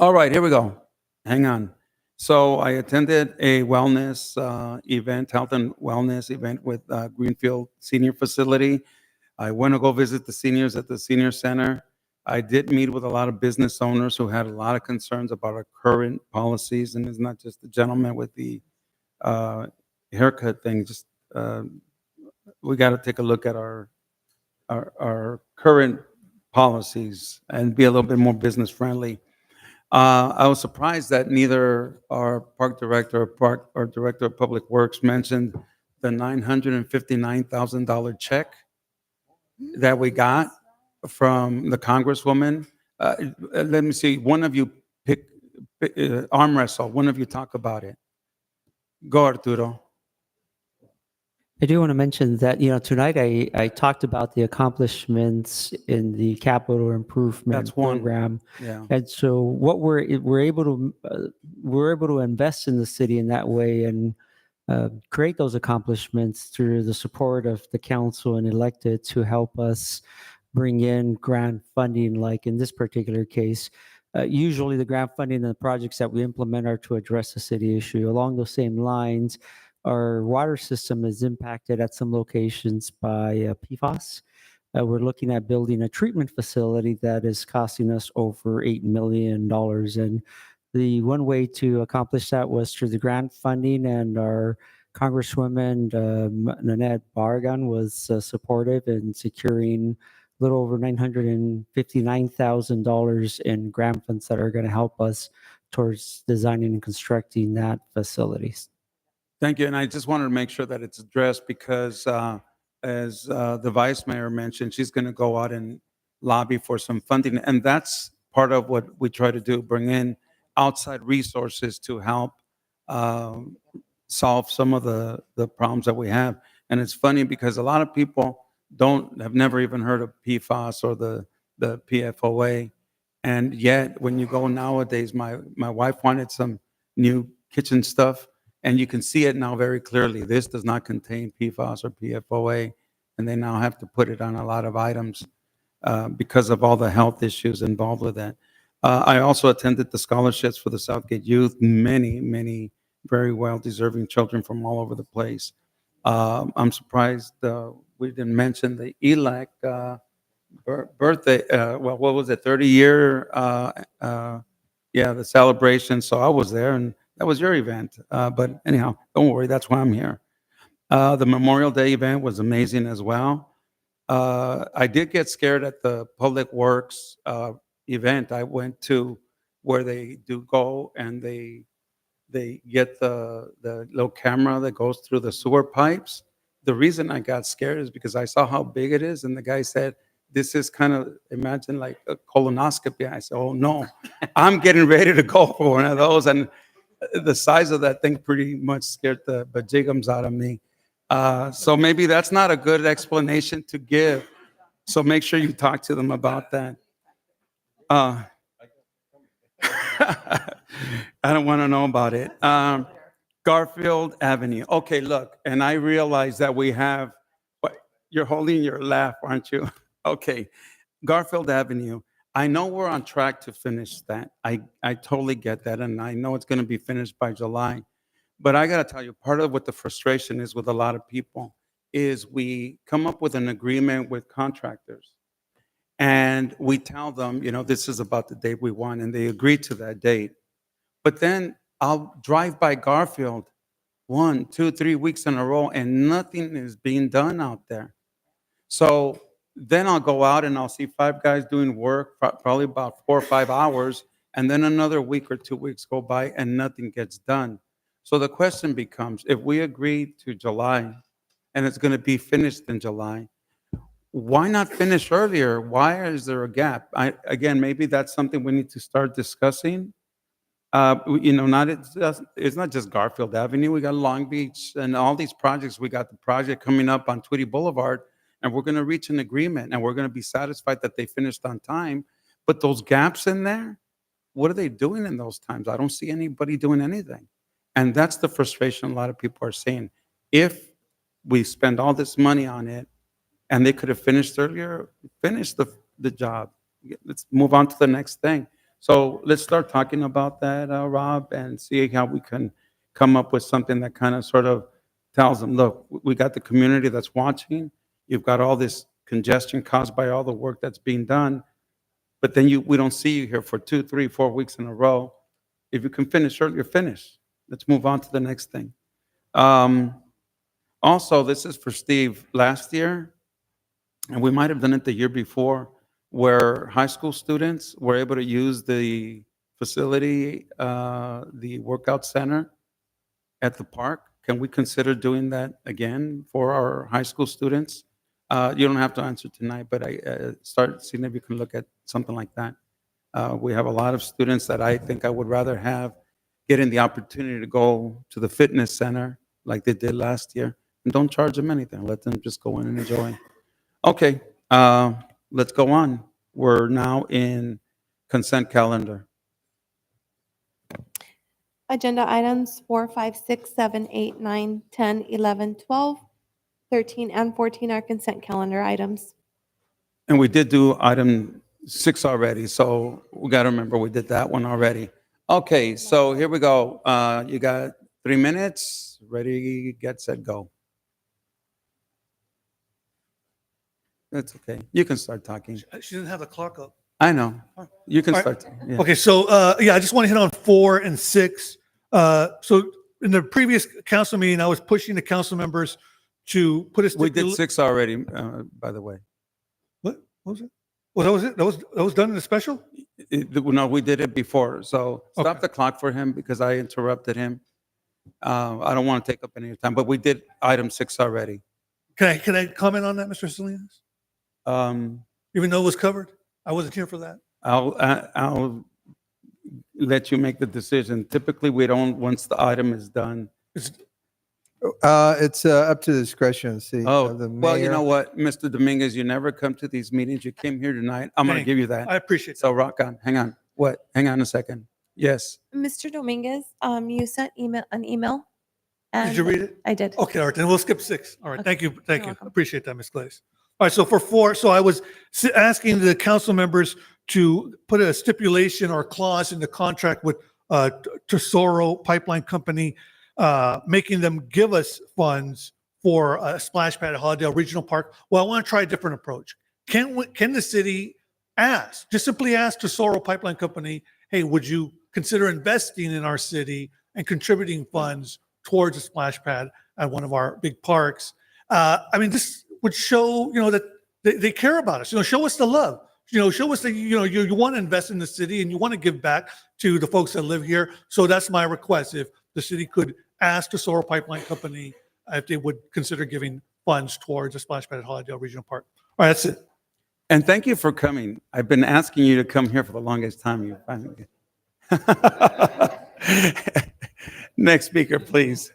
All right, here we go. Hang on. So I attended a wellness event, health and wellness event with Greenfield Senior Facility. I went to go visit the seniors at the senior center. I did meet with a lot of business owners who had a lot of concerns about our current policies, and it's not just the gentleman with the haircut thing. Just we got to take a look at our current policies and be a little bit more business friendly. I was surprised that neither our park director or director of public works mentioned the $959,000 check that we got from the congresswoman. Let me see. One of you arm wrestle. One of you talk about it. Go, Arturo. I do want to mention that, tonight I talked about the accomplishments in the capital improvement That's one. program. Yeah. And so what we're able to invest in the city in that way and create those accomplishments through the support of the council and elected to help us bring in grant funding, like in this particular case. Usually the grant funding and the projects that we implement are to address the city issue. Along those same lines, our water system is impacted at some locations by PFAS. We're looking at building a treatment facility that is costing us over $8 million. And the one way to accomplish that was through the grant funding, and our Congresswoman Nanette Bargan was supportive in securing a little over $959,000 in grant funds that are going to help us towards designing and constructing that facilities. Thank you. And I just wanted to make sure that it's addressed because as the vice mayor mentioned, she's going to go out and lobby for some funding. And that's part of what we try to do, bring in outside resources to help solve some of the problems that we have. And it's funny because a lot of people have never even heard of PFAS or the PFOA. And yet when you go nowadays, my wife wanted some new kitchen stuff. And you can see it now very clearly. This does not contain PFAS or PFOA, and they now have to put it on a lot of items because of all the health issues involved with that. I also attended the scholarships for the Southgate youth, many very well-deserving children from all over the place. I'm surprised we didn't mention the ELAC birthday, what was it, 30-year, the celebration. So I was there, and that was your event. But anyhow, don't worry, that's why I'm here. The Memorial Day event was amazing as well. I did get scared at the Public Works event. I went to where they do go and they get the little camera that goes through the sewer pipes. The reason I got scared is because I saw how big it is, and the guy said, this is kind of, imagine like a colonoscopy. I said, oh no, I'm getting ready to go for one of those. And the size of that thing pretty much scared the bejiggums out of me. So maybe that's not a good explanation to give. So make sure you talk to them about that. I don't want to know about it. Garfield Avenue. Okay, look, and I realize that we have, you're holding your laugh, aren't you? Okay, Garfield Avenue. I know we're on track to finish that. I totally get that, and I know it's going to be finished by July. But I got to tell you, part of what the frustration is with a lot of people is we come up with an agreement with contractors, and we tell them, this is about the date we want, and they agree to that date. But then I'll drive by Garfield 1, 2, 3 weeks in a row, and nothing is being done out there. So then I'll go out and I'll see 5 guys doing work, probably about 4 or 5 hours, and then another week or 2 weeks go by and nothing gets done. So the question becomes, if we agree to July and it's going to be finished in July, why not finish earlier? Why is there a gap? Again, maybe that's something we need to start discussing. It's not just Garfield Avenue. We got Long Beach and all these projects. We got the project coming up on Tweedy Boulevard, and we're going to reach an agreement, and we're going to be satisfied that they finished on time. But those gaps in there, what are they doing in those times? I don't see anybody doing anything. And that's the frustration a lot of people are saying. If we spend all this money on it, and they could have finished earlier, finish the job. Let's move on to the next thing. So let's start talking about that, Rob, and see how we can come up with something that kind of sort of tells them, look, we got the community that's watching. You've got all this congestion caused by all the work that's being done. But then we don't see you here for 2, 3, 4 weeks in a row. If you can finish early, you're finished. Let's move on to the next thing. Also, this is for Steve. Last year, and we might have done it the year before, where high school students were able to use the facility, the workout center at the park. Can we consider doing that again for our high school students? You don't have to answer tonight, but I start seeing if you can look at something like that. We have a lot of students that I think I would rather have getting the opportunity to go to the fitness center like they did last year, and don't charge them anything. Let them just go in and enjoy. Okay, let's go on. We're now in consent calendar. Agenda items 4, 5, 6, 7, 8, 9, 10, 11, 12, 13, and 14 are consent calendar items. And we did do item 6 already, so we got to remember we did that one already. Okay, so here we go. You got 3 minutes. Ready, get, set, go. That's okay. You can start talking. She didn't have the clock up. I know. You can All right. start. Yeah. Okay, so yeah, I just want to hit on 4 and 6. So in the previous council meeting, I was pushing the council members to put a We did 6 already, by the way. What was it? Well, that was it. That was done in the special. No, we did it before. So stop the clock for him because I interrupted him. I don't want to take up any time, but we did item 6 already. Can I comment on that, Mr. Salinas? Even though it was covered, I wasn't here for that. I'll let you make the decision. Typically, we don't, once the item is done. It's up to the discretion of the mayor. Well, you know what, Mr. Dominguez, you never come to these meetings. You came here tonight. I'm going to give you that. I appreciate So rock on. Hang on. What? Hang on a second. Yes. Mr. Dominguez, you sent an email. Did you read it? I did. Okay, all right, then we'll skip 6. All right, Okay. thank you, thank you. welcome. Appreciate that, Ms. Glaze. All right, so for 4, so I was asking the council members to put a stipulation or clause in the contract with Tesoro Pipeline Company, making them give us funds for a splash pad at Hollandale Regional Park. Well, I want to try a different approach. Can the city just simply ask Tesoro Pipeline Company, hey, would you consider investing in our city and contributing funds towards a splash pad at one of our big parks? I mean, this would show, that they care about us. Show us the love. Show us that, you want to invest in the city and you want to give back to the folks that live here. So that's my request. If the city could ask the Tesoro Pipeline Company if they would consider giving funds towards a splash pad at Hollandale Regional Park. All right, that's it. And thank you for coming. I've been asking you to come here for the longest time. You finally. Next speaker, please.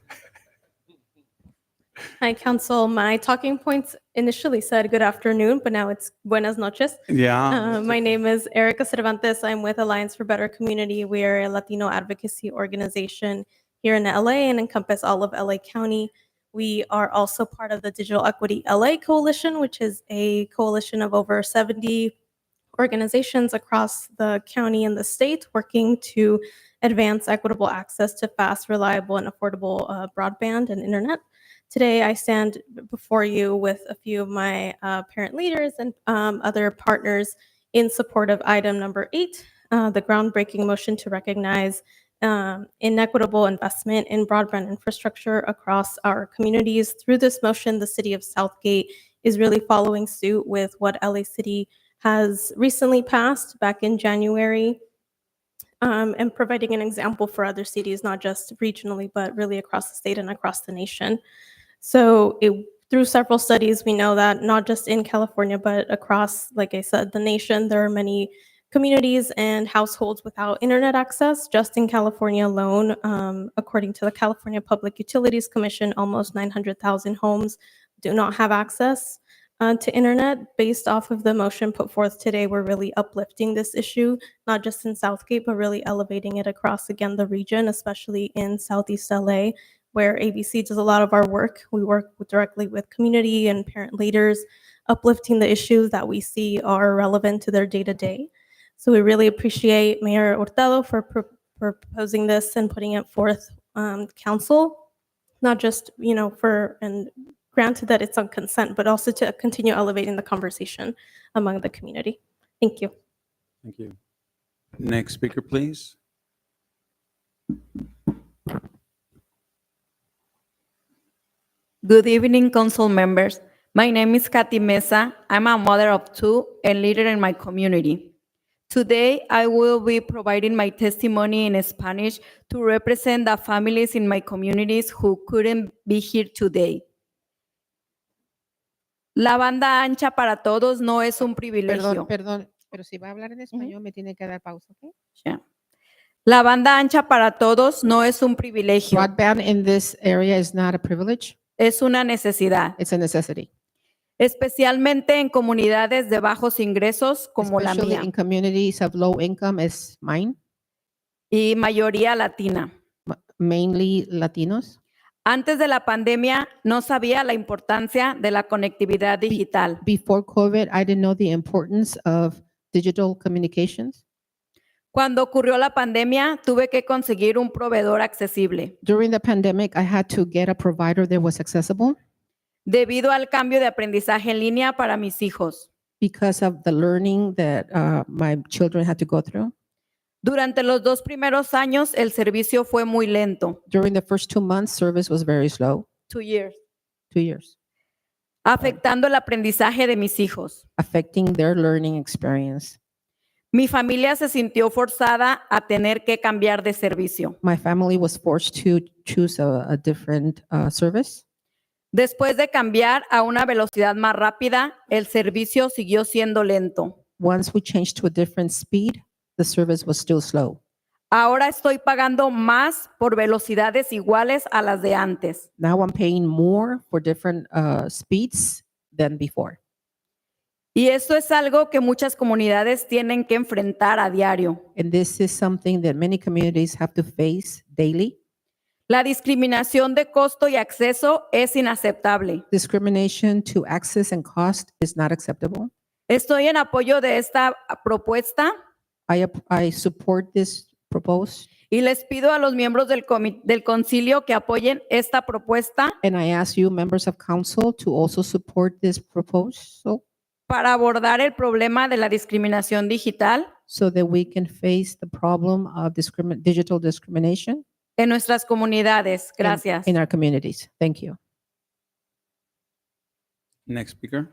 Hi, Council. My talking points initially said good afternoon, but now it's buenas noches. Yeah. My name is Erica Cervantes. I'm with Alliance for Better Community. We are a Latino advocacy organization here in LA and encompass all of LA County. We are also part of the Digital Equity LA Coalition, which is a coalition of over 70 organizations across the county and the state working to advance equitable access to fast, reliable, and affordable broadband and internet. Today, I stand before you with a few of my parent leaders and other partners in support of item number 8, the groundbreaking motion to recognize inequitable investment in broadband infrastructure across our communities. Through this motion, the city of Southgate is really following suit with what LA City has recently passed back in January, and providing an example for other cities, not just regionally, but really across the state and across the nation. So through several studies, we know that not just in California, but across, like I said, the nation, there are many communities and households without internet access. Just in California alone, according to the California Public Utilities Commission, almost 900,000 homes do not have access to internet. Based off of the motion put forth today, we're really uplifting this issue, not just in Southgate, but really elevating it across, again, the region, especially in Southeast LA, where ABC does a lot of our work. We work directly with community and parent leaders, uplifting the issues that we see are relevant to their day-to-day. So we really appreciate Mayor Hurtado for proposing this and putting it forth, council, not just, for and granted that it's on consent, but also to continue elevating the conversation among the community. Thank you. Thank you. Next speaker, please. Good evening, council members. My name is Katy Mesa. I'm a mother of two and leader in my community. Today, I will be providing my testimony in Spanish to represent the families in my communities who couldn't be here today. La banda ancha para todos no es un privilegio. Perdón, pero si va a hablar en español me tiene que dar pausa, ¿ok? Yeah. La banda ancha para todos no es un privilegio. Broadband in this area is not a privilege. Es una necesidad. It's a necessity. Especialmente en comunidades de bajos ingresos como la Especially mía in communities of low income as mine, y mayoría latina. mainly Latinos. Antes de la pandemia no sabía la importancia de la conectividad digital. Before COVID, I didn't know the importance of digital communications. Cuando ocurrió la pandemia, tuve que conseguir un proveedor accesible. During the pandemic, I had to get a provider that was accessible Debido al cambio de aprendizaje en línea para mis hijos. because of the learning that my children had to go through. Durante los 2 primeros años, el servicio fue muy lento. During the first 2 months, service was very slow, 2 years. 2 years, Afectando el aprendizaje de mis hijos. affecting their learning experience. Mi familia se sintió forzada a tener que cambiar de servicio. My family was forced to choose a different service. Después de cambiar a una velocidad más rápida, el servicio siguió siendo lento. Once we changed to a different speed, the service was still slow. Ahora estoy pagando más por velocidades iguales a las de antes. Now I'm paying more for different speeds than before. Y esto es algo que muchas comunidades tienen que enfrentar a diario. And this is something that many communities have to face daily. La discriminación de costo y acceso es inaceptable. Discrimination to access and cost is not acceptable. Estoy en apoyo de esta propuesta I support this proposal. y les pido a los miembros del concilio que apoyen esta propuesta And I ask you, members of council, to also support this proposal para abordar el problema de la discriminación digital so that we can face the problem of digital discrimination en nuestras comunidades. Gracias. in our communities. Thank you. Next speaker.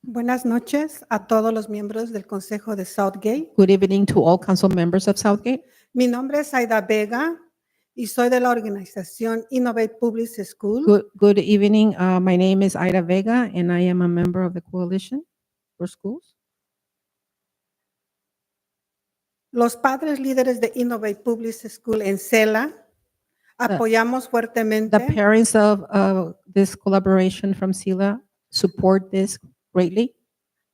Buenas noches a todos los miembros del Consejo de Southgate. Good evening to all council members of Southgate. Mi nombre es Aida Vega y soy de la organización Innovate Public School. Good evening. My name is Ida Vega, and I am a member of the Coalition for Schools. Los padres líderes de Innovate Public School en CELA apoyamos fuertemente The parents of this collaboration from SILA support this greatly.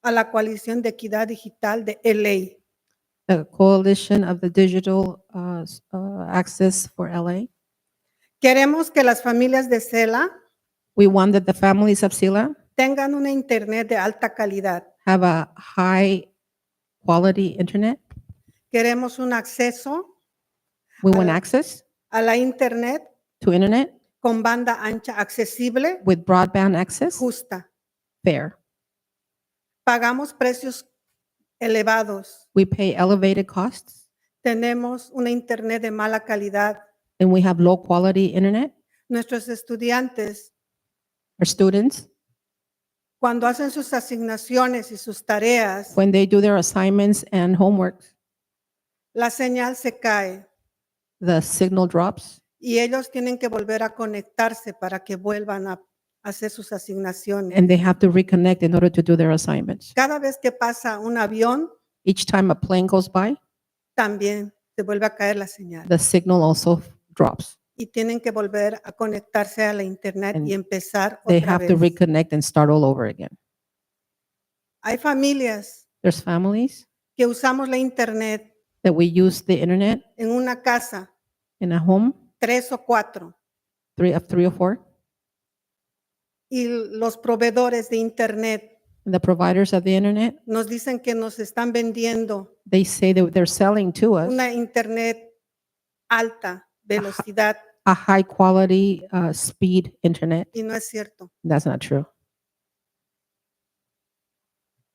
a la coalición de equidad digital de LA. The coalition of the digital access for LA. Queremos que las familias de CELA We want that the families of SILA tengan una internet de alta calidad. have a high quality internet. Queremos un acceso We want access a la internet to internet con banda ancha accesible, with broadband access, justa. fair. Pagamos precios elevados. We pay elevated costs, Tenemos una internet de mala calidad. and we have low quality internet. Nuestros estudiantes, Our students, cuando hacen sus asignaciones y sus tareas, when they do their assignments and homework, la señal se cae the signal drops, y ellos tienen que volver a conectarse para que vuelvan a hacer sus asignaciones. and they have to reconnect in order to do their assignments. Cada vez que pasa un avión, Each time a plane goes by, también se vuelve a caer la señal. the signal also drops. Y tienen que volver a conectarse a la internet And y empezar They otra have to vez. reconnect and start all over again. Hay familias There's families que usamos la internet that we use the internet en una casa, in a home, 3 o 4, three or four, y los proveedores de internet and the providers of the internet, nos dicen que nos están vendiendo they say that they're selling to us una internet alta velocidad a high quality speed internet. y no es cierto. That's not true.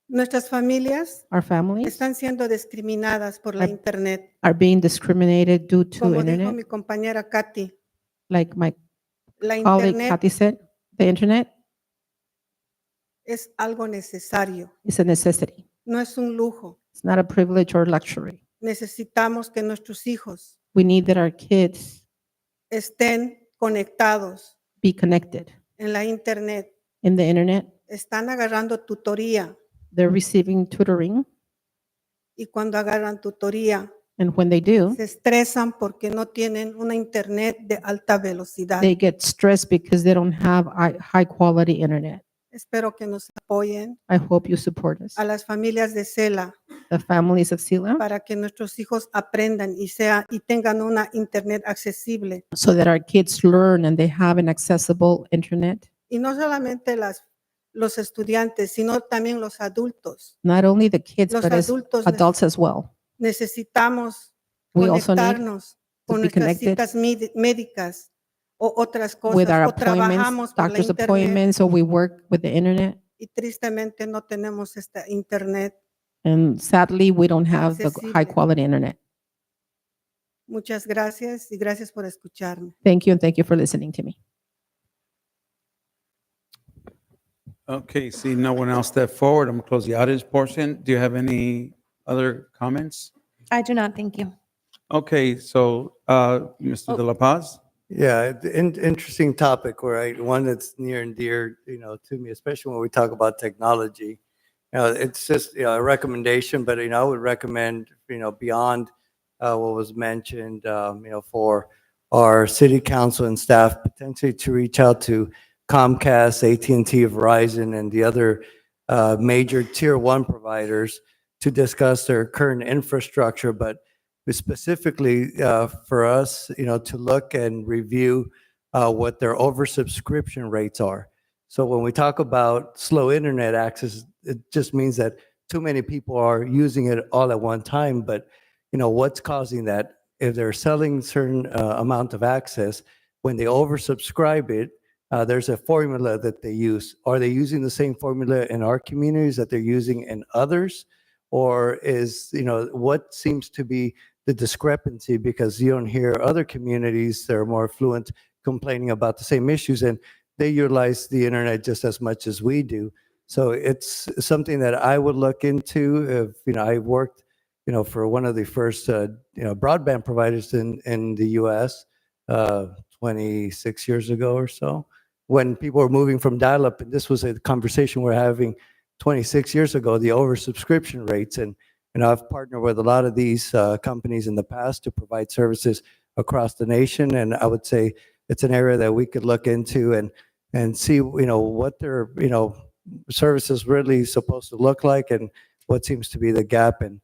Nuestras familias Our families están siendo discriminadas por la Are- internet. are being discriminated due to Como dijo internet. mi compañera Katy, Like my la colleague internet Kathy said, the internet es algo necesario, is a necessity. no es un lujo. It's not a privilege or luxury. Necesitamos que nuestros hijos We need that our kids estén conectados be connected en la internet. in the internet. Están agarrando tutoría They're receiving tutoring, y cuando agarran tutoría and when they do, se estresan porque no tienen una internet de alta velocidad. they get stressed because they don't have high quality internet. Espero que nos apoyen I hope you support us. a las familias de Cela The families of Sila, para que nuestros hijos aprendan y tengan una internet accesible. so that our kids learn and they have an accessible internet. Y no solamente los estudiantes, sino también los adultos. Not only the kids, Los but as adultos adults as well. Necesitamos We also need conectarnos to con be nuestras connected citas médicas o otras with our cosas, o trabajamos appointments, por la doctor's internet appointments, or we work with the internet. y tristemente no tenemos esta internet. And sadly, we don't have the Accesible. high quality internet. Muchas gracias y gracias por escucharme. Thank you, and thank you for listening to me. Okay, see no one else step forward. I'm gonna close the audience portion. Do you have any other comments? I do not, thank you. Okay, so, Mr. De La Paz? Yeah, interesting topic, right? One that's near and dear, to me, especially when we talk about technology. It's just, a recommendation, but, I would recommend, beyond what was mentioned, for our city council and staff potentially to reach out to Comcast, AT&T, Verizon, and the other major tier one providers to discuss their current infrastructure, but specifically for us, to look and review what their oversubscription rates are. So when we talk about slow internet access, it just means that too many people are using it all at one time. But what's causing that? If they're selling certain amount of access, when they oversubscribe it, there's a formula that they use. Are they using the same formula in our communities that they're using in others? Or is, what seems to be the discrepancy, because you don't hear other communities that are more affluent complaining about the same issues, and they utilize the internet just as much as we do. So it's something that I would look into. If, I worked, for one of the first, broadband providers in the US 26 years ago or so, when people were moving from dial-up, and this was a conversation we're having 26 years ago, the oversubscription rates. And I've partnered with a lot of these companies in the past to provide services across the nation. And I would say it's an area that we could look into and see, what their, services really supposed to look like, and what seems to be the gap, and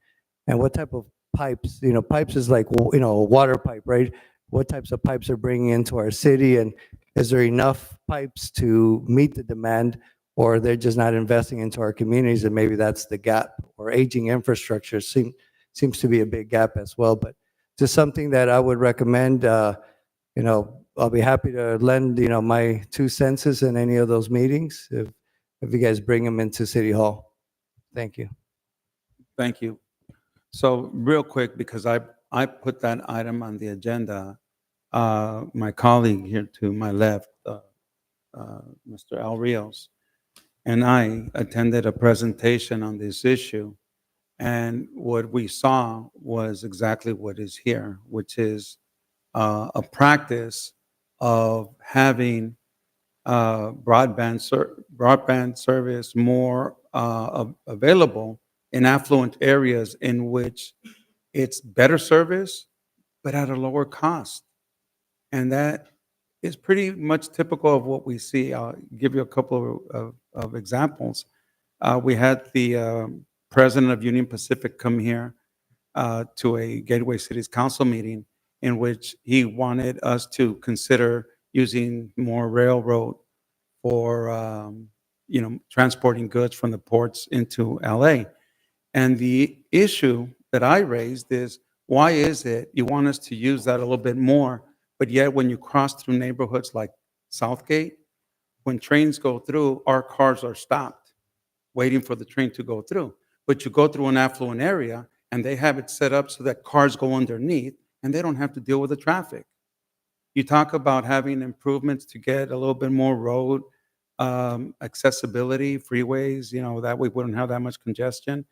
what type of pipes, pipes is like, a water pipe, right? What types of pipes are bringing into our city, and is there enough pipes to meet the demand, or they're just not investing into our communities, and maybe that's the gap, or aging infrastructure seems to be a big gap as well. But just something that I would recommend, I'll be happy to lend, my 2 cents in any of those meetings if you guys bring them into City Hall. Thank you. Thank you. So real quick, because I put that item on the agenda, my colleague here to my left, Mr. Al Rios, and I attended a presentation on this issue. And what we saw was exactly what is here, which is a practice of having broadband service more available in affluent areas in which it's better service, but at a lower cost. And that is pretty much typical of what we see. I'll give you a couple of examples. We had the president of Union Pacific come here to a Gateway Cities Council meeting in which he wanted us to consider using more railroad for transporting goods from the ports into LA. And the issue that I raised is, why is it you want us to use that a little bit more, but yet when you cross through neighborhoods like Southgate, when trains go through, our cars are stopped waiting for the train to go through. But you go through an affluent area and they have it set up so that cars go underneath and they don't have to deal with the traffic. You talk about having improvements to get a little bit more road accessibility, freeways, that we wouldn't have that much congestion.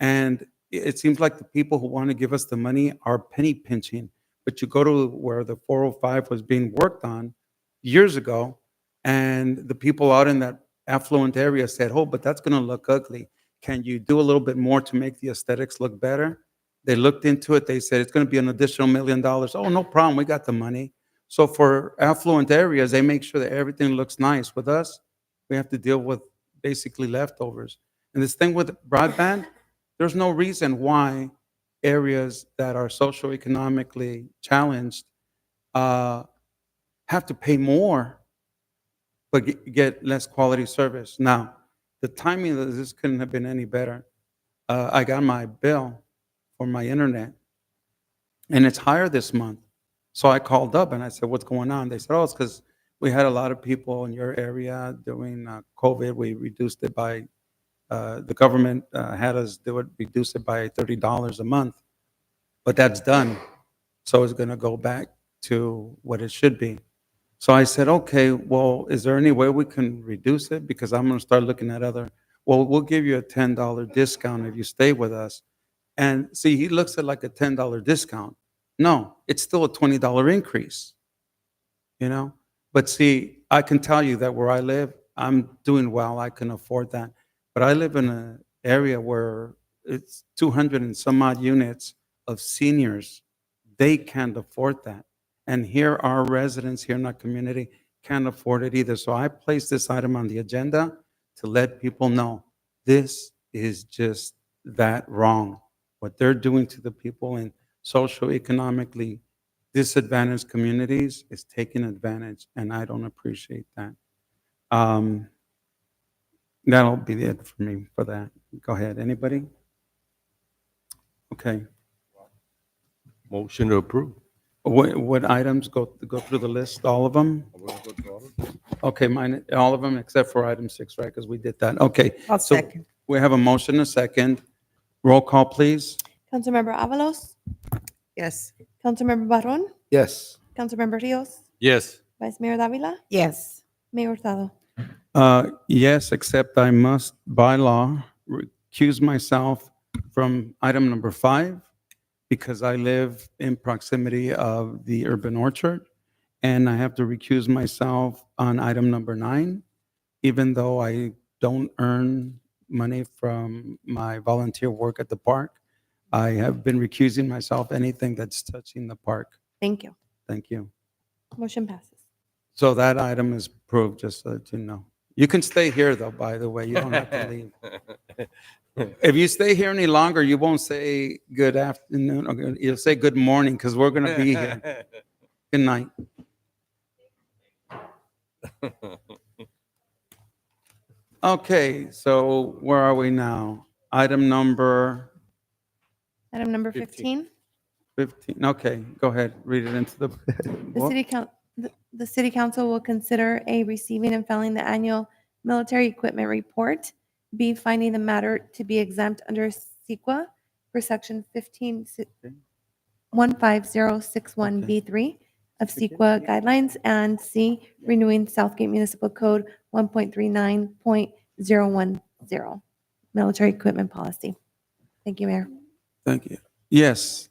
And it seems like the people who want to give us the money are penny pinching. But you go to where the 405 was being worked on years ago, and the people out in that affluent area said, oh, but that's going to look ugly. Can you do a little bit more to make the aesthetics look better? They looked into it. They said, it's going to be an additional $1 million. Oh, no problem. We got the money. So for affluent areas, they make sure that everything looks nice. With us, we have to deal with basically leftovers. And this thing with broadband, there's no reason why areas that are socioeconomically challenged have to pay more but get less quality service. Now, the timing of this couldn't have been any better. I got my bill for my internet, and it's higher this month. So I called up and I said, what's going on? They said, oh, it's because we had a lot of people in your area during COVID. We reduced it by, the government had us reduce it by $30 a month. But that's done. So it's going to go back to what it should be. So I said, okay, well, is there any way we can reduce it? Because I'm going to start looking at well, we'll give you a $10 discount if you stay with us. And see, he looks at like a $10 discount. No, it's still a $20 increase, But see, I can tell you that where I live, I'm doing well. I can afford that. But I live in an area where it's 200 and some odd units of seniors. They can't afford that. And here, our residents here in our community can't afford it either. So I placed this item on the agenda to let people know this is just that wrong. What they're doing to the people in socioeconomically disadvantaged communities is taking advantage, and I don't appreciate that. That'll be it for me for that. Go ahead. Anybody? Okay. Motion to approve. What items go through the list? All of them? Okay, all of them except for item 6, right? Because we did that. Okay. I'll So second. we have a motion, a second. Roll call, please. Councilmember Avalos, Yes. Councilmember Barron, Yes. Councilmember Rios, Yes. Vice Mayor Davila, Yes. Mayor Hurtado. Yes, except I must, by law, recuse myself from item number 5 because I live in proximity of the urban orchard, and I have to recuse myself on item number 9, even though I don't earn money from my volunteer work at the park. I have been recusing myself anything that's touching the park. Thank you. Thank you. Motion passes. So that item is approved, just so that you know. You can stay here, though, by the way. You don't have to leave. If you stay here any longer, you won't say good afternoon. Or you'll say good morning because we're going to be here. Good night. Okay, so where are we now? Item number Item number 15. 15. Okay, go ahead. Read it into the The city council will consider A, receiving and filing the annual military equipment report, B, finding the matter to be exempt under CEQA for section 15061B3 of CEQA guidelines, and C, renewing Southgate Municipal Code 1.39.010 military equipment policy. Thank you, Mayor. Thank you. Yes.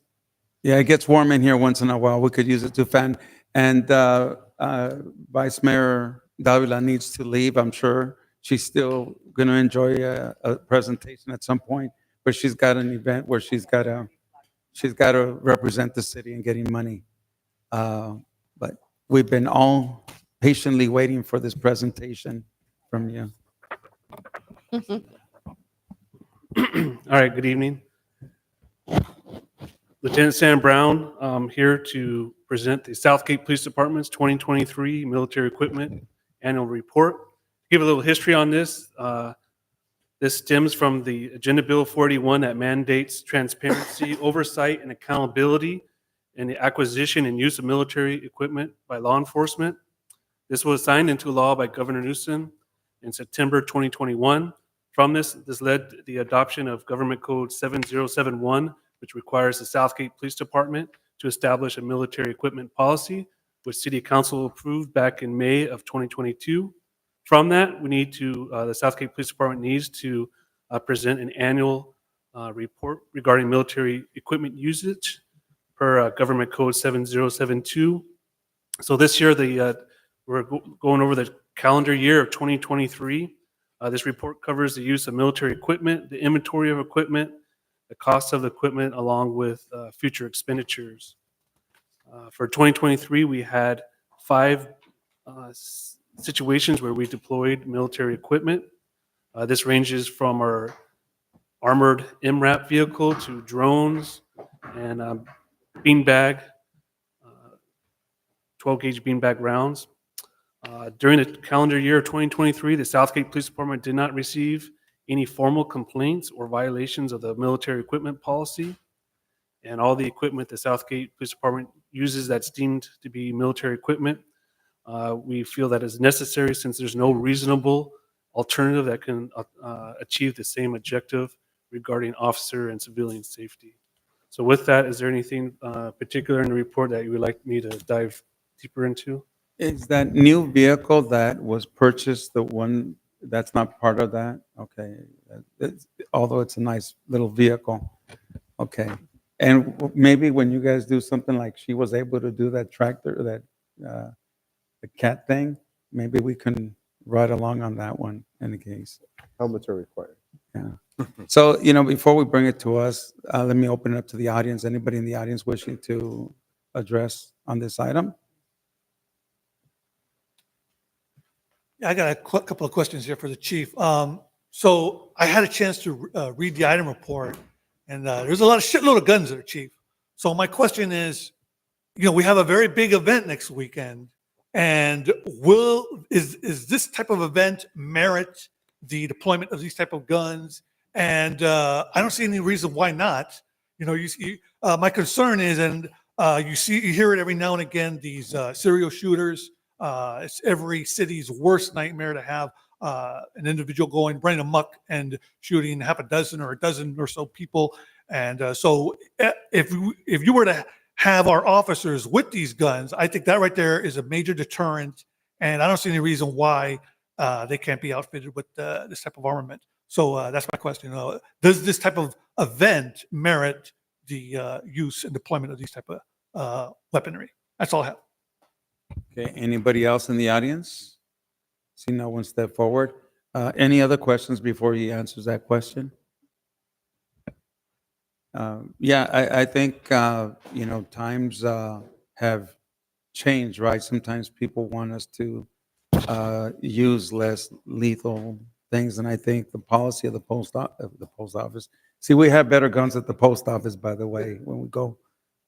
Yeah, it gets warm in here once in a while. We could use it to fan. And Vice Mayor Davila needs to leave, I'm sure. She's still going to enjoy a presentation at some point, but she's got an event where she's got to represent the city and getting money. But we've been all patiently waiting for this presentation from you. All right, good evening. Lieutenant Sam Brown, here to present the Southgate Police Department's 2023 Military Equipment Annual Report. Give a little history on this. This stems from the Agenda Bill 41 that mandates transparency, oversight, and accountability in the acquisition and use of military equipment by law enforcement. This was signed into law by Governor Newsom in September 2021. From this led to the adoption of Government Code 7071, which requires the Southgate Police Department to establish a military equipment policy, which City Council approved back in May of 2022. From that, the Southgate Police Department needs to present an annual report regarding military equipment usage per Government Code 7072. So this year, we're going over the calendar year of 2023. This report covers the use of military equipment, the inventory of equipment, the cost of the equipment, along with future expenditures. For 2023, we had 5 situations where we deployed military equipment. This ranges from our armored MRAP vehicle to drones and beanbag, 12-gauge beanbag rounds. During the calendar year of 2023, the Southgate Police Department did not receive any formal complaints or violations of the military equipment policy. And all the equipment the Southgate Police Department uses that's deemed to be military equipment, we feel that is necessary since there's no reasonable alternative that can achieve the same objective regarding officer and civilian safety. So with that, is there anything particular in the report that you would like me to dive deeper into? Is that new vehicle that was purchased the one that's not part of that? Okay. Although it's a nice little vehicle. Okay. And maybe when you guys do something like she was able to do that tractor, that the cat thing, maybe we can ride along on that one in the case. Helmets are required. Yeah. So, before we bring it to us, let me open it up to the audience. Anybody in the audience wishing to address on this item? I got a couple of questions here for the chief. So I had a chance to read the item report, and there's a shitload of guns there, chief. So my question is, we have a very big event next weekend, and is this type of event merit the deployment of these type of guns? And I don't see any reason why not. My concern is, and you hear it every now and again, these serial shooters. It's every city's worst nightmare to have an individual going running amok and shooting half a dozen or a dozen or so people. And so if you were to have our officers with these guns, I think that right there is a major deterrent. And I don't see any reason why they can't be outfitted with this type of armament. So that's my question. Does this type of event merit the use and deployment of these type of weaponry? That's all I have. Okay, anybody else in the audience? See no one step forward. Any other questions before he answers that question? Yeah, I think, times have changed, right? Sometimes people want us to use less lethal things, and I think the policy of the post office, see, we have better guns at the post office, by the way, when we go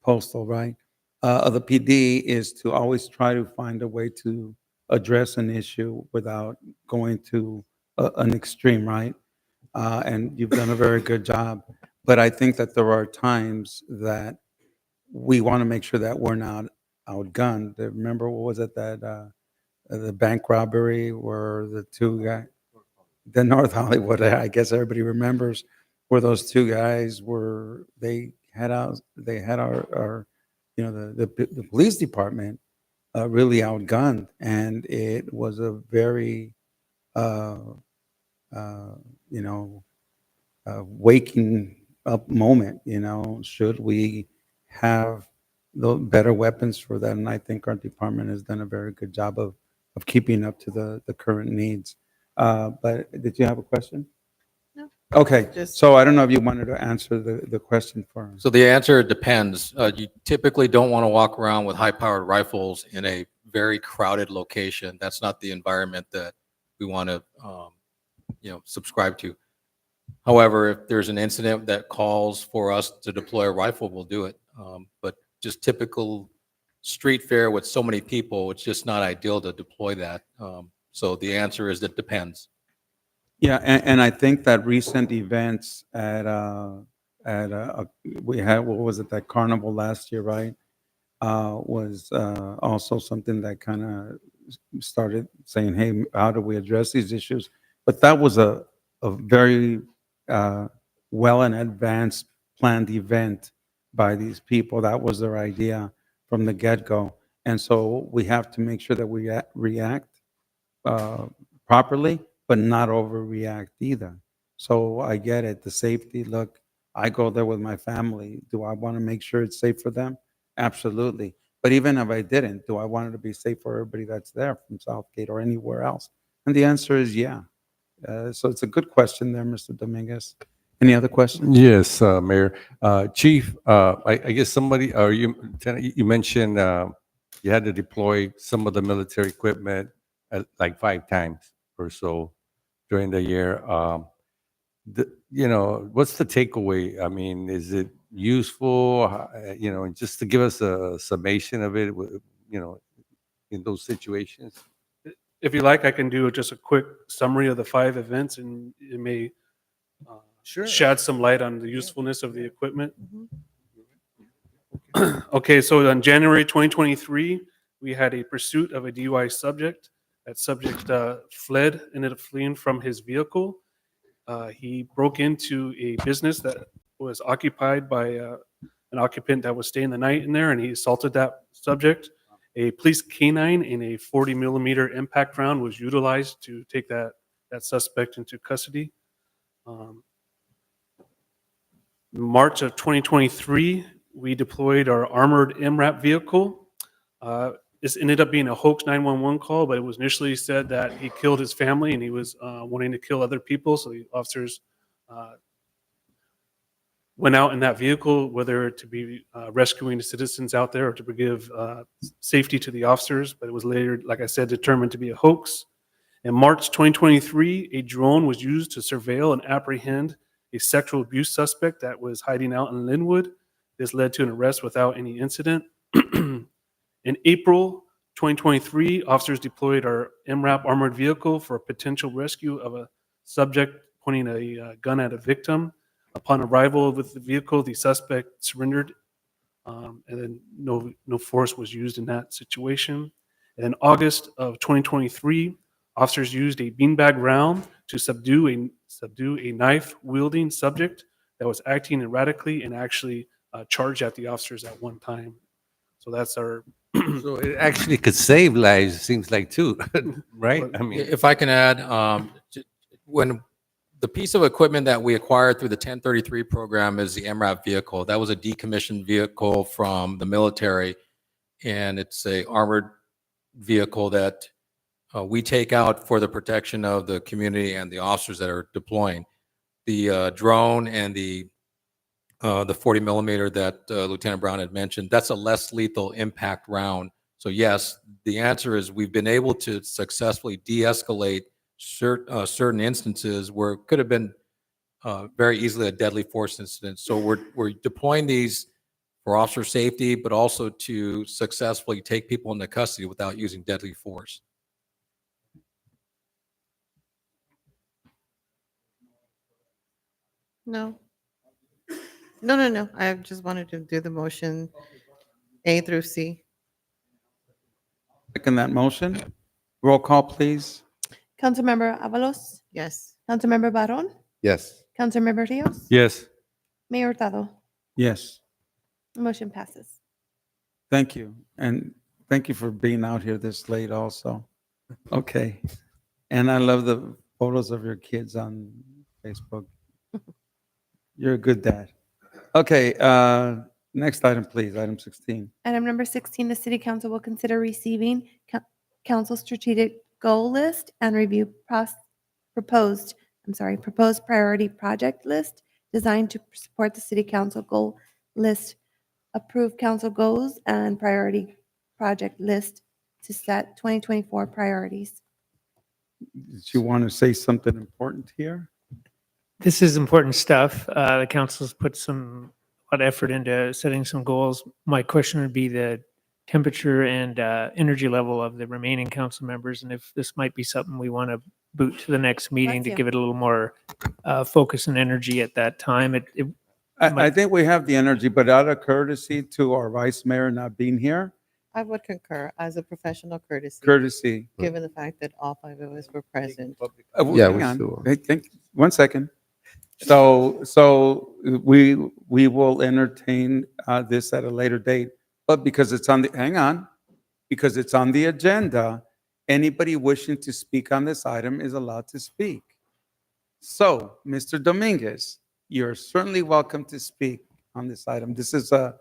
postal, right? Of the PD is to always try to find a way to address an issue without going to an extreme, right? And you've done a very good job. But I think that there are times that we want to make sure that we're not outgunned. Remember, what was it, that the bank robbery where the two guys, the North Hollywood, I guess everybody remembers, where those two guys they had our the police department really outgunned, and it was a very waking up moment. Should we have the better weapons for that? And I think our department has done a very good job of keeping up to the current needs. But did you have a question? No. Okay, so I don't know if you wanted to answer the question for us. So the answer depends. You typically don't want to walk around with high-powered rifles in a very crowded location. That's not the environment that we want to, subscribe to. However, if there's an incident that calls for us to deploy a rifle, we'll do it. But just typical street fare with so many people, it's just not ideal to deploy that. So the answer is it depends. Yeah, and I think that recent events we had, what was it, that carnival last year, right? Was also something that kind of started saying, hey, how do we address these issues? But that was a very well in advance planned event by these people. That was their idea from the get-go. And so we have to make sure that we react properly, but not overreact either. So I get it, the safety, look, I go there with my family. Do I want to make sure it's safe for them? Absolutely. But even if I didn't, do I want it to be safe for everybody that's there from Southgate or anywhere else? And the answer is yeah. So it's a good question there, Mr. Dominguez. Any other questions? Yes, Mayor. Chief, I guess somebody, or you, Lieutenant, you mentioned you had to deploy some of the military equipment like 5 times or so during the year. What's the takeaway? I mean, is it useful? And just to give us a summation of it, in those situations. If you like, I can do just a quick summary of the 5 events, and it may shed some light on the usefulness of the equipment. Okay, so on January 2023, we had a pursuit of a DUI subject. That subject ended up fleeing from his vehicle. He broke into a business that was occupied by an occupant that was staying the night in there, and he assaulted that subject. A police canine and a 40 millimeter impact round was utilized to take that suspect into custody. March of 2023, we deployed our armored MRAP vehicle. This ended up being a hoax 911 call, but it was initially said that he killed his family and he was wanting to kill other people. So the officers went out in that vehicle, whether to be rescuing the citizens out there or to give safety to the officers. But it was later, like I said, determined to be a hoax. In March 2023, a drone was used to surveil and apprehend a sexual abuse suspect that was hiding out in Linwood. This led to an arrest without any incident. In April 2023, officers deployed our MRAP armored vehicle for a potential rescue of a subject pointing a gun at a victim. Upon arrival with the vehicle, the suspect surrendered, and then no force was used in that situation. And in August of 2023, officers used a beanbag round to subdue a knife-wielding subject that was acting erratically and actually charged at the officers at one time. So that's our. So it actually could save lives, it seems like, too, right? I mean, If I can add, when the piece of equipment that we acquired through the 1033 program is the MRAP vehicle. That was a decommissioned vehicle from the military, and it's a armored vehicle that we take out for the protection of the community and the officers that are deploying. The drone and the 40 millimeter that Lieutenant Brown had mentioned, that's a less lethal impact round. So yes, the answer is we've been able to successfully de-escalate certain instances where it could have been very easily a deadly force incident. So we're deploying these for officer safety, but also to successfully take people into custody without using deadly force. No. No. I just wanted to do the motion A through C. Second that motion. Roll call, please. Councilmember Avalos, Yes. Councilmember Barron, Yes. Councilmember Rios, yes. Mayor Hurtado. Yes. Motion passes. Thank you. And thank you for being out here this late also. Okay. And I love the photos of your kids on Facebook. You're a good dad. Okay, next item, please, item 16. Item number 16, the city council will consider receiving council strategic goal list and review proposed priority project list designed to support the city council goal list, approve council goals and priority project list to set 2024 priorities. Did you want to say something important here? This is important stuff. The council's put a lot of effort into setting some goals. My question would be the temperature and energy level of the remaining council members, and if this might be something we want to boot to the next meeting Bless to you. give it a little more focus and energy at that time. I think we have the energy, but out of courtesy to our vice mayor not being here, I would concur as a professional courtesy. given the fact that all five of us were present. Yeah, Hang we on. still- Hey, 1 second. So we will entertain this at a later date, but because it's on the, hang on, because it's on the agenda, anybody wishing to speak on this item is allowed to speak. So, Mr. Dominguez, you're certainly welcome to speak on this item. This is a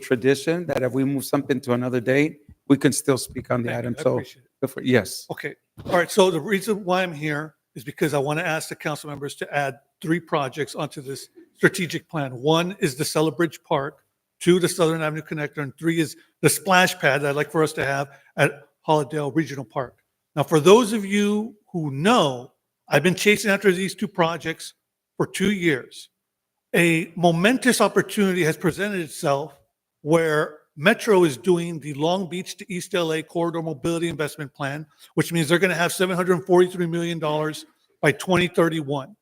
tradition that if we move something to another date, we can still speak on the Thank you. item. I So, appreciate it. yes. Okay, all right, so the reason why I'm here is because I want to ask the council members to add 3 projects onto this strategic plan. 1 is the Celebridge Park, 2, the Southern Avenue Connector, and 3 is the splash pad that I'd like for us to have at Hollandale Regional Park. Now, for those of you who know, I've been chasing after these 2 projects for 2 years. A momentous opportunity has presented itself where Metro is doing the Long Beach to East LA Corridor Mobility Investment Plan, which means they're going to have $743 million by 2031.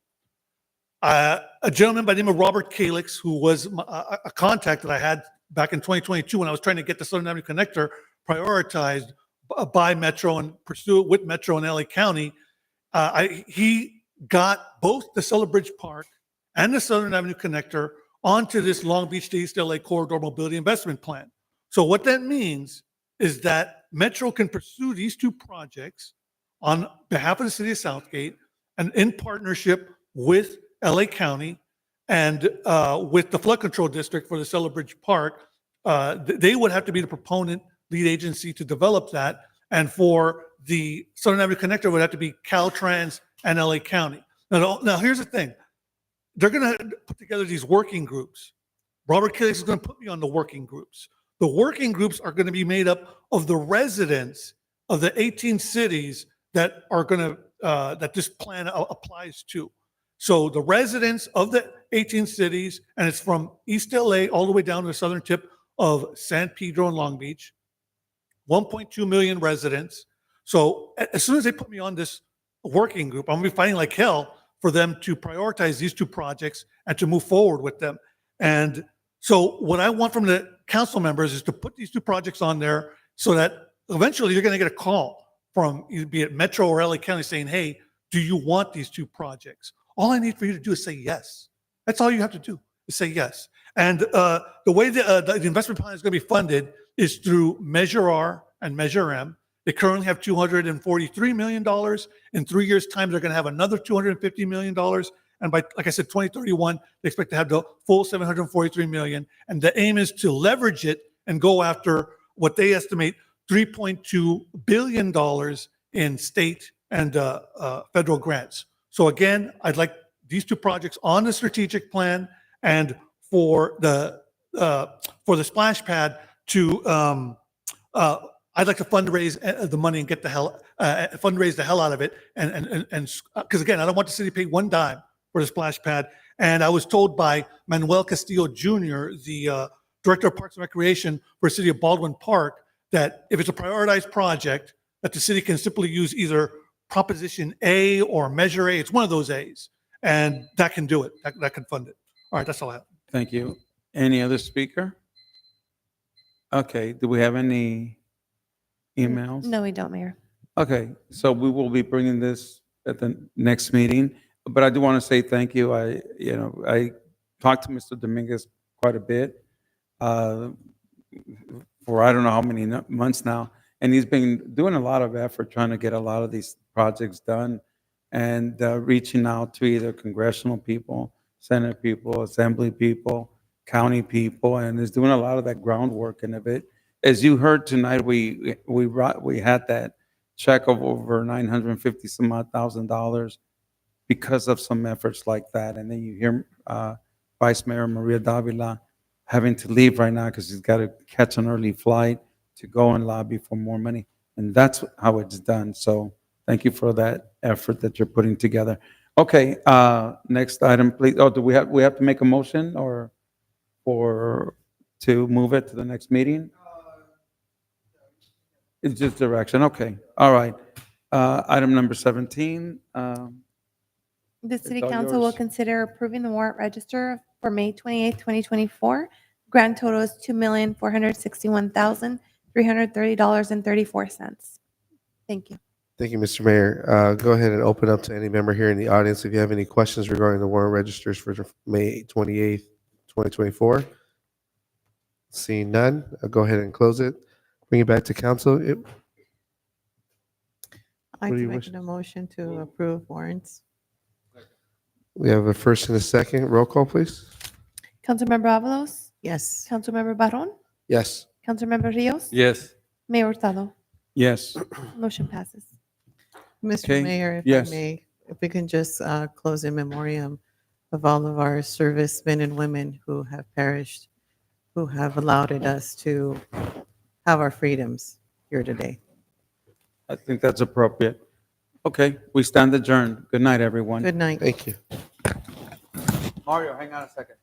A gentleman by the name of Robert Calix, who was a contact that I had back in 2022 when I was trying to get the Southern Avenue Connector prioritized by Metro and pursue it with Metro and LA County, he got both the Celebridge Park and the Southern Avenue Connector onto this Long Beach to East LA Corridor Mobility Investment Plan. So what that means is that Metro can pursue these 2 projects on behalf of the city of Southgate and in partnership with LA County and with the flood control district for the Celebridge Park. They would have to be the proponent lead agency to develop that. And for the Southern Avenue Connector, it would have to be Caltrans and LA County. Now here's the thing. They're going to put together these working groups. Robert Calix is going to put me on the working groups. The working groups are going to be made up of the residents of the 18 cities that are going to, that this plan applies to. So the residents of the 18 cities, and it's from East LA all the way down to the southern tip of San Pedro and Long Beach, 1.2 million residents. So as soon as they put me on this working group, I'm going to be fighting like hell for them to prioritize these 2 projects and to move forward with them. And so what I want from the council members is to put these 2 projects on there so that eventually you're going to get a call from be it Metro or LA County saying, hey, do you want these 2 projects? All I need for you to do is say yes. That's all you have to do is say yes. And the way the investment plan is going to be funded is through Measure R and Measure M. They currently have $243 million. In 3 years' time, they're going to have another $250 million. And by, like I said, 2031, they expect to have the full $743 million. And the aim is to leverage it and go after what they estimate $3.2 billion in state and federal grants. So again, I'd like these 2 projects on the strategic plan, and for the splash pad to I'd like to fundraise the money and get the hell fundraise the hell out of it, and because again, I don't want the city to pay 1 dime for the splash pad. And I was told by Manuel Castillo Jr., the director of Parks and Recreation for the city of Baldwin Park, that if it's a prioritized project, that the city can simply use either Proposition A or Measure A. It's one of those A's, and that can do it. That can fund it. All right, that's all I have. Thank you. Any other speaker? Okay, do we have any emails? No, we don't, Mayor. Okay, so we will be bringing this at the next meeting, but I do want to say thank you. I talked to Mr. Dominguez quite a bit for I don't know how many months now, and he's been doing a lot of effort trying to get a lot of these projects done and reaching out to either congressional people, Senate people, Assembly people, county people, and is doing a lot of that groundwork and of it. As you heard tonight, we had that check of over $950 some odd $1,000 because of some efforts like that. And then you hear Vice Mayor Maria Davila having to leave right now because he's got to catch an early flight to go and lobby for more money. And that's how it's done. So thank you for that effort that you're putting together. Okay, next item, please. Oh, do we have to make a motion or to move it to the next meeting? It's just direction. Okay, all right. Item number 17. The City all Council will yours. consider approving the warrant register for May 28th, 2024. Grand total is $2,461,330.34. Thank you. Thank you, Mr. Mayor. Go ahead and open up to any member here in the audience if you have any questions regarding the warrant registers for May 28th, 2024. Seeing none, I'll go ahead and close it. Bring it back to council. I'd What like do to you make wish? a motion to approve warrants. We have a first and a second. Roll call, please. Councilmember Avalos? Yes. Councilmember Barron? Yes. Councilmember Rios? Yes. Mayor Hurtado? Yes. Motion passes. Mr. Okay, Mayor, if yes. I may, if we can just close in memoriam of all of our servicemen and women who have perished, who have allowed us to have our freedoms here today. I think that's appropriate. Okay, we stand adjourned. Good night, everyone. Good night. Thank you. Mario, hang on a second.